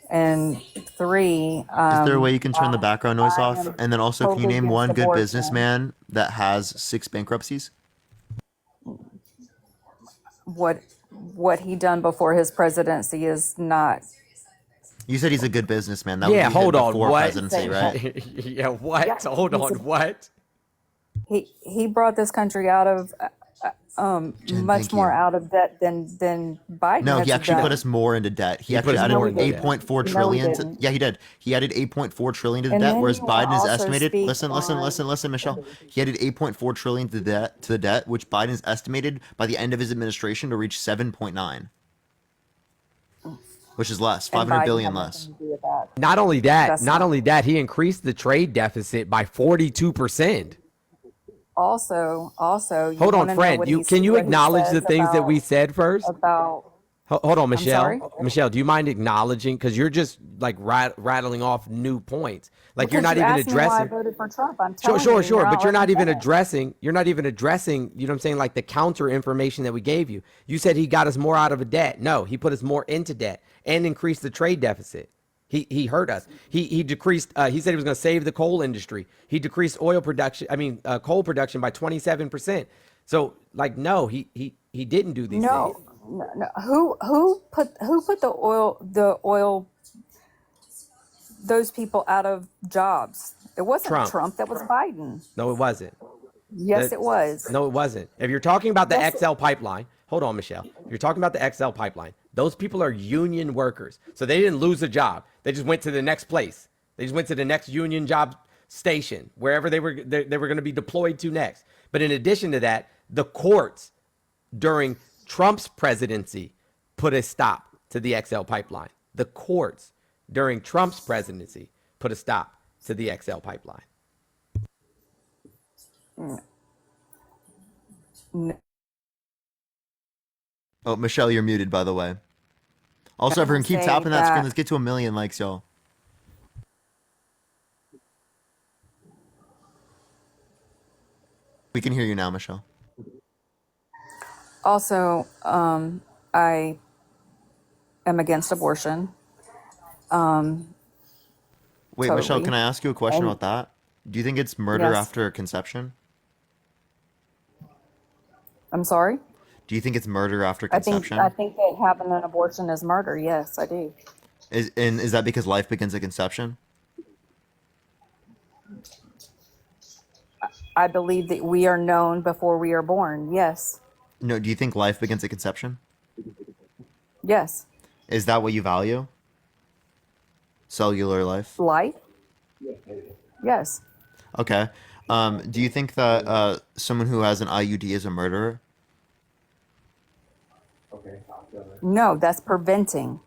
And three, Is there a way you can turn the background noise I off? am And then also, can you totally name against one good abortion. businessman that has 6 bankruptcies? What he done before his presidency is not You said he's a good businessman. That Yeah, would be him hold on. before What? presidency, right? Yeah, what? Yeah, Hold he's on. What? he brought this country out of Jen, much thank more you. out of debt than Biden No, he has actually put done. us more into debt. He He put actually us added more No, he into didn't. debt. 8.4 No, he trillion to, didn't. yeah, he did. He added 8.4 trillion to the And debt, then whereas you want to Biden is also estimated, speak on. listen, Michelle. He added 8.4 trillion to the debt, which Biden is estimated by the end of his administration to reach 7.9, which is less, And 500 Biden billion had nothing less. to do with that. That's Not not only that, he increased the trade deficit by 42%. also you Hold on, want to know friend. what he Can you what he acknowledge the says things that we said first? about Hold on, I'm sorry? Michelle. Michelle, do you mind acknowledging? Because you're just like rattling off new points. Like you're Because not you even asked me why I addressing. voted for Trump. I'm Sure, telling you, sure, and you're sure. not But you're letting not me even finish. addressing. You're not even addressing. You know what I'm saying? Like the counter information that we gave you. You said he got us more out of a debt. No, he put us more into debt and increased the trade deficit. He hurt us. He decreased. He said he was going to save the coal industry. He decreased oil production. I mean, coal production by 27%. So like, no, he didn't do these things. No. Who put the oil those people out of jobs? It wasn't Trump. Trump. That was Biden. No, it wasn't. Yes, it was. No, it wasn't. If you're talking about the Yes, XL pipeline, hold on, Michelle. If you're talking about the XL pipeline, those people are union workers. So they didn't lose a job. They just went to the next place. They just went to the next union job station, wherever they were going to be deployed to next. But in addition to that, the courts during Trump's presidency put a stop to the XL pipeline. The courts during Trump's presidency put a stop to the XL pipeline. No. Oh, Michelle, you're muted, by the way. Also, I'm gonna everyone, keep say tapping that screen. that Let's get to 1 million likes, y'all. We can hear you now, Michelle. also I am against abortion. Wait, Michelle, can Totally. I ask you a question And about that? Do you think it's murder yes, after conception? I'm sorry. Do you think it's murder after I think I conception? think that having an abortion is murder. Yes, I do. Is that because life begins at conception? I believe that we are known before we are born. Yes. No, do you think life begins at conception? Yes. Is that what you value? Cellular life? Life? Yes. Okay. Do you think that someone who has an IUD is a murderer? No, that's preventing.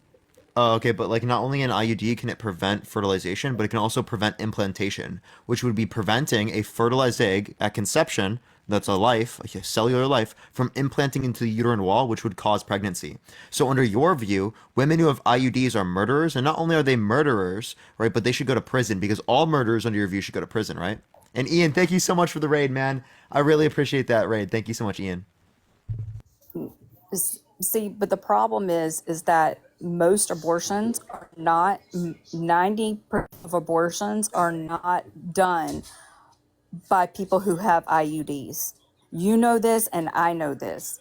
Oh, okay, but like not only an IUD can it prevent fertilization, but it can also prevent implantation, which would be preventing a fertilized egg at conception, that's a life, a cellular life, from implanting into the uterine wall, which would cause pregnancy. So under your view, women who have IUDs are murderers, and not only are they murderers, right, but they should go to prison because all murderers under your view should go to prison, right? And Ian, thank you so much for the raid, man. I really appreciate that raid. Thank you so much, Ian. See, but the problem is that most abortions are not 90% of abortions are not done by people who have IUDs. You know this, and I know this.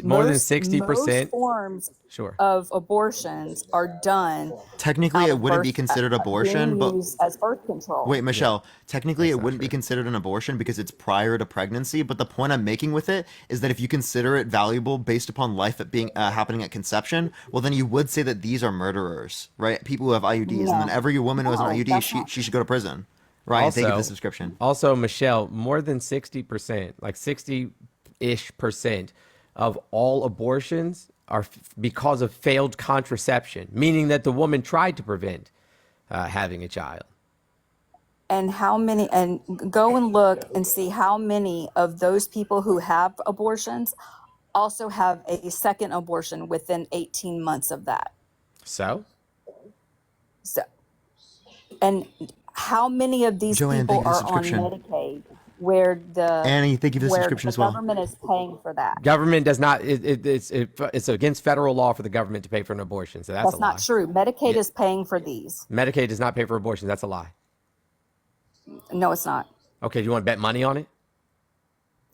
More than Most 60%. forms Sure. of abortions are done Technically, out it of wouldn't be birth, considered abortion, being but used as birth control. wait, Michelle, technically That's it not wouldn't be true. considered an abortion because it's prior to pregnancy, but the point I'm making with it is that if you consider it valuable based upon life at being happening at conception, well then you would say that these are murderers, right? People who have IUDs, and then No, every woman who has an no, IUD, that's she not she should go to prison. Ryan, thank you for the Also, subscription. Michelle, more than 60%, like 60-ish% of all abortions are because of failed contraception, meaning that the woman tried to prevent having a child. and how many, and go and look and see how many of those people who have abortions also have a second abortion within 18 months of that. So, So, and how many of these Joanne, thank people you for the are on subscription. Medicaid where Annie, thank you for the subscription the as well. government is paying for that? government does not, it's against federal law for the government to pay for an abortion. So that's a That's not lie. true. Medicaid Yeah. is paying for these. Medicaid does not pay for abortions. That's a lie. No, it's not. Okay, do you want to bet money on it?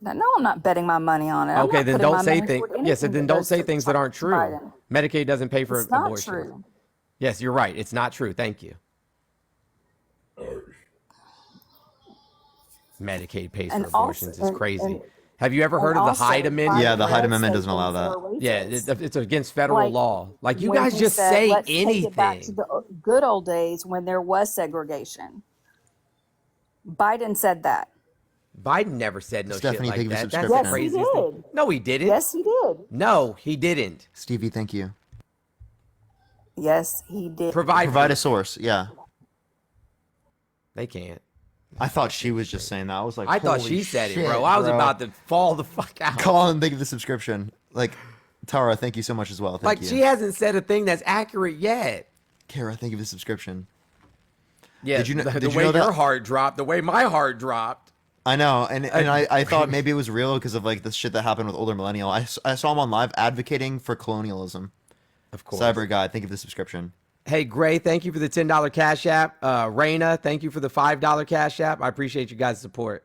No, I'm not betting my money on it. I'm Okay, not then putting don't my say money things. toward Yeah, so anything then that don't goes say to things that aren't true. Biden. Medicaid doesn't pay for It's not abortions. true. Yes, you're right. It's not true. Thank you. Medicaid pays for abortions is crazy. Have you ever heard of the Hyde Amendment? Yeah, the Hyde Amendment doesn't allow that. Yeah, it's against federal law. Like, you when guys he just said, say let's take it back to anything. the good old days when there was segregation. Biden said that. Biden never said no Stephanie, shit thank like you for that. That's subscription. the Yes, he craziest thing. did. No, he didn't. Yes, he did. No, he didn't. Stevie, thank you. Yes, he did. Provide a source. Yeah. They can't. I thought she was just saying that. I was like, I thought holy she said shit, it, bro. I was bro. about to fall the fuck out. Colin, thank you for the subscription. Like, Tara, thank you so much as well. Thank Like, you. she hasn't said a thing that's accurate yet. Kara, thank you for the subscription. Yeah, Did you know, the did you way know that? your heart dropped, the way my heart dropped. I know, and I thought maybe it was real because of like the shit that happened with older millennial. I saw him on live advocating for colonialism. Of course. Cyber guy, thank you for the subscription. Hey, Gray, thank you for the $10 Cash App. Raina, thank you for the $5 Cash App. I appreciate you guys' support.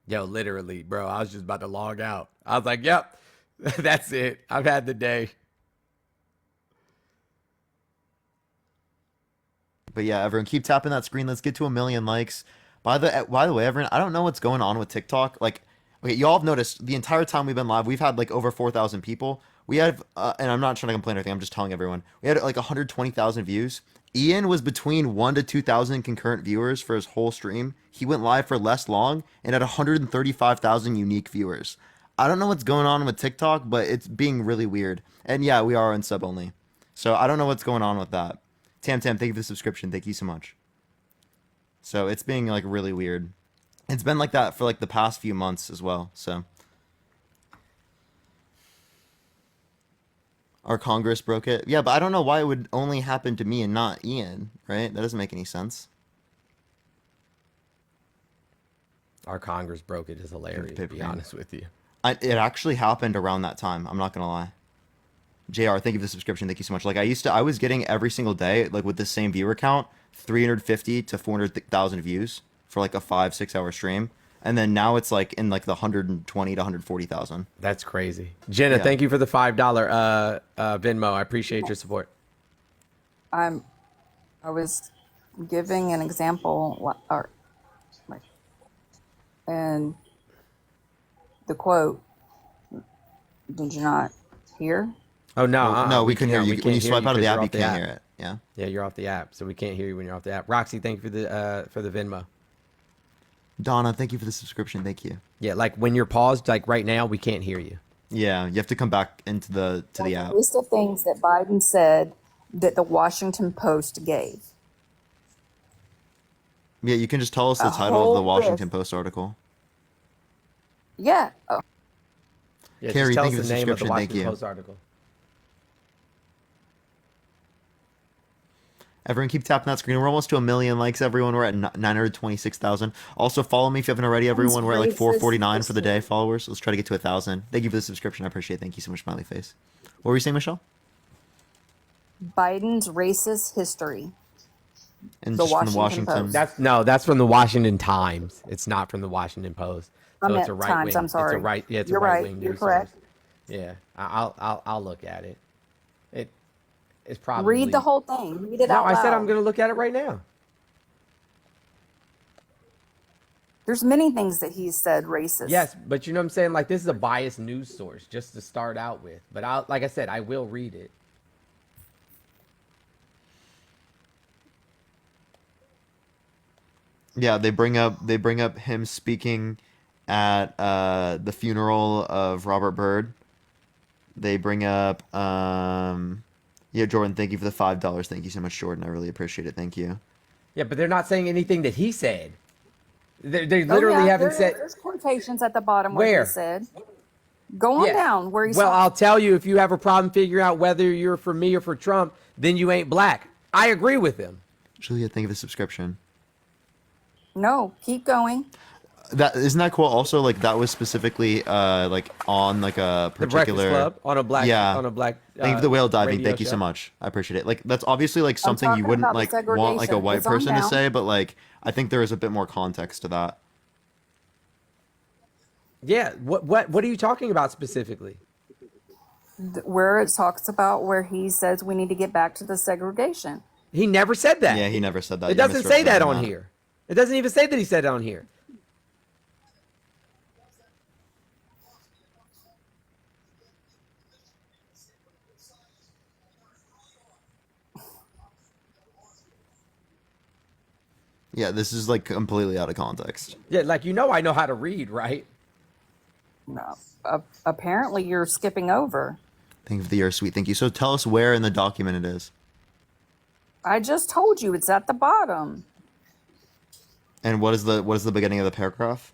Yo, literally, bro, I was just about to log out. I was like, yep, that's it. I've had the day. But yeah, everyone, keep tapping that screen. Let's get to 1 million likes. By the way, everyone, I don't know what's going on with TikTok. Like, okay, y'all have noticed the entire time we've been live, we've had like over 4,000 people. We have, and I'm not trying to complain or anything. I'm just telling everyone, we had like 120,000 views. Ian was between 1 to 2,000 concurrent viewers for his whole stream. He went live for less long and had 135,000 unique viewers. I don't know what's going on with TikTok, but it's being really weird. And yeah, we are on sub only. So I don't know what's going on with that. Tam, thank you for the subscription. Thank you so much. So it's being like really weird. It's been like that for like the past few months as well. So our Congress broke it. Yeah, but I don't know why it would only happen to me and not Ian, right? That doesn't make any sense. Our Congress broke it is hilarious, to be honest with you. It actually happened around that time. I'm not going to lie. JR, thank you for the subscription. Thank you so much. Like I was getting every single day, like with the same viewer count, 350 to 400,000 views for like a 5-6 hour stream. And then now it's like in like the 120 to 140,000. That's crazy. Jenna, thank you for the $5 Venmo. I appreciate your support. I was giving an example, and the quote, did you not hear? Oh, no. No, we couldn't hear you. When you swipe out of the app, you off the can't app. hear it. Yeah. Yeah, you're off the app, so we can't hear you when you're off the app. Roxy, thank you for the Venmo. Donna, thank you for the subscription. Thank you. Yeah, like when you're paused, like right now, we can't hear you. Yeah, you have to come back into the app. List of things that Biden said that the Washington Post gave. Yeah, you can just tell us the title of the Washington Post article. Yeah. Oh. Yeah, Carrie, just tell thank us you for the the name of the subscription. Thank Washington you. Post article. Everyone keep tapping that screen. We're almost to 1 million likes, everyone. We're at 926,000. Also, follow me if you haven't already, everyone. We're at like 449 for the day followers. Let's try to get to 1,000. Thank you for the subscription. I appreciate it. Thank you so much, smiley face. What were you saying, Michelle? Biden's racist history. And The just from the Washington Washington. Post. That's from the Washington Times. It's not from the Washington Post. I So meant it's a right Times, wing. I'm sorry. It's You're a right right. wing You're news correct. source. Yeah, I'll look at it. It's probably. Read the whole thing. Read it No, out loud. I said I'm going to look at it right now. There's many things that he said racist. Yes, but you know what I'm saying? Like, this is a biased news source just to start out with. But like I said, I will read it. Yeah, they bring up him speaking at the funeral of Robert Byrd. They bring up yeah, Jordan, thank you for the $5. Thank you so much, Jordan. I really appreciate it. Thank you. Yeah, but they're not saying anything that he said. They literally haven't said. There's quotations at the bottom where Where? he said. Go on down where he Well, said. I'll tell you, if you have a problem figuring out whether you're for me or for Trump, then you ain't black. I agree with him. Julia, thank you for the subscription. No, keep going. That isn't that cool. Also, like that was specifically like on like a The Breakfast particular Club on a black. yeah. On a black. Thank you for the whale diving. radio Thank you so show. much. I appreciate it. Like that's obviously like something you talking wouldn't about the like want like a segregation. white It's on person to down. say, but like I think there is a bit more context to that. Yeah. What are you talking about specifically? where it talks about where he says we need to get back to the segregation. He never said that. Yeah, he never said that. It You're doesn't say that on misrepresenting here. It doesn't even say that he said it on here. Yeah, this is like completely out of context. Yeah, like I know how to read, right? No, apparently you're skipping over. Thank you for the year, sweet. Thank you. So tell us where in the document it is. I just told you it's at the bottom. And what is the beginning of the paragraph?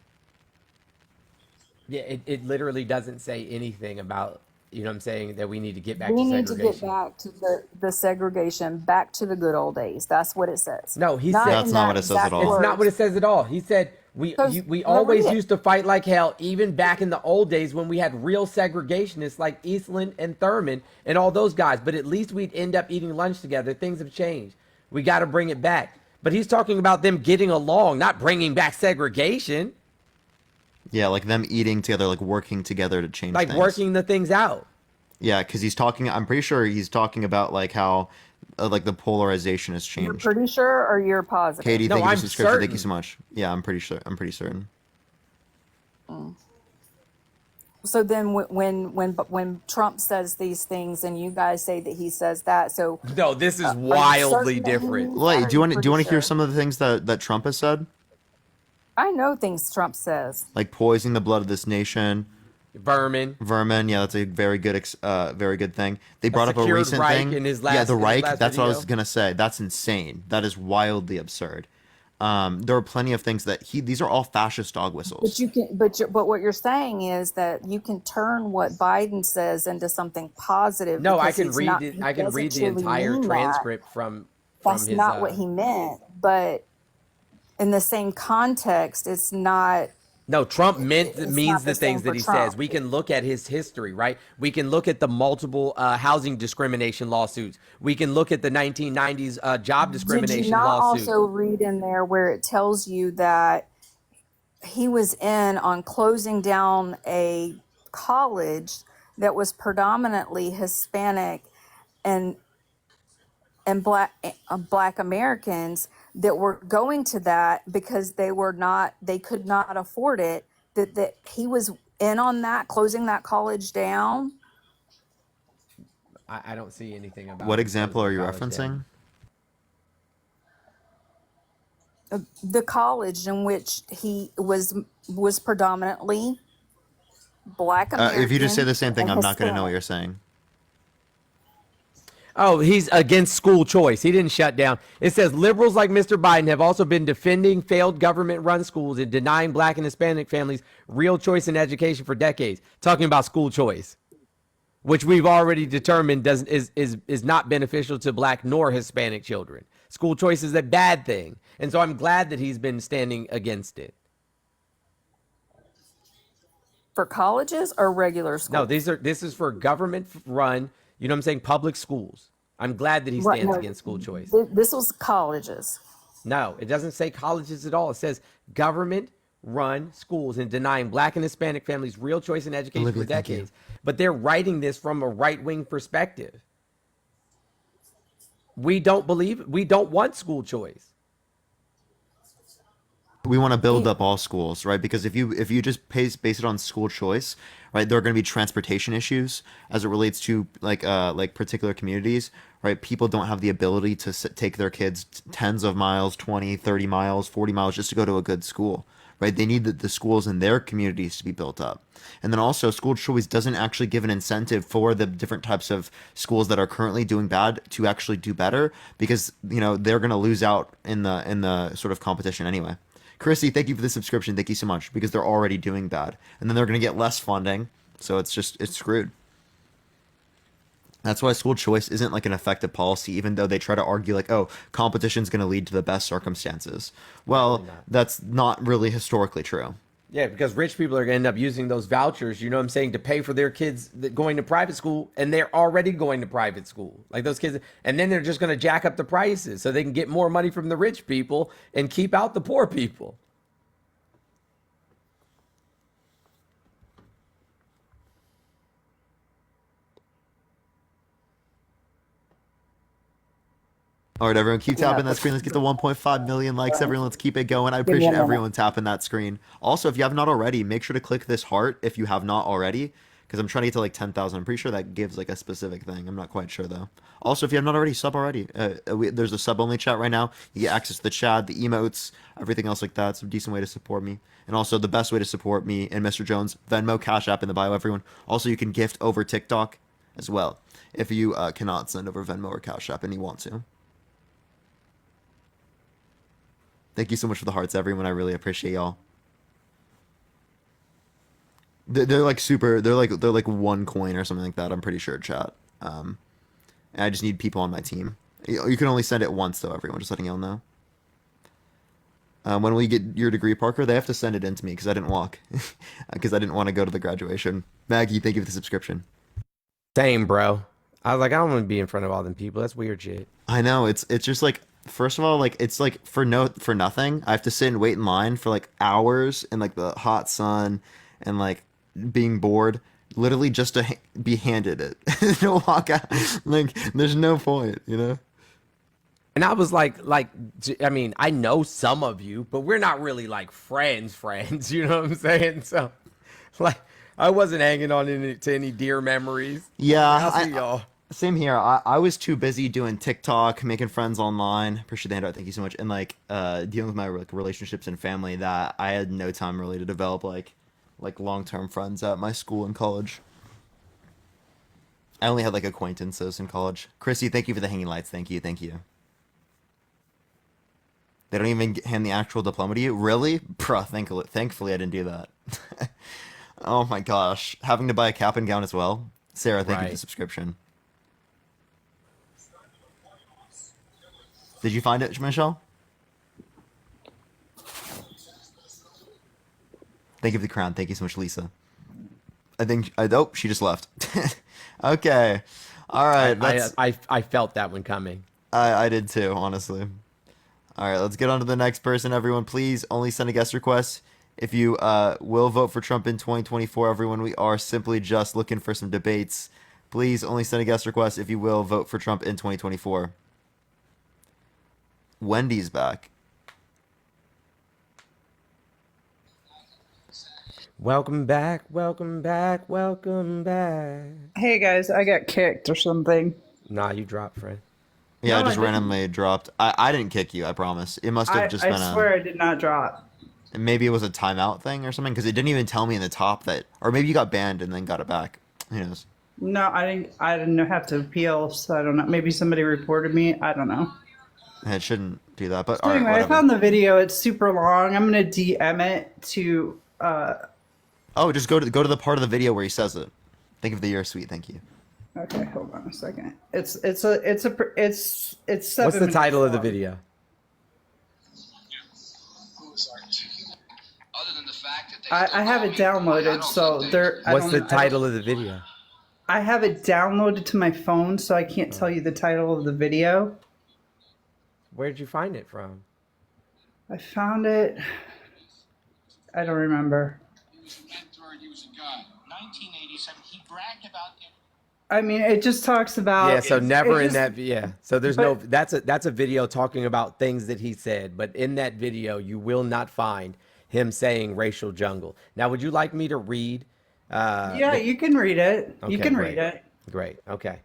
Yeah, it literally doesn't say anything about, what I'm saying, that we need to get back We to need to segregation. get back to the segregation, back to the good old days. That's what it says. No, he Not said That's in not that what it says exact at all. it's not words. what it says at all. He said we always read it. used to fight like hell, even back in the old days when we had real segregationists like Eastland and Thurman and all those guys. But at least we'd end up eating lunch together. Things have changed. We got to bring it back. But he's talking about them getting along, not bringing back segregation. Yeah, like them eating together, like working together to change Like things. working the things out. Yeah, because I'm pretty sure he's talking about like how like the polarization has You're changed. pretty sure, or you're positive? Katie, No, thank you for I'm subscription. Thank you certain. so much. Yeah, I'm pretty sure. I'm pretty certain. So then, when Trump says these things, and you guys say that he says that, so No, this is are you wildly certain that he different. means that, Wait, or do you are want you do you want pretty to hear sure? some of the things that Trump has said? I know things Trump says. Like poisoning the blood of this nation. Vermin. Yeah, that's a very good thing. They brought up a secured recent Reich thing. in his Yeah, last- the in his Reich. last That's what I was video. gonna say. That's insane. That is wildly absurd. There are plenty of things that these are all fascist dog But whistles. you can, but what you're saying is that you can turn what Biden says into something positive No, I because can he's read not. it. He I can doesn't read the truly entire mean that. transcript from That's his not what he meant. But in the same context, it's not. No, Trump It's means not the the same things that for he Trump. says. We can look at his history, right? We can look at the multiple housing discrimination lawsuits. We can look at the 1990s job Did you discrimination not lawsuit. also read in there where it tells you that he was in on closing down a college that was predominantly Hispanic and black Americans that were going to that because they could not afford it, that he was in on that, closing that college down? I don't see anything about What him example closing are you the college referencing? down. The college in which he was predominantly black American If you just say the same thing, and I'm not going to know what Hispanic. you're saying. Oh, he's against school choice. He didn't shut down. It says liberals like Mr. Biden have also been defending failed government-run schools and denying black and Hispanic families real choice in education for decades. Talking about school choice, which we've already determined is not beneficial to black nor Hispanic children. School choice is a bad thing, and so I'm glad that he's been standing against it. For colleges or regular schools? No, this is for government-run. You know what I'm saying? Public schools. I'm glad that he Right, stands no, against school choice. This was colleges. No, it doesn't say colleges at all. It says government-run schools and denying black and Hispanic families real choice in education Olivia, for thank you. decades. But they're writing this from a right-wing perspective. We don't want school choice. We want to build up all schools, right? Because if you just base it on school choice, right, there are going to be transportation issues as it relates to like particular communities, right? People don't have the ability to take their kids tens of miles, 20, 30 miles, 40 miles just to go to a good school, right? They need the schools in their communities to be built up. And then also school choice doesn't actually give an incentive for the different types of schools that are currently doing bad to actually do better because, they're going to lose out in the sort of competition anyway. Chrissy, thank you for the subscription. Thank you so much because they're already doing bad. And then they're going to get less funding. So it's screwed. That's why school choice isn't like an effective policy, even though they try to argue like, oh, competition is going to lead to the best circumstances. Well, that's not really historically true. Yeah, because rich people are going to end up using those vouchers, you know what I'm saying, to pay for their kids going to private school, and they're already going to private school. Like those kids, and then they're just going to jack up the prices so they can get more money from the rich people and keep out the poor people. All right, everyone, keep tapping that screen. Let's get to 1.5 million likes, everyone. Let's keep it going. I appreciate everyone tapping that screen. Also, if you have not already, make sure to click this heart if you have not already, because I'm trying to get to like 10,000. I'm pretty sure that gives like a specific thing. I'm not quite sure though. Also, if you have not already, sub already. There's a sub only chat right now. You get access to the chat, the emotes, everything else like that. It's a decent way to support me. And also the best way to support me and Mr. Jones, Venmo, Cash App in the bio, everyone. Also, you can gift over TikTok as well if you cannot send over Venmo or Cash App and you want to. Thank you so much for the hearts, everyone. I really appreciate y'all. They're like super. They're like 1 coin or something like that. I'm pretty sure, chat. And I just need people on my team. You can only send it once, though. Everyone, just letting y'all know. When will you get your degree, Parker? They have to send it in to me because I didn't walk, because I didn't want to go to the graduation. Maggie, thank you for the subscription. Same, bro. I was like, I don't want to be in front of all them people. That's weird shit. I know. It's just like. First of all, like it's like for nothing. I have to sit and wait in line for like hours in like the hot sun and like being bored, literally just to be handed it to walk out. Like there's no point, you know. And I was like, I mean, I know some of you, but we're not really like friends. You know what I'm saying? So, like, I wasn't hanging on to any dear memories. Yeah, I'll see y'all. Same here. I was too busy doing TikTok, making friends online. Appreciate the handout. Thank you so much. And like dealing with my like relationships and family that I had no time really to develop like long-term friends at my school and college. I only had like acquaintances in college. Chrissy, thank you for the hanging lights. Thank you. Thank you. They don't even hand the actual diploma to you? Really? Bruh, thankfully I didn't do that. Oh my gosh. Having to buy a cap and gown as well. Sarah, thank you for the subscription. Did you find it, Michelle? Thank you for the crown. Thank you so much, Lisa. Oh, she just left. Okay. All right. I felt that one coming. I did too, honestly. All right, let's get on to the next person, everyone. Please only send a guest request. If you will vote for Trump in 2024, everyone, we are simply just looking for some debates. Please only send a guest request if you will vote for Trump in 2024. Wendy's back. Welcome back, welcome back, welcome back. Hey guys, I got kicked or something. Nah, you dropped, friend. Yeah, No, I just I didn't. randomly dropped. I didn't kick you, I promise. It must have just been I swear I did not drop. maybe it was a timeout thing or something, because it didn't even tell me in the top that, or maybe you got banned and then got it back. Who knows? No, I didn't have to appeal, so I don't know. Maybe somebody reported me. I don't know. It shouldn't do that, but So anyway, alright, I whatever. found the video. It's super long. I'm gonna DM it to. Oh, just go to the part of the video where he says it. Think of the year sweet, thank you. Okay, hold on a second. It's 7 What's the title of the video? I have it downloaded, so there. What's the title of the video? I have it downloaded to my phone, so I can't tell you the title of the video. Where'd you find it from? I found it. I don't remember. I mean, it just talks about. Yeah, so never in just, that. Yeah, so there's no. That's a video talking about things that he said, but in that video, you will not find him saying racial jungle. Now, would you like me to read? Yeah, you can read it. Okay, you can great. read it. Great. Okay.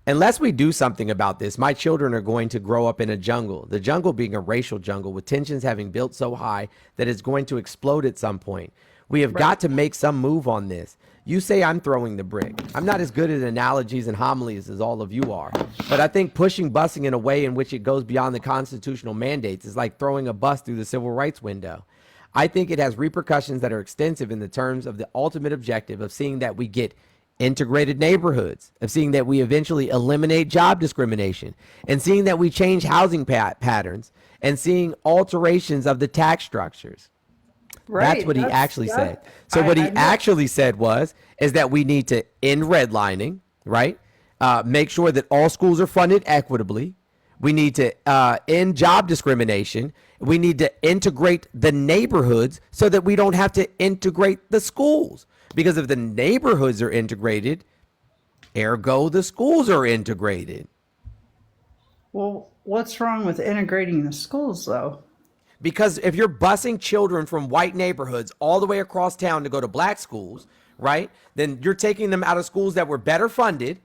Unless we do something about this, my children are going to grow up in a jungle. The jungle being a racial jungle with tensions having built so high that it's going to explode at some point. We have got to make some move on this. You say I'm throwing the brick. I'm not as good at analogies and homilies as all of you are. But I think pushing busing in a way in which it goes beyond the constitutional mandates is like throwing a bus through the civil rights window. I think it has repercussions that are extensive in the terms of the ultimate objective of seeing that we get integrated neighborhoods, of seeing that we eventually eliminate job discrimination, and seeing that we change housing patterns, and seeing alterations of the tax structures. Right. That's what he actually said. So what he actually said is that we need to end redlining, right? Make sure that all schools are funded equitably. We need to end job discrimination. We need to integrate the neighborhoods so that we don't have to integrate the schools. Because if the neighborhoods are integrated, ergo the schools are integrated. Well, What's wrong with integrating the schools, though? Because if you're busing children from white neighborhoods all the way across town to go to black schools, right? Then you're taking them out of schools that were better funded,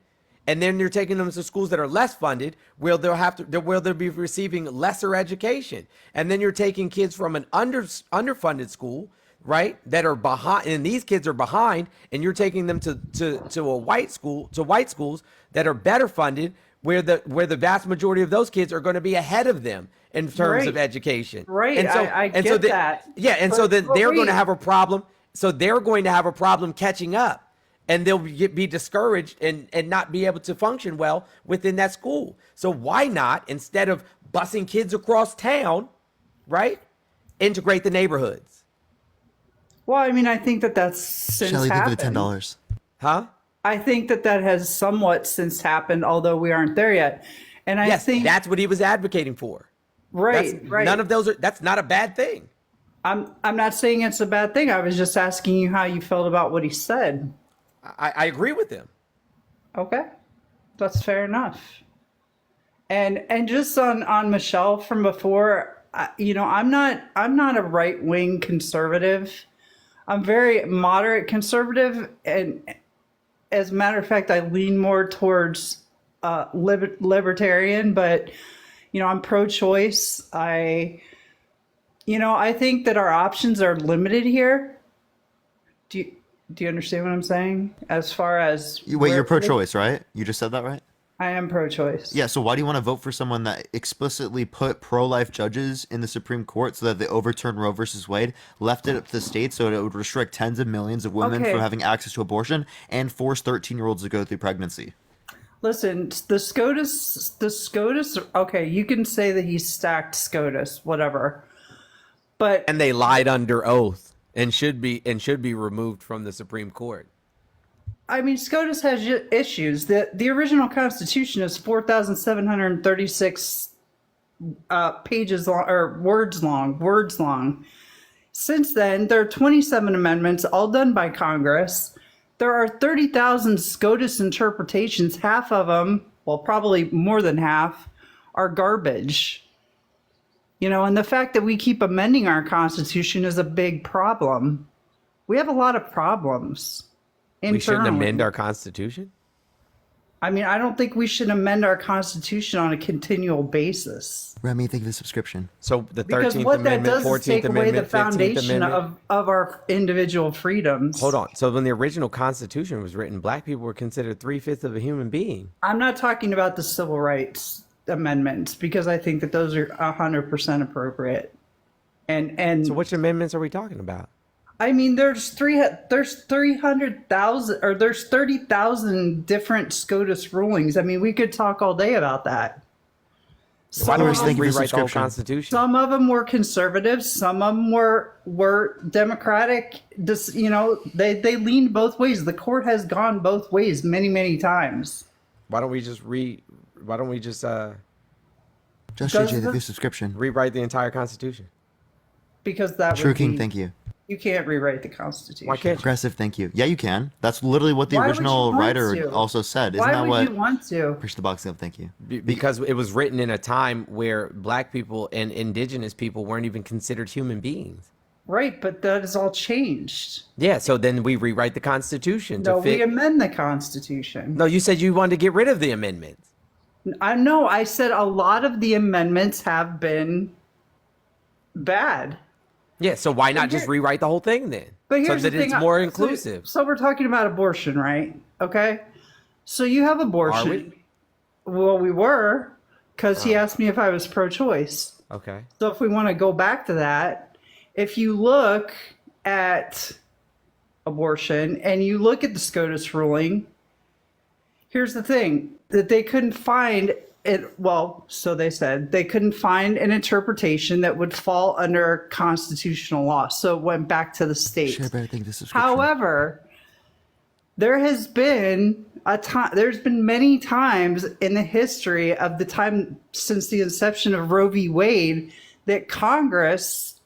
and then you're taking them to schools that are less funded, where they'll be receiving lesser education. And then you're taking kids from an underfunded school, right, that are behind, and these kids are behind, and you're taking them to a white school, to white schools that are better funded, where the vast majority of those kids are going to be ahead of them in terms of education. Right. And so, I get that. Yeah, and so then But they're going to wait. have a problem. So they're going to have a problem catching up, and they'll be discouraged and not be able to function well within that school. So why not, instead of busing kids across town, right, integrate the neighborhoods? Well, I mean, I think that's since Shelly, leave it happened. at $10. Huh? I think that has somewhat since happened, although we aren't there yet. And I think that's what he was advocating for. Right, right. None of those that's not a bad thing. I'm not saying it's a bad thing. I was just asking you how you felt about what he said. I agree with him. Okay, that's fair enough. And just on Michelle from before, I'm not a right wing conservative. I'm very moderate conservative, and as a matter of fact, I lean more towards libertarian. But I'm pro-choice. I think that our options are limited here. Do you understand what I'm saying? As far as Wait, you're pro-choice, right? You just said that, right? I am pro-choice. Yeah, so why do you want to vote for someone that explicitly put pro-life judges in the Supreme Court so that they overturned Roe versus Wade, left it up to the states so it would restrict tens of millions of women Okay. from having access to abortion and force 13-year-olds to go through pregnancy? Listen, the SCOTUS. Okay, you can say that he stacked SCOTUS, whatever. But And they lied under oath and should be removed from the Supreme Court. I mean, SCOTUS has issues. The original Constitution is 4,736 pages long, or words long. Since then, there are 27 amendments, all done by Congress. There are 30,000 SCOTUS interpretations. Half of them, well, probably more than half, are garbage. And the fact that we keep amending our Constitution is a big problem. We have a lot of problems. We shouldn't internally. amend our Constitution? I mean, I don't think we should amend our Constitution on a continual basis. Remy, thank you for the subscription. So the Because 13th what that Amendment, does is 14th take away the Amendment, 15th foundation Amendment. of our individual freedoms. Hold on. So when the original Constitution was written, black people were considered 3/5 of a human being. I'm not talking about the civil rights amendments because I think that those are 100% appropriate. And So which amendments are we talking about? I mean, there's 300,000 or there's 30,000 different SCOTUS rulings. I mean, we could talk all day about that. Why don't we Thank just you for the rewrite the whole subscription. Constitution? Some of them were conservative. Some of them were Democratic. They leaned both ways. The court has gone both ways many, many times. Why don't we just Just Does JJ, thank you for the- the subscription. rewrite the entire Constitution? Because that True would King, be, thank you. you can't rewrite the Constitution. Why can't you? Progressive, thank you. Yeah, you can. That's literally what the Why would original you want writer to? also said. Isn't Why that would what? you want to? Push the box up, thank you. Because it was written in a time where black people and indigenous people weren't even considered human beings. Right, but that has all changed. Yeah, so then we rewrite the Constitution to No, we fit. amend the Constitution. No, you said you wanted to get rid of the amendments. I know. I said a lot of the amendments have been bad. Yeah, so why not just here- rewrite the whole thing then? But So here's that the thing. it's more inclusive. So we're talking about abortion, right? Okay. So you have abortion. Are we? Well, we were, because he asked me if I was pro-choice. Okay. So if we want to go back to that, if you look at abortion and you look at the SCOTUS ruling, here's the thing that they couldn't find it. Well, so they said they couldn't find an interpretation that would fall under constitutional law. So it went back to the states. Share better, thank you for the subscription. However, there has been there's been many times in the history of the time since the inception of Roe v. Wade that Congress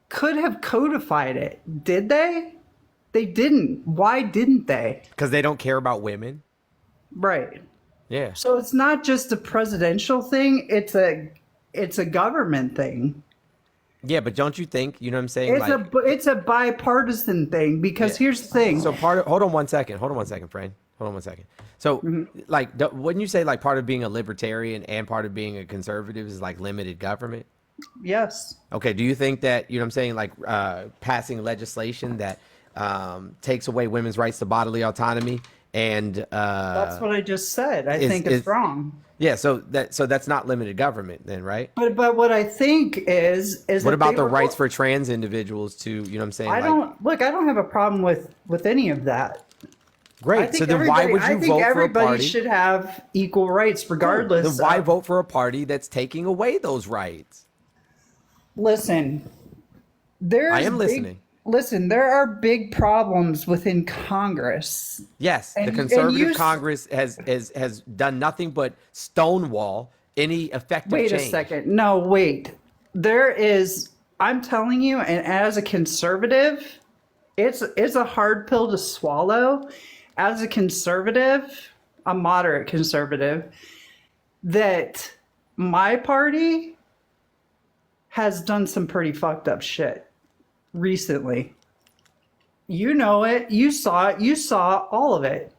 could have codified it. Did they? They didn't. Why didn't they? Because they don't care about women. Right. Yeah. So it's not just a presidential thing, it's a government thing. Yeah, but don't you think, you know what I'm saying? It's a bipartisan thing because here's the thing. So hold on one second, friend. Hold on one second. So wouldn't you say like part of being a libertarian and part of being a conservative is like limited government? Yes. Okay. Do you think that, you know what I'm saying, like passing legislation that takes away women's rights to bodily autonomy and That's what I just said. I think it's wrong. Yeah, so that's not limited government then, right? But what I think is what about the rights for trans individuals to, you know what I'm saying? I don't have a problem with any of that. Great. So then why would you vote for a party? Everybody should have equal rights regardless. Then why vote for a party that's taking away those rights? Listen, I am listening. Listen, there are big problems within Congress. Yes, the conservative Congress has done nothing but stonewall any effective change. Wait a second. No, wait. I'm telling you, and as a conservative, it's a hard pill to swallow. As a conservative, a moderate conservative, that my party has done some pretty fucked up shit recently. You know it. You saw it. You saw all of it.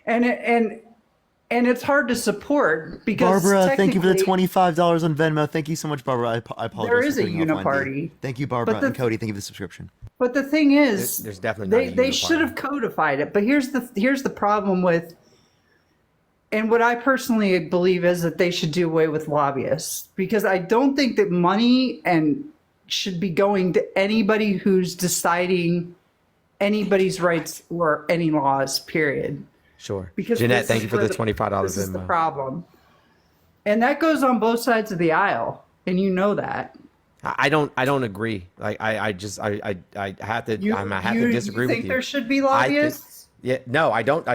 And it's hard to support because Barbara, thank you for the $25 on Venmo. Thank you so much, Barbara. I apologize. There is for a cutting off my uniparty. lead. Thank you, Barbara, and Cody. Thank you for the subscription. But the thing is, there's definitely not they should have codified it. But here's the problem with, and what I personally believe is that they should do away with lobbyists, because I don't think that money should be going to anybody who's deciding anybody's rights or any laws, period. Sure. Because Jeanette, thank you for the $25 This is the Venmo. problem. And that goes on both sides of the aisle. And you know that. I don't agree. Like I have to disagree with you. You think there should be lobbyists? I don't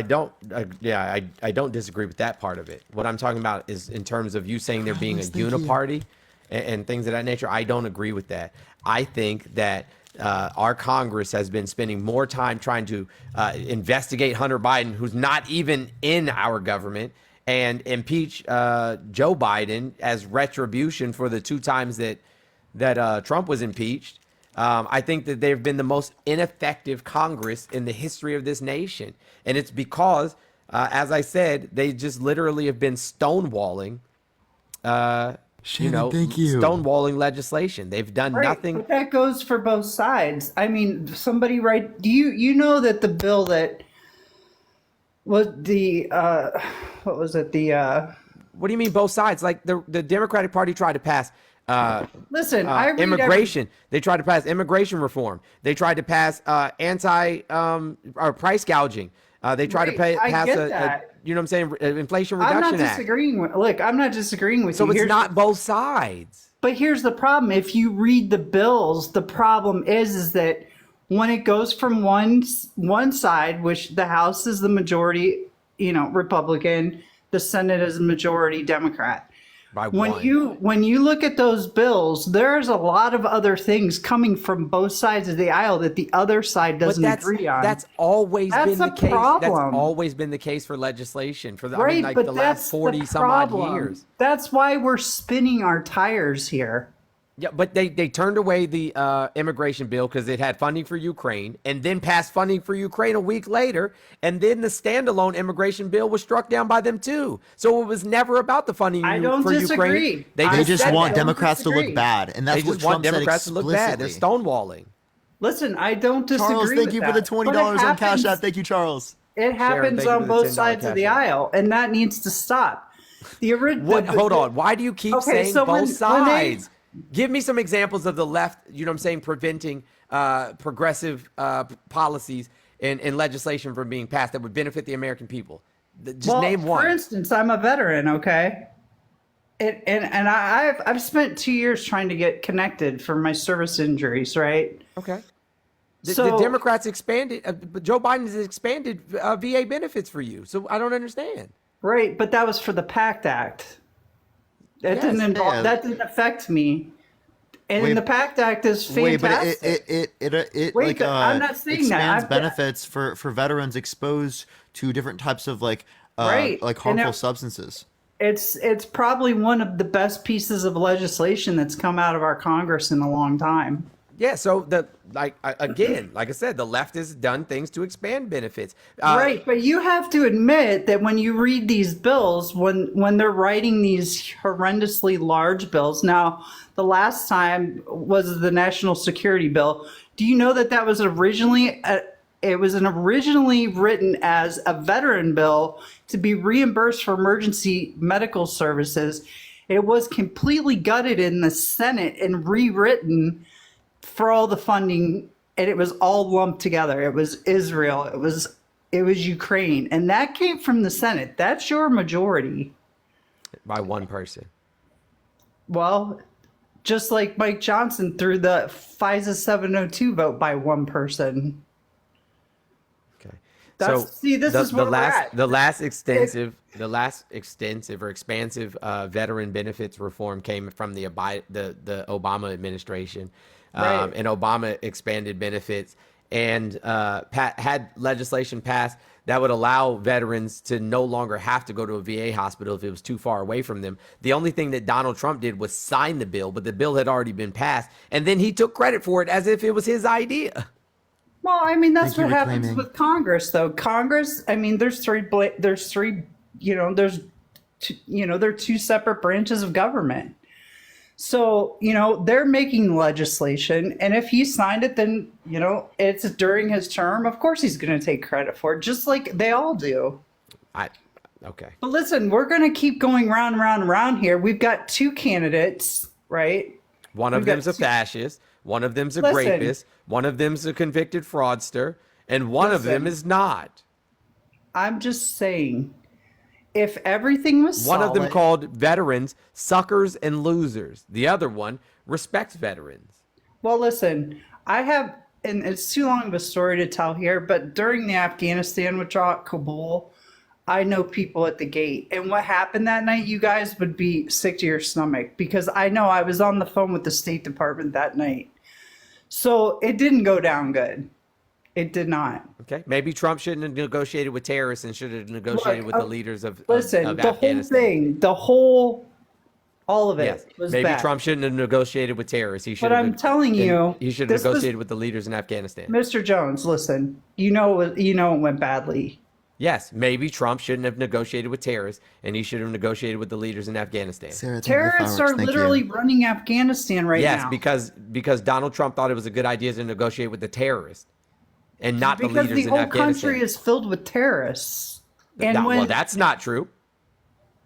disagree with that part of it. What I'm talking about is in terms of you saying there being a uniparty and things of that nature. I don't agree with that. I think that our Congress has been spending more time trying to investigate Hunter Biden, who's not even in our government, and impeach Joe Biden as retribution for the 2 times that Trump was impeached. I think that they've been the most ineffective Congress in the history of this nation. And it's because, as I said, they just literally have been stonewalling, stonewalling legislation. They've done nothing. But that goes for both sides. I mean, do you know that the bill that was what was it? What do you mean both sides? Like the Democratic Party tried to pass Listen, I read immigration. They tried to pass immigration reform. They tried to pass or price gouging. They tried to pass you know what I'm saying, Inflation Reduction Act. I'm not disagreeing with. Look, I'm not disagreeing with you. So it's not both sides. But here's the problem: if you read the bills, the problem is that when it goes from one side, which the House is the majority, Republican, the Senate is a majority Democrat. When you look at those bills, there's a lot of other things coming from both sides of the aisle that the other side doesn't agree on. That's always been the case. Problem. That's always been the case for legislation for the last 40 the some odd years. That's why we're spinning our tires here. Yeah, but they turned away the immigration bill because it had funding for Ukraine, and then passed funding for Ukraine a week later, and then the standalone immigration bill was struck down by them too. So it was never about the funding I don't for disagree. Ukraine. They just want Democrats to look bad, and that's what Trump said explicitly. To look bad. They're stonewalling. Listen, I don't disagree. Charles, thank you for the $20 on Cash App. Thank you, Charles. It happens on both sides of the aisle, and that needs to stop. Hold on. Why do you keep saying both sides? Give me some examples of the left, you know what I'm saying, preventing progressive policies and legislation from being passed that would benefit the American people. Just name one. For instance, I'm a veteran, okay? And I've spent 2 years trying to get connected for my service injuries, right? Okay. The Democrats expanded, Joe Biden has expanded VA benefits for you. So I don't understand. Right, but that was for the PACT Act. That didn't affect me. And the PACT Act is fantastic. I'm not saying expands that. benefits for veterans exposed to different types of Right. like And harmful substances. it's probably one of the best pieces of legislation that's come out of our Congress in a long time. Yeah, so again, like I said, the left has done things to expand benefits. Right, but you have to admit that when you read these bills, when they're writing these horrendously large bills. Now, the last time was the national security bill. Do you know that that was originally originally written as a veteran bill to be reimbursed for emergency medical services. It was completely gutted in the Senate and rewritten for all the funding, and it was all lumped together. It was Israel, it was Ukraine, and that came from the Senate. That's your majority. By one person. Well, just like Mike Johnson threw the FISA 702 vote by one person. Okay. This is where we're at. The last extensive or expansive veteran benefits reform came from the Obama administration. Right. And Obama expanded benefits and had legislation passed that would allow veterans to no longer have to go to a VA hospital if it was too far away from them. The only thing that Donald Trump did was sign the bill, but the bill had already been passed, and then he took credit for it as if it was his idea. Well, I mean, that's Thank what you, happens reclaiming. with Congress, though. Congress, I mean, there are two separate branches of government. So, they're making legislation, and if he signed it, then, it's during his term. Of course he's going to take credit for it, just like they all do. Okay. But listen, we're going to keep going round and round and round here. We've got two candidates, right? One of them's a fascist, one of them's a rapist, one of them's a convicted fraudster, and one of them is not. I'm just saying, if everything was One of them solid- called veterans suckers and losers. The other one respects veterans. Well, listen, I have, and it's too long of a story to tell here, but during the Afghanistan withdrawal at Kabul, I know people at the gate. And what happened that night, you guys would be sick to your stomach, because I know I was on the phone with the State Department that night. So it didn't go down good. It did not. Okay, maybe Trump shouldn't have negotiated with terrorists and should have negotiated with the leaders of Listen, the Afghanistan. whole thing, all of it Yes, was maybe bad. Trump shouldn't have negotiated with terrorists. He should. But I'm telling you, he should have this was- negotiated with the leaders in Afghanistan. Mr. Jones, listen, you know it went badly. Yes, maybe Trump shouldn't have negotiated with terrorists, and he should have negotiated with the leaders in Afghanistan. Sarah, thank you for the Terrorists fireworks. are Thank literally you. running Afghanistan right Yes, now. because Donald Trump thought it was a good idea to negotiate with the terrorists, and not the Because leaders the in whole Afghanistan. country is filled with terrorists. And Well, that's not true.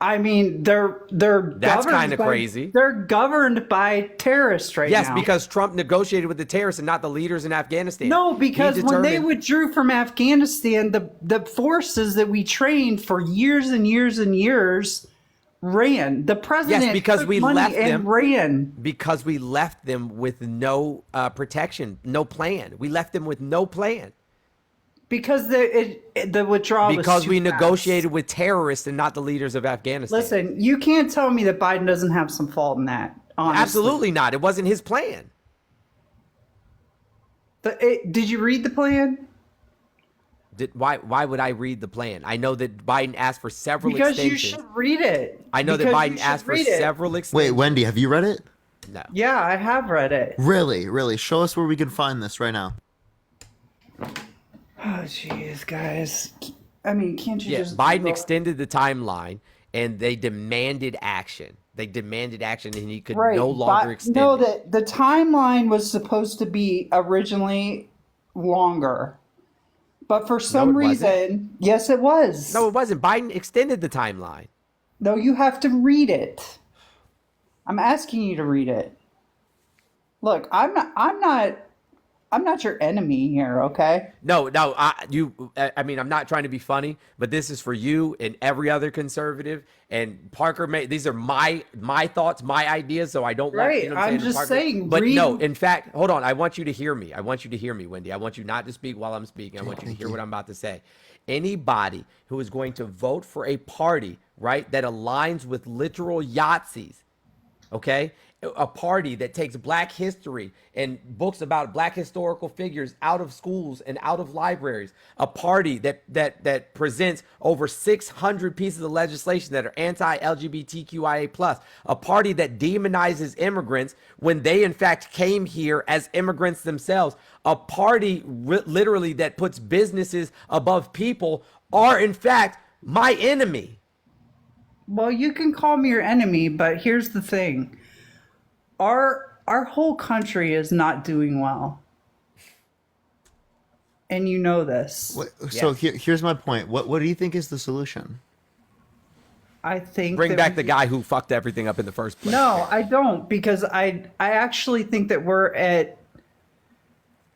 I mean, they're That's governed kinda by- crazy. They're governed by terrorists right Yes, now. because Trump negotiated with the terrorists and not the leaders in Afghanistan. No, He because when they determined- withdrew from Afghanistan, the forces that we trained for years and years and years ran. The president Yes, because took we money left and them. ran. Because we left them with no protection, no plan. We left them with no plan. Because the withdrawal Because was too we fast. negotiated with terrorists and not the leaders of Afghanistan. Listen, you can't tell me that Biden doesn't have some fault in that. Honestly. Absolutely not. It wasn't his plan. Did you read the plan? Why would I read the plan? I know that Biden asked for several Because extensions. you should read it. I know that Because Biden you should asked for read it. several extensions. Wait, Wendy, have you read it? No. Yeah, I have read it. Really? Show us where we can find this right now. Oh, jeez, guys. I mean, can't you Yeah, just... Biden extended the timeline, and they demanded action. They demanded action, and he could no longer extend No, it. the timeline was supposed to be originally longer. But for some it wasn't. reason, yes, it was. No, it wasn't. Biden extended the timeline. No, you have to read it. I'm asking you to read it. Look, I'm not your enemy here, okay? No. I mean, I'm not trying to be funny, but this is for you and every other conservative. And Parker, these are my thoughts, my ideas. So I don't want. Right, You know what I'm I'm just Parker? saying, But read- no, in fact, hold on. I want you to hear me. I want you to hear me, Wendy. I want you not to speak while I'm speaking. I want you to hear what I'm about to say. Anybody who is going to vote for a party, right, that aligns with literal Yahtzees, okay? A party that takes black history and books about black historical figures out of schools and out of libraries. A party that presents over 600 pieces of legislation that are anti-LGBTQIA+. A party that demonizes immigrants when they in fact came here as immigrants themselves. A party literally that puts businesses above people are in fact my enemy. Well, you can call me your enemy, but here's the thing. Our whole country is not doing well. And you know this. So here's my point. What do you think is the solution? I think Bring that back the guy who fucked everything up in the first place. No, I don't, because I actually think that we're in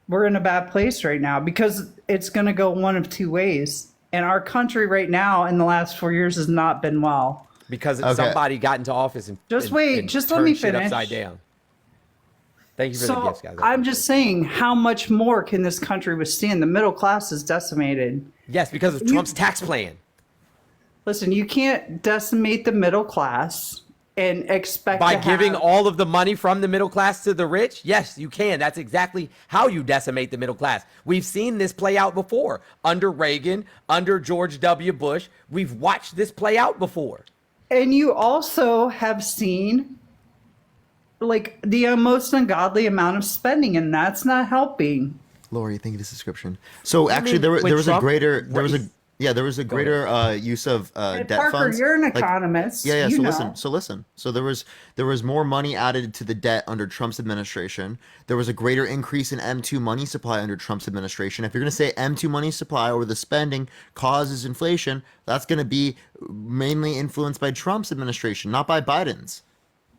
a bad place right now, because it's going to go one of two ways. And our country right now in the last 4 years has not been well. Because somebody got into office and just wait, and just let me turned shit finish. upside down. Thank you for the So gifts, guys. I'm just saying, how much more can this country withstand? The middle class is decimated. Yes, because of Trump's tax plan. Listen, you can't decimate the middle class and expect By to giving have, all of the money from the middle class to the rich? Yes, you can. That's exactly how you decimate the middle class. We've seen this play out before. Under Reagan, under George W. Bush. We've watched this play out before. And you also have seen like the most ungodly amount of spending, and that's not helping. Lori, thank you for this description. So actually, there was a greater use of debt Parker, funds. you're an economist. Yeah. You So listen. So there was more money added to the debt under Trump's administration. There was a greater increase in M2 money supply under Trump's administration. If you're going to say M2 money supply over the spending causes inflation, that's going to be mainly influenced by Trump's administration, not by Biden's.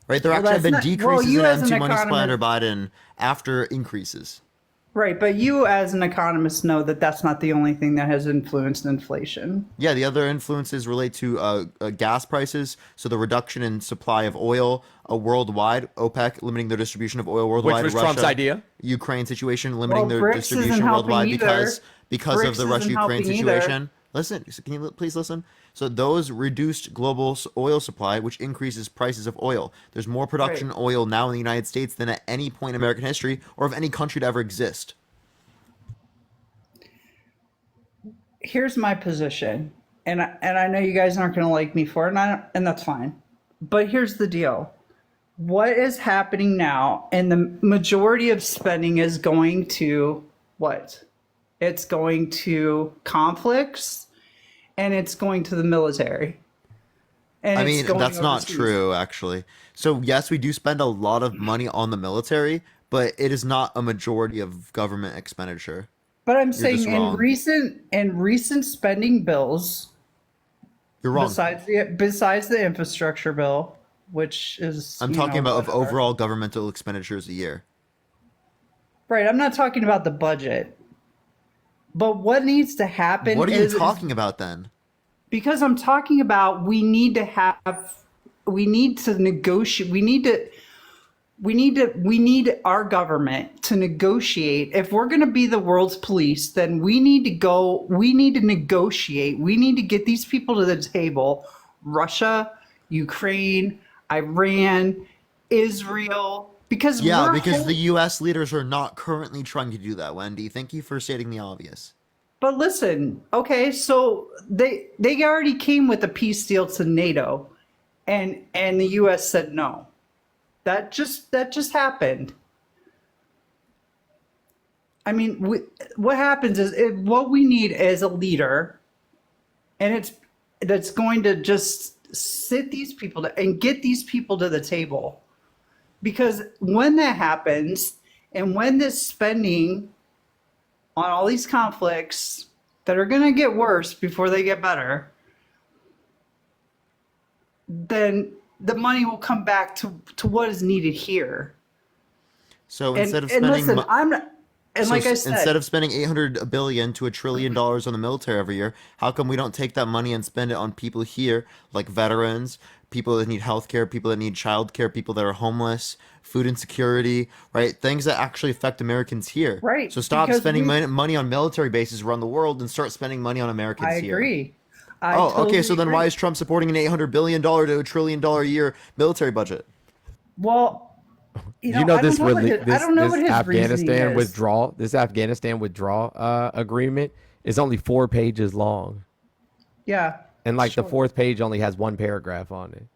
Right? There actually have been decreases in M2 money supply under Biden after increases. Right, but you as an economist know that that's not the only thing that has influenced inflation. Yeah, the other influences relate to gas prices. So the reduction in supply of oil worldwide, OPEC limiting their distribution of oil worldwide. Which was Russia, Trump's idea. Ukraine situation limiting their BRICS distribution isn't worldwide helping because BRICS of the Russia-Ukraine isn't helping situation. Listen, can you please listen? So those reduced global oil supply, which increases prices of oil. There's more production of oil now in the United States than at any point in American history or of any country to ever exist. Here's my position, and I know you guys aren't going to like me for it, and that's fine. But here's the deal. What is happening now, and the majority of spending is going to what? It's going to conflicts, and it's going to the military. And I mean, that's not true, actually. So yes, we do spend a lot of money on the military, but it is not a majority of government expenditure. But I'm You're saying just wrong. in recent spending bills, You're wrong. besides the infrastructure bill, which is I'm talking about of overall governmental expenditures a year. Right, I'm not talking about the budget. But what needs to happen? What are you talking about then? Because I'm talking about we need to negotiate. We need our government to negotiate. If we're going to be the world's police, then we need to negotiate. We need to get these people to the table. Russia, Ukraine, Iran, Israel, because the US leaders are not currently trying to do that, Wendy. Thank you for stating the obvious. But listen, okay, so they already came with a peace deal to NATO, and the US said no. That just happened. I mean, what happens is what we need is a leader, and that's going to just sit these people and get these people to the table. Because when that happens, and when this spending on all these conflicts that are going to get worse before they get better, then the money will come back to what is needed here. So instead of spending, like I said, instead of spending $800 billion to $1 trillion on the military every year, how come we don't take that money and spend it on people here, like veterans, people that need healthcare, people that need childcare, people that are homeless, food insecurity, right? Things that actually affect Americans here. Right. So stop spending money on military bases around the world and start spending money on Americans here. I agree. Okay. So then why is Trump supporting an $800 billion to $1 trillion a year military budget? Well, You know I don't this know what his, I this don't know what his reasoning Afghanistan is. withdrawal agreement is only 4 pages long, Yeah, and it's like the short. 4th page only has 1 paragraph on it.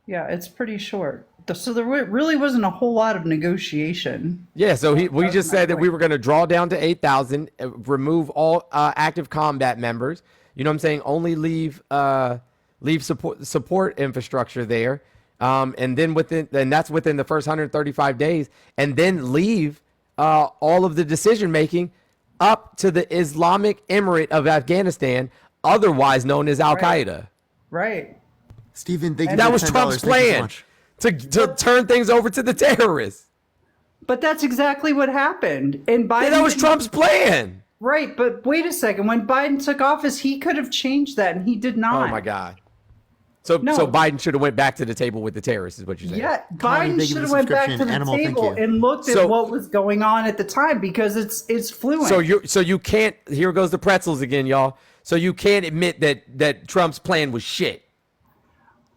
Yeah, it's pretty short. So there really wasn't a whole lot of negotiation. Yeah, so we just my said that we point. were going to draw down to 8,000, remove all active combat members. You know what I'm saying? Only leave support infrastructure there, and then that's within the first 135 days, and then leave all of the decision making up to the Islamic Emirate of Afghanistan, otherwise known as Al Qaeda. Right. Stephen, thank you That for was $10. Trump's Thank you so plan much. to turn things over to the terrorists. But that's exactly what happened. And Biden. Yeah, that was Trump's plan. Right, but wait a second. When Biden took office, he could have changed that, and he did not. Oh my God. So No. so Biden should have went back to the table with the terrorists, is what you're saying. Yeah, Connie, Biden thank you should for have the went back to subscription. the Animal, thank table you. and looked So- at what was going on at the time because it's fluent. So you can't. Here goes the pretzels again, y'all. So you can't admit that Trump's plan was shit.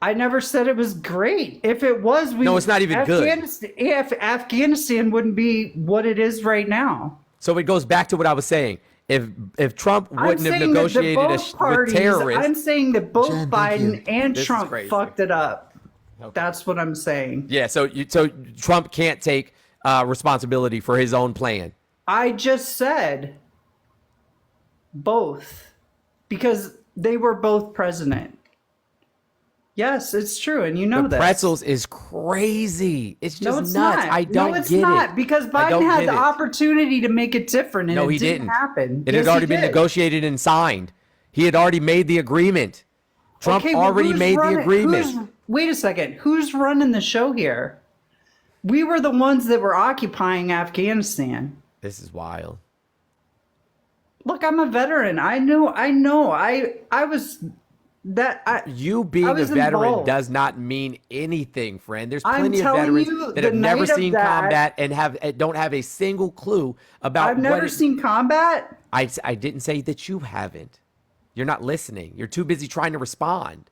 I never said it was great. If it was, No, it's not even good. If Afghanistan wouldn't be what it is right now. So it goes back to what I was saying. If Trump I'm wouldn't have saying that negotiated both parties, with terrorists, I'm saying that both Jen, thank Biden and This is Trump crazy. fucked it up. That's what I'm saying. yeah. So Trump can't take responsibility for his own plan. I just said both because they were both president. Yes, it's true, and you know The that. pretzels is crazy. It's just No, it's nuts. not. I don't no, it's get not it. because I don't Biden had get the it. opportunity to make it different, and No, it he didn't didn't. happen. It Yes, had already he been did. negotiated and signed. He had already made the agreement. Trump Okay, well, already who's made running- the agreement. Wait a second. Who's running the show here? We were the ones that were occupying Afghanistan. This is wild. Look, I'm a veteran. I know. I was that. You being I a was veteran involved. does not mean anything, friend. There's I'm plenty of telling veterans you, that the have never night of seen that- combat and don't have a single clue about I've never seen combat. I didn't say that you haven't. You're not listening. You're too busy trying to respond.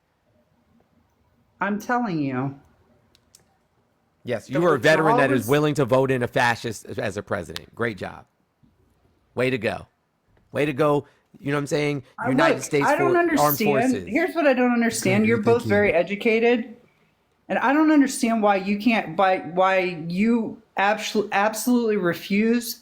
I'm telling you. Yes, The you are a veteran that withdrawal is was- willing to vote in a fascist as a president. Great job. Way to go. Way to go. You know what I'm saying? United Look, States I don't Armed understand. Forces. Here's what I don't understand. You're both very educated, and I don't understand why you can't. Why you absolutely refuse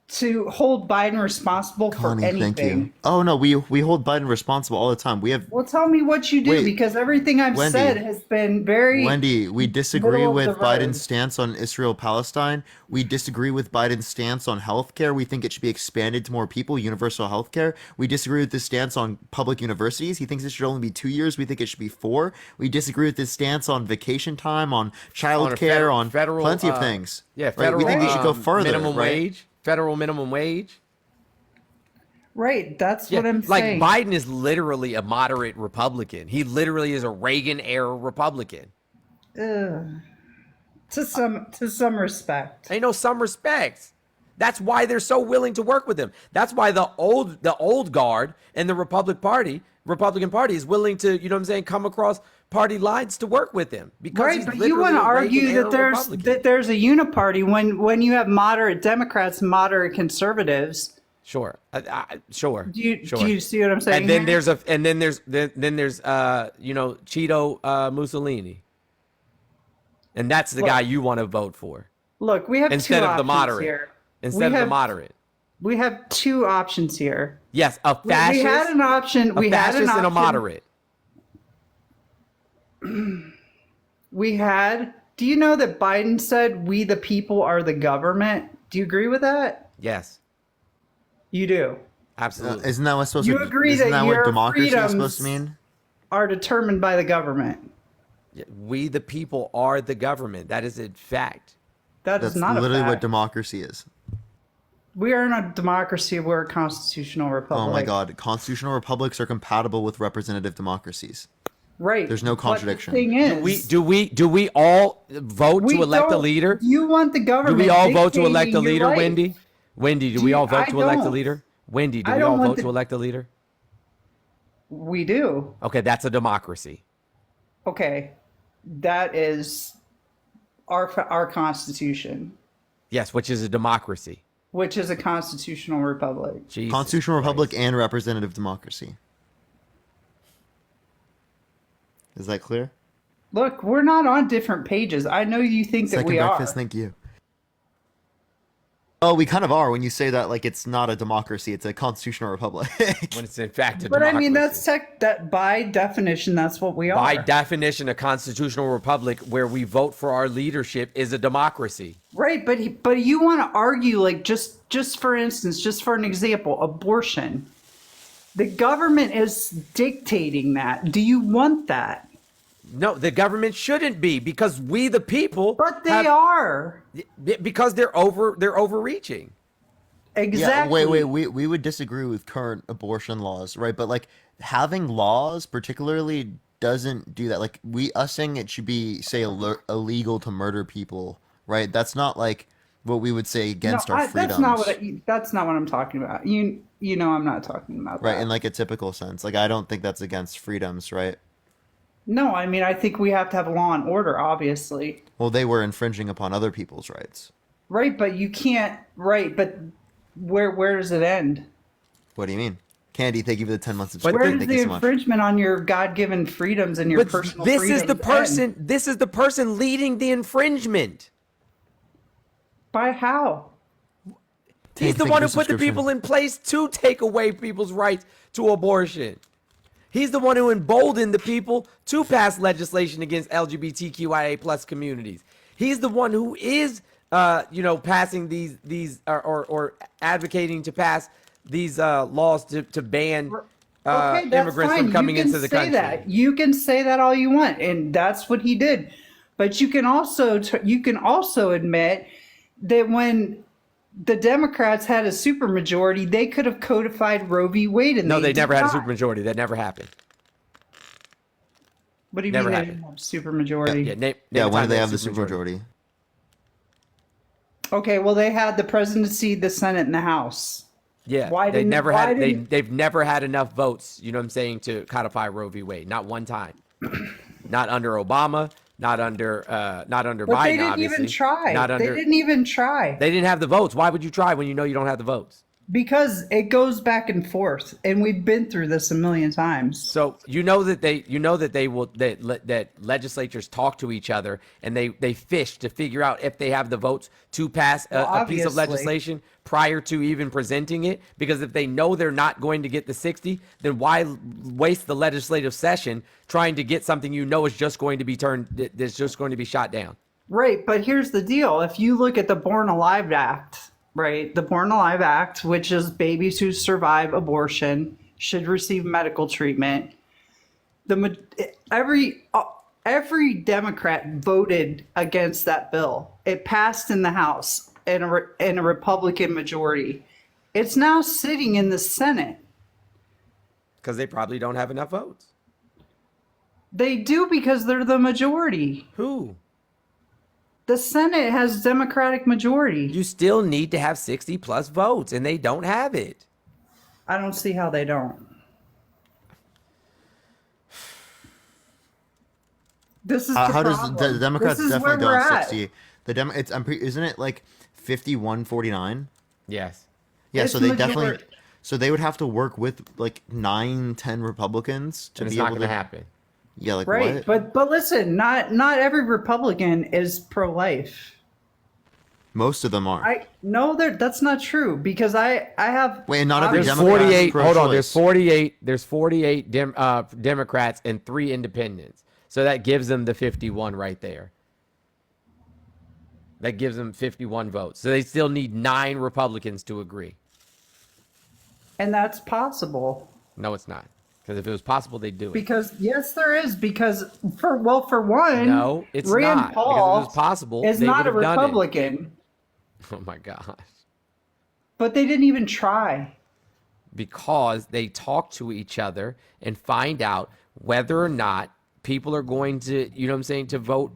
to hold Biden responsible for Connie, anything. thank you. Oh no, we hold Biden responsible all the time. We have Well, tell me what you do Wait, because everything I've Wendy. said has been very. Wendy, we disagree middle of with the road. Biden's stance on Israel-Palestine. We disagree with Biden's stance on healthcare. We think it should be expanded to more people, universal healthcare. We disagree with his stance on public universities. He thinks it should only be 2 years. We think it should be 4. We disagree with his stance on vacation time, on childcare, on federal plenty of things. Yeah, right? federal. We think he should go further. Minimum right? wage. Federal minimum wage. Right, that's Yeah, what I'm like saying. Biden is literally a moderate Republican. He literally is a Reagan era Republican. Ugh. To some respect. I know some respects. That's why they're so willing to work with him. That's why the old guard and the Republican Party is willing to, you know what I'm saying, come across party lines to work with him. Because Right, he's but you literally want to a argue Reagan-era that Republican. there's a uniparty when you have moderate Democrats and moderate conservatives. Sure, sure. Do you sure. do you see what I'm saying? And then here? there's you know, Cheeto Mussolini, and that's the guy you want to vote for Look, we have instead two of the options moderate. here. Instead of the moderate. We have two options here. Yes, a fascist. We had an option. A We had an fascist option. and a moderate. We had. Do you know that Biden said we the people are the government? Do you agree with that? Yes, You do. absolutely. Isn't that what's supposed You to? agree Isn't that that what your democracy is freedoms supposed to mean? are determined by the government. We the people are the government. That is a fact. That is That's not literally a fact. what democracy is. We are in a democracy. We're a constitutional republic. Oh my God, constitutional republics are compatible with representative democracies. Right. There's no But contradiction. the thing is, Do we all vote we to elect a don't- leader? You want the Do government? we all vote to elect a dictating your leader, life. Wendy? Wendy, do Do we you- all vote I to elect a don't. leader? Wendy, do I we don't all want vote the- to elect a leader? We do. Okay, that's a democracy. Okay, that is our Constitution, Yes, which is a democracy. which is a constitutional republic. Jesus Constitutional republic Christ. and representative democracy. Is that clear? Look, we're not on different pages. I know you think that Second we breakfast, are. thank you. Oh, we kind of are when you say that like it's not a democracy, it's a constitutional republic. When it's in fact a But democracy. I mean, that by definition, that's what we are. By definition, a constitutional republic where we vote for our leadership is a democracy. Right, but you want to argue like just for instance, just for an example, abortion. The government is dictating that. Do you want that? No, the government shouldn't be because we the people. But they are. Because they're overreaching. Exactly. Yeah, wait. We would disagree with current abortion laws, right? But like having laws particularly doesn't do that. Like us saying it should be, say, illegal to murder people, right? That's not like what we would say against our freedoms. That's not what I'm talking about. You know I'm not talking about right, that. in like a typical sense. Like I don't think that's against freedoms, right? No, I mean I think we have to have law and order, obviously. Well, they were infringing upon other people's rights. Right, but you can't. Right, but where does it end? What do you mean? Candy, thank you for the 10 months of Where subscription. does Thank the you so much. infringement on your God-given freedoms and your personal this freedoms is the person. end? This is the person leading the infringement. By how? He's the one who put the people in place to take away people's rights to abortion. He's the one who emboldened the people to pass legislation against LGBTQIA plus communities. He's the one who is, passing these or advocating to pass these laws to ban immigrants from coming into the country. That. You can say that all you want, and that's what he did. But you can also admit that when the Democrats had a supermajority, they could have codified Roe v. Wade, and No, they never had a not. supermajority. That never happened. What do you Never mean they happened. didn't have supermajority? When did they have the supermajority? Okay, well they had the presidency, the Senate, and the House. Yeah, Why they didn't- never why had. didn't- They've never had enough votes. You know what I'm saying, to codify Roe v. Wade. Not one time. Not under Obama. Not under But Biden. they didn't obviously. even try. Not under. They didn't even try. They didn't have the votes. Why would you try when you know you don't have the votes? Because it goes back and forth, and we've been through this a million times. So that legislatures talk to each other and they fish to figure out if they have the votes to pass a piece of obviously. legislation prior to even presenting it. Because if they know they're not going to get the 60, then why waste the legislative session trying to get something you know is just going to be that's just going to be shot down? Right, but here's the deal. If you look at the Born Alive Act, right, the Born Alive Act, which is babies who survive abortion should receive medical treatment. Every Democrat voted against that bill. It passed in the House in a Republican majority. It's now sitting in the Senate. Because they probably don't have enough votes. They do because they're the majority. Who? The Senate has Democratic majority. You still need to have 60 plus votes, and they don't have it. I don't see how they don't. This is the how does problem. the Democrats This is definitely where don't we're have at. 60? Isn't it like 51-49? Yes. Yeah, It's so they majority. definitely, so they would have to work with like 9-10 Republicans to And it's be not able going to to happen. Yeah, like Right, what? but listen, not every Republican is pro-life. Most of them are. That's not true because I have. Wait, and not every There's Democrat is 48. Hold on. pro-choice. There's 48 Democrats and 3 independents. So that gives them the 51 right there. That gives them 51 votes. So they still need 9 Republicans to agree. And that's possible. No, it's not. Because if it was possible, they'd do it. Because yes, there is. Because for one, No, it's Rand not. Paul Because if it was possible, is they not a would have done it. Republican. Oh my gosh. But they didn't even try. Because they talk to each other and find out whether or not people are going to, you know what I'm saying, to vote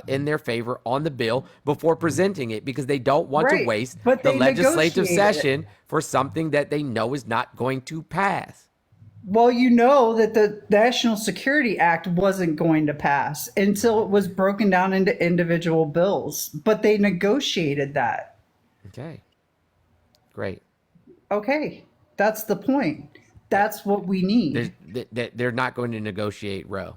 in their favor on the bill before presenting it, because they don't want to Right, waste but the they legislative negotiated it. session for something that they know is not going to pass. Well, you know that the National Security Act wasn't going to pass until it was broken down into individual bills, but they negotiated that. Okay. Great. Okay, that's the point. That's what we need. They're not going to negotiate Roe.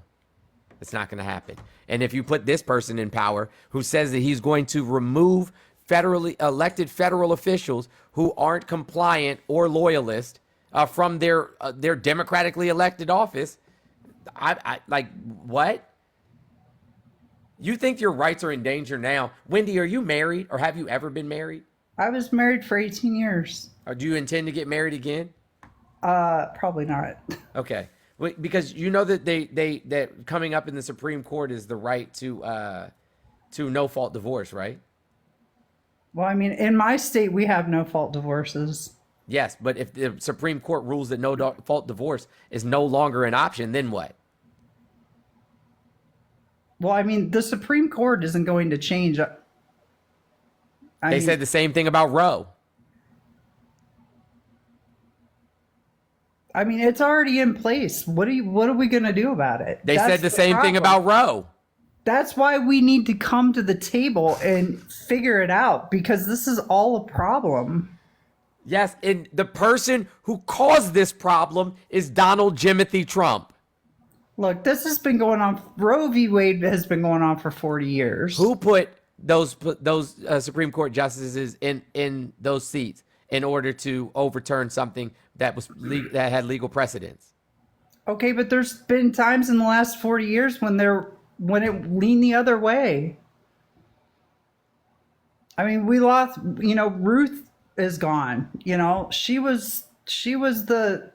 It's not going to happen. And if you put this person in power who says that he's going to remove federally elected federal officials who aren't compliant or loyalist from their democratically elected office, I like what? You think your rights are in danger now? Wendy, are you married or have you ever been married? I was married for 18 years. Or do you intend to get married again? Probably not. Okay. Because you know that that coming up in the Supreme Court is the right to no fault divorce, right? Well, I mean, in my state, we have no fault divorces. Yes, but if the Supreme Court rules that no fault divorce is no longer an option, then what? Well, I mean, the Supreme Court isn't going to change. They said the same thing about Roe. I mean, it's already in place. What are we going to do about it? They said the same thing about Roe. That's why we need to come to the table and figure it out, because this is all a problem. Yes, and the person who caused this problem is Donald Jimothy Trump. Look, this has been going on. Roe v. Wade has been going on for 40 years. Who put those Supreme Court justices in those seats in order to overturn something that that had legal precedence? Okay, but there's been times in the last 40 years when it leaned the other way. I mean, we lost. Ruth is gone. She was the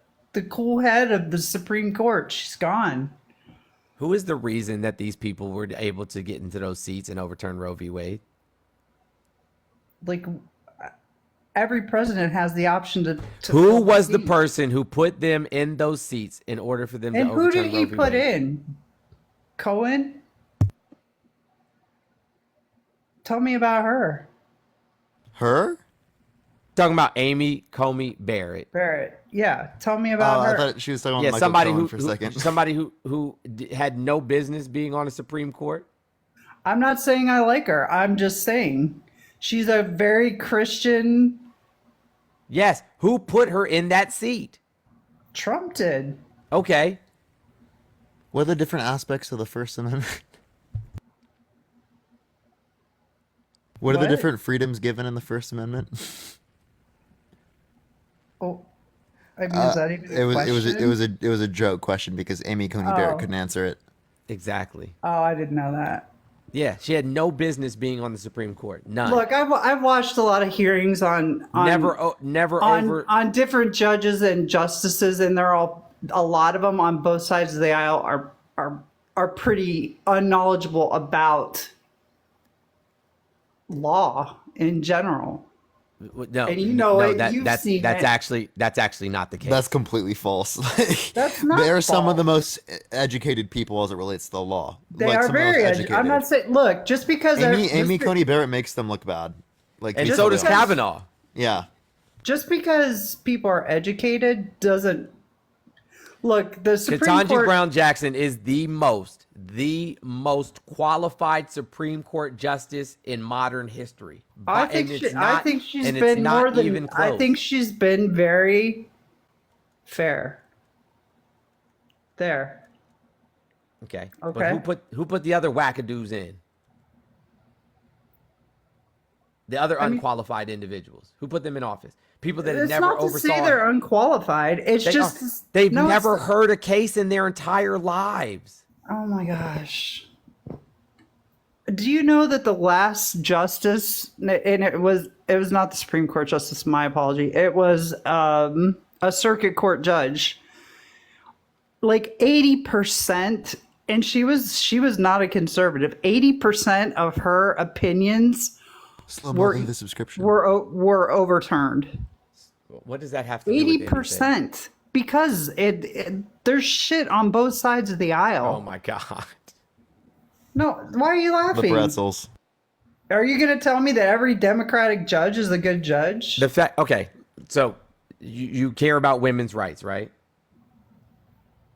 cool head of the Supreme Court. She's gone. Who is the reason that these people were able to get into those seats and overturn Roe v. Wade? Like, every president has the option to who was the person who put them in those seats in order for them to overturn Roe v. Wade? And who did he put in? Cohen? Tell me about her. Her? Talking about Amy Comey Barrett. Barrett, yeah. Tell me about her. I thought she was talking about Michael Cohen for a second. Somebody who had no business being on the Supreme Court. I'm not saying I like her. I'm just saying she's a very Christian. Yes. Who put her in that seat? Trump did. Okay. What are the different aspects of the First Amendment? What are the different freedoms given in the First Amendment? Oh, I mean, is that even a question? It was a joke question because Amy Coney Barrett couldn't answer it. Exactly. Oh, I didn't know that. Yeah, she had no business being on the Supreme Court. None. Look, I've watched a lot of hearings on different judges and justices, and they're all, a lot of them on both sides of the aisle are pretty unknowledgeable about law in general. No, and that's actually not the case. That's completely false. That's not. They're some of the most educated people as it relates to the law. They are very educated. I'm not saying. Look, just because Amy Coney Barrett makes them look bad. And so does Kavanaugh. Yeah. Just because people are educated doesn't. Look, the Supreme Ketanji Court. Brown Jackson is the most qualified Supreme Court justice in modern history. I think she's been more than. I think she's been very fair. There. Okay. Okay. But who put the other wackadoos in? The other unqualified individuals. Who put them in office? People that have never oversaw. It's not to say they're unqualified. It's they've never heard a case in their entire lives. Oh my gosh. Do you know that the last justice, and it was not the Supreme Court justice, my apology. It was a circuit court judge. Like 80%, and she was not a conservative. 80% of her opinions were overturned. What does that have to do with 80%? Because there's shit on both sides of the aisle. Oh my God. No, why are you laughing? The pretzels. Are you going to tell me that every Democratic judge is a good judge? Okay, so you care about women's rights, right?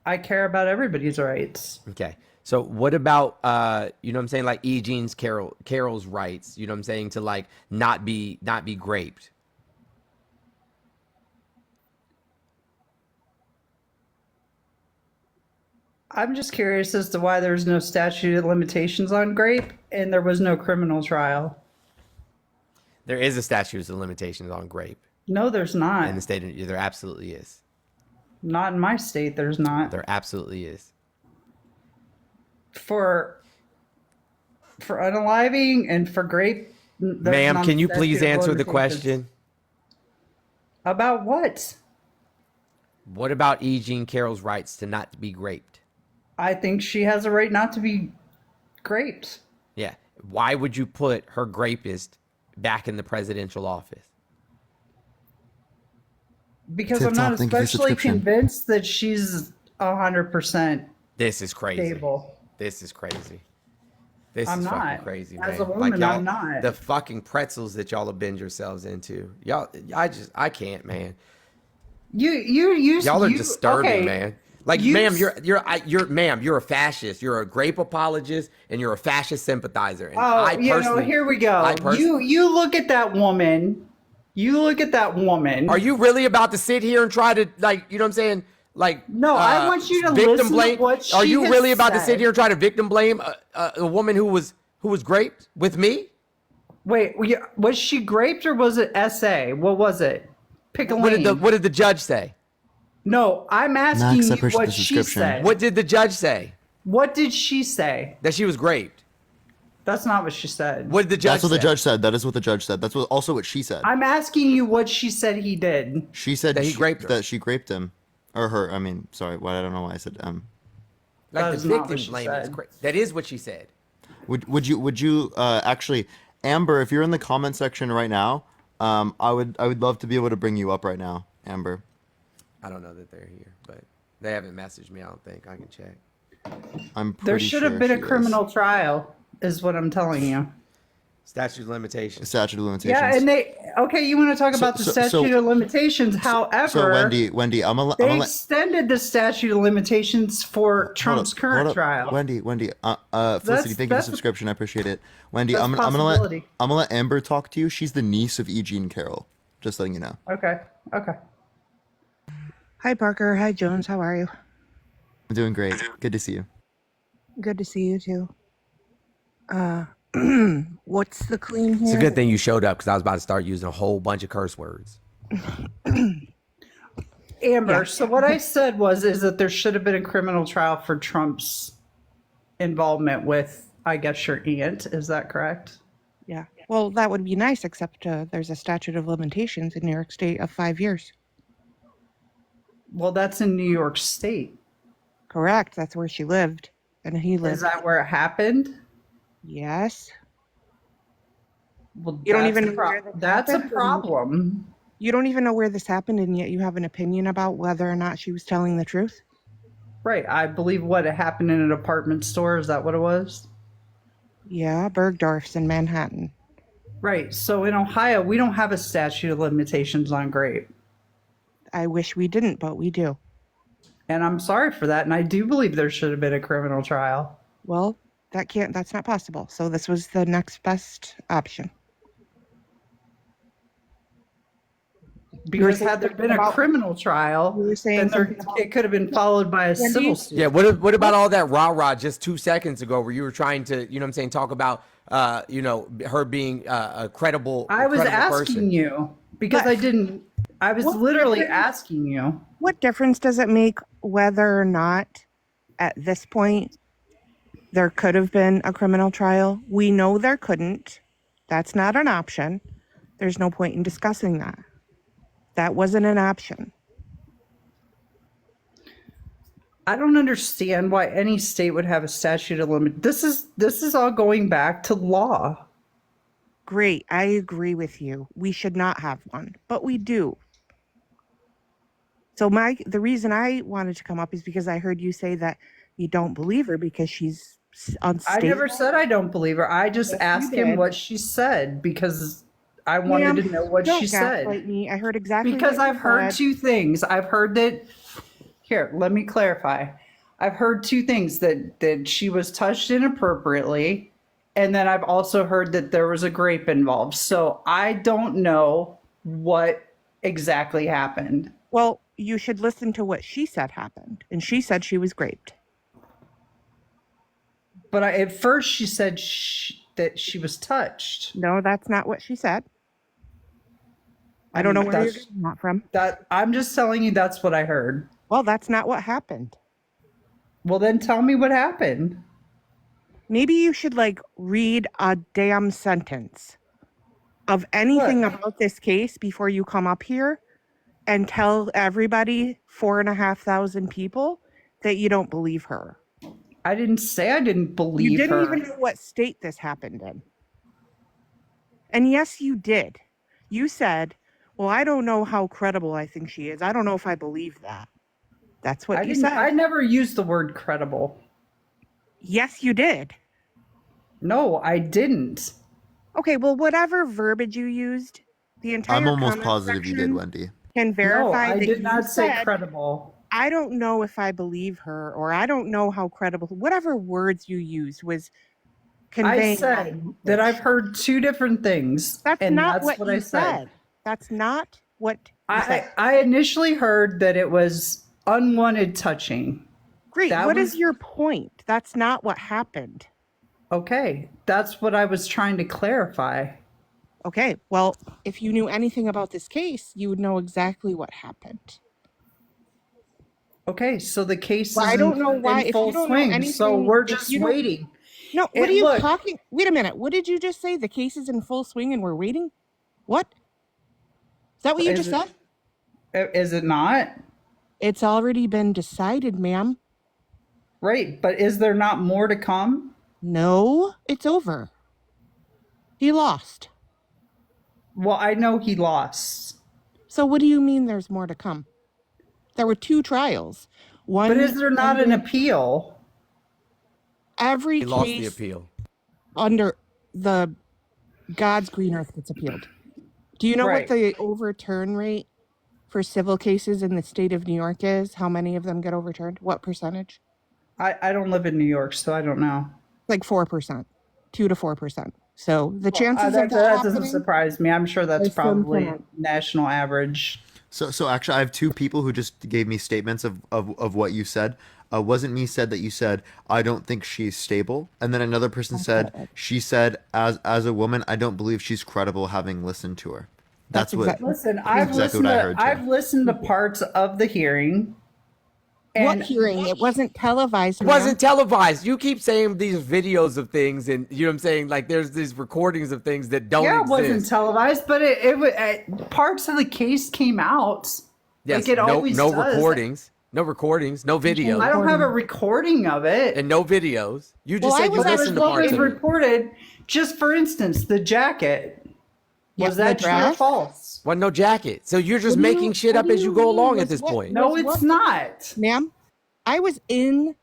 I care about everybody's rights. Okay. So what about you know what I'm saying, like E. Jean's Carroll's rights, you know what I'm saying, to like not be raped? I'm just curious as to why there's no statute of limitations on grape and there was no criminal trial. There is a statute of limitations on grape No, there's in not. the state of, there absolutely is. Not in my state, there's not. There absolutely is. For unaliving and for grape, there's Ma'am, can you non-statute please of answer the limitations. question? About what? What about E. Jean Carroll's rights to not be raped? I think she has a right not to be raped. Yeah. Why would you put her rapist back in the presidential office? Because Tip I'm top, not thank you for especially subscription. convinced that she's 100% This is crazy. stable. This is crazy. This I'm is fucking not. crazy, As man. a woman, y'all, I'm not. The fucking pretzels that y'all have bend yourselves into. Y'all, I can't, man. Y'all are disturbing, okay. man. Like, You ma'am, s- you're a fascist. You're a grape apologist, and you're a fascist sympathizer. And Oh, I you know, personally, here we go. You look at that woman. You look at that woman. Are you really about to sit here and try to, like, you know what I'm saying? Like, No, I want you to victim listen to blame. what Are she you has really about to said. sit here and try to victim blame a woman who was raped with me? Wait, was she graped or was it SA? What was it? Pick a What lane. did the judge say? No, I'm asking Max, I you appreciate what the she subscription. said. What did the judge say? What did she say? That she was raped. That's not what she said. What did the judge That's what say? the judge said. That is what the judge said. That's also what she said. I'm asking you what she said he did. She said That he raped her. that she raped him, or her. I mean, sorry, I don't know why I said Like, That the is not victim what she blame is said. crazy. That is what she said. Would you actually, Amber, if you're in the comment section right now, I would love to be able to bring you up right now, Amber. I don't know that they're here, but they haven't messaged me. I don't think I can check. I'm pretty There should have sure been a she is. criminal trial, is what I'm telling you. Statute of limitations. Statute of limitations. Yeah, and you want to talk about the statute of limitations. However, So Wendy, I'm gonna they extended the statute of limitations for Trump's hold current up. trial. Wendy, Felicity, thank you for the subscription. I appreciate it. Wendy, that's I'm a gonna possibility. let Amber talk to you. She's the niece of E. Jean Carroll. Just letting you know. Okay. Hi, Parker. Hi, Jones. How are you? I'm doing great. Good to see you. Good to see you, too. What's the clean here? It's a good thing you showed up because I was about to start using a whole bunch of curse words. Amber, Yeah. so what I said is that there should have been a criminal trial for Trump's involvement with, I guess, your aunt. Is that correct? Yeah. Well, that would be nice, except there's a statute of limitations in New York State of 5 years. Well, that's in New York State. Correct. That's where she lived. And he lived. Is that where it happened? Yes. Well, You don't that's even a know where this that's a happened? problem. You don't even know where this happened, and yet you have an opinion about whether or not she was telling the truth? Right. I believe what it happened in an apartment store. Is that what it was? Yeah, Bergdorf's in Manhattan. Right. So in Ohio, we don't have a statute of limitations on grape. I wish we didn't, but we do. And I'm sorry for that. And I do believe there should have been a criminal trial. Well, that's not possible. So this was the next best option. Because had there been a criminal trial, then it could have been followed by a civil suit. Yeah, what about all that rah-rah just 2 seconds ago where you were trying to, you know what I'm saying, talk about, her being a credible I was asking person. you because I was literally asking you. What difference does it make whether or not at this point there could have been a criminal trial? We know there couldn't. That's not an option. There's no point in discussing that. That wasn't an option. I don't understand why any state would have a statute of limit. This is all going back to law. Great. I agree with you. We should not have one, but we do. So the reason I wanted to come up is because I heard you say that you don't believe her because she's unstable. I never said I don't believe her. I just asked him what she said because I wanted to know what she said. Gaslight me. I heard exactly because what you I've heard said. two things. I've heard that Here, let me clarify. I've heard two things, that she was touched inappropriately, and then I've also heard that there was a grape involved. So I don't know what exactly happened. Well, you should listen to what she said happened. And she said she was raped. But at first she said that she was touched. No, that's not what she said. I don't know where you're getting that from. I'm just telling you that's what I heard. Well, that's not what happened. Well, then tell me what happened. Maybe you should read a damn sentence of anything about this case before you come up here and tell everybody, 4,500 people, that you don't believe her. I didn't say I didn't believe her. You didn't even know what state this happened in. And yes, you did. You said, well, I don't know how credible I think she is. I don't know if I believe that. That's what you said. I never used the word credible. Yes, you did. No, I didn't. Okay, well, whatever verbiage you used, the entire I'm almost comment positive you did, section Wendy. can verify No, I that did not say said, credible. I don't know if I believe her, or I don't know how credible. Whatever words you used was conveying. I said that I've heard two different things. That's and not that's what I you said. said. That's not what you said. I initially heard that it was unwanted touching. Great. What is your point? That's not what happened. Okay, that's what I was trying to clarify. Okay, well, if you knew anything about this case, you would know exactly what happened. Okay, so the case Well, is I don't know why. in If full you don't know swing, anything, so we're if just you don't- waiting. No, what are you talking? Wait a minute. What did you just say? The case is in full swing and we're waiting? What? Is that what you just said? Is it not? It's already been decided, ma'am. Right, but is there not more to come? No, it's over. He lost. Well, I know he lost. So what do you mean there's more to come? There were 2 trials. One. But is there not an appeal? Every He case lost the appeal. under the God's green earth gets appealed. Do you know what the overturn rate for civil cases in the state of New York is? How many of them get overturned? What percentage? I don't live in New York, so I don't know. Like 4%, 2 to 4%. So the chances of that that doesn't surprise me. I'm sure that's is probably slim. national average. So actually, I have 2 people who just gave me statements of what you said. Wasn't me said that you said, I don't think she's stable. And then another person said, she said, as a woman, I don't believe she's credible having listened to her. That's what. Listen, I've listened to parts of the hearing. What hearing? It wasn't televised. It wasn't televised. You keep saying these videos of things, and you know what I'm saying? Like there's these recordings of things that don't exist. It wasn't televised, but parts of the case came out. Yes, like it always no does. recordings. No recordings, no videos. I don't have a recording of it. And no videos. You just said you listened to parts of it. Reported, just for instance, the jacket. Was that true or false? Well, no jacket. So you're just making shit up as you go along at this point. No, it's not. Ma'am, I was in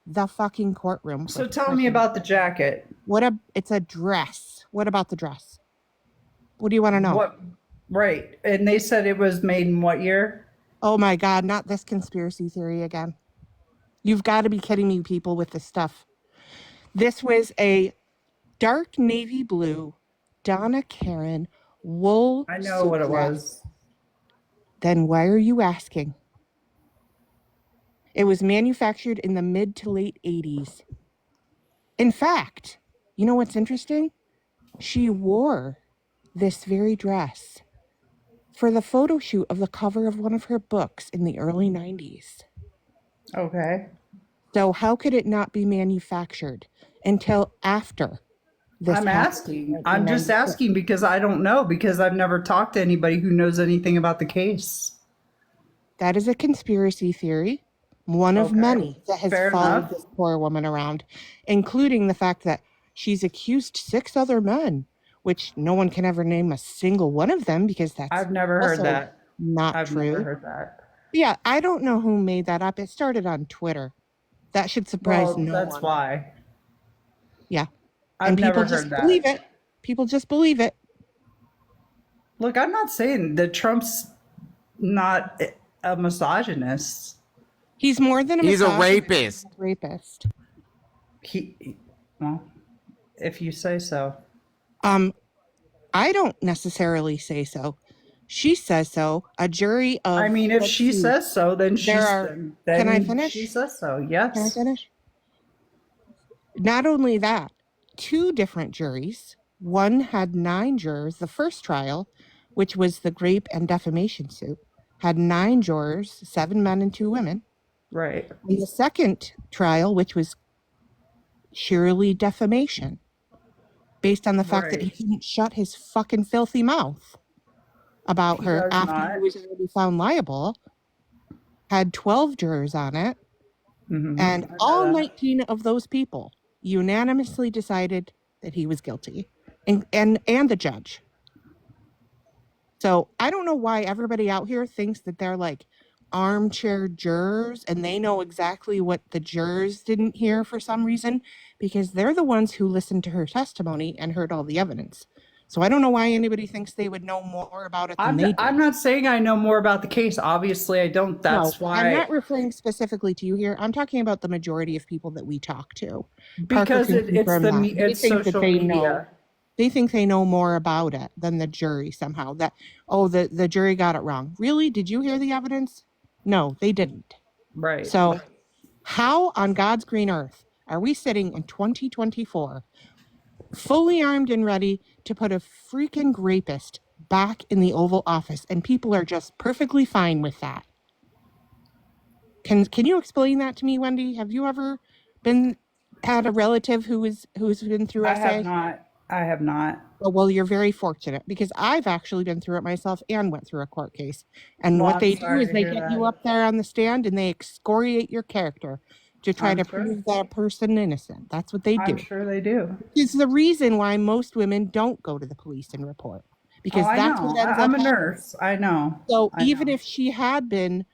the fucking courtroom. So tell me about the jacket. It's a dress. What about the dress? What do you want to know? Right. And they said it was made in what year? Oh my God, not this conspiracy theory again. You've got to be kidding me, people, with this stuff. This was a dark navy blue Donna Karan wool. I know what it was. Then why are you asking? It was manufactured in the mid to late 80s. In fact, you know what's interesting? She wore this very dress for the photo shoot of the cover of one of her books in the early 90s. Okay. So how could it not be manufactured until after this I'm happened? asking. I'm just asking because I don't know, because I've never talked to anybody who knows anything about the case. That is a conspiracy theory, one of many that has followed this poor woman around, including the fact that she's accused 6 other men, which no one can ever name a single one of them because that's I've never heard that. Not I've true. never heard that. Yeah, I don't know who made that up. It started on Twitter. That should surprise no one. That's why. Yeah. I've And people never just heard that. believe it. People just believe it. Look, I'm not saying that Trump's not a misogynist. He's more than a He's a misogynist. rapist. He's a rapist. Well, if you say so. I don't necessarily say so. She says so. A jury of. I mean, if let's she see, says so, then she's. Can I Then finish? she says so. Yes. Can I finish? Not only that, 2 different juries. One had 9 jurors. The first trial, which was the rape and defamation suit, had 9 jurors, 7 men and 2 women. Right. And the second trial, which was sheerly defamation, based on the fact that he didn't shut his fucking filthy mouth about her after he was already found liable, had 12 jurors on it. And all 19 of those people unanimously decided that he was guilty, and the judge. So I don't know why everybody out here thinks that they're like armchair jurors and they know exactly what the jurors didn't hear for some reason, because they're the ones who listened to her testimony and heard all the evidence. So I don't know why anybody thinks they would know more about it than they do. I'm not saying I know more about the case. Obviously, I don't. That's why. I'm not referring specifically to you here. I'm talking about the majority of people that we talk to. Because it's social media. They think they know more about it than the jury somehow. That, the jury got it wrong. Really? Did you hear the evidence? No, they didn't. Right. So how on God's green earth are we sitting in 2024 fully armed and ready to put a freaking rapist back in the Oval Office, and people are just perfectly fine with that? Can you explain that to me, Wendy? Have you ever had a relative who's been through SA? I have not. Well, you're very fortunate, because I've actually been through it myself and went through a court case. And what they do is they get you up there on the stand and they excoriate your character to try to prove that person innocent. That's what they do. I'm sure they do. It's the reason why most women don't go to the police and report, because that's what ends up I'm a happening. nurse. I know. So even if she had been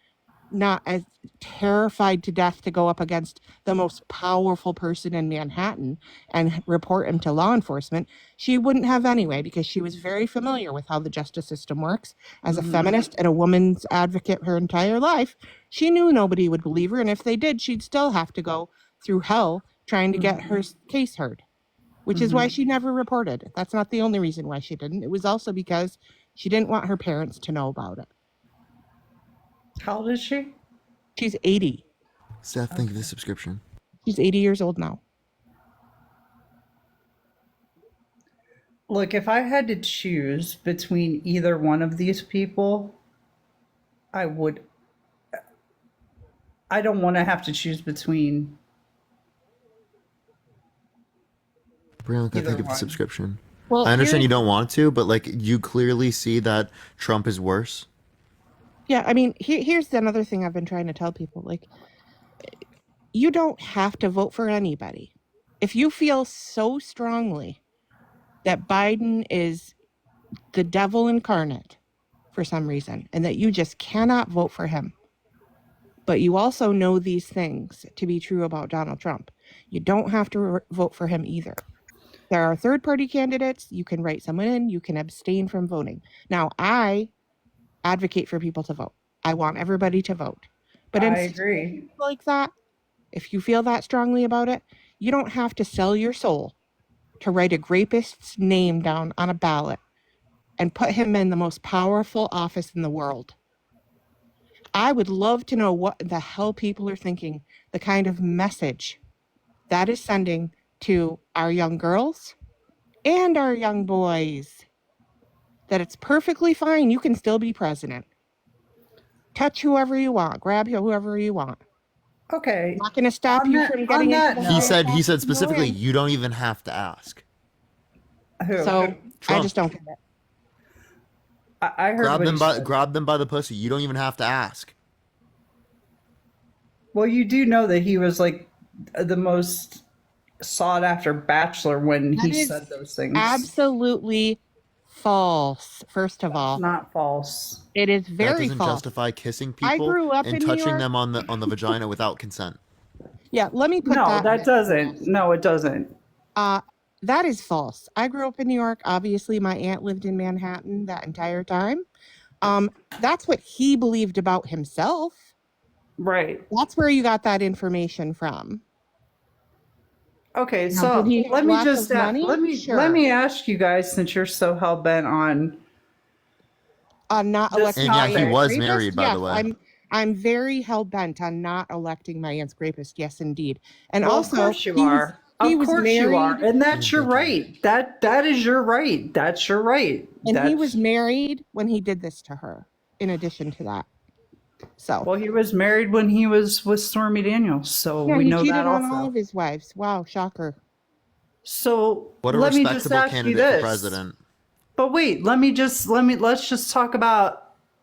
not as terrified to death to go up against the most powerful person in Manhattan and report him to law enforcement, she wouldn't have anyway, because she was very familiar with how the justice system works. As a feminist and a woman's advocate her entire life, she knew nobody would believe her, and if they did, she'd still have to go through hell trying to get her case heard, which is why she never reported. That's not the only reason why she didn't. It was also because she didn't want her parents to know about it. How old is she? She's 80. Seth, thank you for the subscription. She's 80 years old now. Look, if I had to choose between either one of these people, I would. I don't want to have to choose between. Brianka, thank you for the subscription. Well, I understand you don't want to, but like you clearly see that Trump is worse. Yeah, I mean, here's another thing I've been trying to tell people. Like, you don't have to vote for anybody. If you feel so strongly that Biden is the devil incarnate for some reason, and that you just cannot vote for him, but you also know these things to be true about Donald Trump, you don't have to vote for him either. There are third-party candidates. You can write someone in. You can abstain from voting. Now, I advocate for people to vote. I want everybody to vote. But in situations like that, if you feel that strongly about it, you don't have to sell your soul to write a rapist's name down on a ballot and put him in the most powerful office in the world. I would love to know what the hell people are thinking, the kind of message that is sending to our young girls and our young boys, that it's perfectly fine. You can still be president. Touch whoever you want. Grab whoever you want. Okay. I'm not going to stop you from getting into the He said specifically, you don't even have to ask. So I just don't get it. I heard grab them by the pussy. You don't even have to ask. Well, you do know that he was like the most sought after bachelor when he said those things. Absolutely false. First of all, not false. It is very false. That doesn't justify kissing people I grew up and in New touching York. them on the vagina without consent. Yeah, let me put No, that doesn't. No, it doesn't. That is false. I grew up in New York. Obviously, my aunt lived in Manhattan that entire time. That's what he believed about himself. Right. That's where you got that information from. Okay, Now, so did he have let me lots just of money? let Sure. me ask you guys, since you're so hell bent on Not this electing And yeah, my he topic. was rapist. married, by Yes, the way. I'm very hell bent on not electing my aunt's rapist. Yes, indeed. And Well, of also, course you are. he Of was course you are, married, and that's your Thank you. right. That is your right. That's your right. and he That's was married when he did this to her. In addition to that, so well, he was married when he was with Stormy Daniels, so yeah, we he know that cheated on all also. of his wives. Wow, shocker. So What a let me just respectable ask you candidate for this. president. But wait, let's just talk about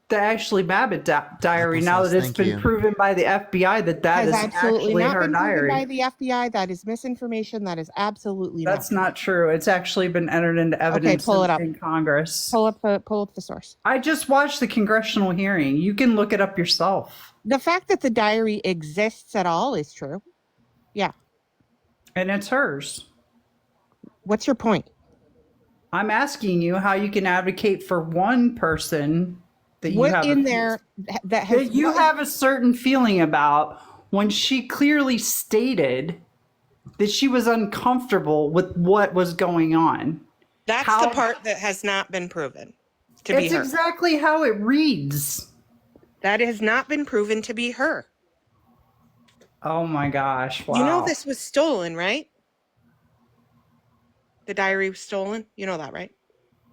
the Ashley Babbitt diary now that it's Thank been you. proven by the FBI that Has is absolutely actually not her been proven by diary. the FBI. That is misinformation. That is absolutely That's not. not true. It's actually been entered into Okay, evidence pull it up. in Congress. Pull up the source. I just watched the congressional hearing. You can look it up yourself. The fact that the diary exists at all is true. Yeah. And it's hers. What's your point? I'm asking you how you can advocate for one person that you What have in there that has that you have a certain feeling about when she clearly stated that she was uncomfortable with what was going on. That's How- the part that has not been proven to be It's her. exactly how it reads. That has not been proven to be her. Oh my gosh. Wow. You know this was stolen, right? The diary was stolen. You know that, right?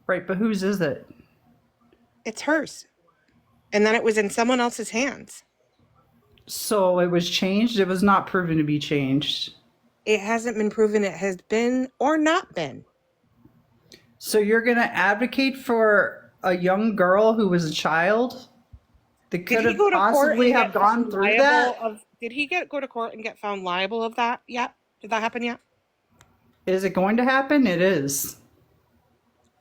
Right, but whose is it? It's hers. And then it was in someone else's hands. So it was changed? It was not proven to be changed. It hasn't been proven it has been or not been. So you're going to advocate for a young girl who was a child that could have possibly have gone through that? Did he go to court and get found liable of that yet? Did that happen yet? Is it going to happen? It is.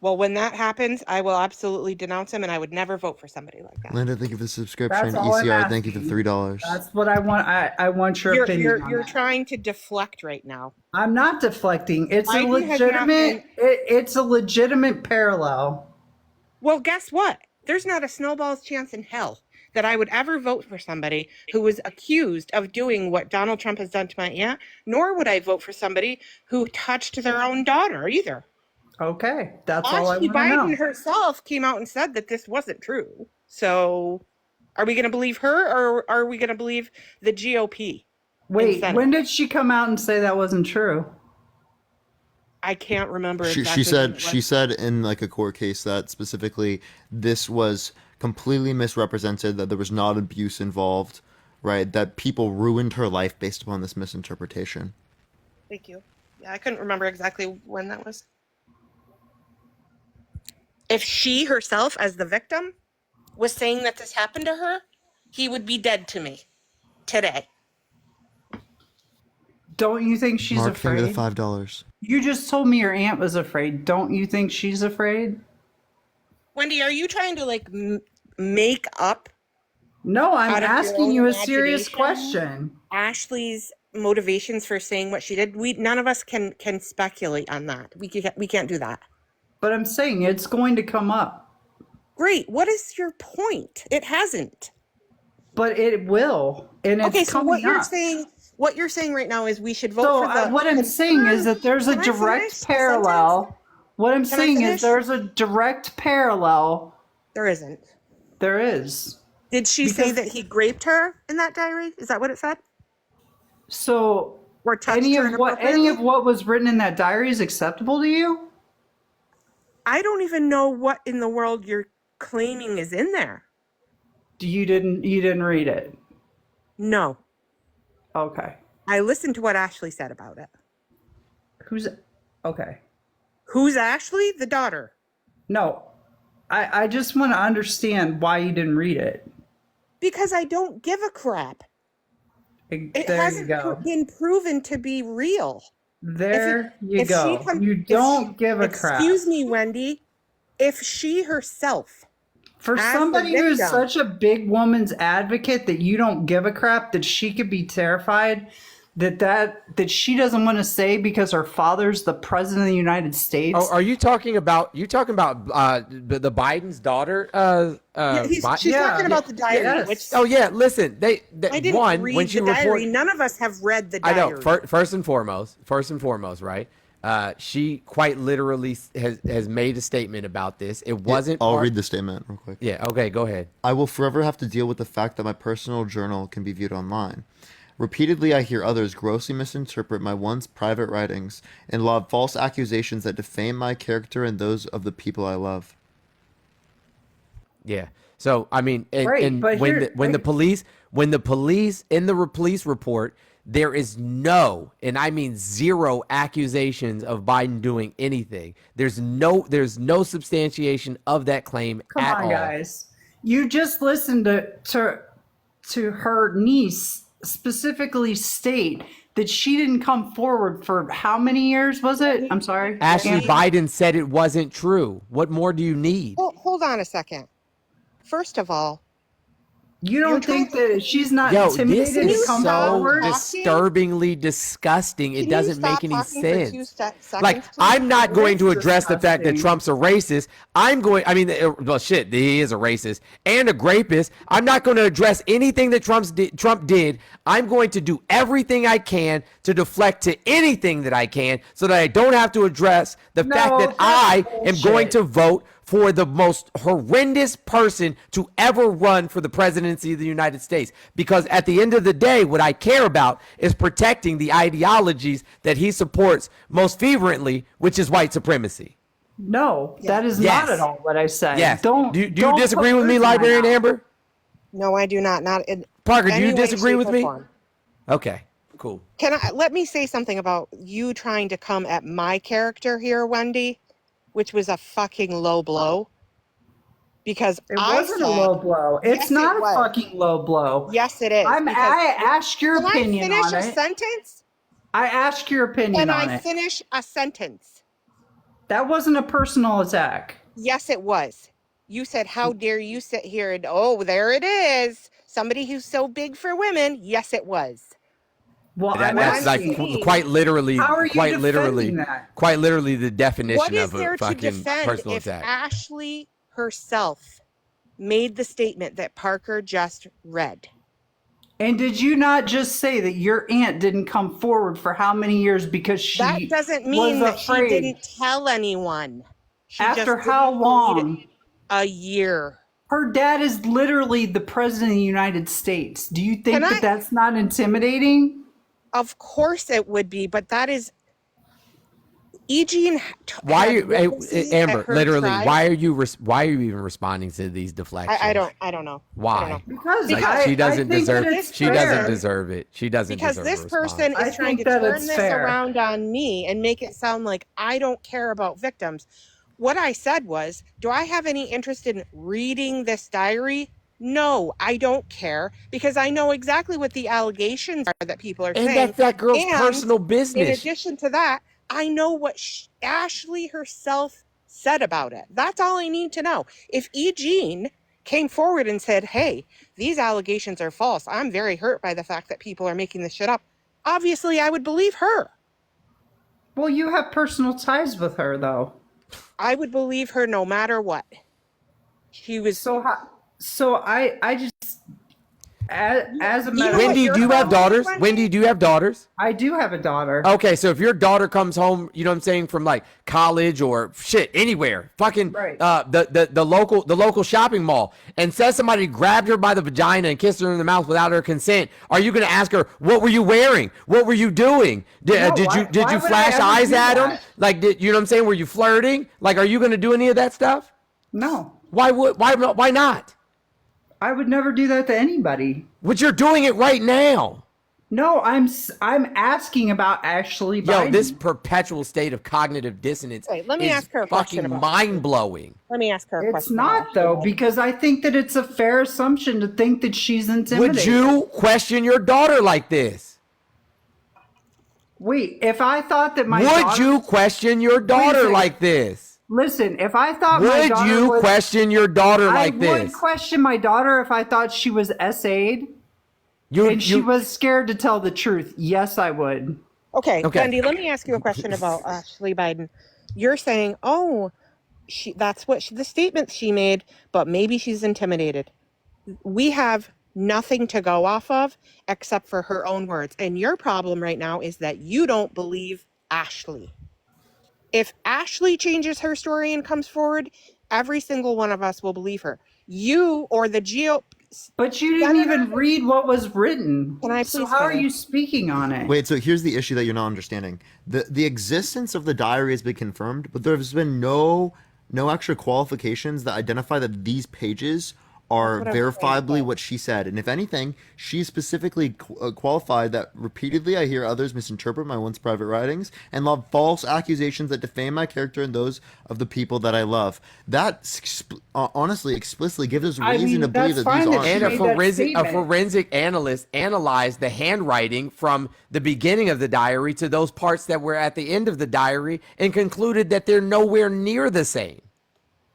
Well, when that happens, I will absolutely denounce him, and I would never vote for somebody like that. Linda, thank you for the subscription. That's all I'm ECR, thank you for asking. $3. That's what I want. I want your opinion. on You're that. trying to deflect right now. I'm not deflecting. It's a Biden has not legitimate. It's a legitimate parallel. Well, guess what? There's not a snowball's chance in hell that I would ever vote for somebody who was accused of doing what Donald Trump has done to my aunt, nor would I vote for somebody who touched their own daughter either. Okay, that's all I Ashley want to know. Biden herself came out and said that this wasn't true. So are we going to believe her, or are we going to believe the GOP? Wait, when did she come out and say that wasn't true? I can't remember She exactly. she said in like a court case that specifically this was completely misrepresented, that there was not abuse involved, right? That people ruined her life based upon this misinterpretation. Thank you. Yeah, I couldn't remember exactly when that was. If she herself, as the victim, was saying that this happened to her, he would be dead to me today. Don't you think she's Mark, thank you afraid? for the $5. You just told me your aunt was afraid. Don't you think she's afraid? Wendy, are you trying to like make up? No, I'm out of your asking own you a serious imagination question. Ashley's motivations for saying what she did. None of us can speculate on that. We can't do that. But I'm saying it's going to come up. Great. What is your point? It hasn't. But it will, and it's Okay, so coming what you're saying right now is we should vote So for the. what I'm saying is that there's a Can I finish direct the parallel. What I'm Can I saying finish? is there's a direct parallel. There isn't. There is. Did she say that he raped her in that diary? Is that what it said? So Or touched any her of what was written in that diary is acceptable to you? I don't even know what in the world you're claiming is in there. You didn't read it? No. Okay. I listened to what Ashley said about it. Okay. Who's Ashley? The daughter. No. I just want to understand why you didn't read it. Because I don't give a crap. It There hasn't you go. been proven to be real. There you if go. You don't give a crap. Excuse me, Wendy. If she herself, For as the somebody who's victim- such a big woman's advocate that you don't give a crap that she could be terrified that she doesn't want to say because her father's the president of the United States. Oh, are you talking about the Biden's daughter? She's talking about the diary. Yes. Which Oh yeah, listen. I didn't read when the she diary. None of us have read the I diary. know. First and foremost, right? She quite literally has made a statement about this. It wasn't. I'll read the statement real quick. Yeah. Okay. Go ahead. I will forever have to deal with the fact that my personal journal can be viewed online. Repeatedly, I hear others grossly misinterpret my once private writings and lob false accusations that defame my character and those of the people I love. Yeah. So I mean, but when the police in the police report, there is no, and I mean zero, accusations of Biden doing anything. There's no substantiation of that claim at all. Come on, guys. You just listened to her niece specifically state that she didn't come forward for how many years was it? I'm sorry. Ashley Biden said it wasn't true. What more do you need? Well, hold on a second. First of all, you don't think that she's not Yo, intimidated this is to come so forward? disturbingly disgusting. It doesn't make any sense. Like, please? I'm not going to address the fact that disgusting. Trump's a racist. Well, shit, he is a racist and a grapist. I'm not going to address anything that Trump did. I'm going to do everything I can to deflect to anything that I can so that I don't have to address the fact that I am going to vote for the most horrendous person to ever run for the presidency of the United States. Because at the end of the day, what I care about is protecting the ideologies that he supports most fervently, which is white supremacy. No, that is Yes. not at all what I said. Yes. Don't. Do you don't disagree put with me, words in my Librarian mouth. Amber? No, I do not. Not in Parker, do any you way, disagree shape, with or me? form. Okay, cool. Let me say something about you trying to come at my character here, Wendy, which was a fucking low blow. Because It wasn't a low blow. It's Yes, not it a was. fucking low blow. Yes, it is. I asked your Can opinion I finish on a it. sentence? I asked your opinion Can on I it. finish a sentence? That wasn't a personal attack. Yes, it was. You said, how dare you sit here and, oh, there it is. Somebody who's so big for women. Yes, it was. Well, That's like quite literally, How are you quite literally, defending that? quite literally the What definition is of a there to fucking defend personal if attack. Ashley herself made the statement that Parker just read? And did you not just say that your aunt didn't come forward for how many years because she That doesn't mean was that she afraid? didn't tell anyone. She After just how didn't read it. long? A year. Her dad is literally the president of the United States. Do you think Can I- that's not intimidating? Of course it would be, but that is Eugene. Why are had you, witnesses at Amber? her Literally, trial. why are you even responding to these deflections? I don't know. Why? I don't know. Because Like, she doesn't deserve. She doesn't fair. deserve it. She doesn't Because deserve this a response. person I is trying to think that turn it's this fair. around on me and make it sound like I don't care about victims. What I said was, do I have any interest in reading this diary? No, I don't care because I know exactly what the allegations are that people are And saying. that's that girl's And personal in business. addition to that, I know what Ashley herself said about it. That's all I need to know. If E. Jean came forward and said, hey, these allegations are false, I'm very hurt by the fact that people are making this shit up, obviously I would believe her. Well, you have personal ties with her, though. I would believe her no matter what. She was So I just as a matter. Wendy, do you have daughters? Wendy, do you have daughters? I do have a daughter. Okay, so if your daughter comes home, you know what I'm saying, from like college or shit, anywhere, fucking Right. the local shopping mall, and says somebody grabbed her by the vagina and kissed her in the mouth without her consent, are you gonna ask her, what were you wearing? What were you doing? No, Did why you would I flash ever eyes do at him? that? Like, you know what I'm saying? Were you flirting? Like, are you gonna do any of that stuff? No, Why not? I would never do that to anybody. But you're doing it right now. No, I'm asking about Ashley Biden. Yo, this perpetual state of cognitive dissonance Wait, let me is ask her a question fucking about mind-blowing. Let me ask her a It's question. not though, because I think that it's a fair assumption to think that she's intimidated. Would you question your daughter like this? Wait, if I thought that my Would daughter, you question your daughter second. like this? listen, if I thought my Would daughter you was, question your daughter like I would this? question my daughter if I thought she was SA'd. And she was scared to tell the truth. Yes, I would. Okay, Wendy, let me ask you a question about Ashley Biden. You're saying, oh, that's what the statement she made, but maybe she's intimidated. We have nothing to go off of except for her own words. And your problem right now is that you don't believe Ashley. If Ashley changes her story and comes forward, every single one of us will believe her. You or the But you didn't even read what was written. Can I So please how are finish? you speaking on it? Wait, so here's the issue that you're not understanding. The existence of the diary has been confirmed, but there's been no actual qualifications that identify that these pages are That's what I'm verifiably what she said. And if anything, she specifically qualified that repeatedly I hear others misinterpret my once private writings and love false accusations that defame my character and those of the people that I love. That honestly explicitly gives us reason to believe that these are. And a forensic analyst analyzed the handwriting from the beginning of the diary to those parts that were at the end of the diary and concluded that they're nowhere near the same.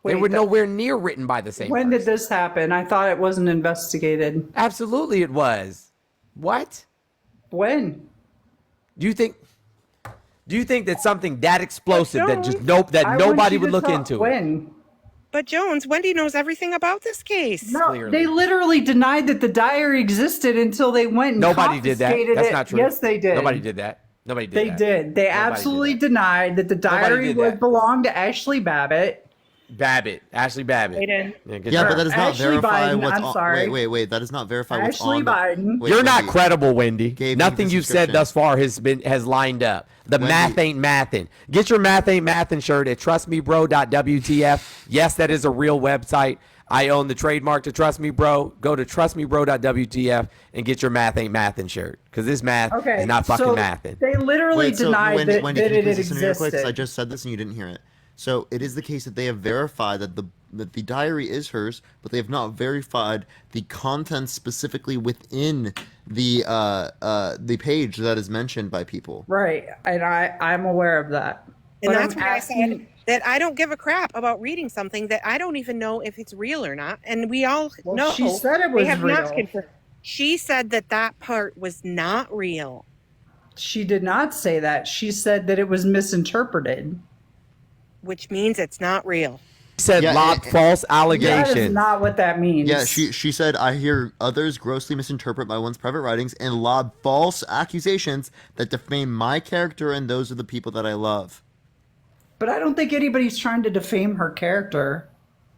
They were nowhere near written by the same When person. did this happen? I thought it wasn't investigated. Absolutely it was. What? When? Do you think that something that explosive that just I nobody want you would to look tell- into it? When? But Jones, Wendy knows everything about this case. No, they literally denied that the diary existed until they went and Nobody did that. confiscated That's it. not true. Yes, they did. Nobody did that. Nobody did They that. did. They Nobody absolutely did denied that the diary did would that. belong to Ashley Babbitt. Ashley Babbitt. Aiden. Yeah, but that does not Ashley verify Biden, what's I'm on. sorry. Wait. That does not verify what's Ashley on. Biden. Wait, You're not Wendy. credible, Wendy. Gave me Nothing the you've said subscription. thus far has lined up. The Wendy. math ain't mathin'. Get your math ain't mathin' shirt at trustmebro.wtf. Yes, that is a real website. I own the trademark to Trust Me Bro. Go to trustmebro.wtf and get your math ain't mathin' shirt because this math is not fucking so mathin'. They literally Wait, so denied Wendy, that, Wendy, that can you it please listen to me real quick? 'Cause existed. I just said this and you didn't hear it. So it is the case that they have verified that the diary is hers, but they have not verified the contents specifically within the page that is mentioned by people. Right, and I'm aware of that. And But that's I'm why I asking- said that I don't give a crap about reading something that I don't even know if it's real or not. And we all know she said it they was have real. not confirmed. She said that part was not real. She did not say that. She said that it was misinterpreted. Which means it's not real. Said lob false allegations. That is not what that means. Yeah, she said, I hear others grossly misinterpret my once private writings and lob false accusations that defame my character and those of the people that I love. But I don't think anybody's trying to defame her character.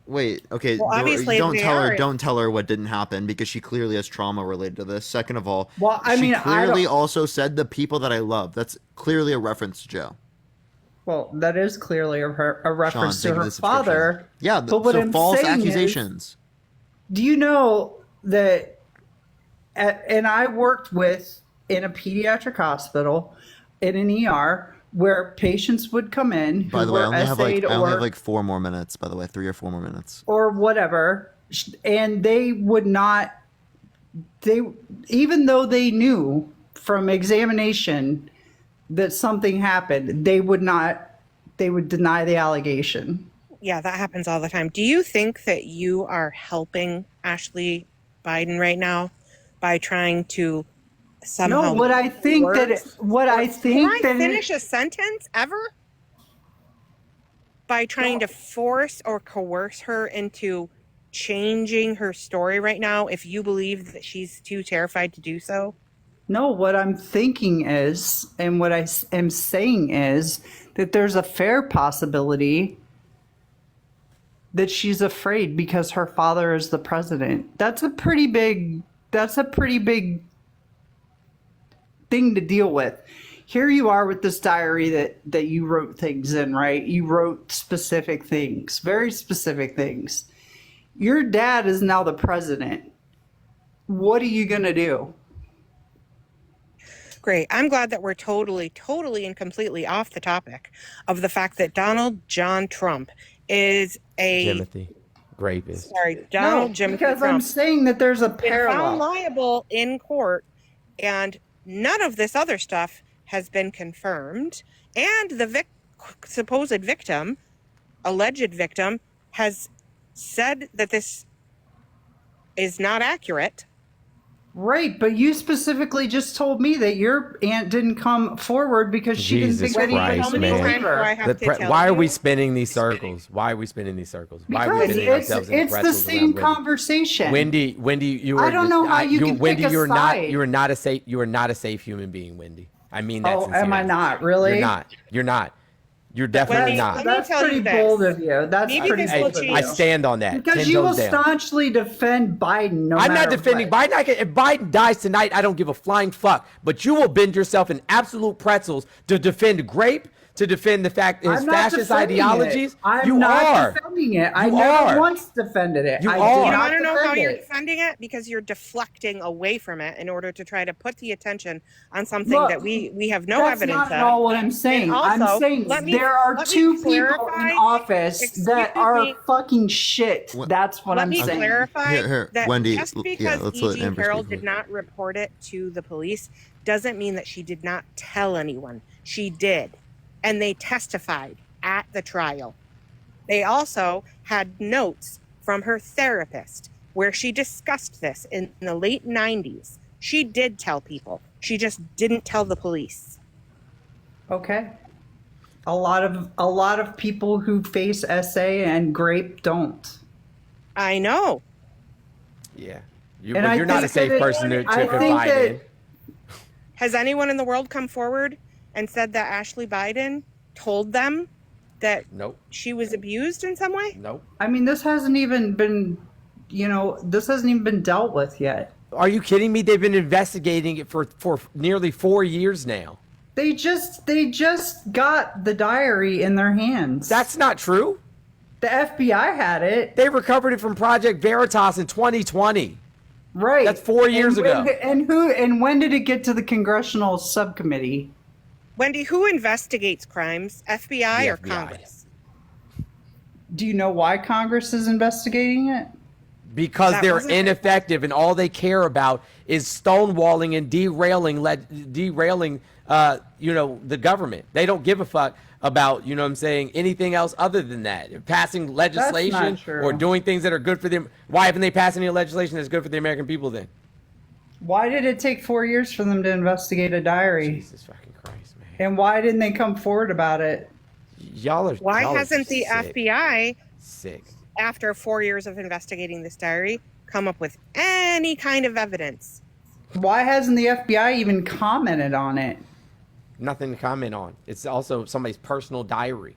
Wait, okay, Well, obviously don't they don't are. tell her what didn't happen because she clearly has trauma related to this. Second of all, Well, I mean, she I clearly don't- also said the people that I love. That's clearly a reference to Joe. Well, that is clearly a reference Sean, to her thank you for the father. subscription. Yeah, but what so I'm false saying accusations. Is, do you know that? And I worked in a pediatric hospital in an ER where patients would come in who By the way, I were only have like essayed I only or have like 4 more minutes. By the way, 3 or 4 more minutes. or whatever, and they would not. They even though they knew from examination that something happened, they would not. They would deny the allegation. Yeah, that happens all the time. Do you think that you are helping Ashley Biden right now by trying to somehow? No, what I think that coerce- what I think Can that I finish a sentence ever? By trying to force or coerce her into changing her story right now, if you believe that she's too terrified to do so? No, what I'm thinking is, and what I am saying is that there's a fair possibility that she's afraid because her father is the president. That's a pretty big thing to deal with. Here you are with this diary that you wrote things in, right? You wrote specific things, very specific things. Your dad is now the president. What are you going to do? Great. I'm glad that we're totally and completely off the topic of the fact that Donald John Trump is a Timothy, rapist. sorry, Donald No, Jimothy because I'm Trump saying that there's a been found parallel. liable in court, and none of this other stuff has been confirmed. And the supposed victim, alleged victim, has said that this is not accurate. Right, but you specifically just told me that your aunt didn't come forward because she Jesus didn't think that Christ, he man. Why are we spinning these circles? Why are we spinning these circles? Why are we Because spinning ourselves in the it's the pretzels same around Wendy? conversation. Wendy, you are. I don't know how you can Wendy, pick a you are side. not a safe. You are not a safe human being, Wendy. I mean that Oh, sincerely. am I not really? You're not. You're not. You're definitely not. That's pretty bold of you. That's Maybe pretty this will bold of you. I stand on that. Because 10 you will toes down. staunchly defend Biden. No I'm not matter defending what. Biden. If Biden dies tonight, I don't give a flying fuck. But you will bend yourself in absolute pretzels to defend Grape, to defend the fact his I'm not fascist defending ideologies. It. I'm you not are. defending it. I You never are. once defended it. You I are. did You not want to know how defend you're it. defending it? Because you're deflecting away from it in order to try to put the attention on something Look, that we have no That's evidence not of. at all what I'm saying. And I'm also, saying let me- there are let me two people in clarify- office that excuse are me. fucking shit. That's what Let I'm me saying. clarify Here, that Wendy, just yeah, because let's let E.G. Amber Carroll speak. did not report it to the police doesn't mean that she did not tell anyone. She did. And they testified at the trial. They also had notes from her therapist where she discussed this in the late 90s. She did tell people. She just didn't tell the police. Okay. A lot of people who face SA and Grape don't. I know. Yeah. And But I you're not a think safe that person to I confide think that- in. Has anyone in the world come forward and said that Ashley Biden told them that Nope. she was abused in some way? Nope. I mean, this hasn't even been dealt with yet. Are you kidding me? They've been investigating it for nearly 4 years now. They just got the diary in their hands. That's not true. The FBI had it. They recovered it from Project Veritas in 2020. Right. That's 4 years ago. And when did it get to the congressional subcommittee? Wendy, who investigates crimes? FBI The or FBI. Congress? Do you know why Congress is investigating it? Because That they're wasn't- ineffective and all they care about is stonewalling and derailing the government. They don't give a fuck about, you know what I'm saying, anything else other than that. Passing legislation true. or doing things that are good for them. Why haven't they passed any legislation that's good for the American people then? Why did it take 4 years for them to investigate a diary? Jesus fucking Christ, man. And why didn't they come forward about it? Why hasn't the FBI, sick, after 4 years of investigating this diary, come up with any kind of evidence? Why hasn't the FBI even commented on it? Nothing to comment on. It's also somebody's personal diary.